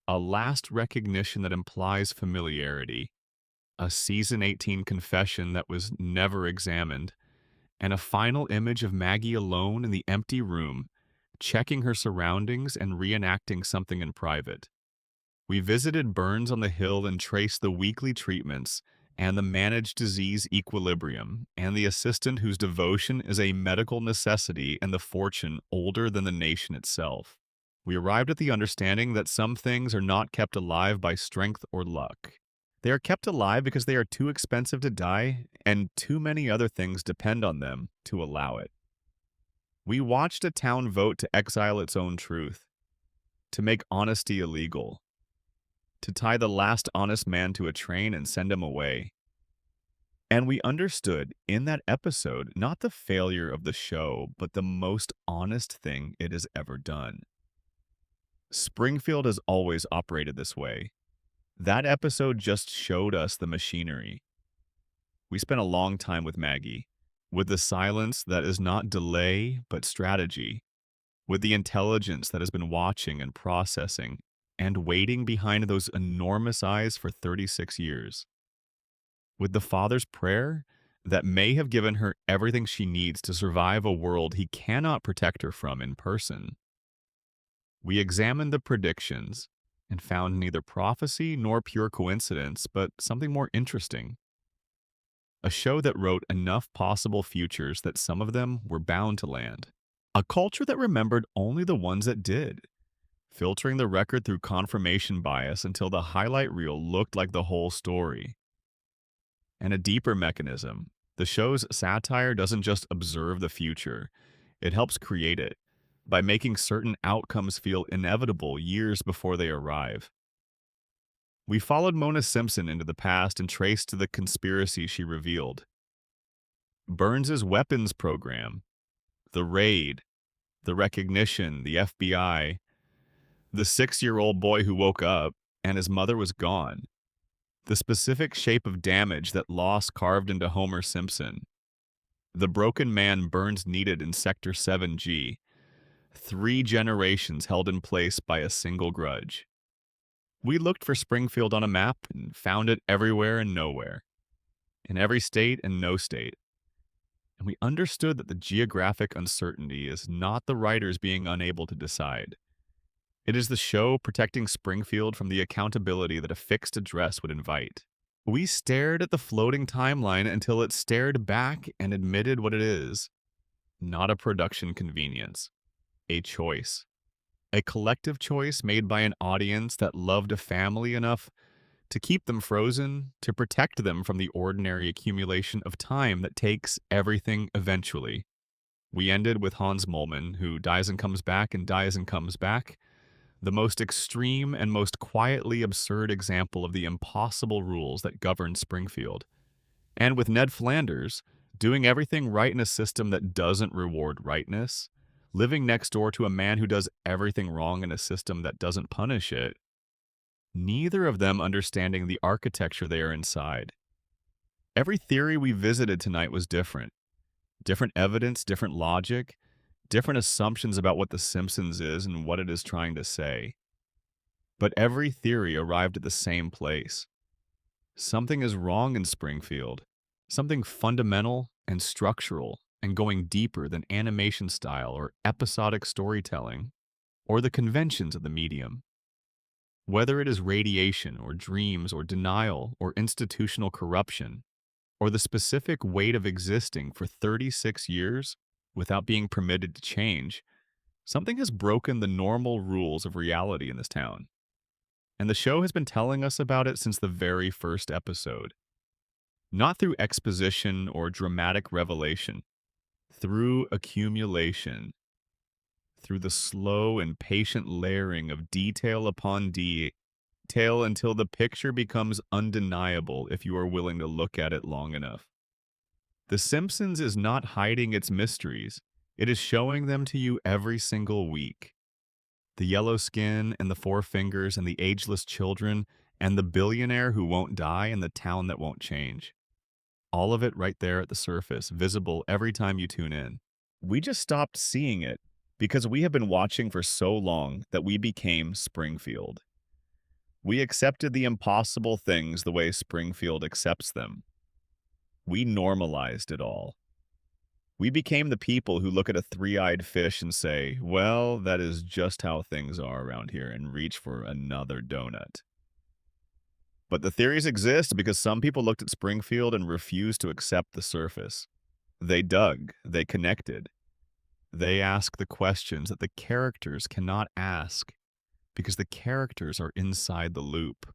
a last recognition that implies familiarity, a season 18 confession that was never examined, and a final image of Maggie alone in the empty room, checking her surroundings and reenacting something in private. We visited Burns on the Hill and traced the weekly treatments and the managed disease equilibrium and the assistant whose devotion is a medical necessity and the fortune older than the nation itself. We arrived at the understanding that some things are not kept alive by strength or luck. They are kept alive because they are too expensive to die, and too many other things depend on them to allow it. We watched a town vote to exile its own truth, to make honesty illegal, to tie the last honest man to a train and send him away. And we understood in that episode not the failure of the show, but the most honest thing it has ever done. Springfield has always operated this way. That episode just showed us the machinery. We spent a long time with Maggie, with the silence that is not delay but strategy, with the intelligence that has been watching and processing and waiting behind those enormous eyes for 36 years, with the father's prayer that may have given her everything she needs to survive a world he cannot protect her from in person. We examined the predictions and found neither prophecy nor pure coincidence, but something more interesting. A show that wrote enough possible futures that some of them were bound to land. A culture that remembered only the ones that did, filtering the record through confirmation bias until the highlight reel looked like the whole story. And a deeper mechanism, the show's satire doesn't just observe the future, it helps create it by making certain outcomes feel inevitable years before they arrive. We followed Mona Simpson into the past and traced the conspiracy she revealed. Burns's weapons program, the raid, the recognition, the FBI, the 6-year-old boy who woke up and his mother was gone, the specific shape of damage that loss carved into Homer Simpson, the broken man Burns needed in Sector 7G, 3 generations held in place by a single grudge. We looked for Springfield on a map and found it everywhere and nowhere, in every state and no state. And we understood that the geographic uncertainty is not the writers being unable to decide. It is the show protecting Springfield from the accountability that a fixed address would invite. We stared at the floating timeline until it stared back and admitted what it is. Not a production convenience. A choice. A collective choice made by an audience that loved a family enough to keep them frozen, to protect them from the ordinary accumulation of time that takes everything eventually. We ended with Hans Moleman, who dies and comes back and dies and comes back, the most extreme and most quietly absurd example of the impossible rules that govern Springfield. And with Ned Flanders, doing everything right in a system that doesn't reward rightness, living next door to a man who does everything wrong in a system that doesn't punish it, neither of them understanding the architecture they are inside. Every theory we visited tonight was different. Different evidence, different logic, different assumptions about what The Simpsons is and what it is trying to say. But every theory arrived at the same place. Something is wrong in Springfield. Something fundamental and structural and going deeper than animation style or episodic storytelling or the conventions of the medium. Whether it is radiation or dreams or denial or institutional corruption or the specific weight of existing for 36 years without being permitted to change, something has broken the normal rules of reality in this town. And the show has been telling us about it since the very first episode. Not through exposition or dramatic revelation, through accumulation, through the slow and patient layering of detail upon detail until the picture becomes undeniable if you are willing to look at it long enough. The Simpsons is not hiding its mysteries. It is showing them to you every single week. The yellow skin and the 4 fingers and the ageless children and the billionaire who won't die and the town that won't change. All of it right there at the surface, visible every time you tune in. We just stopped seeing it because we have been watching for so long that we became Springfield. We accepted the impossible things the way Springfield accepts them. We normalized it all. We became the people who look at a 3-eyed fish and say, well, that is just how things are around here, and reach for another donut. But the theories exist because some people looked at Springfield and refused to accept the surface. They dug, they connected. They asked the questions that the characters cannot ask because the characters are inside the loop.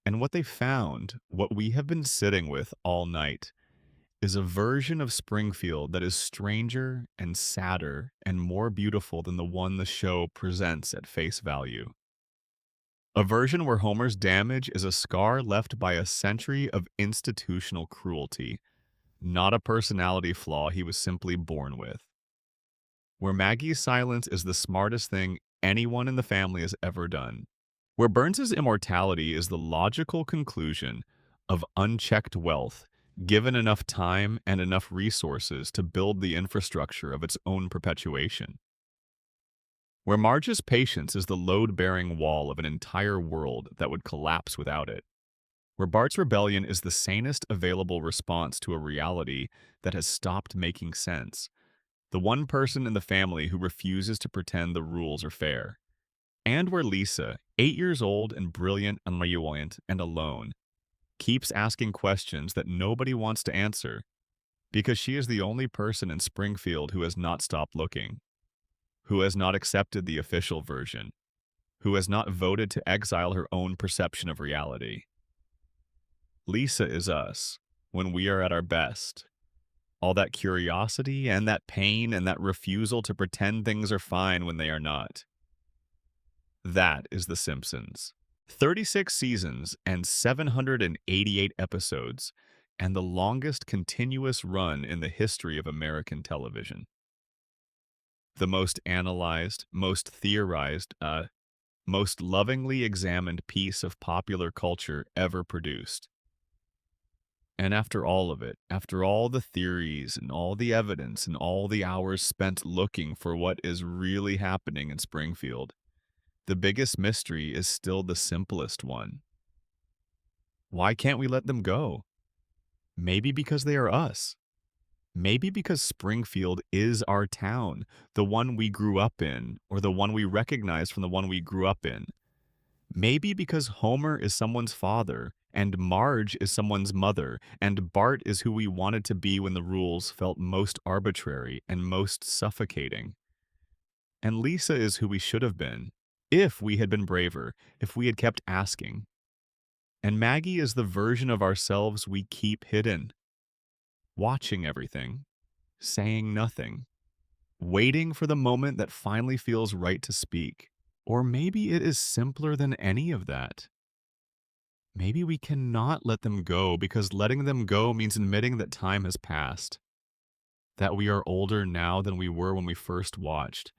And what they found, what we have been sitting with all night, is a version of Springfield that is stranger and sadder and more beautiful than the one the show presents at face value. A version where Homer's damage is a scar left by a century of institutional cruelty, not a personality flaw he was simply born with. Where Maggie's silence is the smartest thing anyone in the family has ever done. Where Burns's immortality is the logical conclusion of unchecked wealth, given enough time and enough resources to build the infrastructure of its own perpetuation. Where Marge's patience is the load-bearing wall of an entire world that would collapse without it. Where Bart's rebellion is the sanest available response to a reality that has stopped making sense. The one person in the family who refuses to pretend the rules are fair. And where Lisa, 8 years old and brilliant and flamboyant and alone, keeps asking questions that nobody wants to answer because she is the only person in Springfield who has not stopped looking, who has not accepted the official version, who has not voted to exile her own perception of reality. Lisa is us when we are at our best. All that curiosity and that pain and that refusal to pretend things are fine when they are not. That is The Simpsons. 36 seasons and 788 episodes, and the longest continuous run in the history of American television. The most analyzed, most theorized, most lovingly examined piece of popular culture ever produced. And after all of it, after all the theories and all the evidence and all the hours spent looking for what is really happening in Springfield, the biggest mystery is still the simplest one. Why can't we let them go? Maybe because they are us. Maybe because Springfield is our town, the one we grew up in, or the one we recognize from the one we grew up in. Maybe because Homer is someone's father, and Marge is someone's mother, and Bart is who we wanted to be when the rules felt most arbitrary and most suffocating. And Lisa is who we should have been, if we had been braver, if we had kept asking. And Maggie is the version of ourselves we keep hidden, watching everything, saying nothing, waiting for the moment that finally feels right to speak. Or maybe it is simpler than any of that. Maybe we cannot let them go because letting them go means admitting that time has passed, that we are older now than we were when we first watched,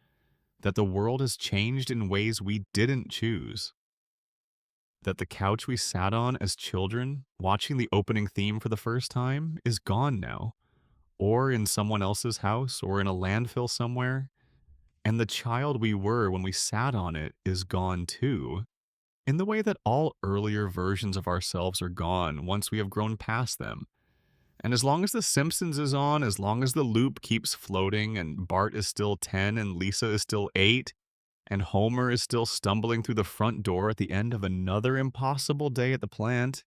that the world has changed in ways we didn't choose, that the couch we sat on as children, watching the opening theme for the first time, is gone now, or in someone else's house, or in a landfill somewhere, and the child we were when we sat on it is gone too, in the way that all earlier versions of ourselves are gone once we have grown past them. And as long as The Simpsons is on, as long as the loop keeps floating and Bart is still 10 and Lisa is still 8, and Homer is still stumbling through the front door at the end of another impossible day at the plant,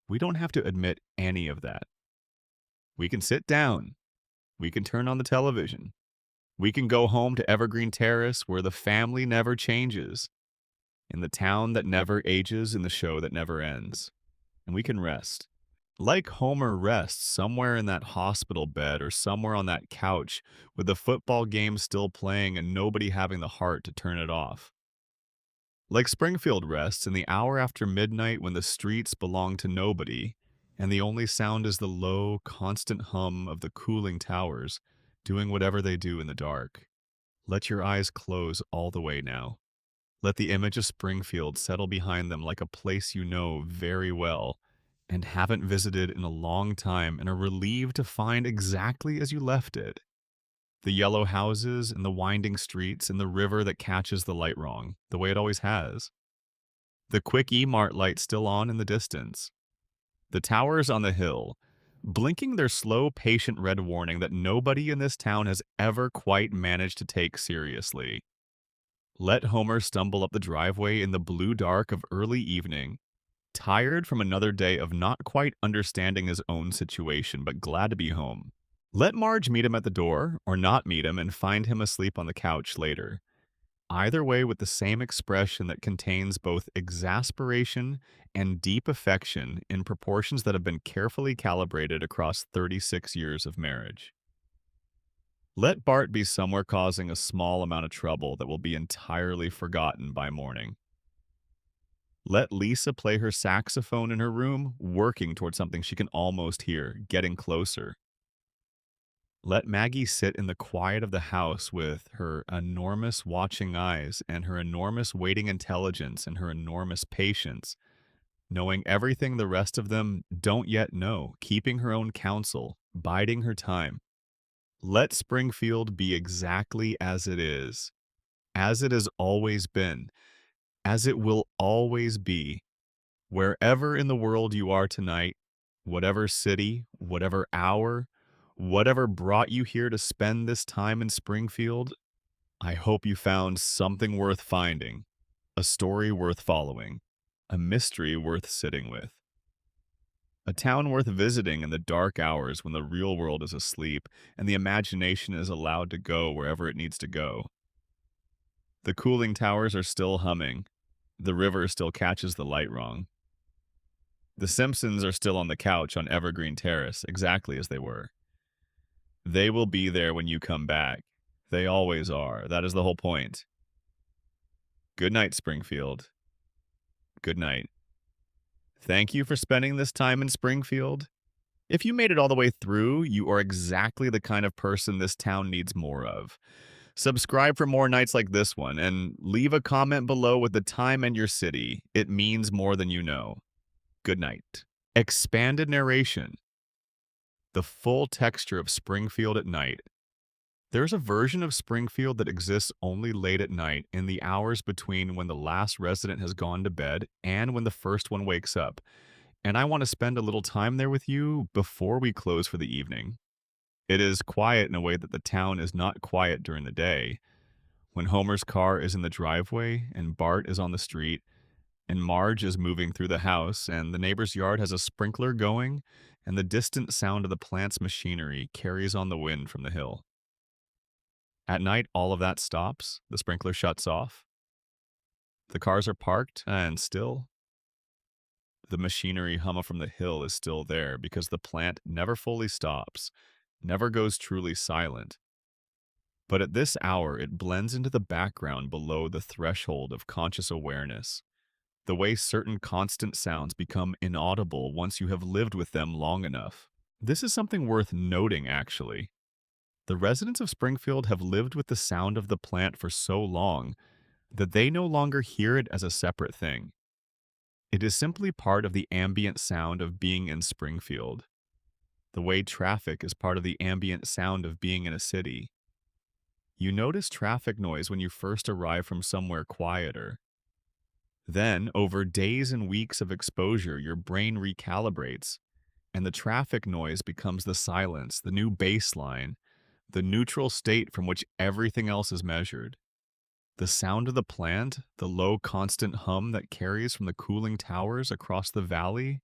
we don't have to admit any of that. We can sit down. We can turn on the television. We can go home to Evergreen Terrace where the family never changes, in the town that never ages, in the show that never ends. And we can rest. Like Homer rests somewhere in that hospital bed or somewhere on that couch with the football game still playing and nobody having the heart to turn it off. Like Springfield rests in the hour after midnight when the streets belong to nobody and the only sound is the low, constant hum of the cooling towers doing whatever they do in the dark. Let your eyes close all the way now. Let the image of Springfield settle behind them like a place you know very well and haven't visited in a long time and are relieved to find exactly as you left it. The yellow houses and the winding streets and the river that catches the light wrong, the way it always has. The quick E-Mart light still on in the distance. The towers on the hill, blinking their slow, patient red warning that nobody in this town has ever quite managed to take seriously. Let Homer stumble up the driveway in the blue dark of early evening, tired from another day of not quite understanding his own situation, but glad to be home. Let Marge meet him at the door, or not meet him and find him asleep on the couch later. Either way with the same expression that contains both exasperation and deep affection in proportions that have been carefully calibrated across 36 years of marriage. Let Bart be somewhere causing a small amount of trouble that will be entirely forgotten by morning. Let Lisa play her saxophone in her room, working towards something she can almost hear, getting closer. Let Maggie sit in the quiet of the house with her enormous watching eyes and her enormous waiting intelligence and her enormous patience, knowing everything the rest of them don't yet know, keeping her own counsel, biding her time. Let Springfield be exactly as it has always been, as it will always be. Wherever in the world you are tonight, whatever city, whatever hour, whatever brought you here to spend this time in Springfield, I hope you found something worth finding, a story worth following, a mystery worth sitting with, a town worth visiting in the dark hours when the real world is asleep and the imagination is allowed to go wherever it needs to go. The cooling towers are still humming. The river still catches the light wrong. The Simpsons are still on the couch on Evergreen Terrace, exactly as they were. They will be there when you come back. They always are. That is the whole point. Good night, Springfield. Good night. Thank you for spending this time in Springfield. If you made it all the way through, you are exactly the kind of person this town needs more of. Subscribe for more nights like this one, and leave a comment below with the time and your city. It means more than you know. Good night. Expanded narration. The full texture of Springfield at night. There's a version of Springfield that exists only late at night in the hours between when the last resident has gone to bed and when the first one wakes up. And I want to spend a little time there with you before we close for the evening. It is quiet in a way that the town is not quiet during the day. When Homer's car is in the driveway and Bart is on the street, and Marge is moving through the house, and the neighbor's yard has a sprinkler going, and the distant sound of the plant's machinery carries on the wind from the hill. At night, all of that stops, the sprinkler shuts off, the cars are parked, and still, the machinery hum from the hill is still there because the plant never fully stops, never goes truly silent. But at this hour, it blends into the background below the threshold of conscious awareness, the way certain constant sounds become inaudible once you have lived with them long enough. This is something worth noting, actually. The residents of Springfield have lived with the sound of the plant for so long that they no longer hear it as a separate thing. It is simply part of the ambient sound of being in Springfield, the way traffic is part of the ambient sound of being in a city. You notice traffic noise when you first arrive from somewhere quieter. Then, over days and weeks of exposure, your brain recalibrates, and the traffic noise becomes the silence, the new baseline, the neutral state from which everything else is measured. The sound of the plant, the low constant hum that carries from the cooling towers across the valley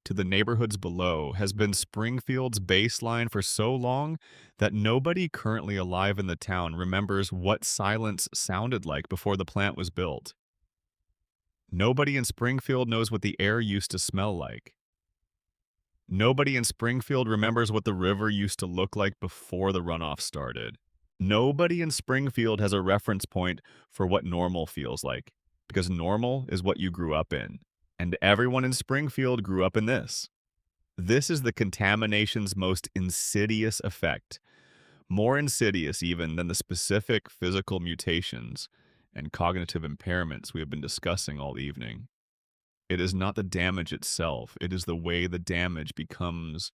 to the neighborhoods below, has been Springfield's baseline for so long that nobody currently alive in the town remembers what silence sounded like before the plant was built. Nobody in Springfield knows what the air used to smell like. Nobody in Springfield remembers what the river used to look like before the runoff started. Nobody in Springfield has a reference point for what normal feels like, because normal is what you grew up in, and everyone in Springfield grew up in this. This is the contamination's most insidious effect, more insidious even than the specific physical mutations and cognitive impairments we have been discussing all evening. It is not the damage itself, it is the way the damage becomes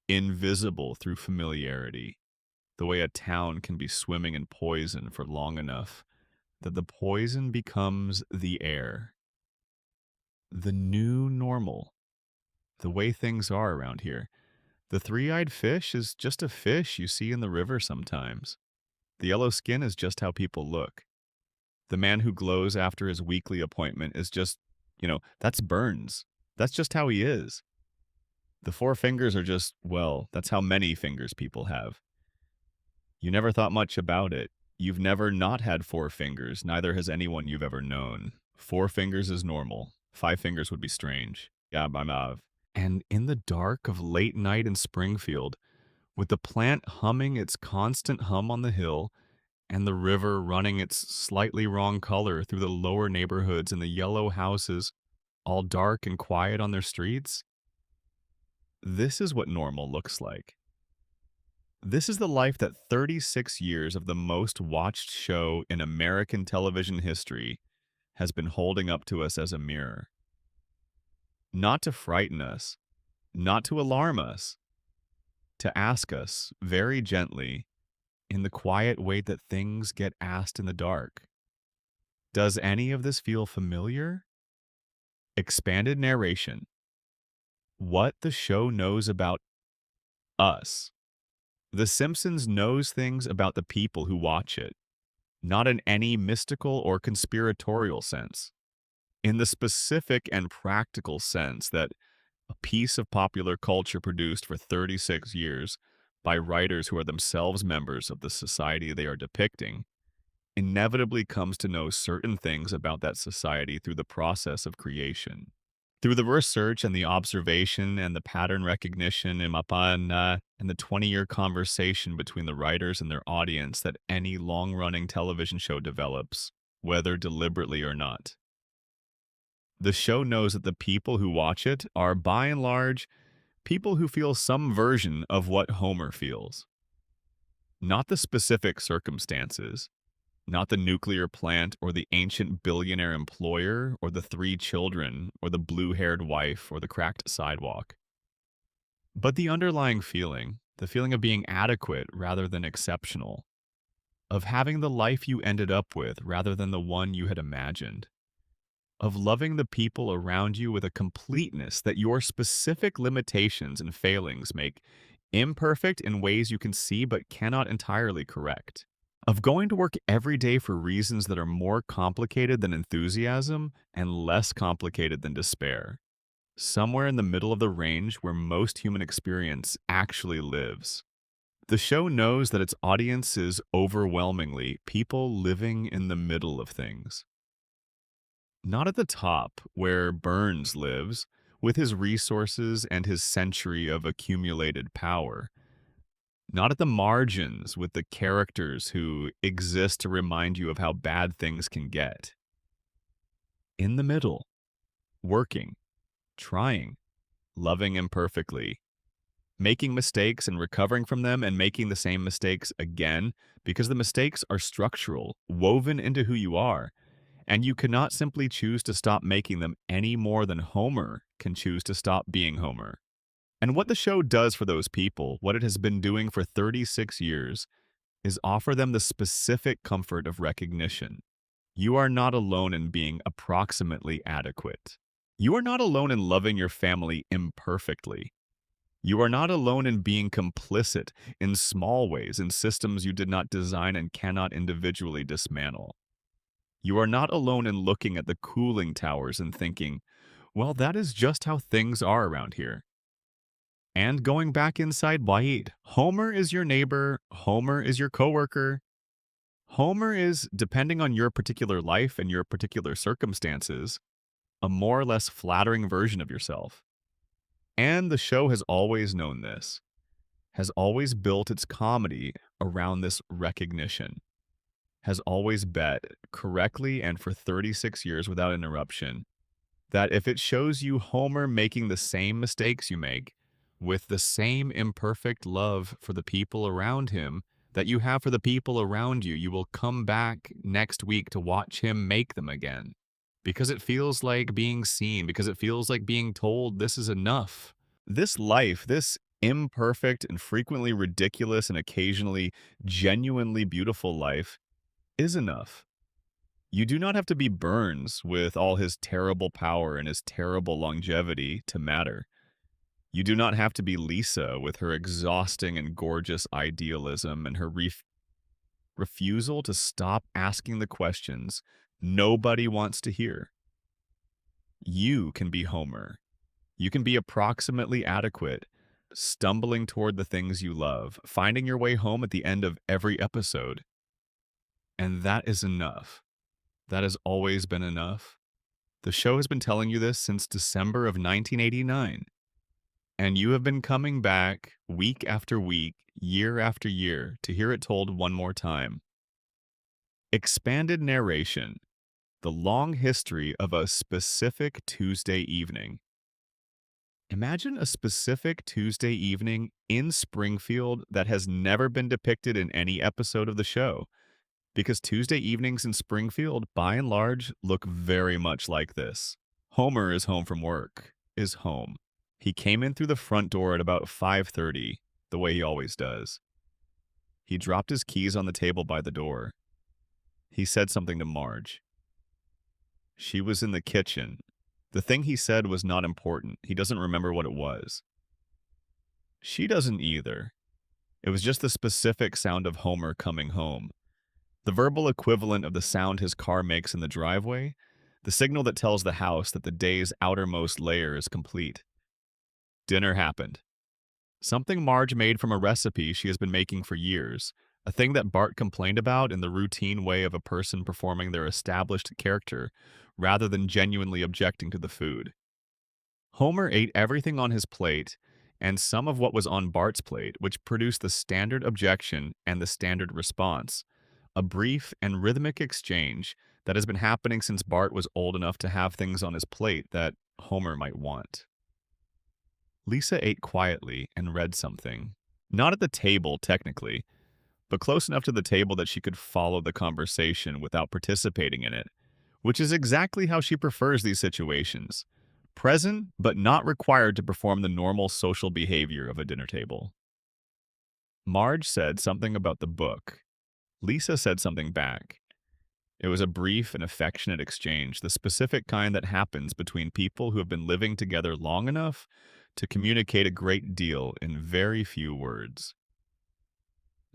invisible through familiarity. The way a town can be swimming in poison for long enough that the poison becomes the air. The new normal. The way things are around here. The three-eyed fish is just a fish you see in the river sometimes. The yellow skin is just how people look. The man who glows after his weekly appointment is just, that's Burns. That's just how he is. The four fingers are just, well, that's how many fingers people have. You never thought much about it. You've never not had four fingers, neither has anyone you've ever known. Four fingers is normal. Five fingers would be strange. Yeah, I'm of. And in the dark of late night in Springfield, with the plant humming its constant hum on the hill, and the river running its slightly wrong color through the lower neighborhoods and the yellow houses, all dark and quiet on their streets. This is what normal looks like. This is the life that 36 years of the most watched show in American television history has been holding up to us as a mirror. Not to frighten us, not to alarm us, to ask us very gently, in the quiet way that things get asked in the dark. Does any of this feel familiar? Expanded narration. What the show knows about us. The Simpsons knows things about the people who watch it, not in any mystical or conspiratorial sense. In the specific and practical sense that a piece of popular culture produced for 36 years by writers who are themselves members of the society they are depicting inevitably comes to know certain things about that society through the process of creation. Through the research and the observation and the pattern recognition and the 20-year conversation between the writers and their audience that any long-running television show develops, whether deliberately or not. The show knows that the people who watch it are, by and large, people who feel some version of what Homer feels. Not the specific circumstances, not the nuclear plant or the ancient billionaire employer or the 3 children or the blue-haired wife or the cracked sidewalk. But the underlying feeling, the feeling of being adequate rather than exceptional, of having the life you ended up with rather than the one you had imagined, of loving the people around you with a completeness that your specific limitations and failings make imperfect in ways you can see but cannot entirely correct, of going to work every day for reasons that are more complicated than enthusiasm and less complicated than despair, somewhere in the middle of the range where most human experience actually lives. The show knows that its audience is overwhelmingly people living in the middle of things. Not at the top, where Burns lives, with his resources and his century of accumulated power. Not at the margins, with the characters who exist to remind you of how bad things can get. In the middle, working, trying, loving imperfectly, making mistakes and recovering from them and making the same mistakes again, because the mistakes are structural, woven into who you are, and you cannot simply choose to stop making them any more than Homer can choose to stop being Homer. And what the show does for those people, what it has been doing for 36 years, is offer them the specific comfort of recognition. You are not alone in being approximately adequate. You are not alone in loving your family imperfectly. You are not alone in being complicit in small ways in systems you did not design and cannot individually dismantle. You are not alone in looking at the cooling towers and thinking, well, that is just how things are around here. And going back inside White, Homer is your neighbor, Homer is your coworker. Homer is, depending on your particular life and your particular circumstances, a more or less flattering version of yourself. And the show has always known this, has always built its comedy around this recognition, has always bet, correctly and for 36 years without interruption, that if it shows you Homer making the same mistakes you make, with the same imperfect love for the people around him that you have for the people around you, you will come back next week to watch him make them again. Because it feels like being seen, because it feels like being told this is enough. This life, this imperfect and frequently ridiculous and occasionally genuinely beautiful life, is enough. You do not have to be Burns with all his terrible power and his terrible longevity to matter. You do not have to be Lisa with her exhausting and gorgeous idealism and her refusal to stop asking the questions nobody wants to hear. You can be Homer. You can be approximately adequate, stumbling toward the things you love, finding your way home at the end of every episode. And that is enough. That has always been enough. The show has been telling you this since December of 1989. And you have been coming back week after week, year after year, to hear it told one more time. Expanded narration. the long history of a specific Tuesday evening. Imagine a specific Tuesday evening in Springfield that has never been depicted in any episode of the show, because Tuesday evenings in Springfield, by and large, look very much like this. Homer is home from work, is home. He came in through the front door at about 5:30, the way he always does. He dropped his keys on the table by the door. He said something to Marge. She was in the kitchen. The thing he said was not important. He doesn't remember what it was. She doesn't either. It was just the specific sound of Homer coming home. The verbal equivalent of the sound his car makes in the driveway, the signal that tells the house that the day's outermost layer is complete. Dinner happened. Something Marge made from a recipe she has been making for years, a thing that Bart complained about in the routine way of a person performing their established character rather than genuinely objecting to the food. Homer ate everything on his plate and some of what was on Bart's plate, which produced the standard objection and the standard response, a brief and rhythmic exchange that has been happening since Bart was old enough to have things on his plate that Homer might want. Lisa ate quietly and read something. Not at the table, technically, but close enough to the table that she could follow the conversation without participating in it, which is exactly how she prefers these situations. Present, but not required to perform the normal social behavior of a dinner table. Marge said something about the book. Lisa said something back. It was a brief and affectionate exchange, the specific kind that happens between people who have been living together long enough to communicate a great deal in very few words.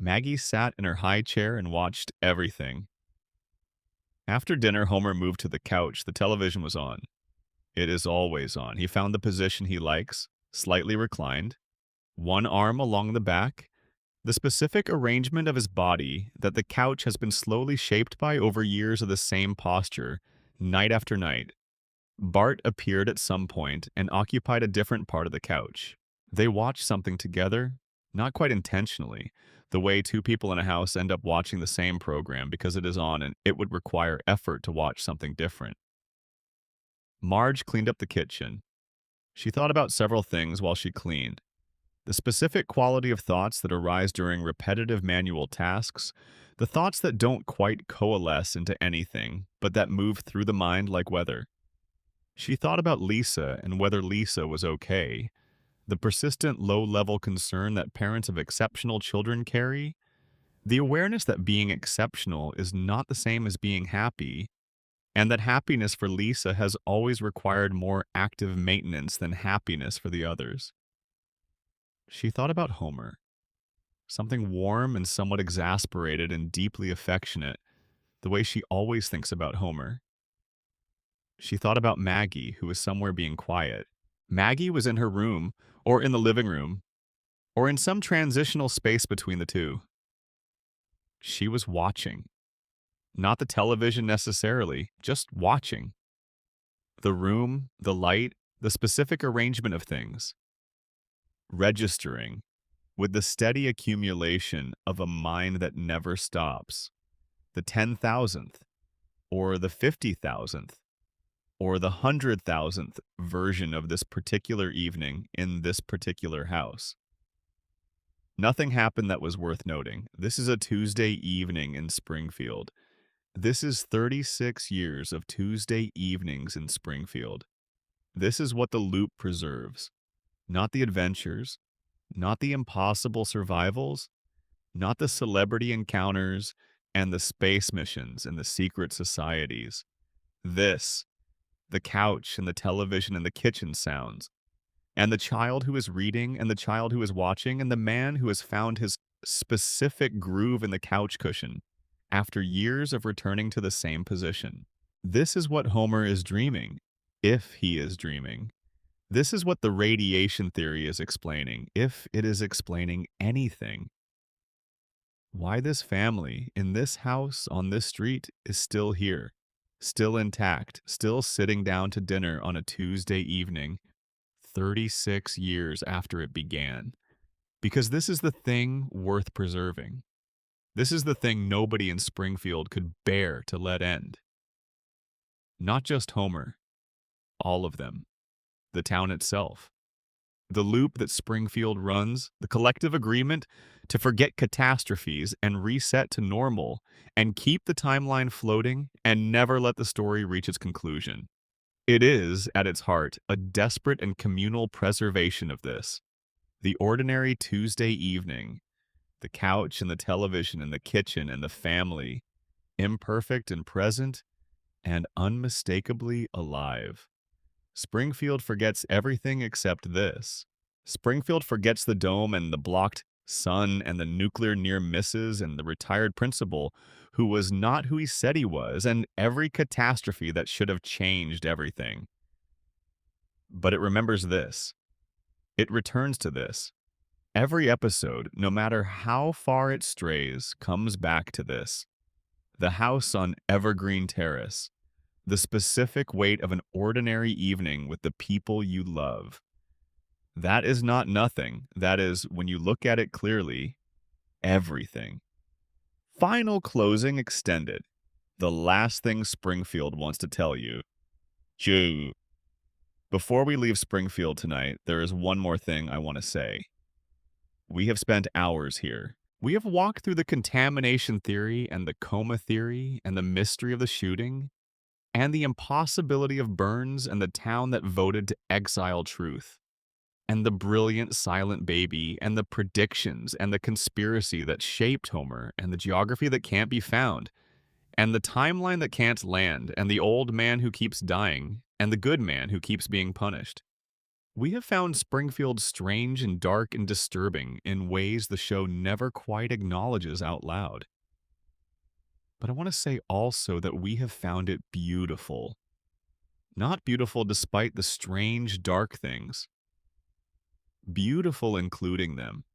Maggie sat in her high chair and watched everything. After dinner, Homer moved to the couch. The television was on. It is always on. He found the position he likes, slightly reclined, one arm along the back, the specific arrangement of his body that the couch has been slowly shaped by over years of the same posture, night after night. Bart appeared at some point and occupied a different part of the couch. They watched something together, not quite intentionally, the way two people in a house end up watching the same program because it is on and it would require effort to watch something different. Marge cleaned up the kitchen. She thought about several things while she cleaned. The specific quality of thoughts that arise during repetitive manual tasks, the thoughts that don't quite coalesce into anything, but that move through the mind like weather. She thought about Lisa and whether Lisa was okay. The persistent low-level concern that parents of exceptional children carry. The awareness that being exceptional is not the same as being happy, and that happiness for Lisa has always required more active maintenance than happiness for the others. She thought about Homer. Something warm and somewhat exasperated and deeply affectionate, the way she always thinks about Homer. She thought about Maggie, who was somewhere being quiet. Maggie was in her room, or in the living room, or in some transitional space between the two. She was watching. Not the television necessarily, just watching. The room, the light, the specific arrangement of things. Registering, with the steady accumulation of a mind that never stops. The 10,000th, or the 50,000th, or the 100,000th version of this particular evening in this particular house. Nothing happened that was worth noting. This is a Tuesday evening in Springfield. This is 36 years of Tuesday evenings in Springfield. This is what the loop preserves. Not the adventures, not the impossible survivals, not the celebrity encounters and the space missions and the secret societies. This, the couch and the television and the kitchen sounds, and the child who is reading and the child who is watching and the man who has found his specific groove in the couch cushion after years of returning to the same position. This is what Homer is dreaming, if he is dreaming. This is what the radiation theory is explaining, if it is explaining anything. Why this family, in this house, on this street, is still here, still intact, still sitting down to dinner on a Tuesday evening, 36 years after it began. Because this is the thing worth preserving. This is the thing nobody in Springfield could bear to let end. Not just Homer, all of them. The town itself. The loop that Springfield runs, the collective agreement to forget catastrophes and reset to normal and keep the timeline floating and never let the story reach its conclusion. It is, at its heart, a desperate and communal preservation of this. The ordinary Tuesday evening, the couch and the television and the kitchen and the family, imperfect and present and unmistakably alive. Springfield forgets everything except this. Springfield forgets the dome and the blocked sun and the nuclear near misses and the retired principal who was not who he said he was and every catastrophe that should have changed everything. But it remembers this. It returns to this. Every episode, no matter how far it strays, comes back to this. The house on Evergreen Terrace. The specific weight of an ordinary evening with the people you love. That is not nothing. That is, when you look at it clearly, everything. Final closing extended. The last thing Springfield wants to tell you. Chew. Before we leave Springfield tonight, there is one more thing I want to say. We have spent hours here. We have walked through the contamination theory and the coma theory and the mystery of the shooting and the impossibility of Burns and the town that voted to exile truth, and the brilliant silent baby, and the predictions, and the conspiracy that shaped Homer, and the geography that can't be found, and the timeline that can't land, and the old man who keeps dying, and the good man who keeps being punished. We have found Springfield strange and dark and disturbing in ways the show never quite acknowledges out loud. But I want to say also that we have found it beautiful. Not beautiful despite the strange, dark things. Beautiful including them.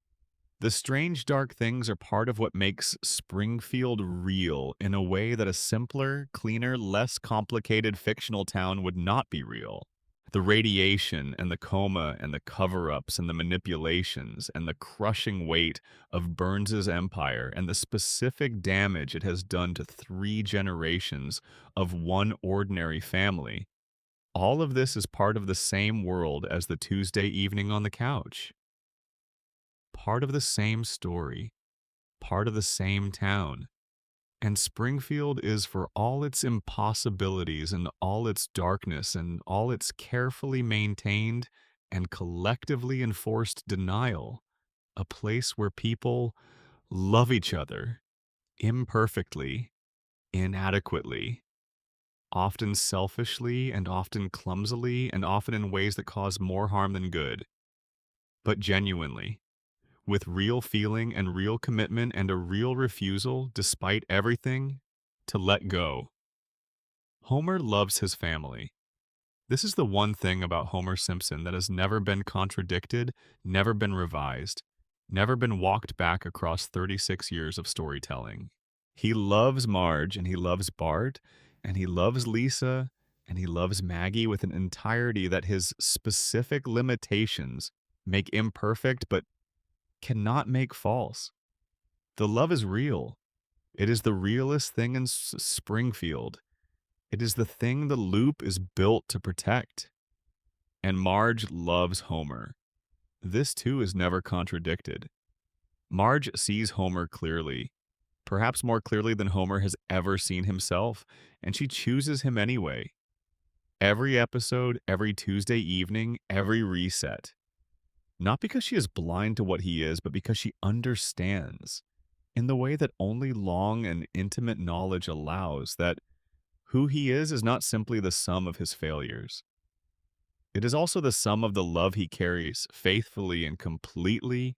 The strange, dark things are part of what makes Springfield real in a way that a simpler, cleaner, less complicated fictional town would not be real. The radiation and the coma and the cover-ups and the manipulations and the crushing weight of Burns's empire and the specific damage it has done to 3 generations of one ordinary family. All of this is part of the same world as the Tuesday evening on the couch. Part of the same story. Part of the same town. And Springfield is, for all its impossibilities and all its darkness and all its carefully maintained and collectively enforced denial, a place where people love each other imperfectly, inadequately, often selfishly and often clumsily and often in ways that cause more harm than good, but genuinely, with real feeling and real commitment and a real refusal, despite everything, to let go. Homer loves his family. This is the one thing about Homer Simpson that has never been contradicted, never been revised, never been walked back across 36 years of storytelling. He loves Marge, and he loves Bart, and he loves Lisa, and he loves Maggie with an entirety that his specific limitations make imperfect but cannot make false. The love is real. It is the realest thing in Springfield. It is the thing the loop is built to protect. And Marge loves Homer. This too is never contradicted. Marge sees Homer clearly, perhaps more clearly than Homer has ever seen himself, and she chooses him anyway. Every episode, every Tuesday evening, every reset. Not because she is blind to what he is, but because she understands, in the way that only long and intimate knowledge allows, that who he is not simply the sum of his failures. It is also the sum of the love he carries faithfully and completely,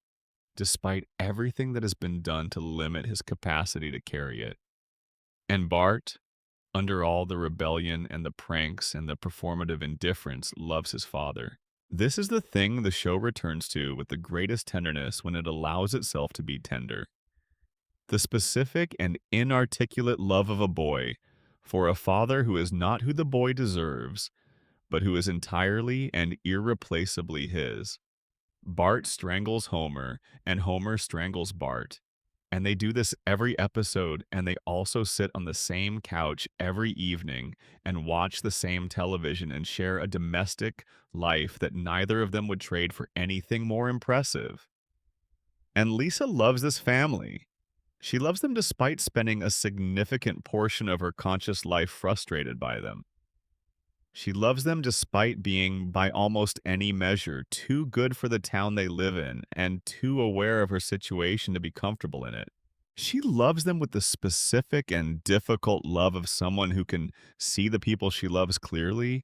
despite everything that has been done to limit his capacity to carry it. And Bart, under all the rebellion and the pranks and the performative indifference, loves his father. This is the thing the show returns to with the greatest tenderness when it allows itself to be tender. The specific and inarticulate love of a boy for a father who is not who the boy deserves, but who is entirely and irreplaceably his. Bart strangles Homer, and Homer strangles Bart. And they do this every episode, and they also sit on the same couch every evening and watch the same television and share a domestic life that neither of them would trade for anything more impressive. And Lisa loves this family. She loves them despite spending a significant portion of her conscious life frustrated by them. She loves them despite being, by almost any measure, too good for the town they live in and too aware of her situation to be comfortable in it. She loves them with the specific and difficult love of someone who can see the people she loves clearly,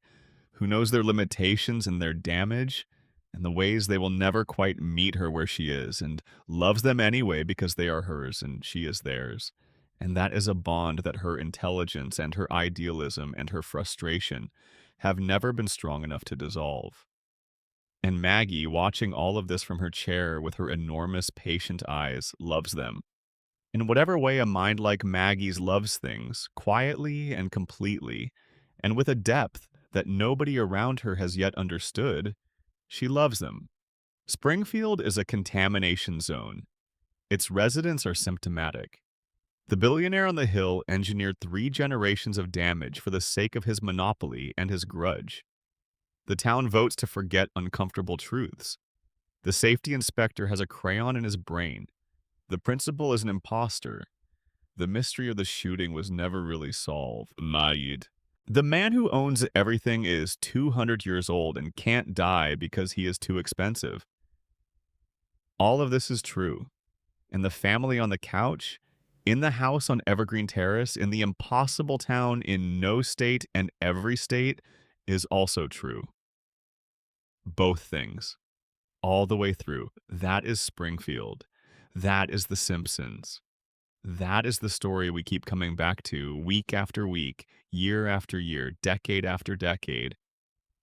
who knows their limitations and their damage, and the ways they will never quite meet her where she is, and loves them anyway because they are hers and she is theirs. And that is a bond that her intelligence and her idealism and her frustration have never been strong enough to dissolve. And Maggie, watching all of this from her chair with her enormous patient eyes, loves them. In whatever way a mind like Maggie's loves things, quietly and completely, and with a depth that nobody around her has yet understood, she loves them. Springfield is a contamination zone. Its residents are symptomatic. The billionaire on the hill engineered 3 generations of damage for the sake of his monopoly and his grudge. The town votes to forget uncomfortable truths. The safety inspector has a crayon in his brain. The principal is an imposter. The mystery of the shooting was never really solved. Mayid. The man who owns everything is 200 years old and can't die because he is too expensive. All of this is true. And the family on the couch, in the house on Evergreen Terrace, in the impossible town in no state and every state, is also true. Both things. All the way through. That is Springfield. That is The Simpsons. That is the story we keep coming back to week after week, year after year, decade after decade,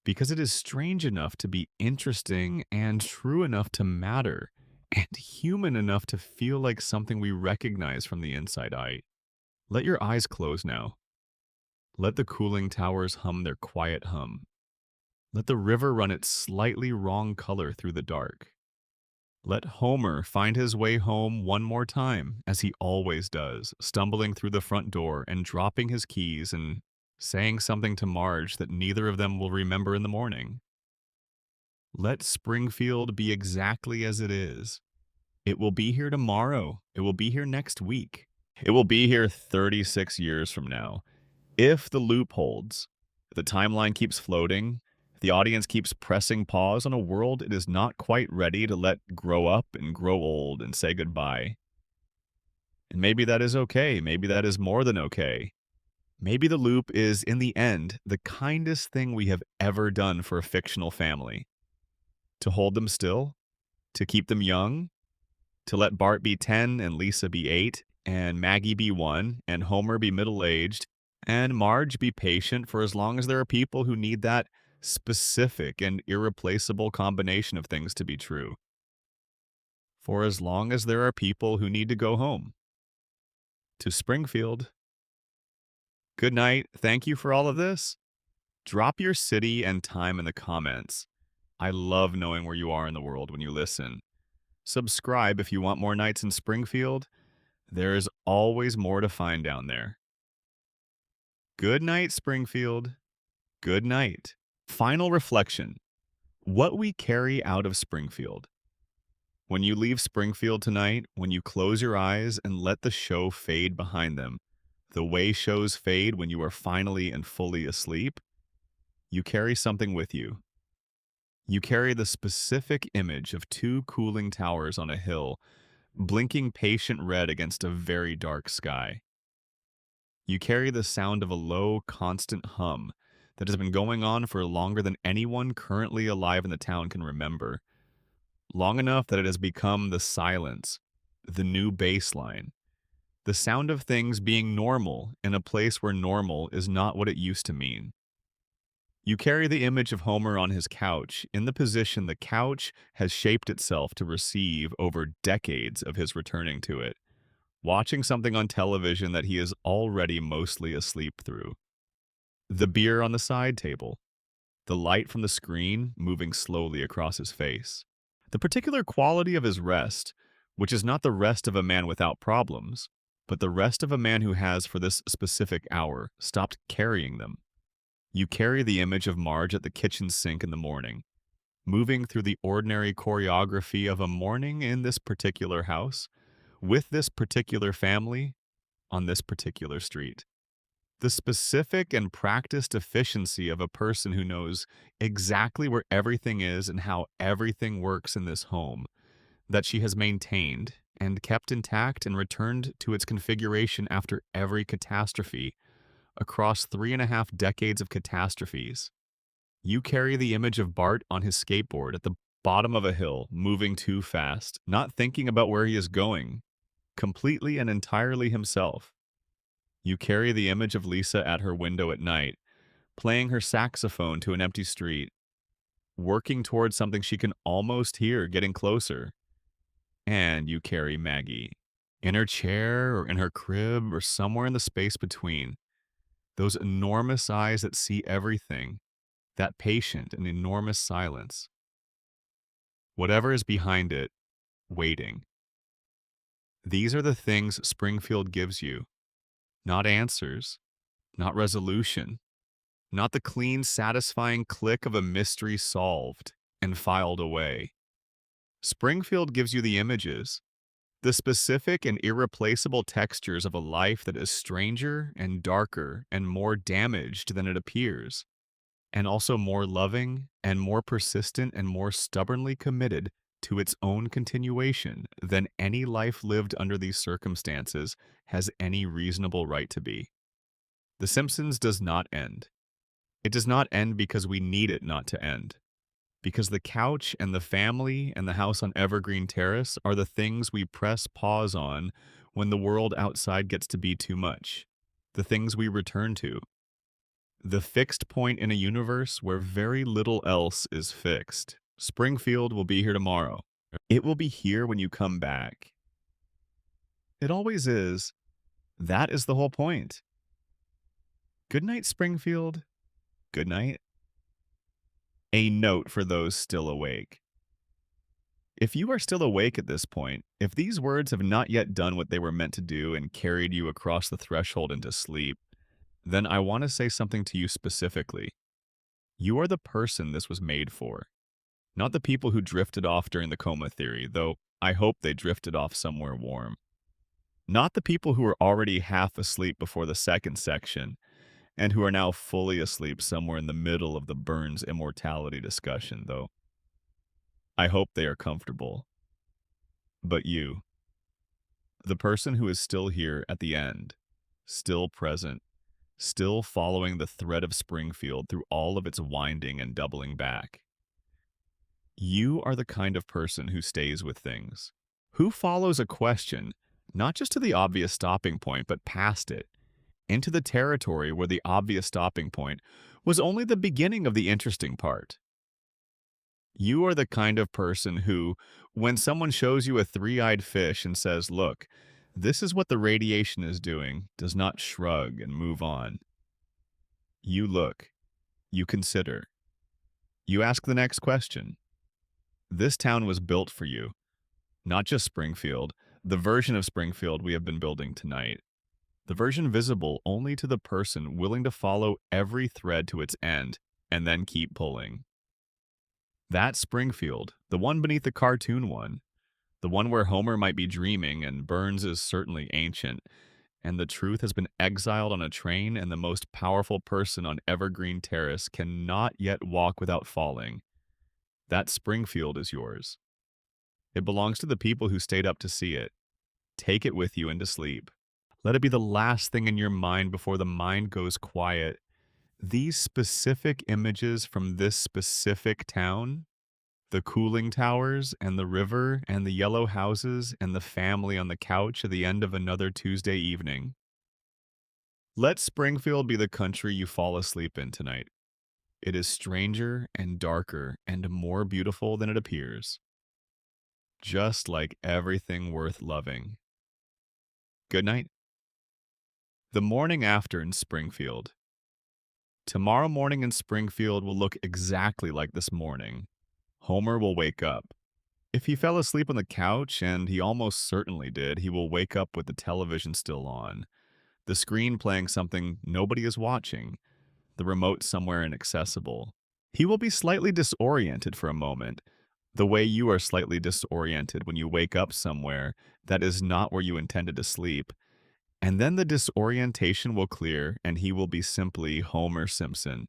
because it is strange enough to be interesting and true enough to matter and human enough to feel like something we recognize from the inside out. Let your eyes close now. Let the cooling towers hum their quiet hum. Let the river run its slightly wrong color through the dark. Let Homer find his way home one more time, as he always does, stumbling through the front door and dropping his keys and saying something to Marge that neither of them will remember in the morning. Let Springfield be exactly as it is. It will be here tomorrow. It will be here next week. It will be here 36 years from now. If the loop holds, if the timeline keeps floating, the audience keeps pressing pause on a world it is not quite ready to let grow up and grow old and say goodbye. And maybe that is okay. Maybe that is more than okay. Maybe the loop is, in the end, the kindest thing we have ever done for a fictional family. To hold them still, to keep them young, to let Bart be 10 and Lisa be 8, and Maggie be 1, and Homer be middle-aged, and Marge be patient for as long as there are people who need that specific and irreplaceable combination of things to be true. For as long as there are people who need to go home. To Springfield. Good night. Thank you for all of this. Drop your city and time in the comments. I love knowing where you are in the world when you listen. Subscribe if you want more nights in Springfield. There is always more to find down there. Good night, Springfield. Good night. Final reflection. What we carry out of Springfield. When you leave Springfield tonight, when you close your eyes and let the show fade behind them, the way shows fade when you are finally and fully asleep, you carry something with you. You carry the specific image of 2 cooling towers on a hill, blinking patient red against a very dark sky. You carry the sound of a low, constant hum that has been going on for longer than anyone currently alive in the town can remember. Long enough that it has become the silence, the new baseline, the sound of things being normal in a place where normal is not what it used to mean. You carry the image of Homer on his couch in the position the couch has shaped itself to receive over decades of his returning to it, watching something on television that he is already mostly asleep through. The beer on the side table, the light from the screen moving slowly across his face, the particular quality of his rest, which is not the rest of a man without problems, but the rest of a man who has, for this specific hour, stopped carrying them. You carry the image of Marge at the kitchen sink in the morning, moving through the ordinary choreography of a morning in this particular house, with this particular family, on this particular street. The specific and practiced efficiency of a person who knows exactly where everything is and how everything works in this home, that she has maintained and kept intact and returned to its configuration after every catastrophe, across 3.5 decades of catastrophes. You carry the image of Bart on his skateboard at the bottom of a hill, moving too fast, not thinking about where he is going, completely and entirely himself. You carry the image of Lisa at her window at night, playing her saxophone to an empty street, working towards something she can almost hear getting closer. And you carry Maggie, in her chair or in her crib or somewhere in the space between, those enormous eyes that see everything, that patient and enormous silence. Whatever is behind it, waiting. These are the things Springfield gives you. Not answers, not resolution, not the clean, satisfying click of a mystery solved and filed away. Springfield gives you the images, the specific and irreplaceable textures of a life that is stranger and darker and more damaged than it appears, and also more loving and more persistent and more stubbornly committed to its own continuation than any life lived under these circumstances has any reasonable right to be. The Simpsons does not end. It does not end because we need it not to end. Because the couch and the family and the house on Evergreen Terrace are the things we press pause on when the world outside gets to be too much. The things we return to. The fixed point in a universe where very little else is fixed. Springfield will be here tomorrow. It will be here when you come back. It always is. That is the whole point. Good night, Springfield. Good night. A note for those still awake. If you are still awake at this point, if these words have not yet done what they were meant to do and carried you across the threshold into sleep, then I want to say something to you specifically. You are the person this was made for. Not the people who drifted off during the coma theory, though I hope they drifted off somewhere warm. Not the people who were already half asleep before the second section, and who are now fully asleep somewhere in the middle of the Burns immortality discussion, though. I hope they are comfortable. But you, the person who is still here at the end, still present, still following the thread of Springfield through all of its winding and doubling back. You are the kind of person who stays with things, who follows a question, not just to the obvious stopping point, but past it, into the territory where the obvious stopping point was only the beginning of the interesting part. You are the kind of person who, when someone shows you a three-eyed fish and says, "Look, this is what the radiation is doing," does not shrug and move on. You look, you consider, you ask the next question. This town was built for you, not just Springfield, the version of Springfield we have been building tonight. The version visible only to the person willing to follow every thread to its end and then keep pulling. That Springfield, the one beneath the cartoon one, the one where Homer might be dreaming and Burns is certainly ancient, and the truth has been exiled on a train and the most powerful person on Evergreen Terrace cannot yet walk without falling. That Springfield is yours. It belongs to the people who stayed up to see it. Take it with you into sleep. Let it be the last thing in your mind before the mind goes quiet. These specific images from this specific town, the cooling towers and the river and the yellow houses and the family on the couch at the end of another Tuesday evening. Let Springfield be the country you fall asleep in tonight. It is stranger and darker and more beautiful than it appears. Just like everything worth loving. Good night. The morning after in Springfield. Tomorrow morning in Springfield will look exactly like this morning. Homer will wake up. If he fell asleep on the couch, and he almost certainly did, he will wake up with the television still on, the screen playing something nobody is watching, the remote somewhere inaccessible. He will be slightly disoriented for a moment, the way you are slightly disoriented when you wake up somewhere that is not where you intended to sleep. And then the disorientation will clear, and he will be simply Homer Simpson,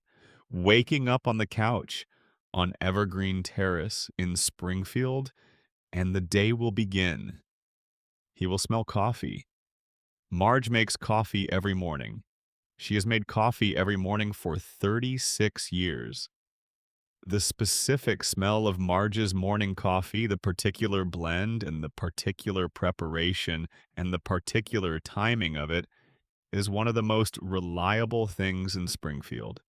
waking up on the couch on Evergreen Terrace in Springfield, and the day will begin. He will smell coffee. Marge makes coffee every morning. She has made coffee every morning for 36 years. The specific smell of Marge's morning coffee, the particular blend and the particular preparation and the particular timing of it is one of the most reliable things in Springfield.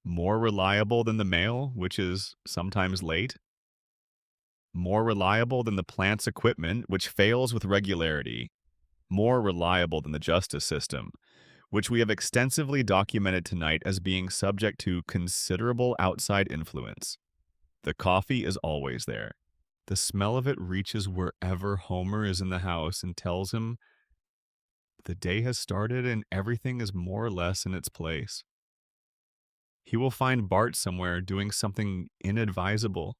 More reliable than the mail, which is sometimes late. More reliable than the plant's equipment, which fails with regularity. More reliable than the justice system, which we have extensively documented tonight as being subject to considerable outside influence. The coffee is always there. The smell of it reaches wherever Homer is in the house and tells him the day has started and everything is more or less in its place. He will find Bart somewhere doing something inadvisable.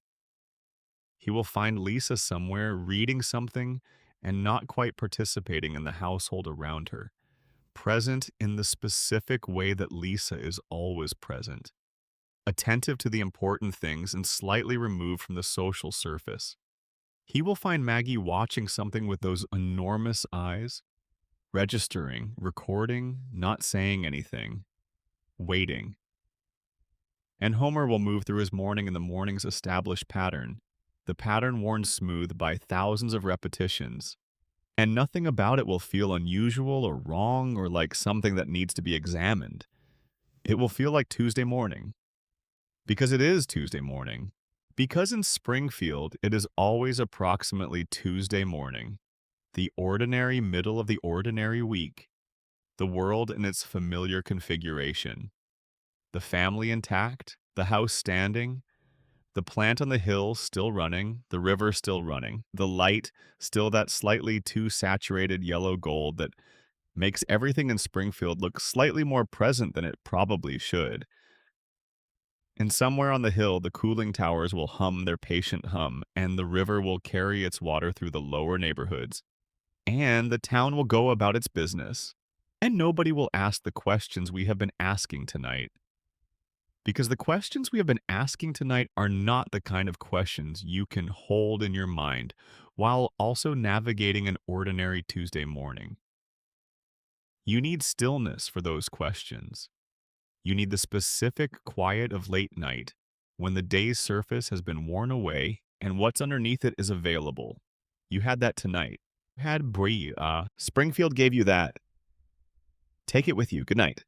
He will find Lisa somewhere reading something and not quite participating in the household around her, present in the specific way that Lisa is always present, attentive to the important things and slightly removed from the social surface. He will find Maggie watching something with those enormous eyes, registering, recording, not saying anything, waiting. And Homer will move through his morning in the morning's established pattern, the pattern worn smooth by thousands of repetitions, and nothing about it will feel unusual or wrong or like something that needs to be examined. It will feel like Tuesday morning, because it is Tuesday morning. Because in Springfield, it is always approximately Tuesday morning, the ordinary middle of the ordinary week, the world in its familiar configuration, the family intact, the house standing, the plant on the hill still running, the river still running, the light still that slightly too saturated yellow gold that makes everything in Springfield look slightly more present than it probably should. And somewhere on the hill, the cooling towers will hum their patient hum, and the river will carry its water through the lower neighborhoods, and the town will go about its business. And nobody will ask the questions we have been asking tonight. Because the questions we have been asking tonight are not the kind of questions you can hold in your mind while also navigating an ordinary Tuesday morning. You need stillness for those questions. You need the specific quiet of late night when the day's surface has been worn away and what's underneath it is available. You had that tonight. You had Brie. Springfield gave you that. Take it with you. Good night.